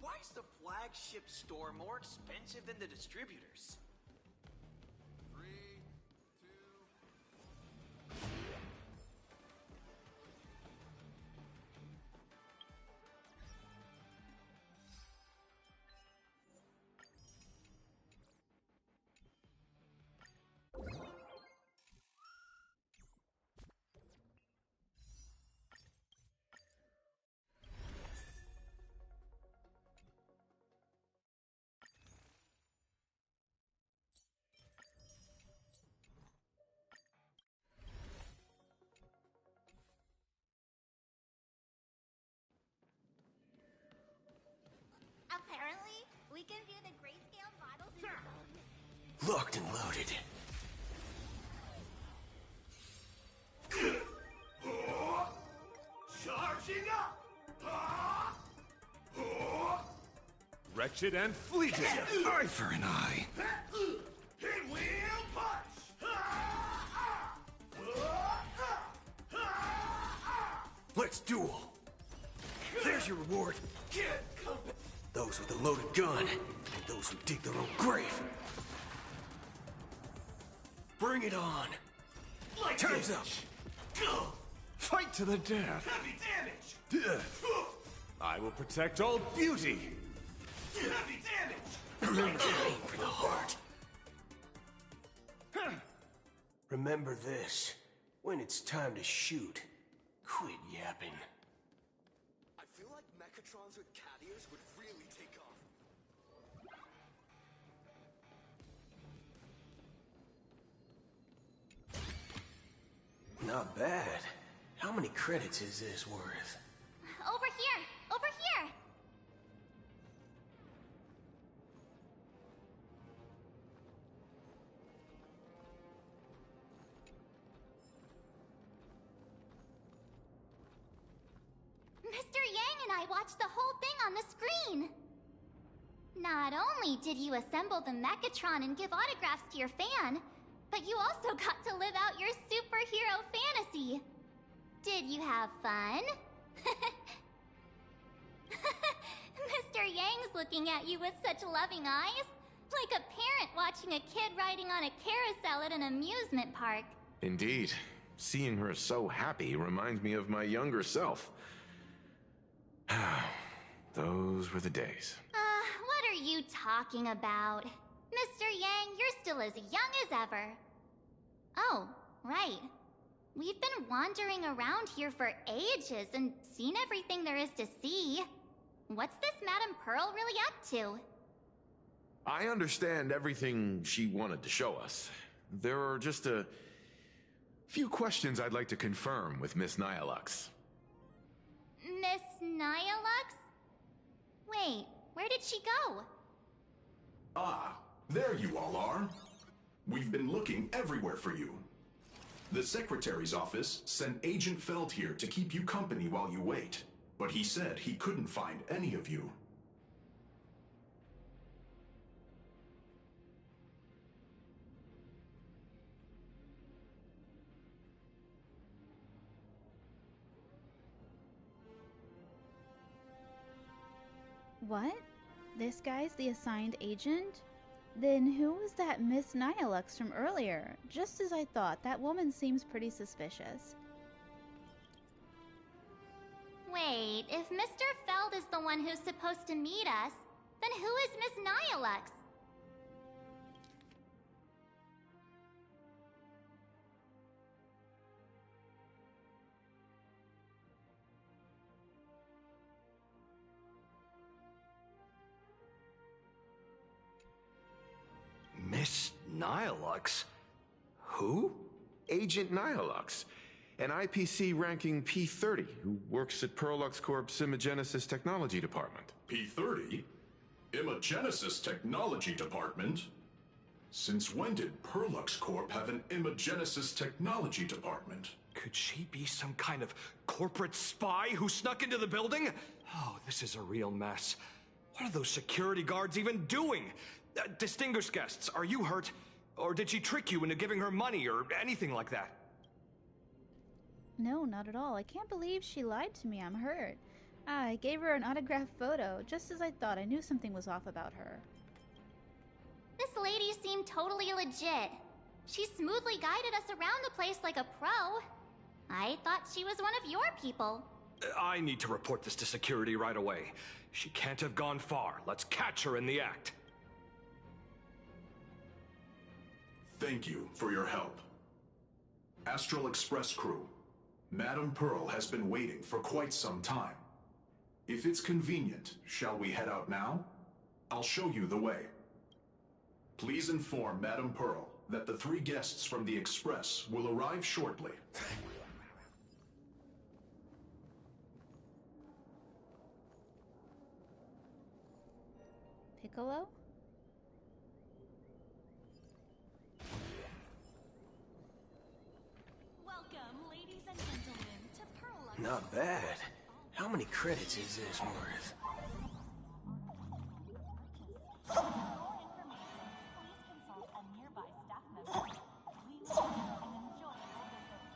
Why is the flagship store more expensive than the distributors? Apparently, we can view the grayscale models in Locked and loaded. Charging up! Wretched and fleeting. Eye for an eye. Pinwheel punch! Let's duel. There's your reward. Those with a loaded gun, and those who dig their own grave. Bring it on. Like Time's up. Fight to the death. Heavy damage! I will protect all beauty. Heavy damage! Remember to aim for the heart. Remember this. When it's time to shoot, quit yapping. I feel like Mechatrons with cat ears would really take off. Not bad. How many credits is this worth? Over here! Over here! Mr. Yang and I watched the whole thing on the screen! Not only did you assemble the Mechatron and give autographs to your fan, but you also got to live out your superhero fantasy. Did you have fun? Mr. Yang's looking at you with such loving eyes, like a parent watching a kid riding on a carousel at an amusement park. Indeed. Seeing her so happy reminds me of my younger self. Those were the days. What are you talking about? Mr. Yang, you're still as young as ever. Oh, right. We've been wandering around here for ages and seen everything there is to see. What's this Madame Pearl really up to? I understand everything she wanted to show us. There are just a few questions I'd like to confirm with Miss Nyalux. Miss Nyalux? Wait, where did she go? Ah, there you all are. We've been looking everywhere for you. The Secretary's office sent Agent Feld here to keep you company while you wait, but he said he couldn't find any of you. What? This guy's the assigned agent? Then who was that Miss Nihilux from earlier? Just as I thought, that woman seems pretty suspicious. Wait, if Mr. Feld is the one who's supposed to meet us, then who is Miss Nihilux? Miss Nihilux? Who? Agent Nihilux, an IPC ranking P30 who works at Perlux Corp's Imagenesis Technology Department. P30? Imagenesis Technology Department? Since when did Perlux Corp have an Imagenesis Technology Department? Could she be some kind of corporate spy who snuck into the building? Oh, this is a real mess. What are those security guards even doing? Distinguished guests, are you hurt? Or did she trick you into giving her money or anything like that? No, not at all. I can't believe she lied to me. I'm hurt. I gave her an autographed photo, just as I thought. I knew something was off about her. This lady seemed totally legit. She smoothly guided us around the place like a pro. I thought she was one of your people. I need to report this to security right away. She can't have gone far. Let's catch her in the act. Thank you for your help. Astral Express crew, Madame Pearl has been waiting for quite some time. If it's convenient, shall we head out now? I'll show you the way. Please inform Madame Pearl that the 3 guests from the Express will arrive shortly. Piccolo? Welcome, ladies and gentlemen, to Perlux. Not bad. How many credits is this worth? For more information, please consult a nearby staff member. We wish you an enjoyable visit.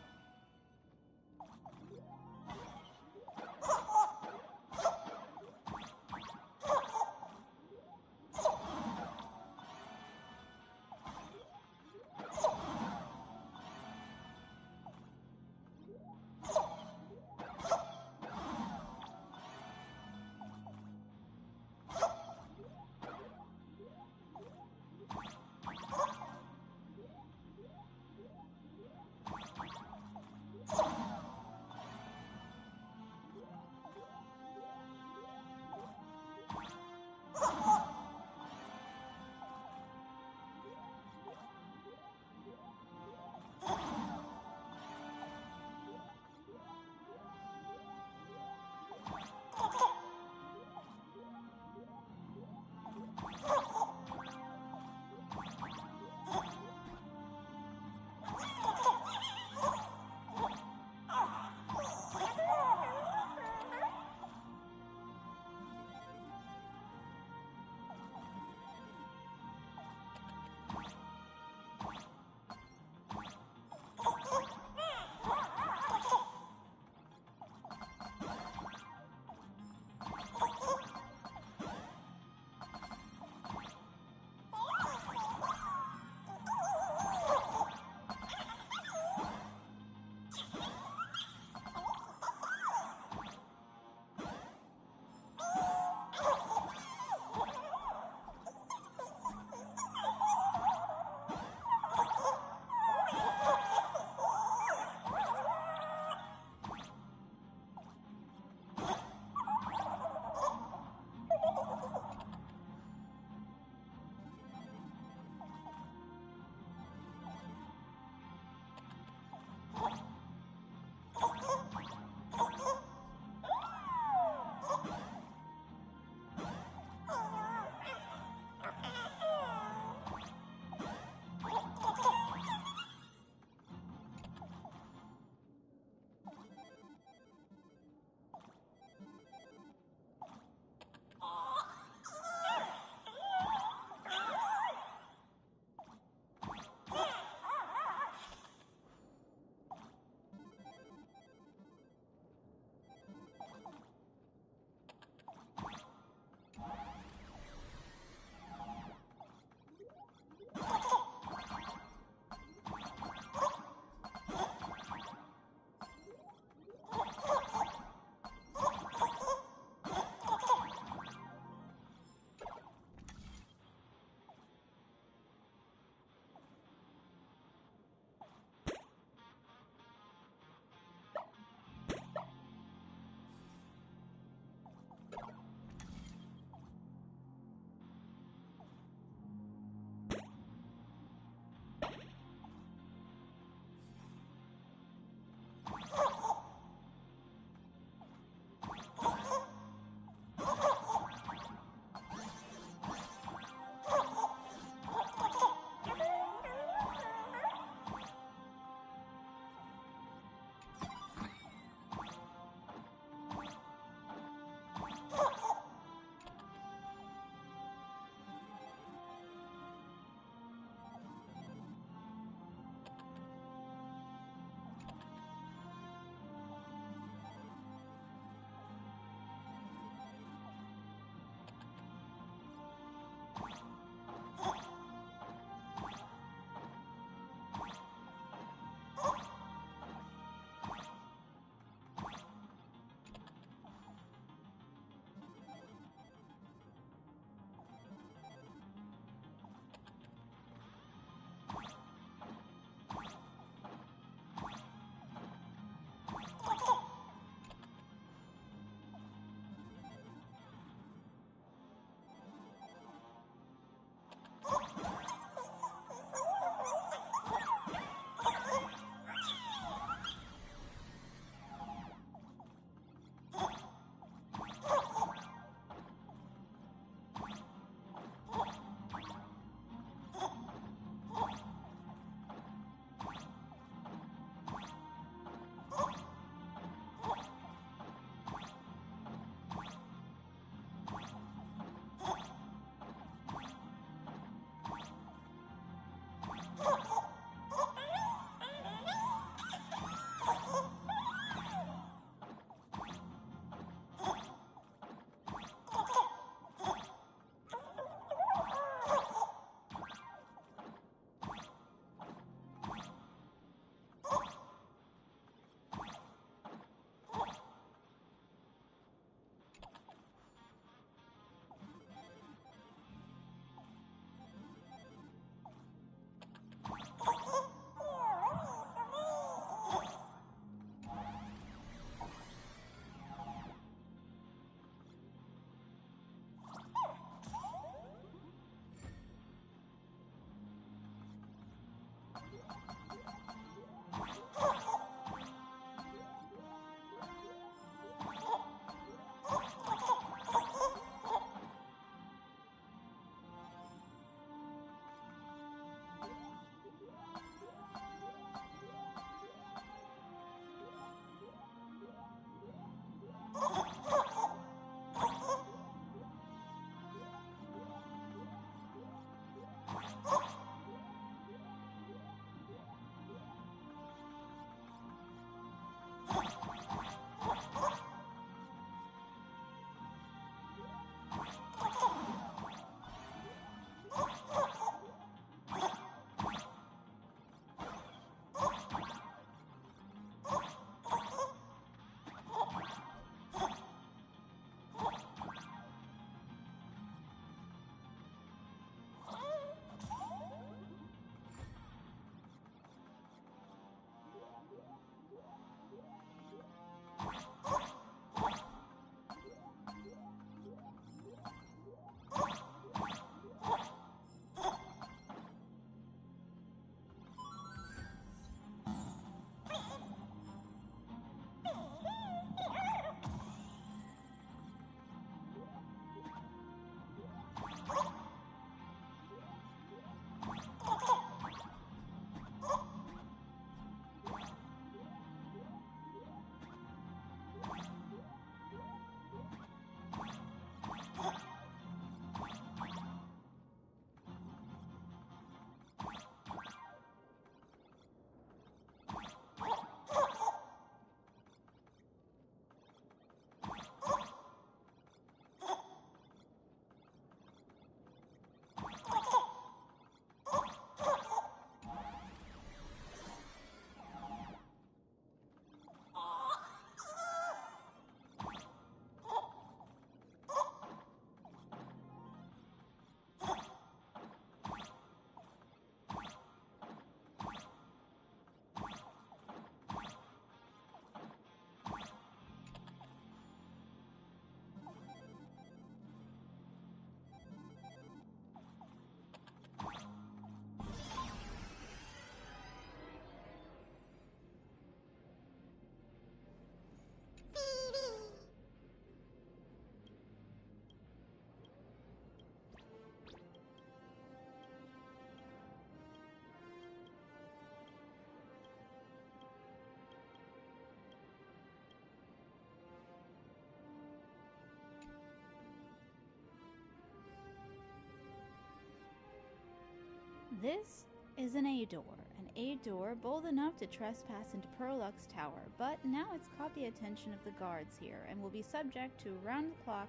This is an A-door bold enough to trespass into Perlux Tower, but now it's caught the attention of the guards here and will be subject to round-the-clock,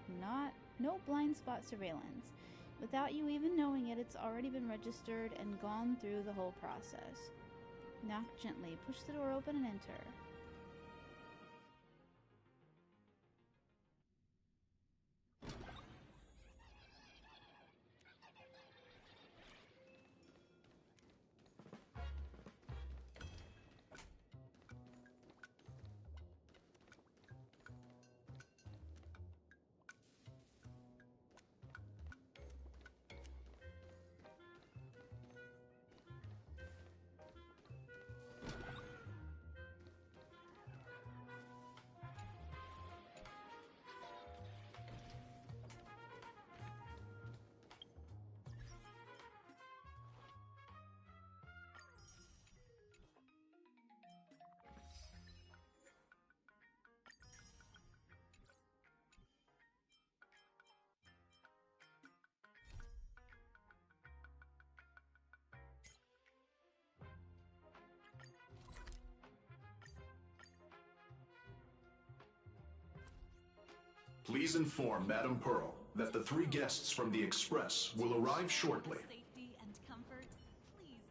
no blind spot surveillance. Without you even knowing it, it's already been registered and gone through the whole process. Knock gently, push the door open and enter. Please inform Madame Pearl that the 3 guests from the Express will arrive shortly. Safety and comfort, please.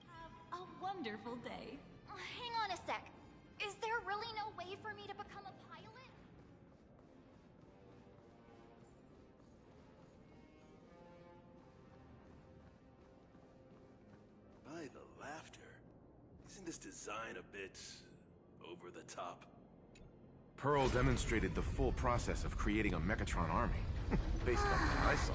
Have a wonderful day. Hang on a sec. Is there really no way for me to become a pilot? By the laughter. Isn't this design a bit over the top? Pearl demonstrated the full process of creating a Mechatron army, based on what I saw.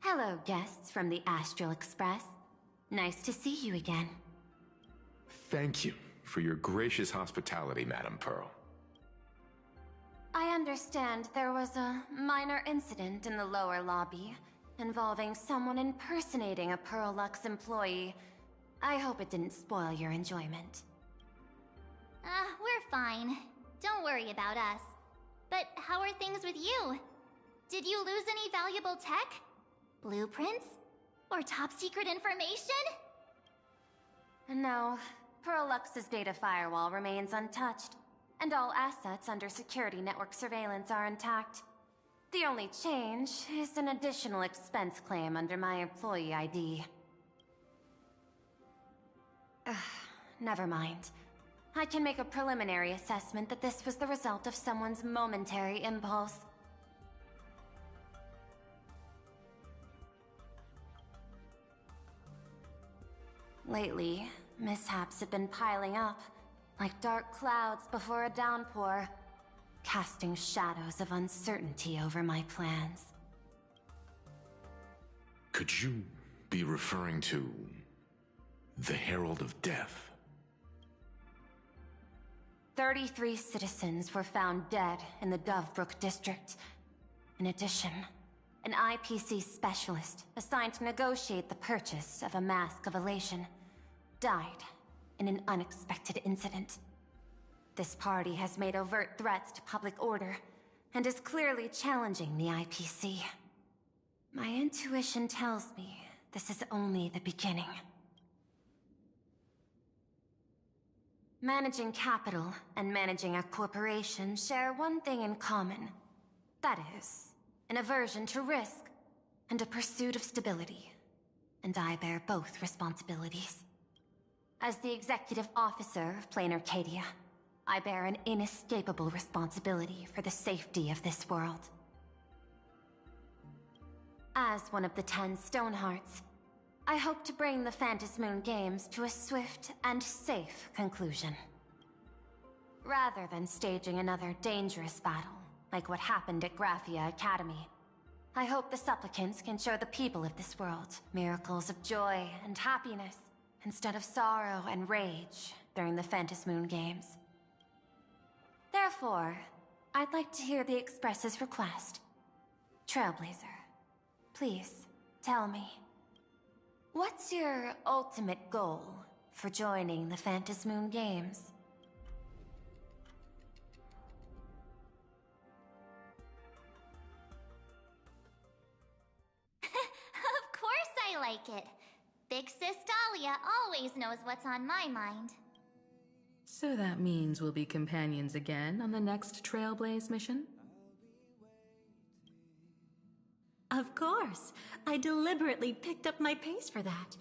Hello, guests from the Astral Express. Nice to see you again. Thank you for your gracious hospitality, Madame Pearl. I understand there was a minor incident in the lower lobby involving someone impersonating a Perlux employee. I hope it didn't spoil your enjoyment. We're fine. Don't worry about us. But how are things with you? Did you lose any valuable tech? Blueprints? Or top secret information? No, Perlux's data firewall remains untouched, and all assets under security network surveillance are intact. The only change is an additional expense claim under my employee ID. Never mind. I can make a preliminary assessment that this was the result of someone's momentary impulse. Lately, mishaps have been piling up, like dark clouds before a downpour, casting shadows of uncertainty over my plans. Could you be referring to the Herald of Death? 33 citizens were found dead in the Dovebrook district. In addition, an IPC specialist assigned to negotiate the purchase of a Mask of Elation died in an unexpected incident. This party has made overt threats to public order and is clearly challenging the IPC. My intuition tells me this is only the beginning. Managing capital and managing a corporation share one thing in common. That is, an aversion to risk and a pursuit of stability. And I bear both responsibilities. As the executive officer of Plain Arcadia, I bear an inescapable responsibility for the safety of this world. As one of the 10 Stonehearts, I hope to bring the Phantasmoon Games to a swift and safe conclusion. rather than staging another dangerous battle, like what happened at Graphia Academy. I hope the supplicants can show the people of this world miracles of joy and happiness, instead of sorrow and rage during the Phantasmoon Games. Therefore, I'd like to hear the Express's request. Trailblazer, please, tell me. What's your ultimate goal for joining the Phantasmoon Games? Of course I like it. Big Sis Dahlia always knows what's on my mind. So that means we'll be companions again on the next Trailblaze mission? Of course. I deliberately picked up my pace for that.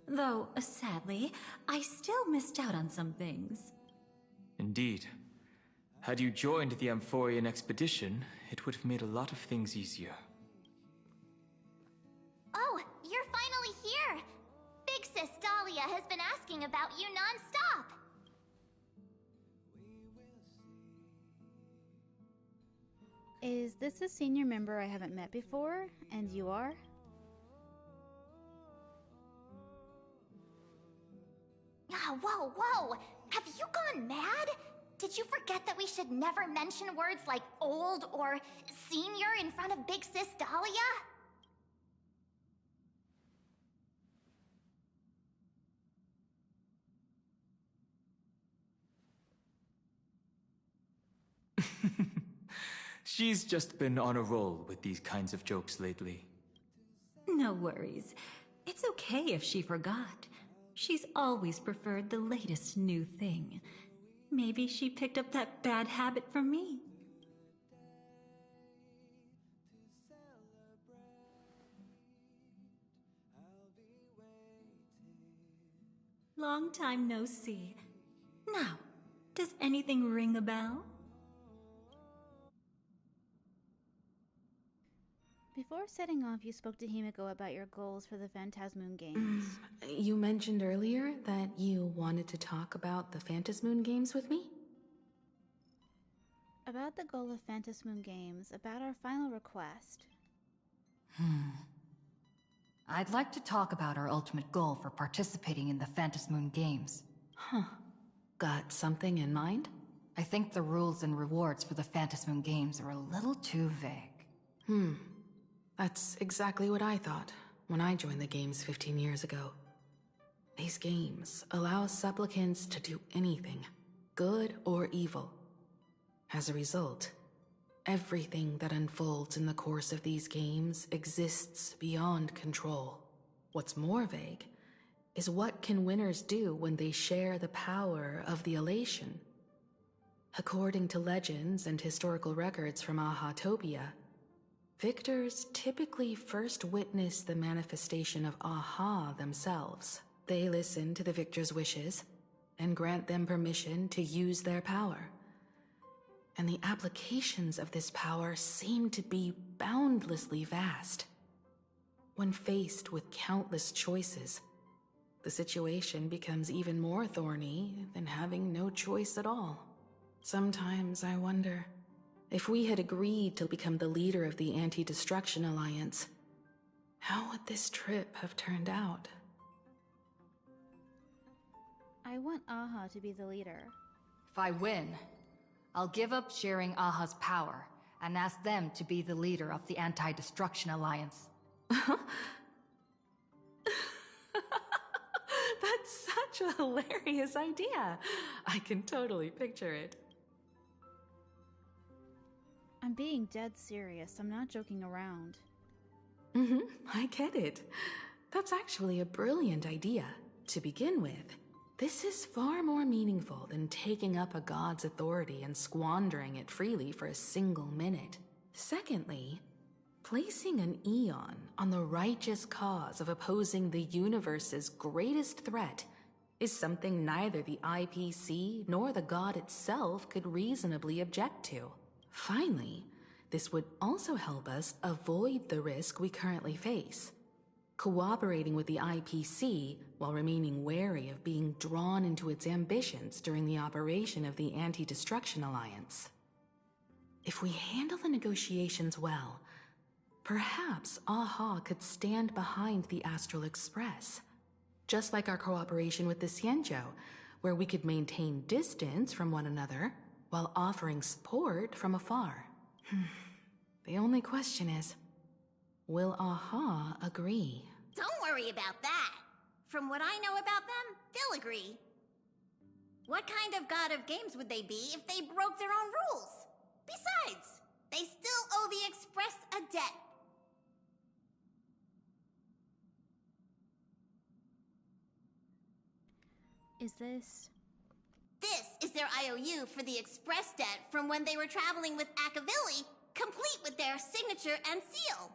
Though, sadly, I still missed out on some things. Indeed. Had you joined the Amphorian expedition, it would have made a lot of things easier. Oh, you're finally here! Big Sis Dahlia has been asking about you non-stop! Is this a senior member I haven't met before, and you are? Whoa, whoa! Have you gone mad? Did you forget that we should never mention words like old or senior in front of Big Sis Dahlia? She's just been on a roll with these kinds of jokes lately. No worries. It's okay if she forgot. She's always preferred the latest new thing. Maybe she picked up that bad habit from me. Long time no see. Now, does anything ring a bell? Before setting off, you spoke to Himiko about your goals for the Phantasmoon Games. You mentioned earlier that you wanted to talk about the Phantasmoon Games with me? About the goal of Phantasmoon Games, about our final request. I'd like to talk about our ultimate goal for participating in the Phantasmoon Games. Got something in mind? I think the rules and rewards for the Phantasmoon Games are a little too vague. That's exactly what I thought when I joined the games 15 years ago. These games allow supplicants to do anything, good or evil. As a result, everything that unfolds in the course of these games exists beyond control. What's more vague is what can winners do when they share the power of the elation. According to legends and historical records from Ahatopia, victors typically first witness the manifestation of Aha themselves. They listen to the victor's wishes and grant them permission to use their power. And the applications of this power seem to be boundlessly vast. When faced with countless choices, the situation becomes even more thorny than having no choice at all. Sometimes I wonder, if we had agreed to become the leader of the Anti-Destruction Alliance, how would this trip have turned out? I want Aha to be the leader. If I win, I'll give up sharing Aha's power and ask them to be the leader of the Anti-Destruction Alliance. That's such a hilarious idea. I can totally picture it. I'm being dead serious. I'm not joking around. I get it. That's actually a brilliant idea. To begin with, this is far more meaningful than taking up a god's authority and squandering it freely for a single minute. Secondly, placing an Eon on the righteous cause of opposing the universe's greatest threat is something neither the IPC nor the god itself could reasonably object to. Finally, this would also help us avoid the risk we currently face. cooperating with the IPC while remaining wary of being drawn into its ambitions during the operation of the Anti-Destruction Alliance. If we handle the negotiations well, perhaps AHA could stand behind the Astral Express, just like our cooperation with the Xianzhou, where we could maintain distance from one another while offering support from afar. The only question is, will AHA agree? Don't worry about that. From what I know about them, they'll agree. What kind of god of games would they be if they broke their own rules? Besides, they still owe the Express a debt. Is this... This is their IOU for the Express debt from when they were traveling with Akavili, complete with their signature and seal.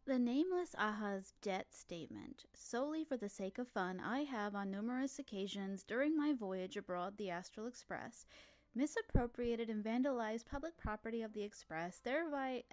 The nameless AHA's debt statement. Solely for the sake of fun, I have on numerous occasions during my voyage aboard the Astral Express misappropriated and vandalized public property of the Express, thereby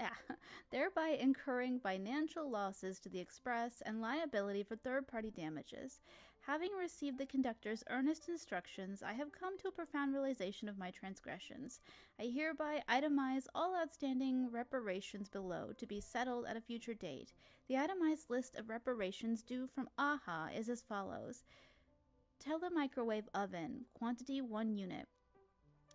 incurring financial losses to the Express and liability for third-party damages. Having received the conductor's earnest instructions, I have come to a profound realization of my transgressions. I hereby itemize all outstanding reparations below to be settled at a future date. The itemized list of reparations due from AHA is as follows. Telemicrowave oven, quantity 1 unit.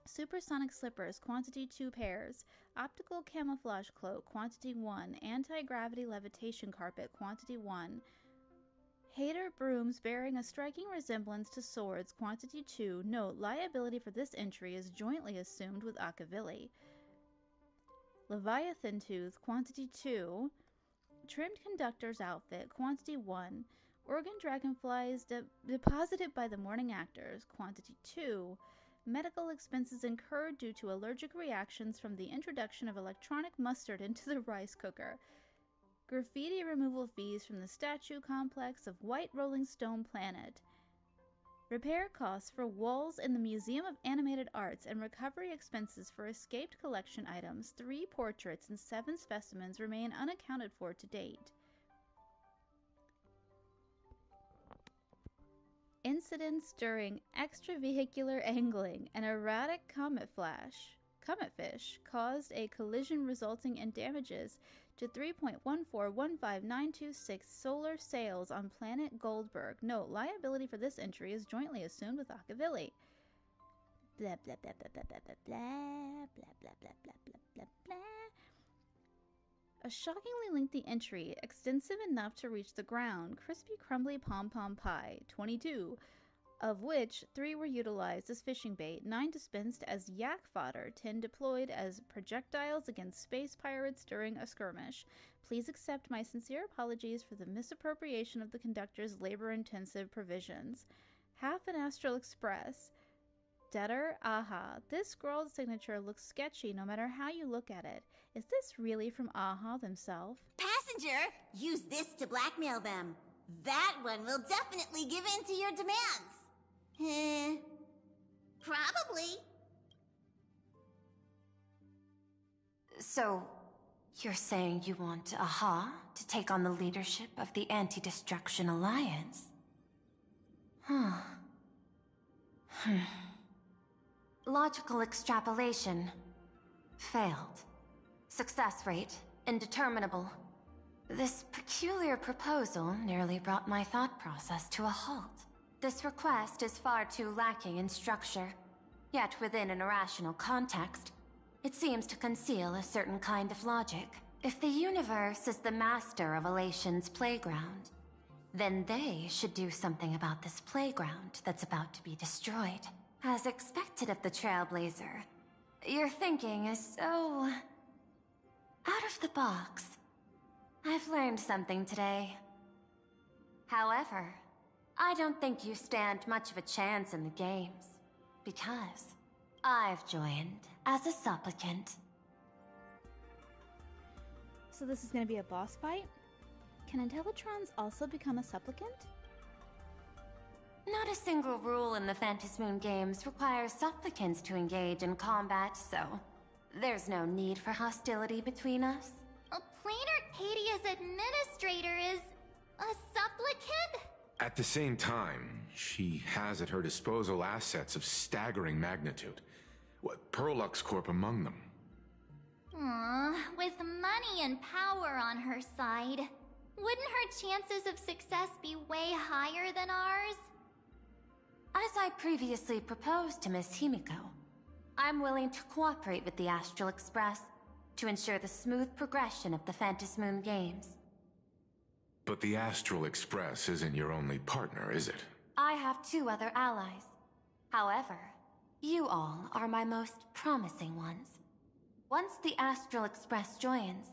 Supersonic slippers, quantity 2 pairs. Optical camouflage cloak, quantity 1. Anti-gravity levitation carpet, quantity 1. Hater brooms bearing a striking resemblance to swords, quantity 2. Note, liability for this entry is jointly assumed with Akavili. Leviathan tooth, quantity 2. Trimmed conductor's outfit, quantity 1. Organ dragonflies deposited by the morning actors, quantity 2. Medical expenses incurred due to allergic reactions from the introduction of electronic mustard into the rice cooker. Graffiti removal fees from the statue complex of White Rolling Stone Planet. Repair costs for walls in the Museum of Animated Arts and recovery expenses for escaped collection items. 3 portraits and 7 specimens remain unaccounted for to date. Incidents during extravehicular angling. An erratic cometfish caused a collision resulting in damages to 3.1415926 solar sails on planet Goldberg. Note, liability for this entry is jointly assumed with Akavili. Blah blah blah blah blah blah blah blah blah blah blah blah blah blah. A shockingly lengthy entry, extensive enough to reach the ground. Crispy crumbly pom-pom pie, 22, of which 3 were utilized as fishing bait, 9 dispensed as yak fodder, 10 deployed as projectiles against space pirates during a skirmish. Please accept my sincere apologies for the misappropriation of the conductor's labor-intensive provisions. Half an Astral Express. Debtor, AHA. This scrawled signature looks sketchy no matter how you look at it. Is this really from AHA themselves? Passenger, use this to blackmail them. That one will definitely give in to your demands. Probably. So, you're saying you want AHA to take on the leadership of the Anti-Destruction Alliance? Logical extrapolation. Failed. Success rate indeterminable. This peculiar proposal nearly brought my thought process to a halt. This request is far too lacking in structure, yet within an irrational context, it seems to conceal a certain kind of logic. If the universe is the master of Elation's playground, then they should do something about this playground that's about to be destroyed. As expected of the Trailblazer, your thinking is so out of the box. I've learned something today. However, I don't think you stand much of a chance in the games, because I've joined as a supplicant. So this is going to be a boss fight? Can Intellitrons also become a supplicant? Not a single rule in the Phantasmoon games requires supplicants to engage in combat, so there's no need for hostility between us. Plain Arcadia's administrator is a supplicant? At the same time, she has at her disposal assets of staggering magnitude. What, Perlux Corp among them. With money and power on her side, wouldn't her chances of success be way higher than ours? As I previously proposed to Miss Himiko, I'm willing to cooperate with the Astral Express to ensure the smooth progression of the Phantasmoon games. But the Astral Express isn't your only partner, is it? I have 2 other allies. However, you all are my most promising ones. Once the Astral Express joins,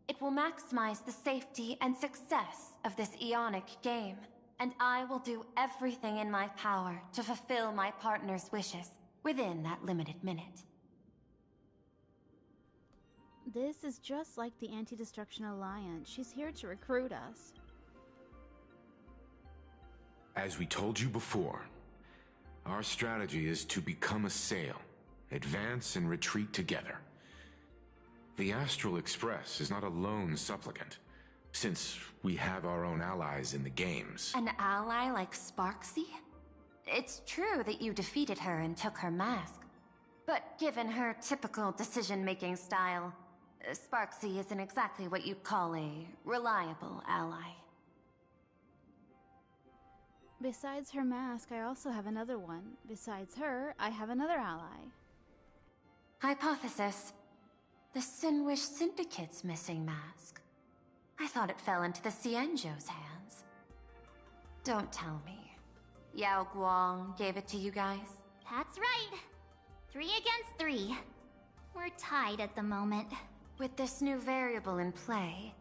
it will maximize the safety and success of this Ionic game, and I will do everything in my power to fulfill my partner's wishes within that limited minute. This is just like the Anti-Destruction Alliance. She's here to recruit us. As we told you before, our strategy is to become a sail, advance and retreat together. The Astral Express is not a lone supplicant, since we have our own allies in the games. An ally like Sparksy? It's true that you defeated her and took her mask, but given her typical decision-making style, Sparksy isn't exactly what you'd call a reliable ally. Besides her mask, I also have another one. Besides her, I have another ally. Hypothesis. The Sinwish Syndicate's missing mask. I thought it fell into the Cienjo's hands. Don't tell me. Yao Guang gave it to you guys? That's right. 3 against 3. We're tied at the moment. With this new variable in play,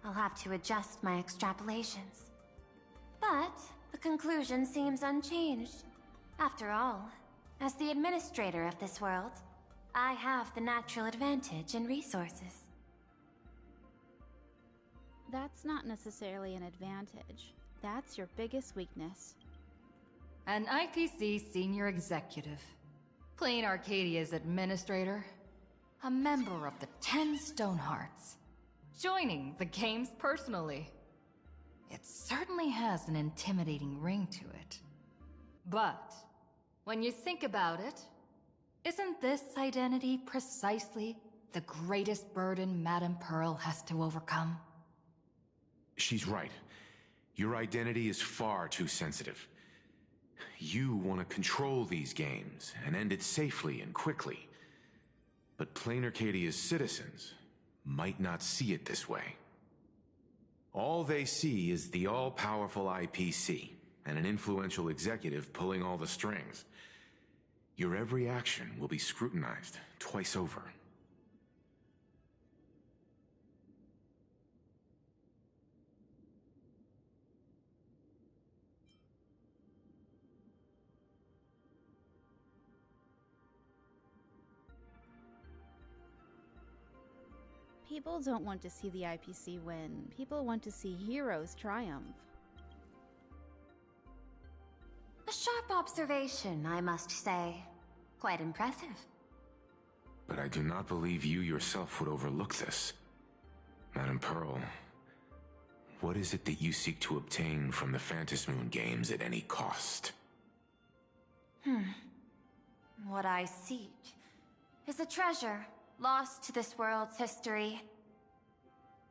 I'll have to adjust my extrapolations. But the conclusion seems unchanged. After all, as the administrator of this world, I have the natural advantage in resources. That's not necessarily an advantage. That's your biggest weakness. An IPC senior executive. Plain Arcadia's administrator. A member of the 10 Stonehearts. Joining the games personally. It certainly has an intimidating ring to it. But, when you think about it, isn't this identity precisely the greatest burden Madame Pearl has to overcome? She's right. Your identity is far too sensitive. You want to control these games and end it safely and quickly. But Plain Arcadia's citizens might not see it this way. All they see is the all-powerful IPC and an influential executive pulling all the strings. Your every action will be scrutinized twice over. People don't want to see the IPC win. People want to see heroes triumph. A sharp observation, I must say. Quite impressive. But I do not believe you yourself would overlook this. Madame Pearl, what is it that you seek to obtain from the Phantasmoon games at any cost? What I seek is a treasure lost to this world's history.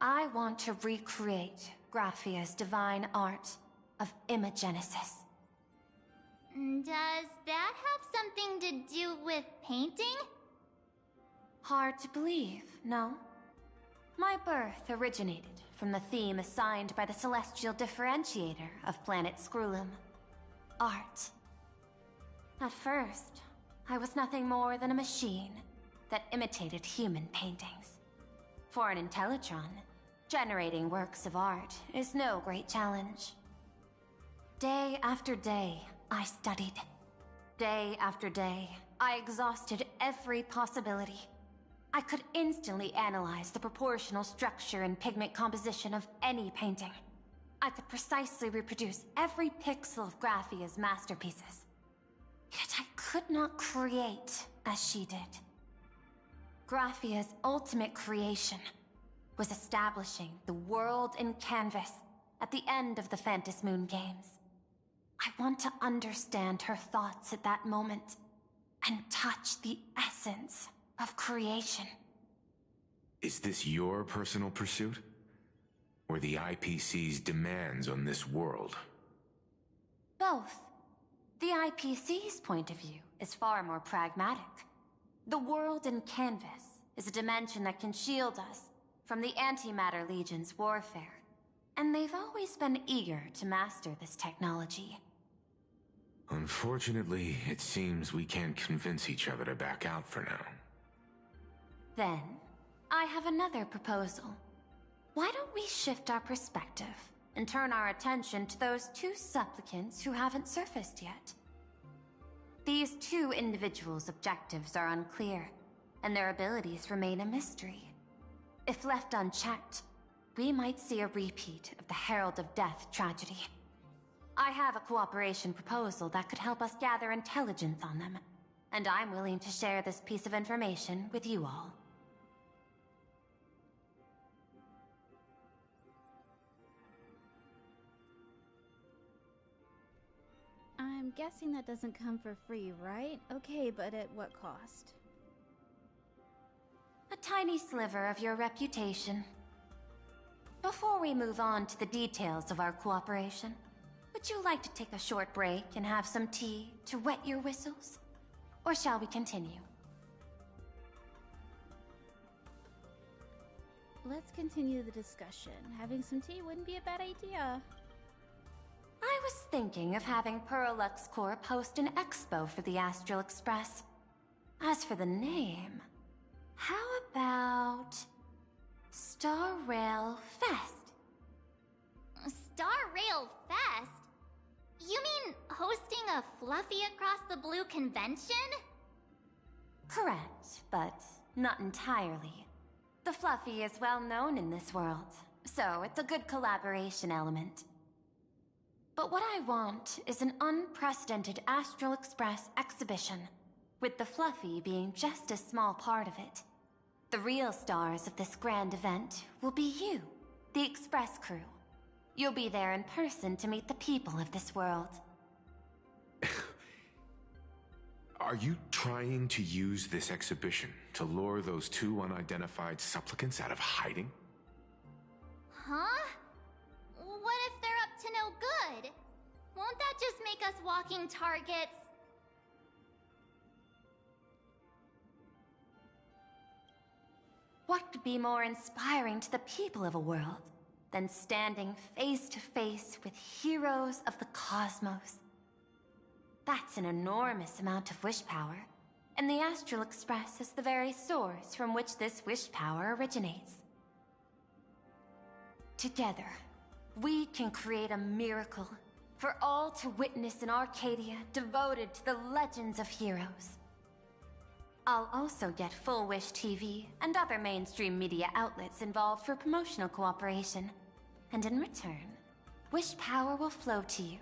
I want to recreate Graphia's divine art of imagenesis. Does that have something to do with painting? Hard to believe, no? My birth originated from the theme assigned by the celestial differentiator of planet Scrulum. Art. At first, I was nothing more than a machine that imitated human paintings. For an Intellitron, Generating works of art is no great challenge. Day after day, I studied. Day after day, I exhausted every possibility. I could instantly analyze the proportional structure and pigment composition of any painting. I could precisely reproduce every pixel of Graphia's masterpieces. Yet I could not create as she did. Graphia's ultimate creation was establishing the world in canvas at the end of the Phantom Moon Games. I want to understand her thoughts at that moment and touch the essence of creation. Is this your personal pursuit? Or the IPC's demands on this world? Both. The IPC's point of view is far more pragmatic. The world in canvas is a dimension that can shield us from the Antimatter Legion's warfare, and they've always been eager to master this technology. Unfortunately, it seems we can't convince each other to back out for now. Then, I have another proposal. Why don't we shift our perspective and turn our attention to those two supplicants who haven't surfaced yet? These two individuals' objectives are unclear, and their abilities remain a mystery. If left unchecked, we might see a repeat of the Herald of Death tragedy. I have a cooperation proposal that could help us gather intelligence on them, and I'm willing to share this piece of information with you all. I'm guessing that doesn't come for free, right? Okay, but at what cost? A tiny sliver of your reputation. Before we move on to the details of our cooperation, would you like to take a short break and have some tea to wet your whistles? Or shall we continue? Let's continue the discussion. Having some tea wouldn't be a bad idea. I was thinking of having Perlux Corp host an expo for the Astral Express. As for the name, how about Star Rail Fest? Star Rail Fest? You mean hosting a Fluffy Across the Blue convention? Correct, but not entirely. The Fluffy is well known in this world, so it's a good collaboration element. But what I want is an unprecedented Astral Express exhibition, with the Fluffy being just a small part of it. The real stars of this grand event will be you, the Express crew. You'll be there in person to meet the people of this world. Are you trying to use this exhibition to lure those two unidentified supplicants out of hiding? Huh? What if they're up to no good? Won't that just make us walking targets? What could be more inspiring to the people of a world than standing face to face with heroes of the cosmos? That's an enormous amount of wish power, and the Astral Express is the very source from which this wish power originates. Together, we can create a miracle for all to witness in Arcadia devoted to the legends of heroes. I'll also get Full Wish TV and other mainstream media outlets involved for promotional cooperation. And in return, wish power will flow to you.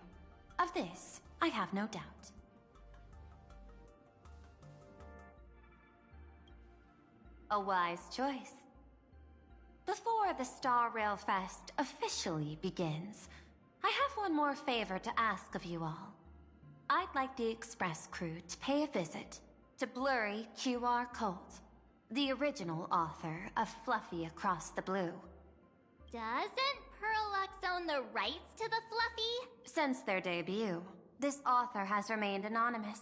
Of this, I have no doubt. A wise choice. Before the Star Rail Fest officially begins, I have one more favor to ask of you all. I'd like the Express crew to pay a visit to Blurry QR Colt, the original author of Fluffy Across the Blue. Doesn't Perlux own the rights to the Fluffy? Since their debut, this author has remained anonymous,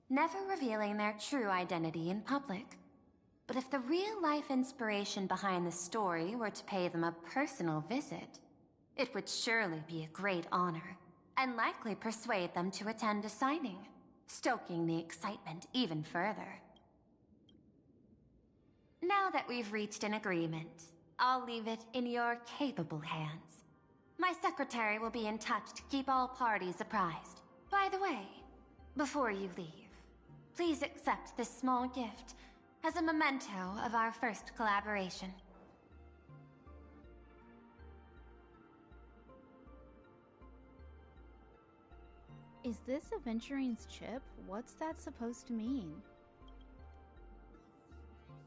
never revealing their true identity in public. But if the real-life inspiration behind the story were to pay them a personal visit, it would surely be a great honor, and likely persuade them to attend a signing, stoking the excitement even further. Now that we've reached an agreement, I'll leave it in your capable hands. My secretary will be in touch to keep all parties apprised. By the way, before you leave, please accept this small gift as a memento of our first collaboration. Is this Aventurine's chip? What's that supposed to mean?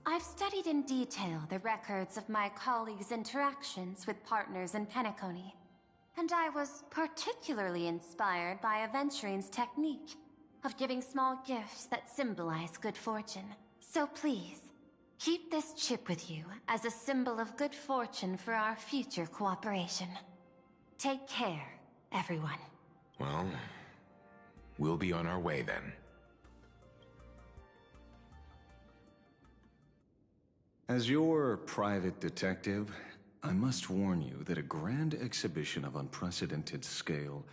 I've studied in detail the records of my colleagues' interactions with partners in Penacony, and I was particularly inspired by Aventurine's technique of giving small gifts that symbolize good fortune. So please, keep this chip with you as a symbol of good fortune for our future cooperation. Take care, everyone. Well, we'll be on our way then. As your private detective, I must warn you that a grand exhibition of unprecedented scale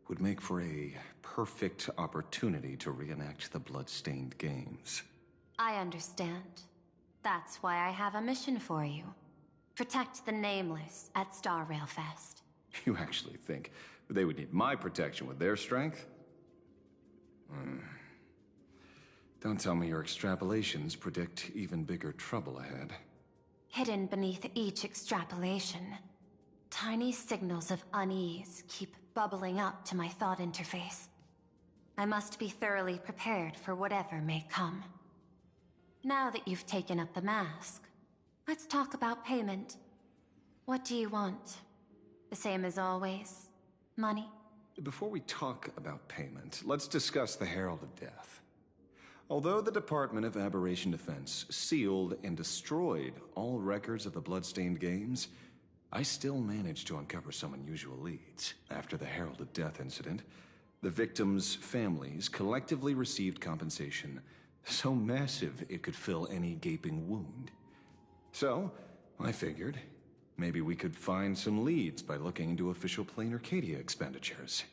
would make for a perfect opportunity to reenact the blood-stained games. I understand. That's why I have a mission for you. Protect the Nameless at Star Rail Fest. You actually think they would need my protection with their strength? Don't tell me your extrapolations predict even bigger trouble ahead. Hidden beneath each extrapolation, tiny signals of unease keep bubbling up to my thought interface. I must be thoroughly prepared for whatever may come. Now that you've taken up the mask, let's talk about payment. What do you want? The same as always? Money? Before we talk about payment, let's discuss the Herald of Death. Although the Department of Aberration Defense sealed and destroyed all records of the Bloodstained Games, I still managed to uncover some unusual leads. After the Herald of Death incident, the victims' families collectively received compensation so massive it could fill any gaping wound. So, I figured, maybe we could find some leads by looking into official Plain Arcadia expenditures.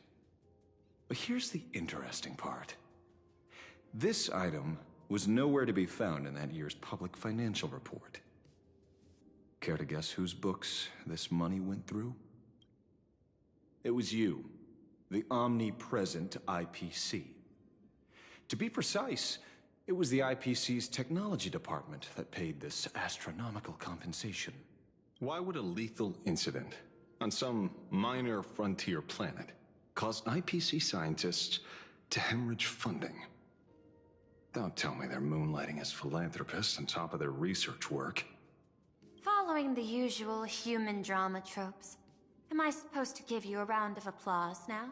But here's the interesting part. This item was nowhere to be found in that year's public financial report. Care to guess whose books this money went through? It was you, the omnipresent IPC. To be precise, it was the IPC's technology department that paid this astronomical compensation. Why would a lethal incident on some minor frontier planet cause IPC scientists to hemorrhage funding? Don't tell me they're moonlighting as philanthropists on top of their research work. Following the usual human drama tropes, am I supposed to give you a round of applause now?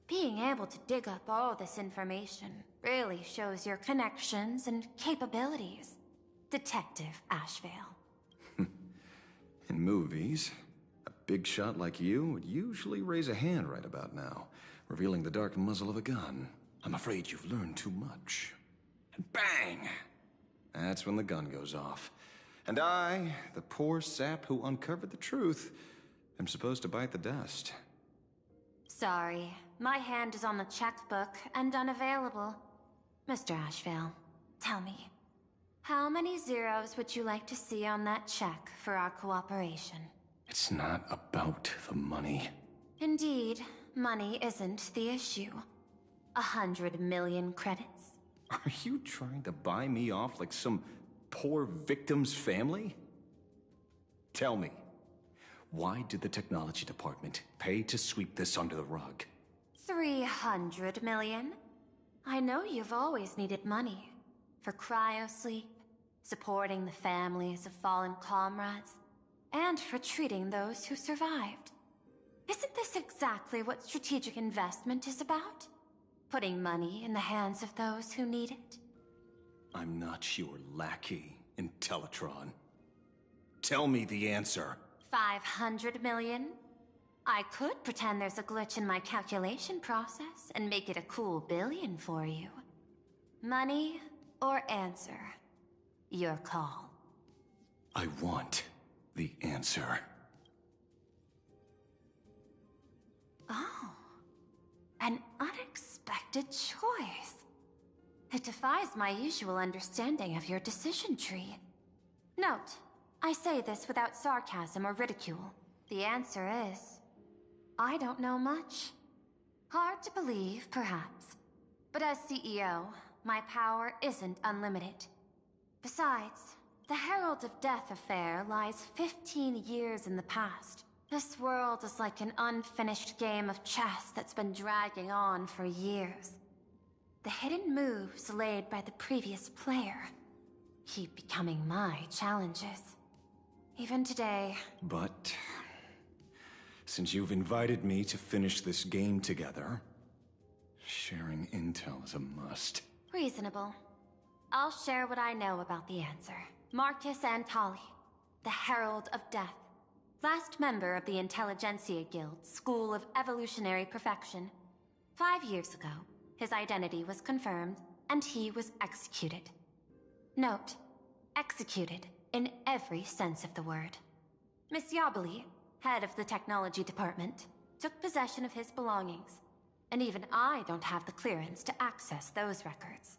Being able to dig up all this information really shows your connections and capabilities, Detective Ashvale. In movies, a big shot like you would usually raise a hand right about now, revealing the dark muzzle of a gun. I'm afraid you've learned too much. And bang! That's when the gun goes off. And I, the poor sap who uncovered the truth, am supposed to bite the dust. Sorry, my hand is on the checkbook and unavailable. Mr. Ashvale, tell me, how many zeros would you like to see on that check for our cooperation? It's not about the money. Indeed, money isn't the issue. 100 million credits. Are you trying to buy me off like some poor victim's family? Tell me, why did the technology department pay to sweep this under the rug? 300 million? I know you've always needed money. For cryosleep, supporting the families of fallen comrades, and for treating those who survived. Isn't this exactly what strategic investment is about? Putting money in the hands of those who need it? I'm not your lackey, Intellitron. Tell me the answer. 500 million? I could pretend there's a glitch in my calculation process and make it a cool billion for you. Money or answer? Your call. I want the answer. Oh. An unexpected choice. It defies my usual understanding of your decision tree. Note, I say this without sarcasm or ridicule. The answer is... I don't know much. Hard to believe, perhaps. But as CEO, my power isn't unlimited. Besides, the Herald of Death affair lies 15 years in the past. This world is like an unfinished game of chess that's been dragging on for years. The hidden moves laid by the previous player keep becoming my challenges. Even today... But... since you've invited me to finish this game together, sharing intel is a must. Reasonable. I'll share what I know about the answer. Marcus Antali, the Herald of Death. Last member of the Intelligentsia Guild School of Evolutionary Perfection. 5 years ago, his identity was confirmed, and he was executed. Note, executed in every sense of the word. Miss Yabali, head of the technology department, took possession of his belongings, and even I don't have the clearance to access those records.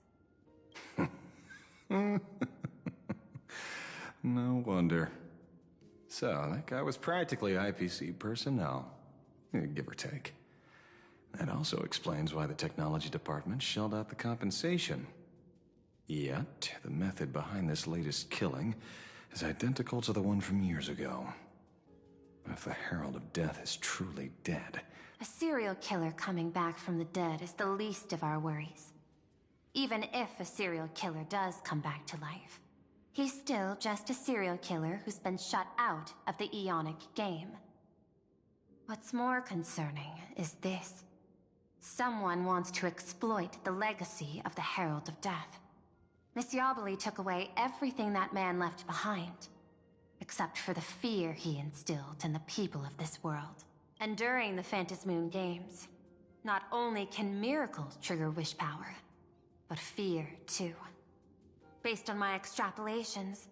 No wonder. So, that guy was practically IPC personnel, give or take. That also explains why the technology department shelled out the compensation. Yet, the method behind this latest killing is identical to the one from years ago. If the Herald of Death is truly dead... A serial killer coming back from the dead is the least of our worries. Even if a serial killer does come back to life, he's still just a serial killer who's been shut out of the Ionic game. What's more concerning is this. Someone wants to exploit the legacy of the Herald of Death. Miss Yabali took away everything that man left behind, except for the fear he instilled in the people of this world. And during the Phantasmoon Games, not only can miracles trigger wish power, but fear too. Based on my extrapolations,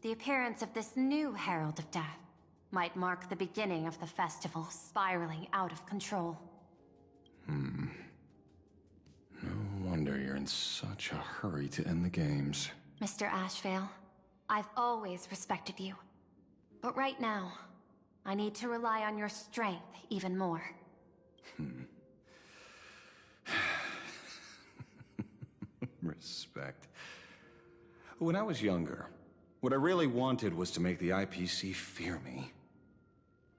the appearance of this new Herald of Death might mark the beginning of the festival spiraling out of control. No wonder you're in such a hurry to end the games. Mr. Ashvale, I've always respected you. But right now, I need to rely on your strength even more. Respect. When I was younger, what I really wanted was to make the IPC fear me.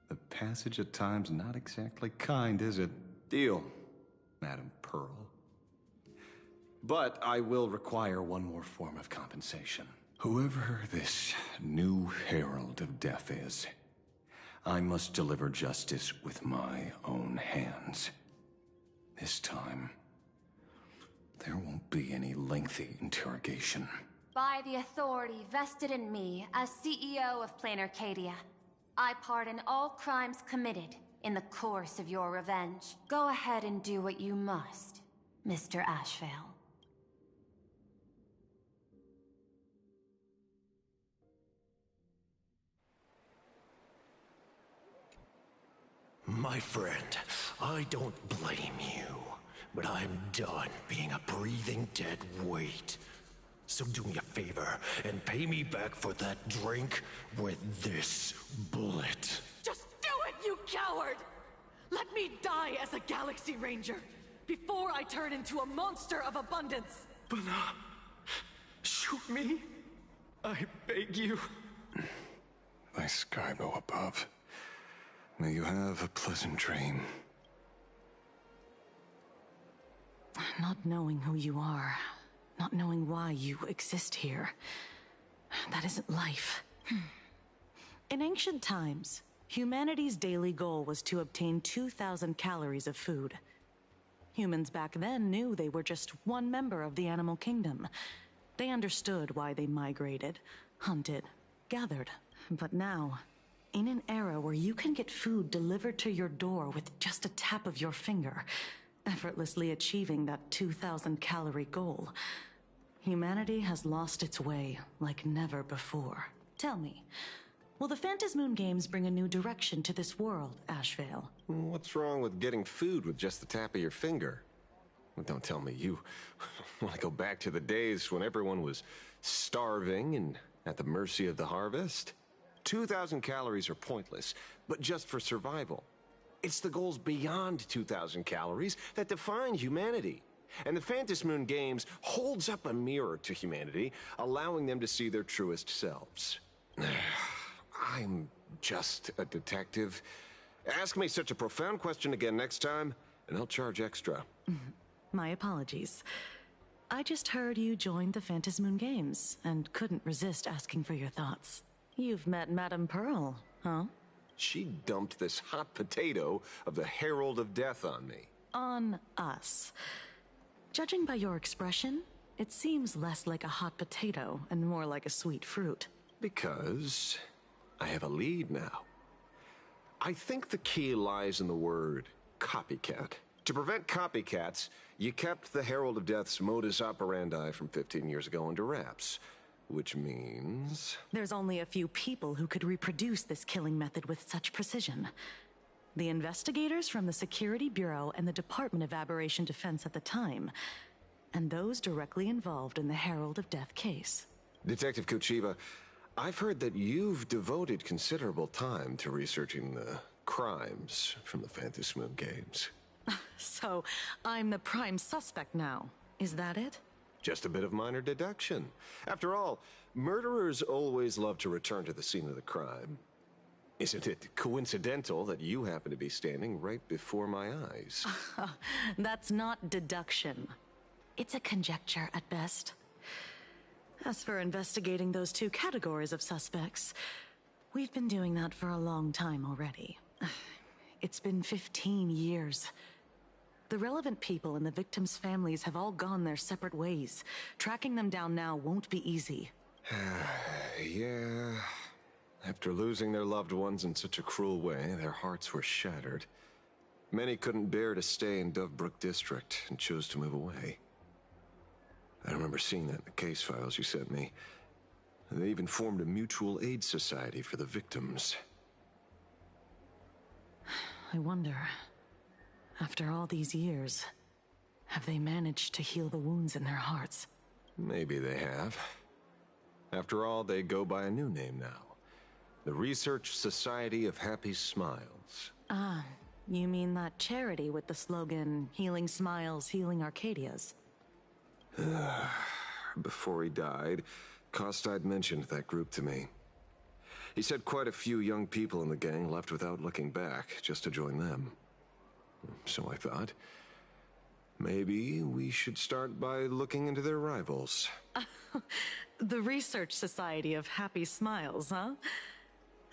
The passage at times not exactly kind, is it? Deal, Madam Pearl. But I will require one more form of compensation. Whoever this new Herald of Death is, I must deliver justice with my own hands. This time, there won't be any lengthy interrogation. By the authority vested in me as CEO of Plain Arcadia, I pardon all crimes committed in the course of your revenge. Go ahead and do what you must, Mr. Ashvale. My friend, I don't blame you, but I'm done being a breathing dead weight. So do me a favor and pay me back for that drink with this bullet. Just do it, you coward! Let me die as a Galaxy Ranger before I turn into a monster of abundance. But shoot me. I beg you. Thy Skybo above. May you have a pleasant dream. Not knowing who you are, not knowing why you exist here, that isn't life. In ancient times, humanity's daily goal was to obtain 2,000 calories of food. Humans back then knew they were just one member of the animal kingdom. They understood why they migrated, hunted, gathered. But now, in an era where you can get food delivered to your door with just a tap of your finger, effortlessly achieving that 2,000 calorie goal, humanity has lost its way like never before. Tell me, will the Phantasmoon Games bring a new direction to this world, Ashvale? What's wrong with getting food with just the tap of your finger? Well, don't tell me you want to go back to the days when everyone was starving and at the mercy of the harvest. 2,000 calories are pointless, but just for survival. It's the goals beyond 2,000 calories that define humanity. And the Phantom Moon Games holds up a mirror to humanity, allowing them to see their truest selves. I'm just a detective. Ask me such a profound question again next time, and I'll charge extra. My apologies. I just heard you joined the Phantom Moon Games and couldn't resist asking for your thoughts. You've met Madame Pearl, huh? She dumped this hot potato of the Herald of Death on me. On us. Judging by your expression, it seems less like a hot potato and more like a sweet fruit. Because I have a lead now. I think the key lies in the word copycat. To prevent copycats, you kept the Herald of Death's modus operandi from 15 years ago under wraps. Which means... There's only a few people who could reproduce this killing method with such precision. The investigators from the Security Bureau and the Department of Aberration Defense at the time, and those directly involved in the Herald of Death case. Detective Kuchiba, I've heard that you've devoted considerable time to researching the crimes from the Phantom Moon Games. So, I'm the prime suspect now. Is that it? Just a bit of minor deduction. After all, murderers always love to return to the scene of the crime. Isn't it coincidental that you happen to be standing right before my eyes? That's not deduction. It's a conjecture at best. As for investigating those two categories of suspects, we've been doing that for a long time already. It's been 15 years. The relevant people and the victims' families have all gone their separate ways. Tracking them down now won't be easy. Yeah. After losing their loved ones in such a cruel way, their hearts were shattered. Many couldn't bear to stay in Dovebrook District and chose to move away. I remember seeing that in the case files you sent me. They even formed a mutual aid society for the victims. I wonder, after all these years, have they managed to heal the wounds in their hearts? Maybe they have. After all, they go by a new name now. The Research Society of Happy Smiles. Ah, you mean that charity with the slogan, Healing Smiles, Healing Arcadias? Before he died, Kostide mentioned that group to me. He said quite a few young people in the gang left without looking back, just to join them. So I thought, maybe we should start by looking into their rivals. The Research Society of Happy Smiles, huh?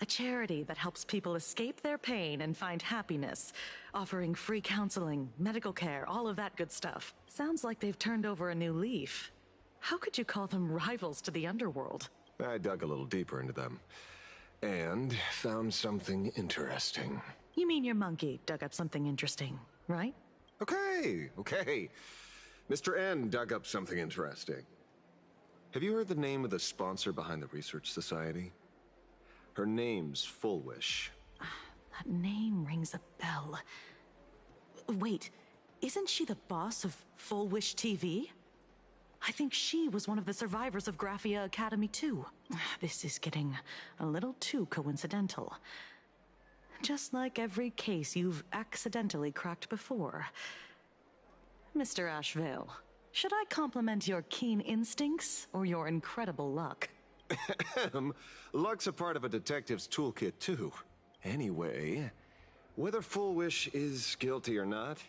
A charity that helps people escape their pain and find happiness, offering free counseling, medical care, all of that good stuff. Sounds like they've turned over a new leaf. How could you call them rivals to the underworld? I dug a little deeper into them, and found something interesting. You mean your monkey dug up something interesting, right? Okay. Mr. N dug up something interesting. Have you heard the name of the sponsor behind the Research Society? Her name's Full Wish. That name rings a bell. Wait, isn't she the boss of Full Wish TV? I think she was one of the survivors of Graphia Academy too. This is getting a little too coincidental. Just like every case you've accidentally cracked before. Mr. Ashvale, should I compliment your keen instincts or your incredible luck? Luck's a part of a detective's toolkit too. Anyway, whether Full Wish is guilty or not,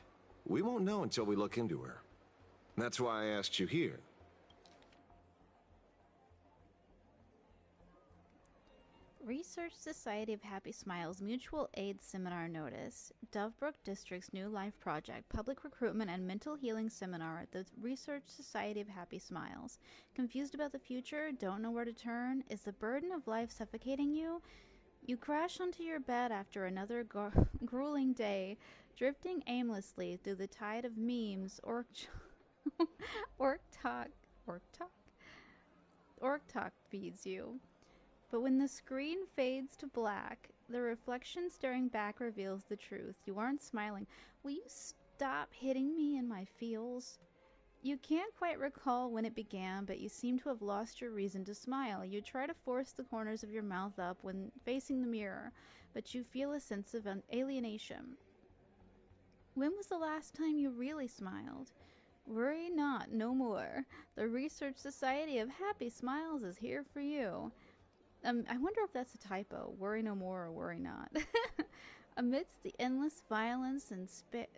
we won't know until we look into her. That's why I asked you here. Research Society of Happy Smiles Mutual Aid Seminar Notice. Dovebrook District's new life project. Public recruitment and mental healing seminar at the Research Society of Happy Smiles. Confused about the future? Don't know where to turn? Is the burden of life suffocating you? You crash onto your bed after another grueling day, drifting aimlessly through the tide of memes, orc talk feeds you. But when the screen fades to black, the reflection staring back reveals the truth. You aren't smiling. Will you stop hitting me in my feels? You can't quite recall when it began, but you seem to have lost your reason to smile. You try to force the corners of your mouth up when facing the mirror, but you feel a sense of alienation. When was the last time you really smiled? Worry not, no more. The Research Society of Happy Smiles is here for you. I wonder if that's a typo. Worry no more or worry not. Amidst the endless violence and spate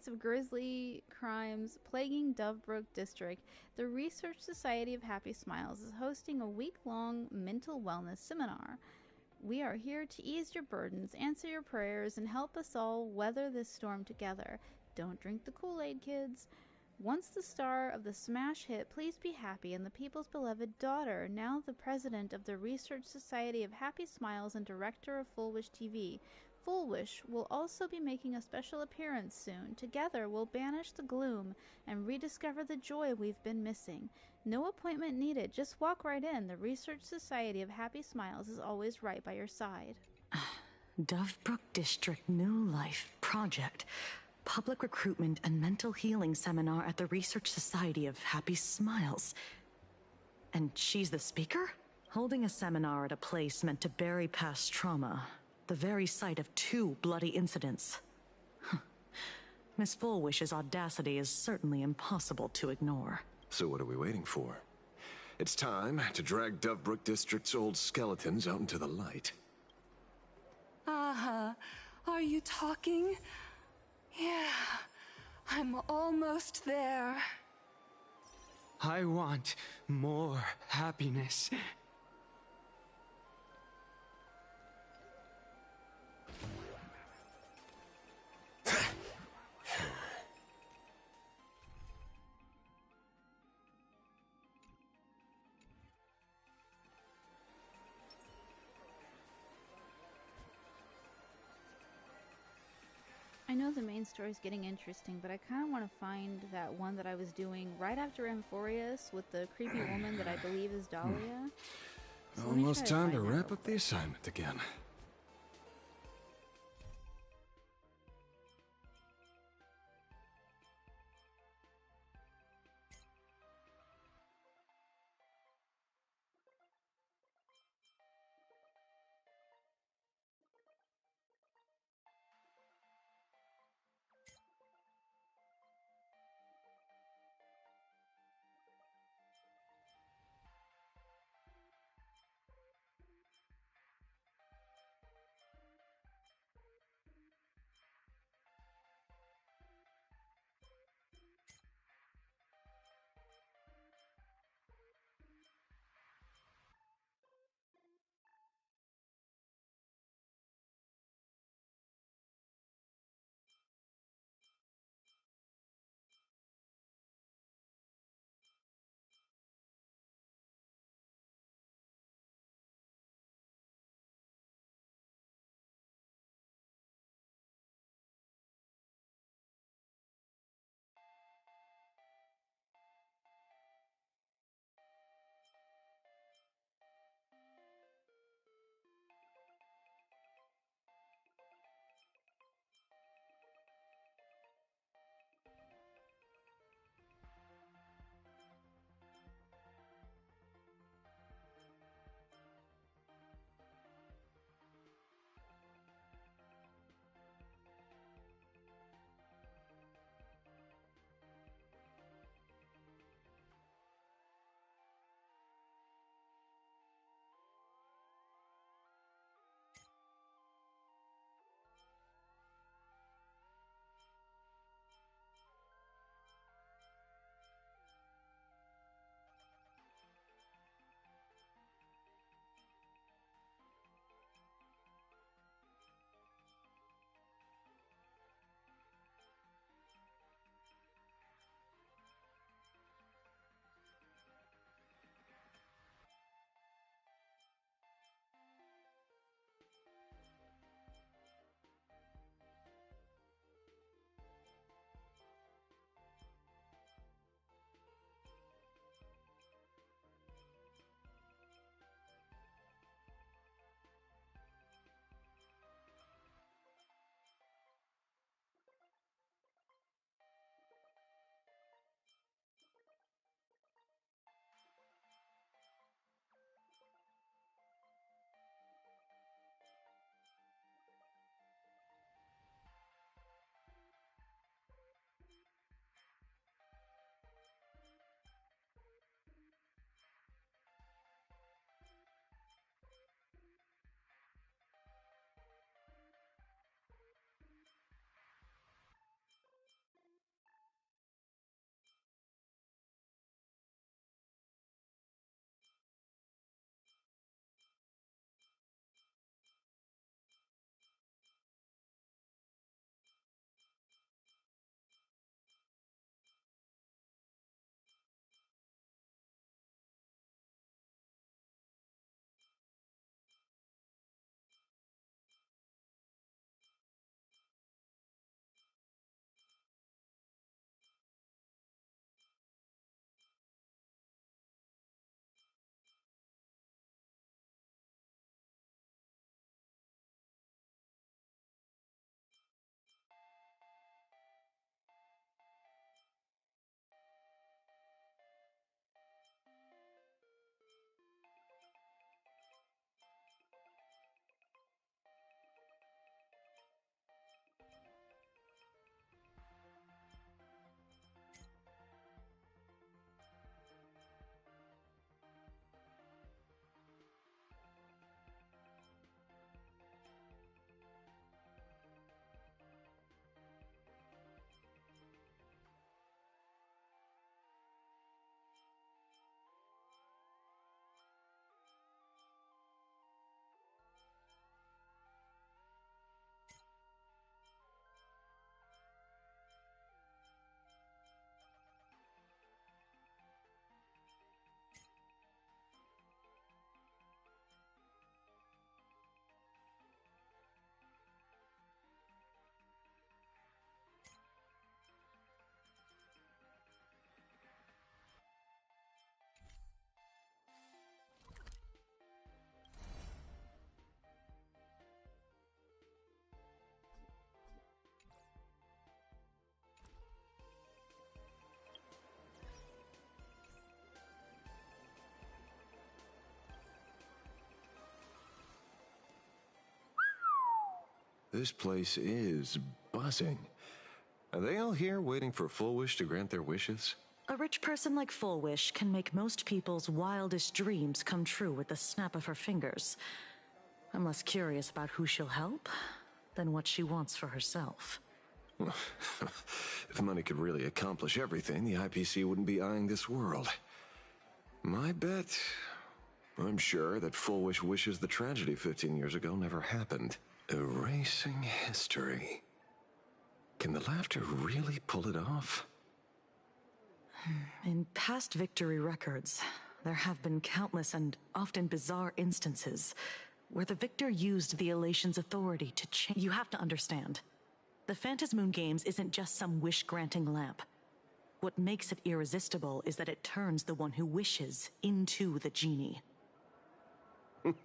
of grisly crimes plaguing Dovebrook District, the Research Society of Happy Smiles is hosting a week-long mental wellness seminar. We are here to ease your burdens, answer your prayers, and help us all weather this storm together. Don't drink the Kool-Aid, kids. Once the star of the smash hit Please Be Happy and the people's beloved daughter, now the president of the Research Society of Happy Smiles and director of Full Wish TV. Full Wish will also be making a special appearance soon. Together we'll banish the gloom and rediscover the joy we've been missing. No appointment needed, just walk right in. The Research Society of Happy Smiles is always right by your side. Dovebrook District New Life Project. Public Recruitment and Mental Healing Seminar at the Research Society of Happy Smiles. And she's the speaker? Holding a seminar at a place meant to bury past trauma. The very site of 2 bloody incidents. Miss Fullwish's audacity is certainly impossible to ignore. So what are we waiting for? It's time to drag Dovebrook District's old skeletons out into the light. Are you talking? Yeah, I'm almost there. I want more happiness. I know the main story is getting interesting, but I kind of want to find that one that I was doing right after Amphorius with the creepy woman that I believe is Dahlia. So Almost time to wrap up the assignment again. This place is buzzing. Are they all here waiting for Full Wish to grant their wishes? A rich person like Full Wish can make most people's wildest dreams come true with the snap of her fingers. I'm less curious about who she'll help than what she wants for herself. If money could really accomplish everything, the IPC wouldn't be eyeing this world. My bet, I'm sure that Full Wish wishes the tragedy 15 years ago never happened. Erasing history. Can the laughter really pull it off? In past victory records, there have been countless and often bizarre instances where the victor used the elation's authority to change. You have to understand, the Phantasmoon Games isn't just some wish-granting lamp. What makes it irresistible is that it turns the one who wishes into the genie.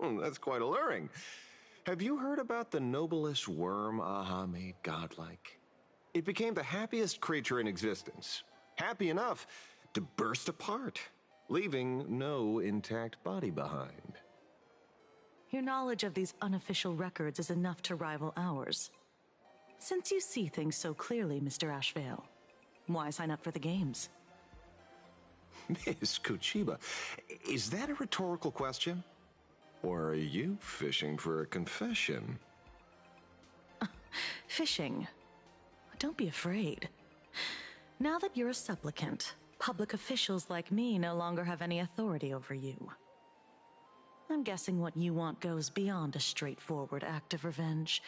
That's quite alluring. Have you heard about the noblest worm Aha made godlike? It became the happiest creature in existence. Happy enough to burst apart, leaving no intact body behind. Your knowledge of these unofficial records is enough to rival ours. Since you see things so clearly, Mr. Ashvale, why sign up for the games? Miss Kuchiba, is that a rhetorical question? Or are you fishing for a confession? Fishing? Don't be afraid. Now that you're a supplicant, public officials like me no longer have any authority over you. I'm guessing what you want goes beyond a straightforward act of revenge,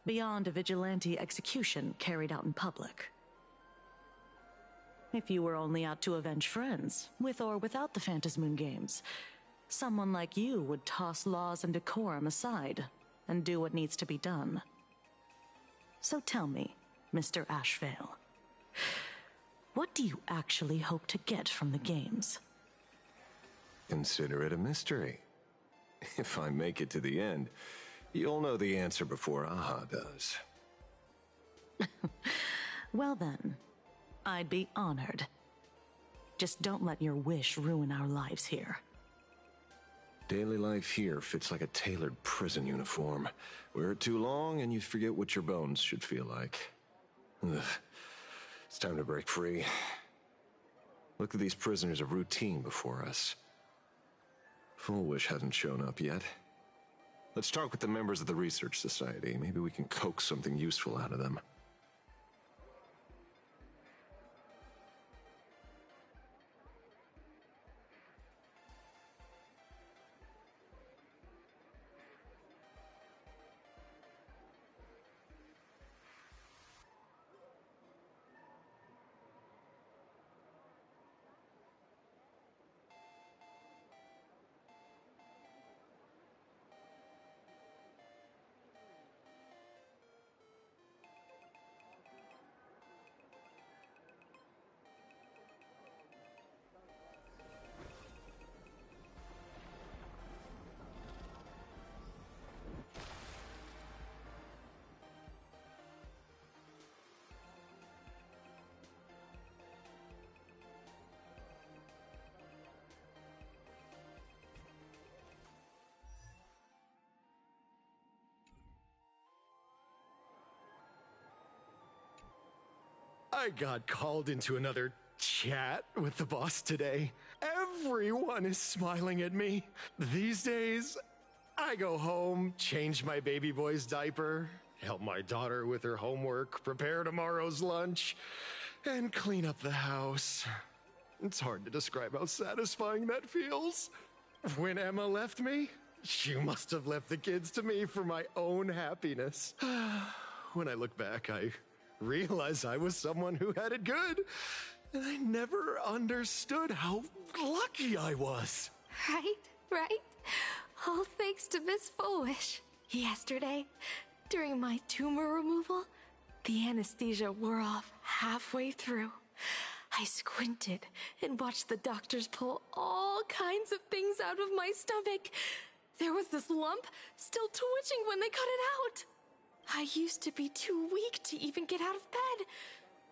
beyond a vigilante execution carried out in public. If you were only out to avenge friends, with or without the Phantasmoon Games, someone like you would toss laws and decorum aside and do what needs to be done. So tell me, Mr. Ashvale, what do you actually hope to get from the games? Consider it a mystery. If I make it to the end, you'll know the answer before Aha does. Well then, I'd be honored. Just don't let your wish ruin our lives here. Daily life here fits like a tailored prison uniform. Wear it too long and you forget what your bones should feel like. Ugh. It's time to break free. Look at these prisoners of routine before us. Full Wish hasn't shown up yet. Let's talk with the members of the Research Society. Maybe we can coax something useful out of them. I got called into another chat with the boss today. Everyone is smiling at me. These days, I go home, change my baby boy's diaper, help my daughter with her homework, prepare tomorrow's lunch, and clean up the house. It's hard to describe how satisfying that feels. When Emma left me, she must have left the kids to me for my own happiness. When I look back, I realize I was someone who had it good, and I never understood how lucky I was. Right? All thanks to Miss Foolish. Yesterday, during my tumor removal, the anesthesia wore off halfway through. I squinted and watched the doctors pull all kinds of things out of my stomach. There was this lump still twitching when they cut it out. I used to be too weak to even get out of bed.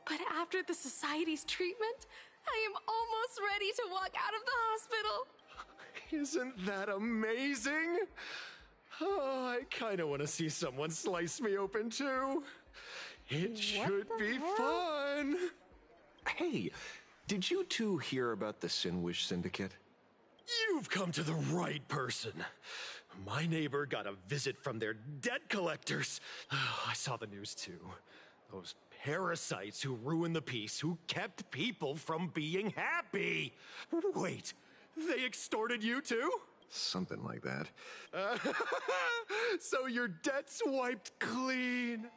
But after the Society's treatment, I am almost ready to walk out of the hospital. Isn't that amazing? Oh, I kind of want to see someone slice me open too. It should be fun. Hey, did you two hear about the Sinwish Syndicate? You've come to the right person. My neighbor got a visit from their debt collectors. I saw the news too. Those parasites who ruined the peace, who kept people from being happy. Wait, they extorted you too? Something like that. So your debt's wiped clean.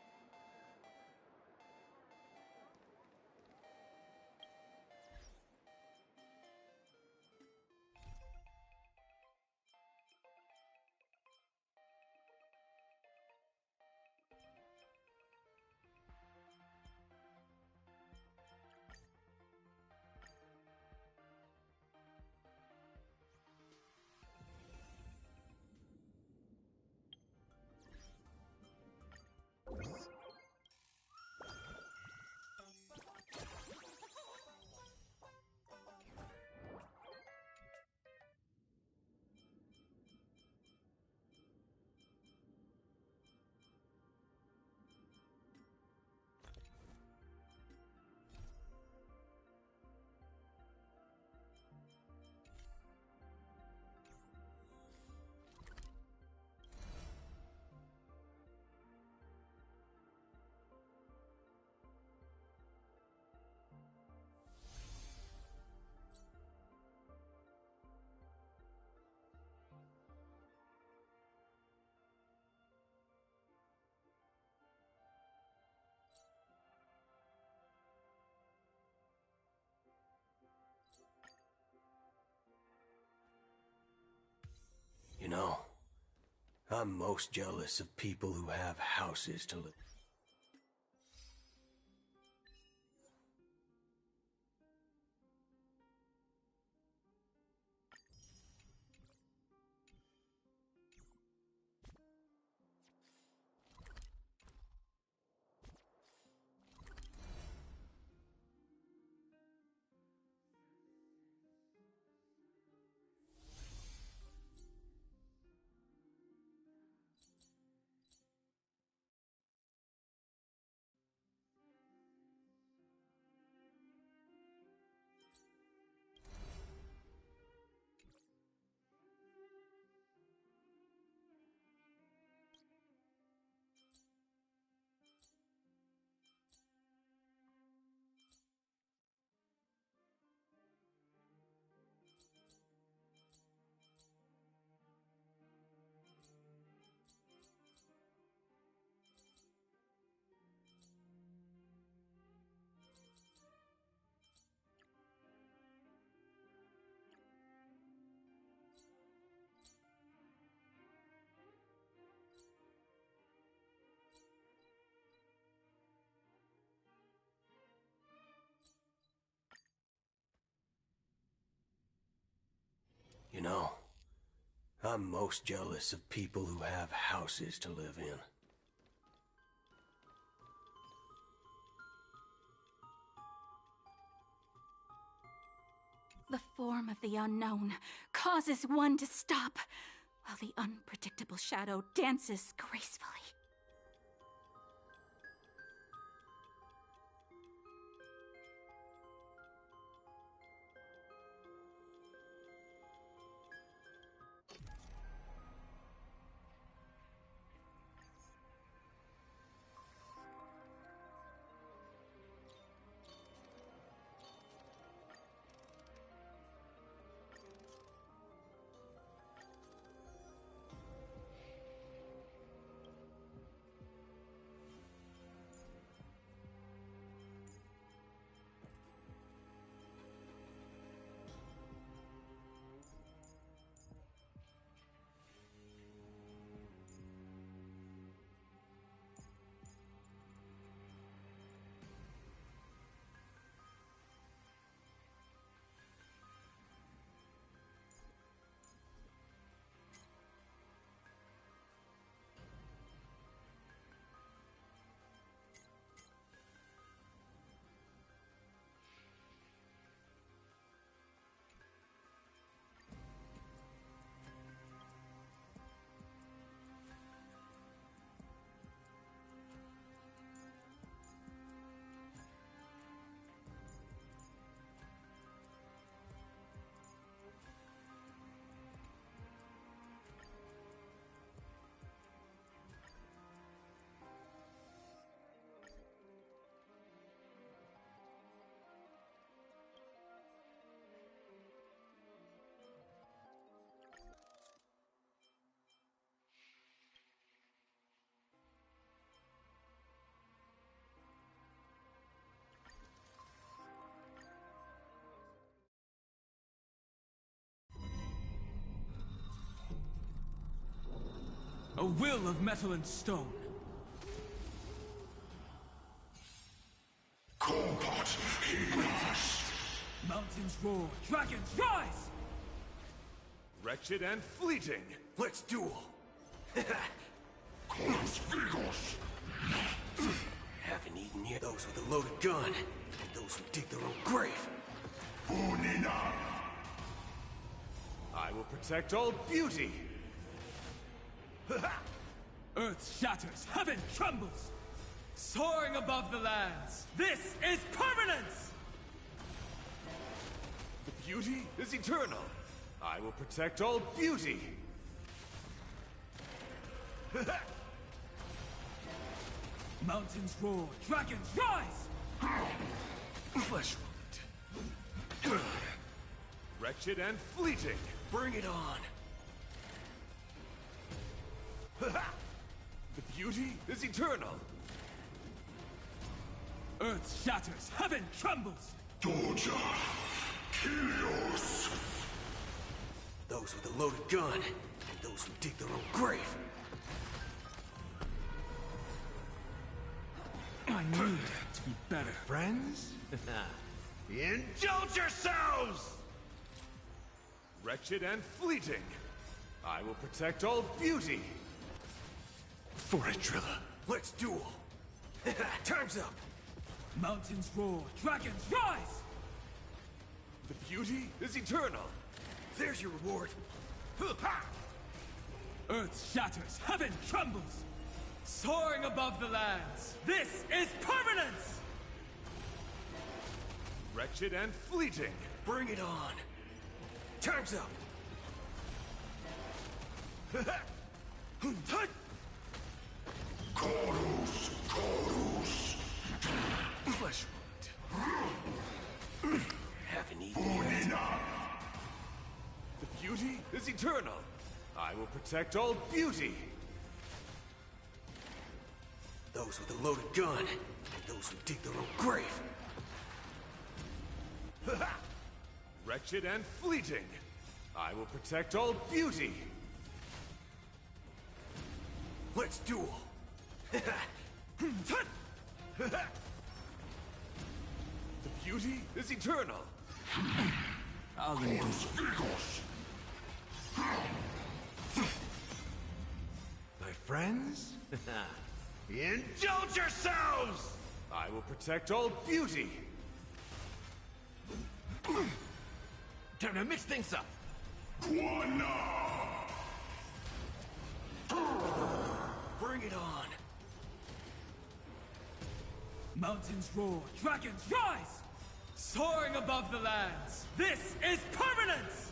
You know, I'm most jealous of people who have houses to live. You know, I'm most jealous of people who have houses to live in. The form of the unknown causes one to stop, while the unpredictable shadow dances gracefully. will of metal and stone. Combat Ignis! Mountains roar, dragons rise! Wretched and fleeting. Let's duel. Class Vigos! Haven't eaten yet. Those with a loaded gun, and those who dig their own grave. Unina! I will protect all beauty. Earth shatters, heaven trembles! Soaring above the lands, this is permanence! The beauty is eternal. I will protect all beauty. Mountains roar, dragons rise! Flesh wound. Wretched and fleeting. Bring it on. The beauty is eternal. Earth shatters, heaven trembles! Doja! Kilios! Those with a loaded gun, and those who dig their own grave. I need to be better. Friends? Indulge yourselves! Wretched and fleeting. I will protect all beauty. For it, Drilla. Let's duel. Time's up. Mountains roar, dragons rise! The beauty is eternal. There's your reward. Earth shatters, heaven trembles! Soaring above the lands, this is permanence! Wretched and fleeting. Bring it on. Time's up. Chorus! Chorus! Flesh wound. Haven't eaten yet. The beauty is eternal. I will protect all beauty. Those with a loaded gun, and those who dig their own grave. Wretched and fleeting. I will protect all beauty. Let's duel. The beauty is eternal. Class Vigos! My friends? Indulge yourselves! I will protect all beauty. Time to mix things up. Guana! Bring it on. Mountains roar, dragons rise! Soaring above the lands, this is permanence!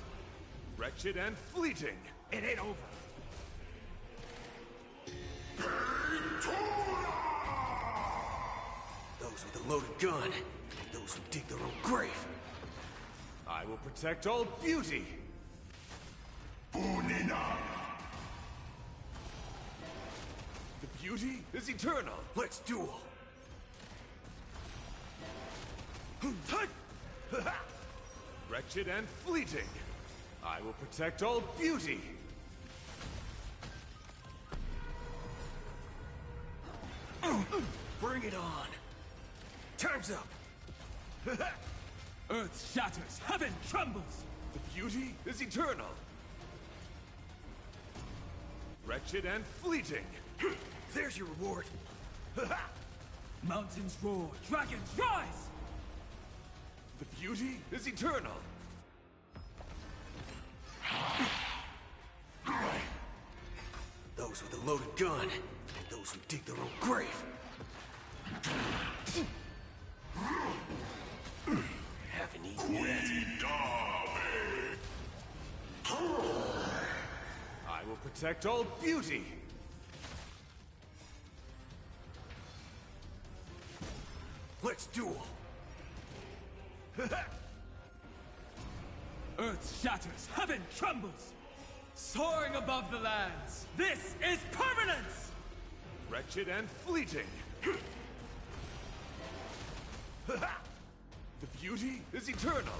Wretched and fleeting. It ain't over. Those with a loaded gun, and those who dig their own grave. I will protect all beauty. Unina! The beauty is eternal. Let's duel. Wretched and fleeting. I will protect all beauty. Bring it on. Time's up. Earth shatters, heaven trembles! The beauty is eternal. Wretched and fleeting. There's your reward. Mountains roar, dragons rise! The beauty is eternal. Those with a loaded gun, and those who dig their own grave. Haven't eaten yet. I will protect all beauty. Let's duel. Earth shatters, heaven trembles! Soaring above the lands, this is permanence! Wretched and fleeting. The beauty is eternal.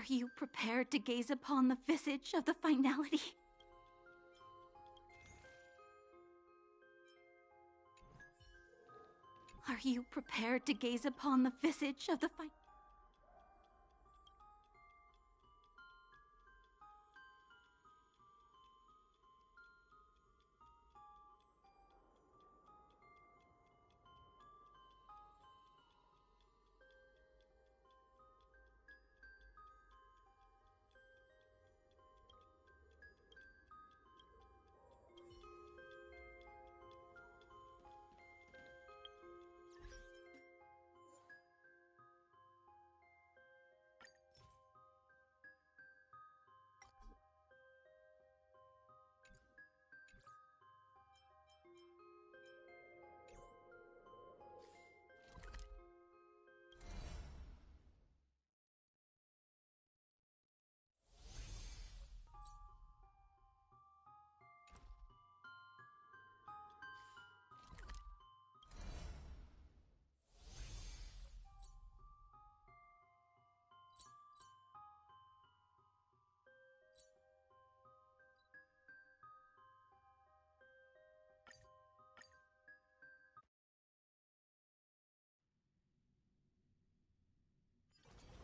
Are you prepared to gaze upon the visage of the finality? Are you prepared to gaze upon the visage of the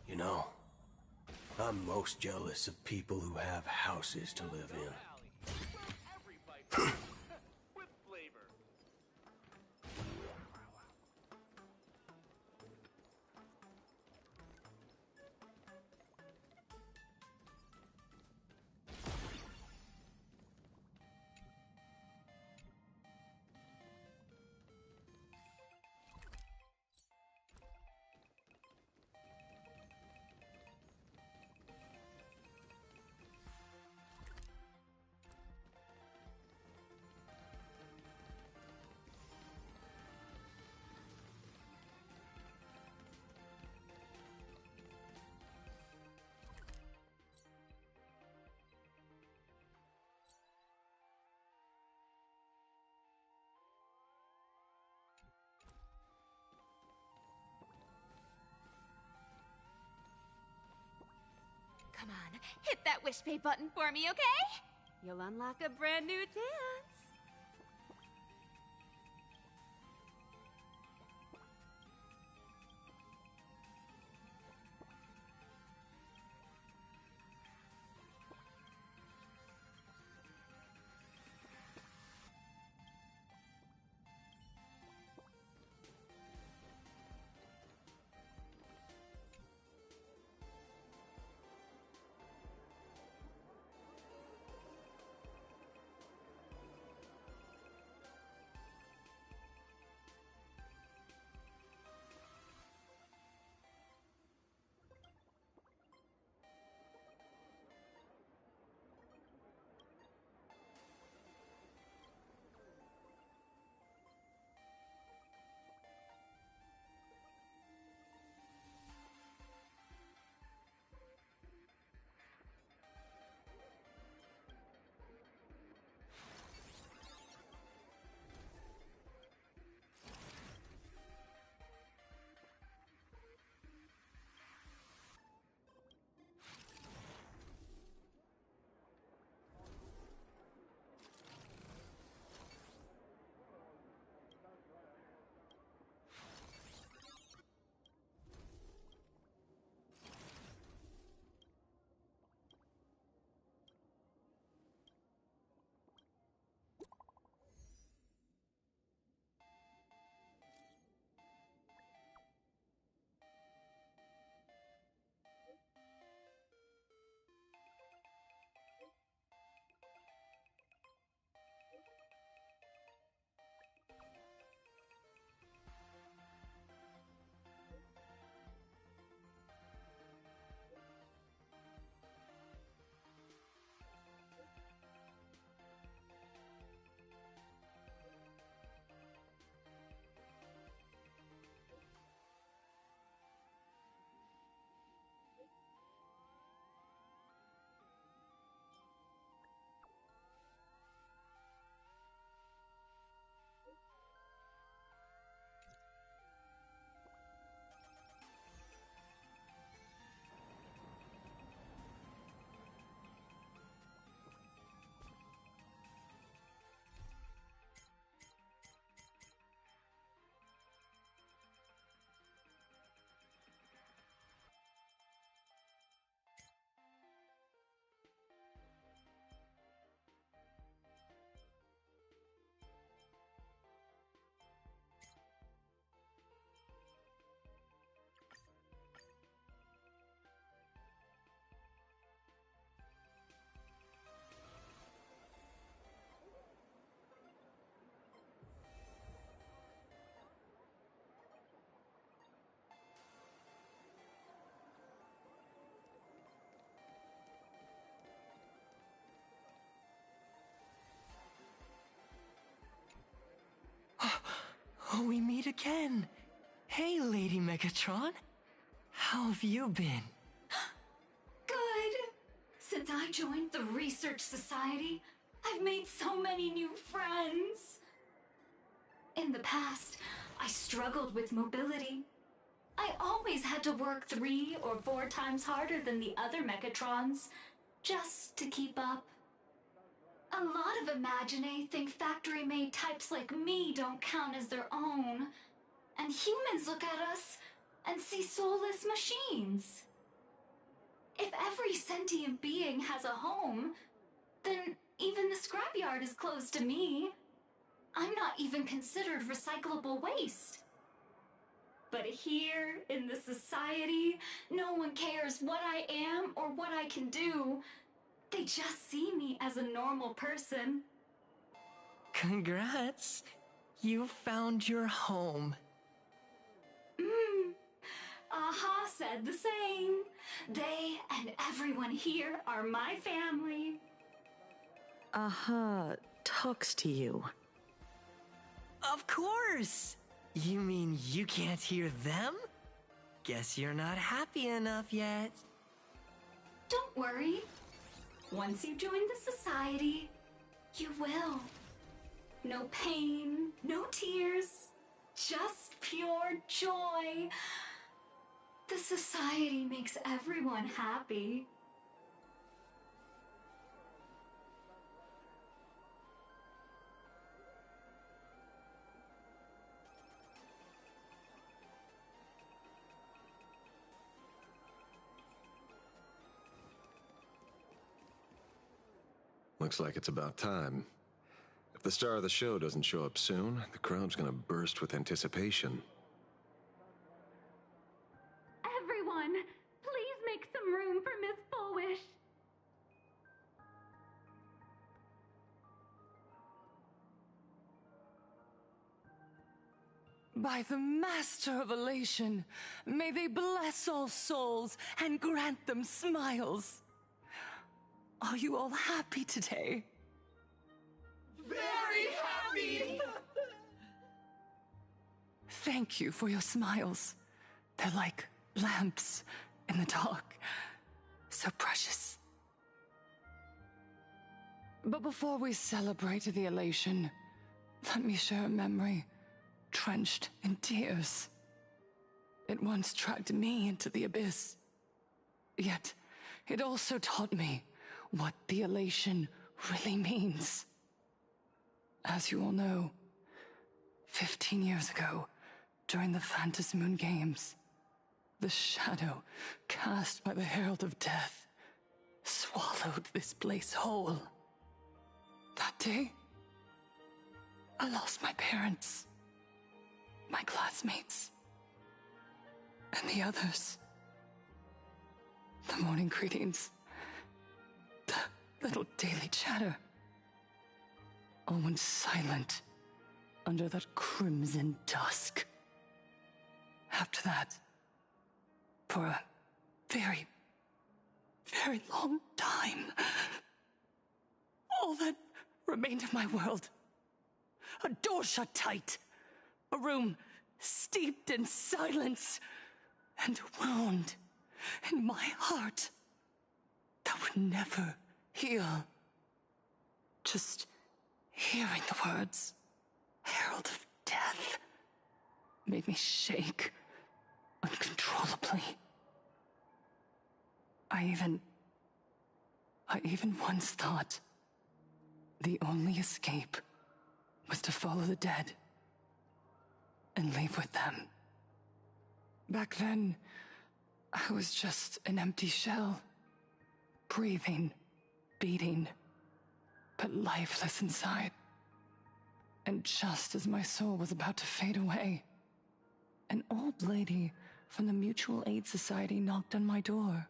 You know, I'm most jealous of people who have houses to live in. Come on, hit that wish pay button for me, okay? You'll unlock a brand new dance. So we meet again. Hey, Lady Megatron. How have you been? Good. Since I joined the Research Society, I've made so many new friends. In the past, I struggled with mobility. I always had to work 3 or 4 times harder than the other Megatrons, just to keep up. A lot of Imagine think factory-made types like me don't count as their own, and humans look at us and see soulless machines. If every sentient being has a home, then even the scrapyard is closed to me. I'm not even considered recyclable waste. But here, in the society, no one cares what I am or what I can do. They just see me as a normal person. Congrats. You found your home. Aha said the same. They and everyone here are my family. Aha talks to you. Of course! You mean you can't hear them? Guess you're not happy enough yet. Don't worry. Once you join the society, you will. No pain, no tears, just pure joy. The society makes everyone happy. Looks like it's about time. If the star of the show doesn't show up soon, the crowd's gonna burst with anticipation. Everyone, please make some room for Miss Fullwish. By the Master of Elation, may they bless all souls and grant them smiles. Are you all happy today? Very happy! Thank you for your smiles. They're like lamps in the dark. So precious. But before we celebrate the elation, let me share a memory drenched in tears. It once dragged me into the abyss. Yet, it also taught me what the elation really means. As you all know, 15 years ago, during the Phantasmoon Games, the shadow cast by the Herald of Death swallowed this place whole. That day, I lost my parents, my classmates, and the others. The morning greetings, the little daily chatter, all went silent under that crimson dusk. After that, for a very, very long time, all that remained of my world, a door shut tight, a room steeped in silence, and a wound in my heart that would never heal. Just hearing the words, Herald of Death, made me shake uncontrollably. I even once thought the only escape was to follow the dead and leave with them. Back then, I was just an empty shell, breathing, beating, but lifeless inside. And just as my soul was about to fade away, an old lady from the Mutual Aid Society knocked on my door.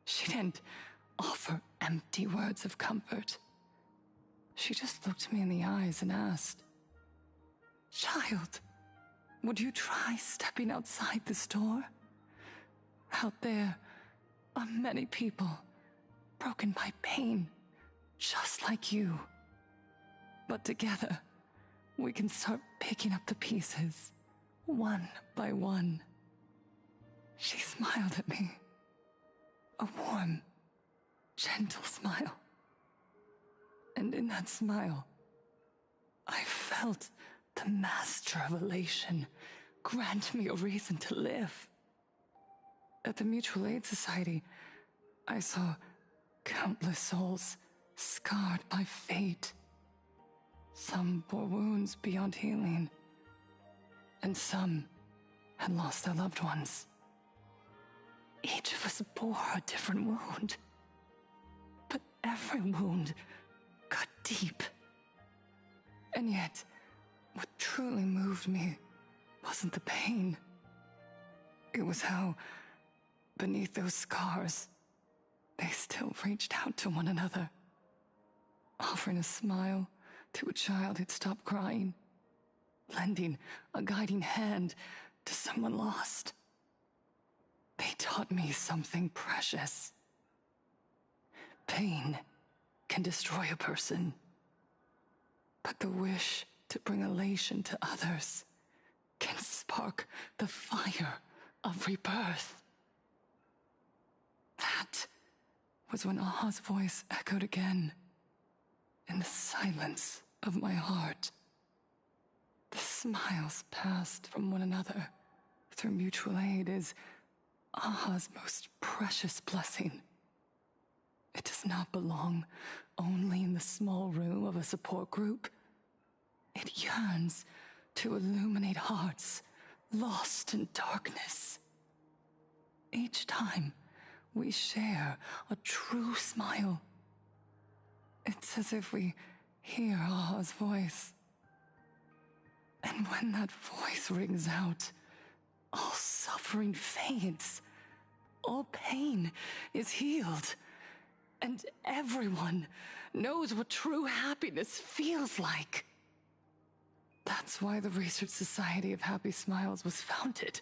She didn't offer empty words of comfort. She just looked me in the eyes and asked, "Child, would you try stepping outside this door? Out there are many people broken by pain, just like you. But together, we can start picking up the pieces, one by one. She smiled at me. A warm, gentle smile. And in that smile, I felt the master of elation grant me a reason to live. At the Mutual Aid Society, I saw countless souls scarred by fate. Some bore wounds beyond healing, and some had lost their loved ones. Each of us bore a different wound, but every wound cut deep. And yet, what truly moved me wasn't the pain. It was how, beneath those scars, they still reached out to one another, offering a smile to a child who'd stopped crying, lending a guiding hand to someone lost. They taught me something precious. Pain can destroy a person, but the wish to bring elation to others can spark the fire of rebirth. That was when Aha's voice echoed again in the silence of my heart. The smiles passed from one another through mutual aid is Aha's most precious blessing. It does not belong only in the small room of a support group. It yearns to illuminate hearts lost in darkness. Each time we share a true smile, it's as if we hear Aha's voice. And when that voice rings out, all suffering fades, all pain is healed, and everyone knows what true happiness feels like. That's why the Research Society of Happy Smiles was founded.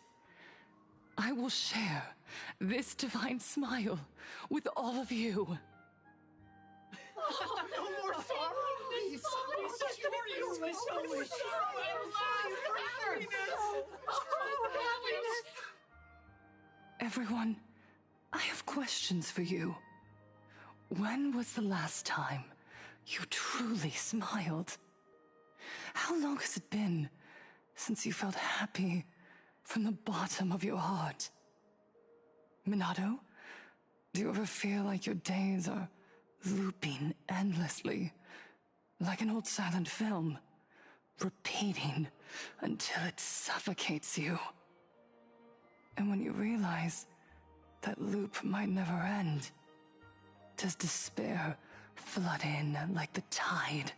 I will share this divine smile with all of you. Oh, no more sorrow! Everyone, I have questions for you. When was the last time you truly smiled? How long has it been since you felt happy from the bottom of your heart? Minato, do you ever feel like your days are looping endlessly, like an old silent film, repeating until it suffocates you? And when you realize that loop might never end, does despair flood in like the tide?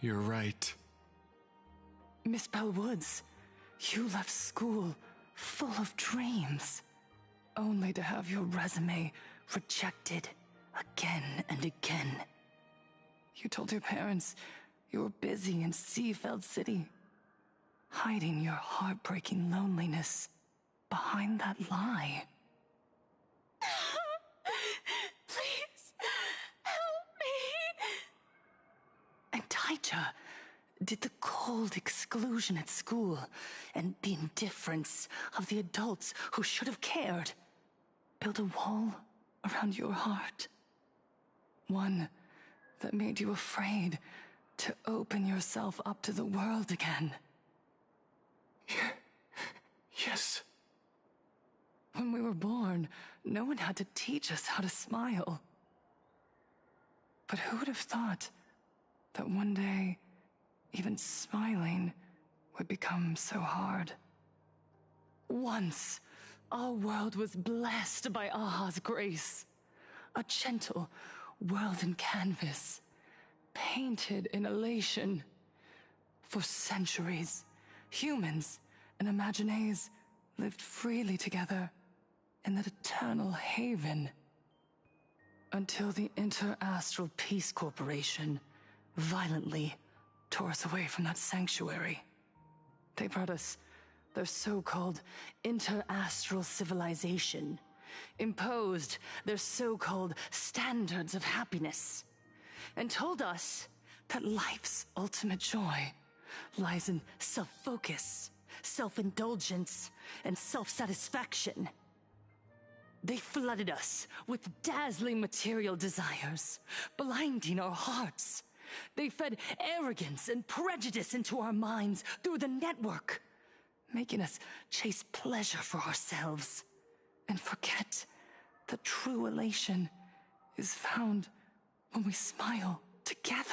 You're right. Miss Bellwoods, you left school full of dreams, only to have your resume rejected again and again. You told your parents you were busy in Seafeld City, hiding your heartbreaking loneliness behind that lie. Please, help me. And Taija, did the cold exclusion at school and the indifference of the adults who should have cared build a wall around your heart? One that made you afraid to open yourself up to the world again? Yes. When we were born, no one had to teach us how to smile. But who would have thought that one day, even smiling would become so hard? Once, our world was blessed by Aha's grace. A gentle world in canvas, painted in elation. For centuries, humans and Imaginaes lived freely together in that eternal haven. Until the Inter-Astral Peace Corporation violently tore us away from that sanctuary. They brought us their so-called inter-astral civilization, imposed their so-called standards of happiness, and told us that life's ultimate joy lies in self-focus, self-indulgence, and self-satisfaction. They flooded us with dazzling material desires, blinding our hearts. They fed arrogance and prejudice into our minds through the network, making us chase pleasure for ourselves and forget that true elation is found when we smile together.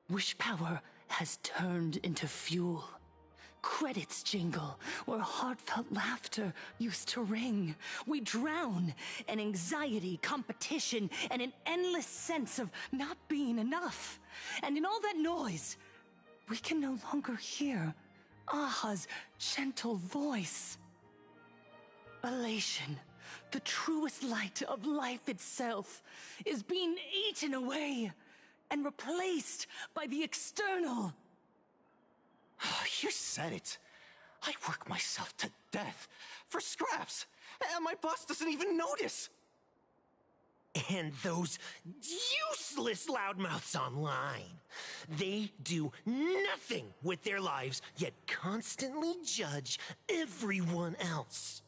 Wish power has turned into fuel. Credits jingle where heartfelt laughter used to ring. We drown in anxiety, competition, and an endless sense of not being enough. And in all that noise, we can no longer hear Aha's gentle voice. Elation, the truest light of life itself, is being eaten away and replaced by the external. You said it. I work myself to death for scraps, and my boss doesn't even notice. And those useless loudmouths online. They do nothing with their lives, yet constantly judge everyone else.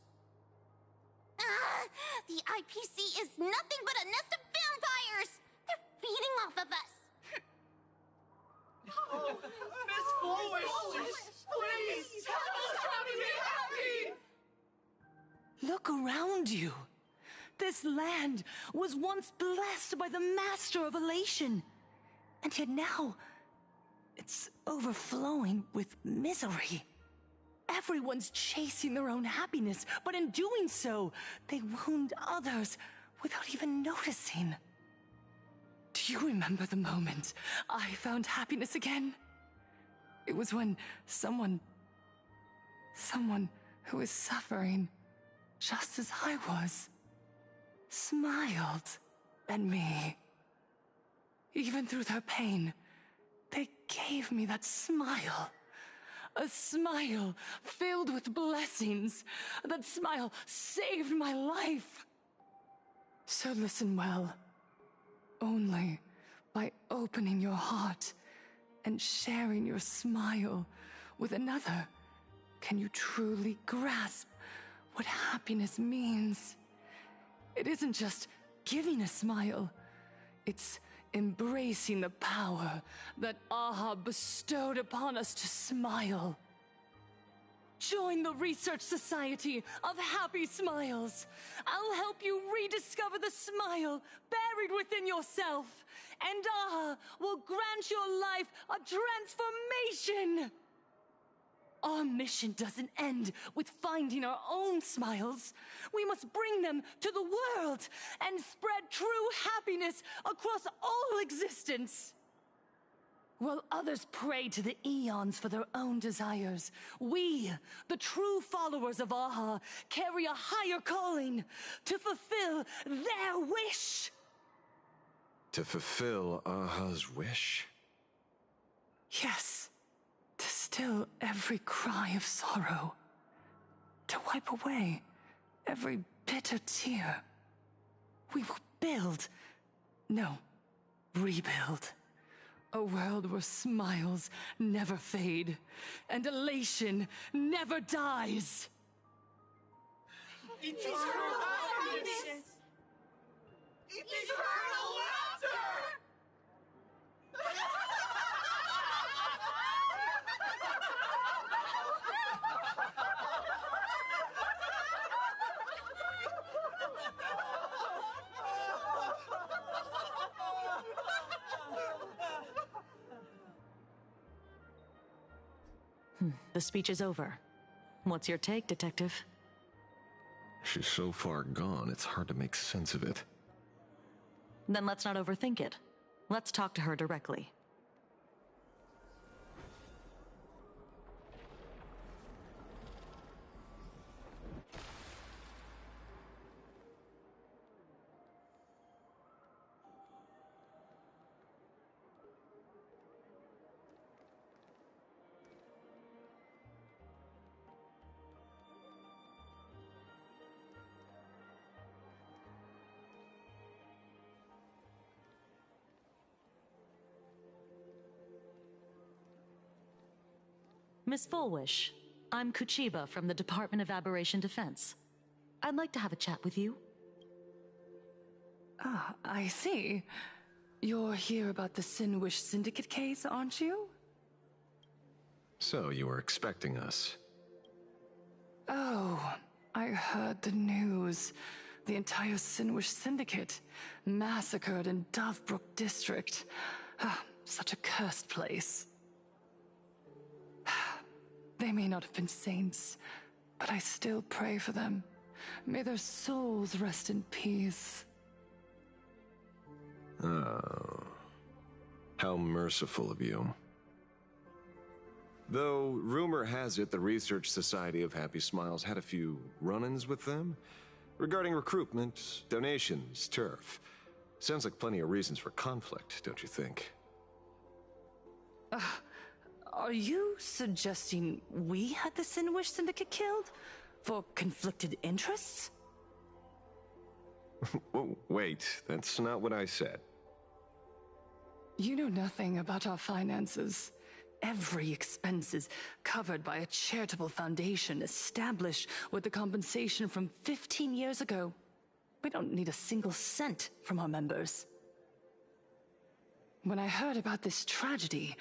The IPC is nothing but a nest of vampires! They're feeding off of us! Oh, Miss Foolish, please, tell us how to be happy! Look around you. This land was once blessed by the master of elation, and yet now it's overflowing with misery. Everyone's chasing their own happiness, but in doing so, they wound others without even noticing. Do you remember the moment I found happiness again? It was when someone who was suffering just as I was, smiled at me. Even through their pain, they gave me that smile. A smile filled with blessings. That smile saved my life. So listen well. Only by opening your heart and sharing your smile with another can you truly grasp what happiness means. It isn't just giving a smile. It's embracing the power that Aha bestowed upon us to smile. Join the Research Society of Happy Smiles. I'll help you rediscover the smile buried within yourself, and Aha will grant your life a transformation. Our mission doesn't end with finding our own smiles. We must bring them to the world and spread true happiness across all existence. While others pray to the eons for their own desires, we, the true followers of Aha, carry a higher calling to fulfill their wish. To fulfill Aha's wish? Yes. To still every cry of sorrow. To wipe away every bitter tear. We will rebuild. A world where smiles never fade, and elation never dies. Eternal happiness! Eternal laughter! The speech is over. What's your take, Detective? She's so far gone, it's hard to make sense of it. Then let's not overthink it. Let's talk to her directly. Miss Fullwish, I'm Kuchiba from the Department of Aberration Defense. I'd like to have a chat with you. Ah, I see. You're here about the Sinwish Syndicate case, aren't you? So you were expecting us. Oh, I heard the news. The entire Sinwish Syndicate massacred in Dovebrook District. Ah, such a cursed place. They may not have been saints, but I still pray for them. May their souls rest in peace. Oh. How merciful of you. Though, rumor has it the Research Society of Happy Smiles had a few run-ins with them regarding recruitment, donations, turf. Sounds like plenty of reasons for conflict, don't you think? Are you suggesting we had the Sinwish Syndicate killed? For conflicted interests? Wait, that's not what I said. You know nothing about our finances. Every expense is covered by a charitable foundation established with the compensation from 15 years ago. We don't need a single cent from our members. When I heard about this tragedy,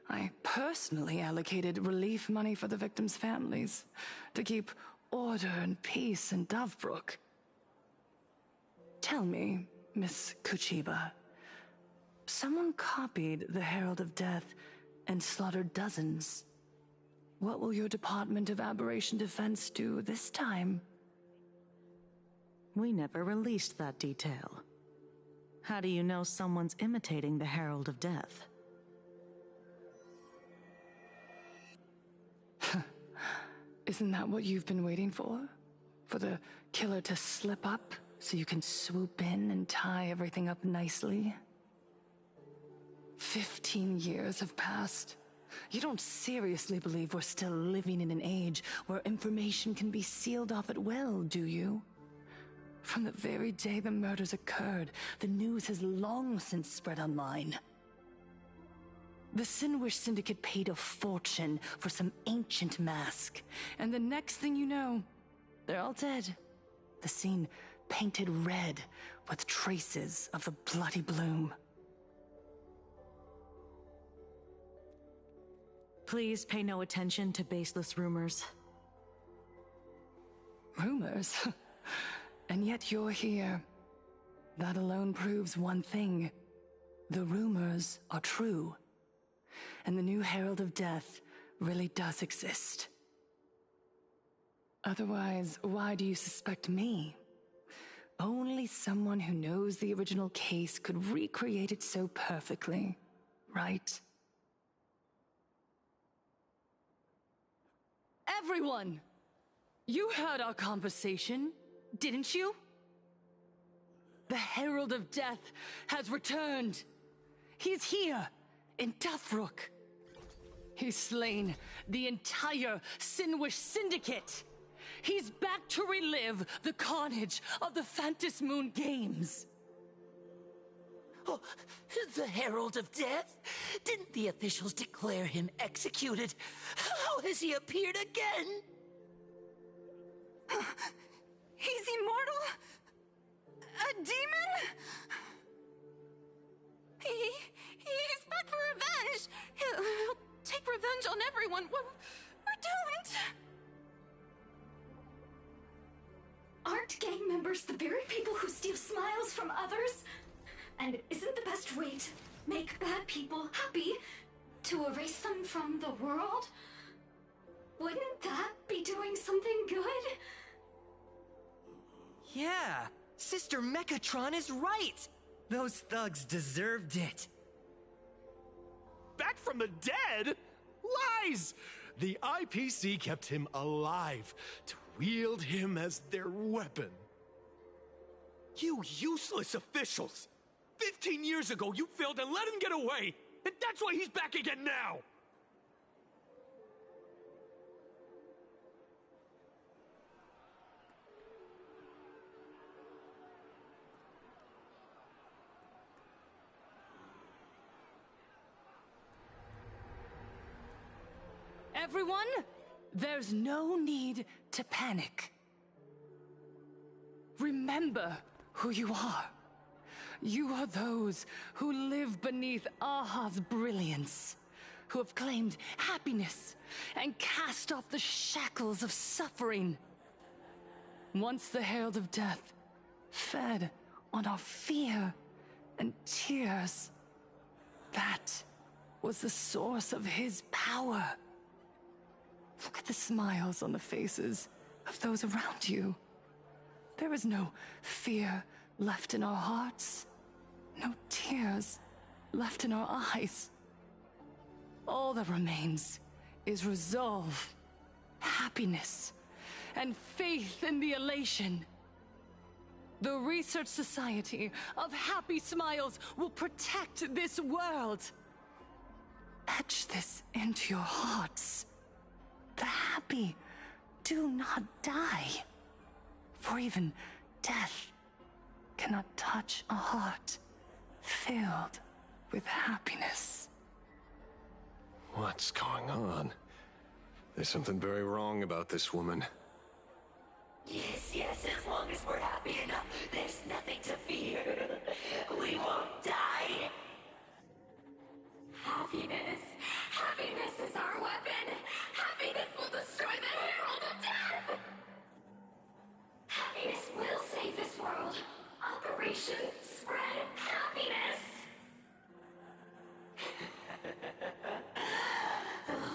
I personally allocated relief money for the victims' families to keep order and peace in Dovebrook. Tell me, Miss Kuchiba, someone copied the Herald of Death and slaughtered dozens. What will your Department of Aberration Defense do this time? We never released that detail. How do you know someone's imitating the Herald of Death? Isn't that what you've been waiting for? For the killer to slip up so you can swoop in and tie everything up nicely? 15 years have passed. You don't seriously believe we're still living in an age where information can be sealed off at will, do you? From the very day the murders occurred, the news has long since spread online. The Sinwish Syndicate paid a fortune for some ancient mask, and the next thing you know, they're all dead. The scene painted red with traces of the bloody bloom. Please pay no attention to baseless rumors. Rumors? And yet you're here. That alone proves one thing. The rumors are true. And the new Herald of Death really does exist. Otherwise, why do you suspect me? Only someone who knows the original case could recreate it so perfectly, right? Everyone! You heard our conversation, didn't you? The Herald of Death has returned. He's here, in Dovebrook. He's slain the entire Sinwish Syndicate. He's back to relive the carnage of the Phantom Moon Games. Oh, the Herald of Death? Didn't the officials declare him executed? How has he appeared again? He's immortal? A demon? He's back for revenge! He'll take revenge on everyone. We're doomed! Aren't gang members the very people who steal smiles from others? And isn't the best way to make bad people happy to erase them from the world? Wouldn't that be doing something good? Yeah, Sister Mechatron is right! Those thugs deserved it. Back from the dead? Lies! The IPC kept him alive to wield him as their weapon. You useless officials! 15 years ago, you failed and let him get away! And that's why he's back again now! Everyone, there's no need to panic. Remember who you are. You are those who live beneath Aha's brilliance, who have claimed happiness and cast off the shackles of suffering. Once the Herald of Death fed on our fear and tears, that was the source of his power. Look at the smiles on the faces of those around you. There is no fear left in our hearts, no tears left in our eyes. All that remains is resolve, happiness, and faith in the elation. The Research Society of Happy Smiles will protect this world. Etch this into your hearts. The happy do not die, for even death cannot touch a heart filled with happiness. What's going on? There's something very wrong about this woman. Yes, as long as we're happy enough, there's nothing to fear. We won't die. Happiness. Happiness is our weapon. Happiness will destroy the Herald of Death. Happiness will save this world. Operation Spread Happiness.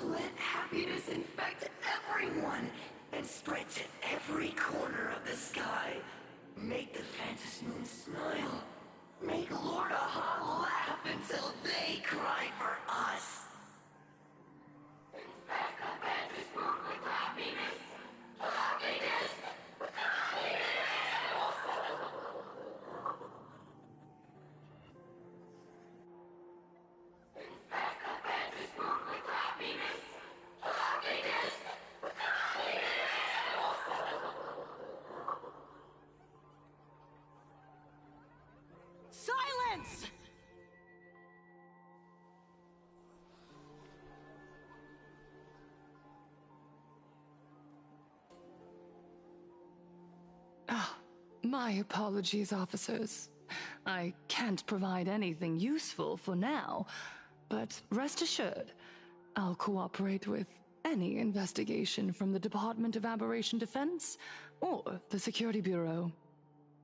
Let happiness infect everyone and spread to every corner of the sky. Make the Phantom Moon smile. Make Lord Aha laugh until they cry for us. Infect the Phantom Moon with happiness. Happiness. Silence! My apologies, officers. I can't provide anything useful for now, but rest assured, I'll cooperate with any investigation from the Department of Aberration Defense or the Security Bureau.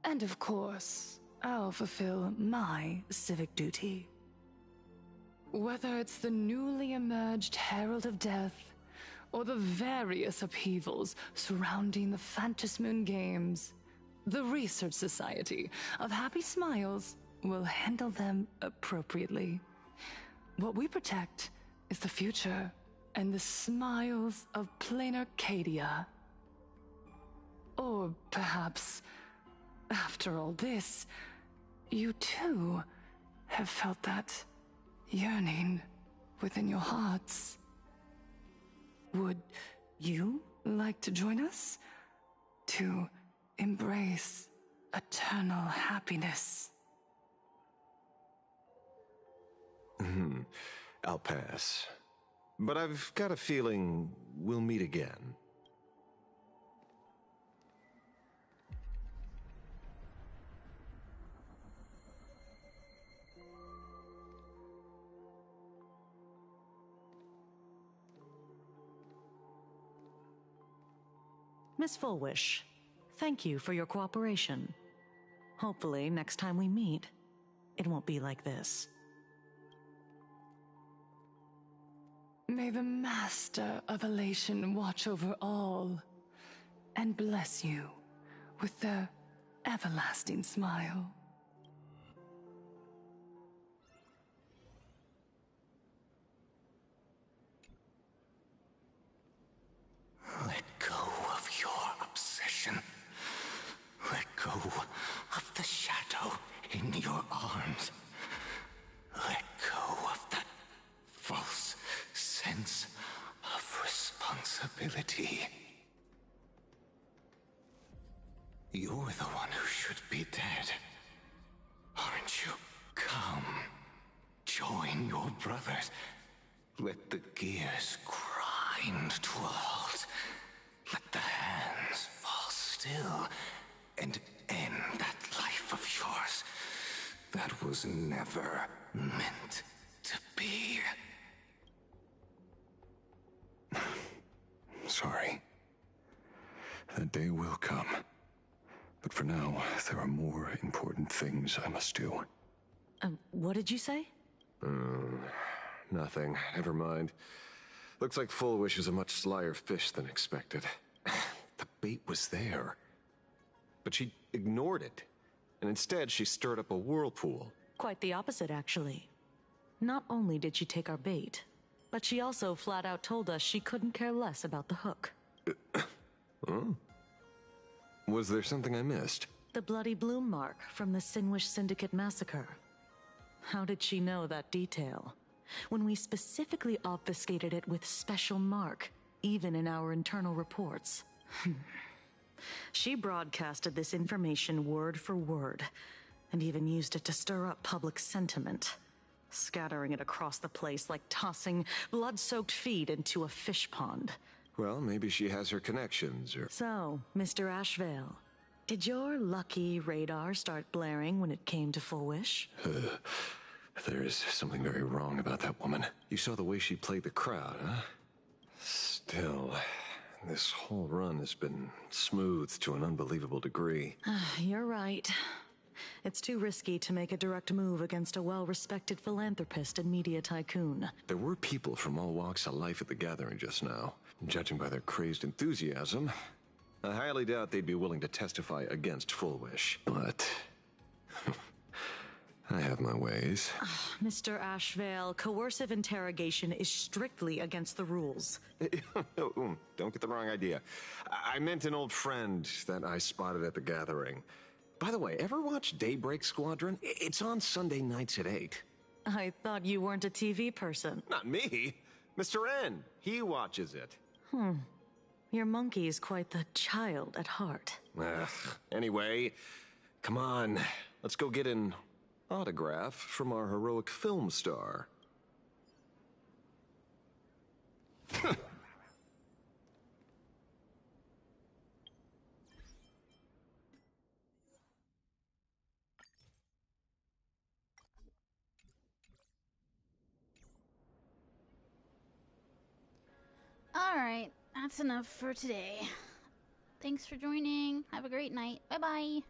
And of course, I'll fulfill my civic duty. Whether it's the newly emerged Herald of Death or the various upheavals surrounding the Phantasmoon Games, the Research Society of Happy Smiles will handle them appropriately. What we protect is the future and the smiles of plain Arcadia. Or perhaps, after all this, you too have felt that yearning within your hearts. Would you like to join us to embrace eternal happiness? I'll pass. But I've got a feeling we'll meet again. Miss Fullwish, thank you for your cooperation. Hopefully, next time we meet, it won't be like this. May the Master of Elation watch over all and bless you with their everlasting smile. Let go of your obsession. Let go of the shadow in your arms. Let go of that false sense of responsibility. You're the one who should be dead, aren't you? Come, join your brothers. Let the gears cry. grind to a halt. Let the hands fall still and end that life of yours that was never meant to be. Sorry. That day will come. But for now, there are more important things I must do. What did you say? Nothing. Never mind. Looks like Full Wish is a much slyer fish than expected. The bait was there. But she ignored it. And instead, she stirred up a whirlpool. Quite the opposite, actually. Not only did she take our bait, but she also flat out told us she couldn't care less about the hook. Oh? Was there something I missed? The bloody bloom mark from the Sinwish Syndicate massacre. How did she know that detail? When we specifically obfuscated it with special mark, even in our internal reports. She broadcasted this information word for word, and even used it to stir up public sentiment, scattering it across the place like tossing blood-soaked feed into a fish pond. Well, maybe she has her connections, or... So, Mr. Ashvale, did your lucky radar start blaring when it came to Full Wish? There is something very wrong about that woman. You saw the way she played the crowd, huh? Still, this whole run has been smoothed to an unbelievable degree. You're right. It's too risky to make a direct move against a well-respected philanthropist and media tycoon. There were people from all walks of life at the gathering just now. Judging by their crazed enthusiasm, I highly doubt they'd be willing to testify against Full Wish. But I have my ways. Mr. Ashvale, coercive interrogation is strictly against the rules. Don't get the wrong idea. I meant an old friend that I spotted at the gathering. By the way, ever watch Daybreak Squadron? It's on Sunday nights at 8. I thought you weren't a TV person. Not me. Mr. N. He watches it. Your monkey is quite the child at heart. Anyway, come on. Let's go get an autograph from our heroic film star. Alright, that's enough for today. Thanks for joining. Have a great night. Bye-bye.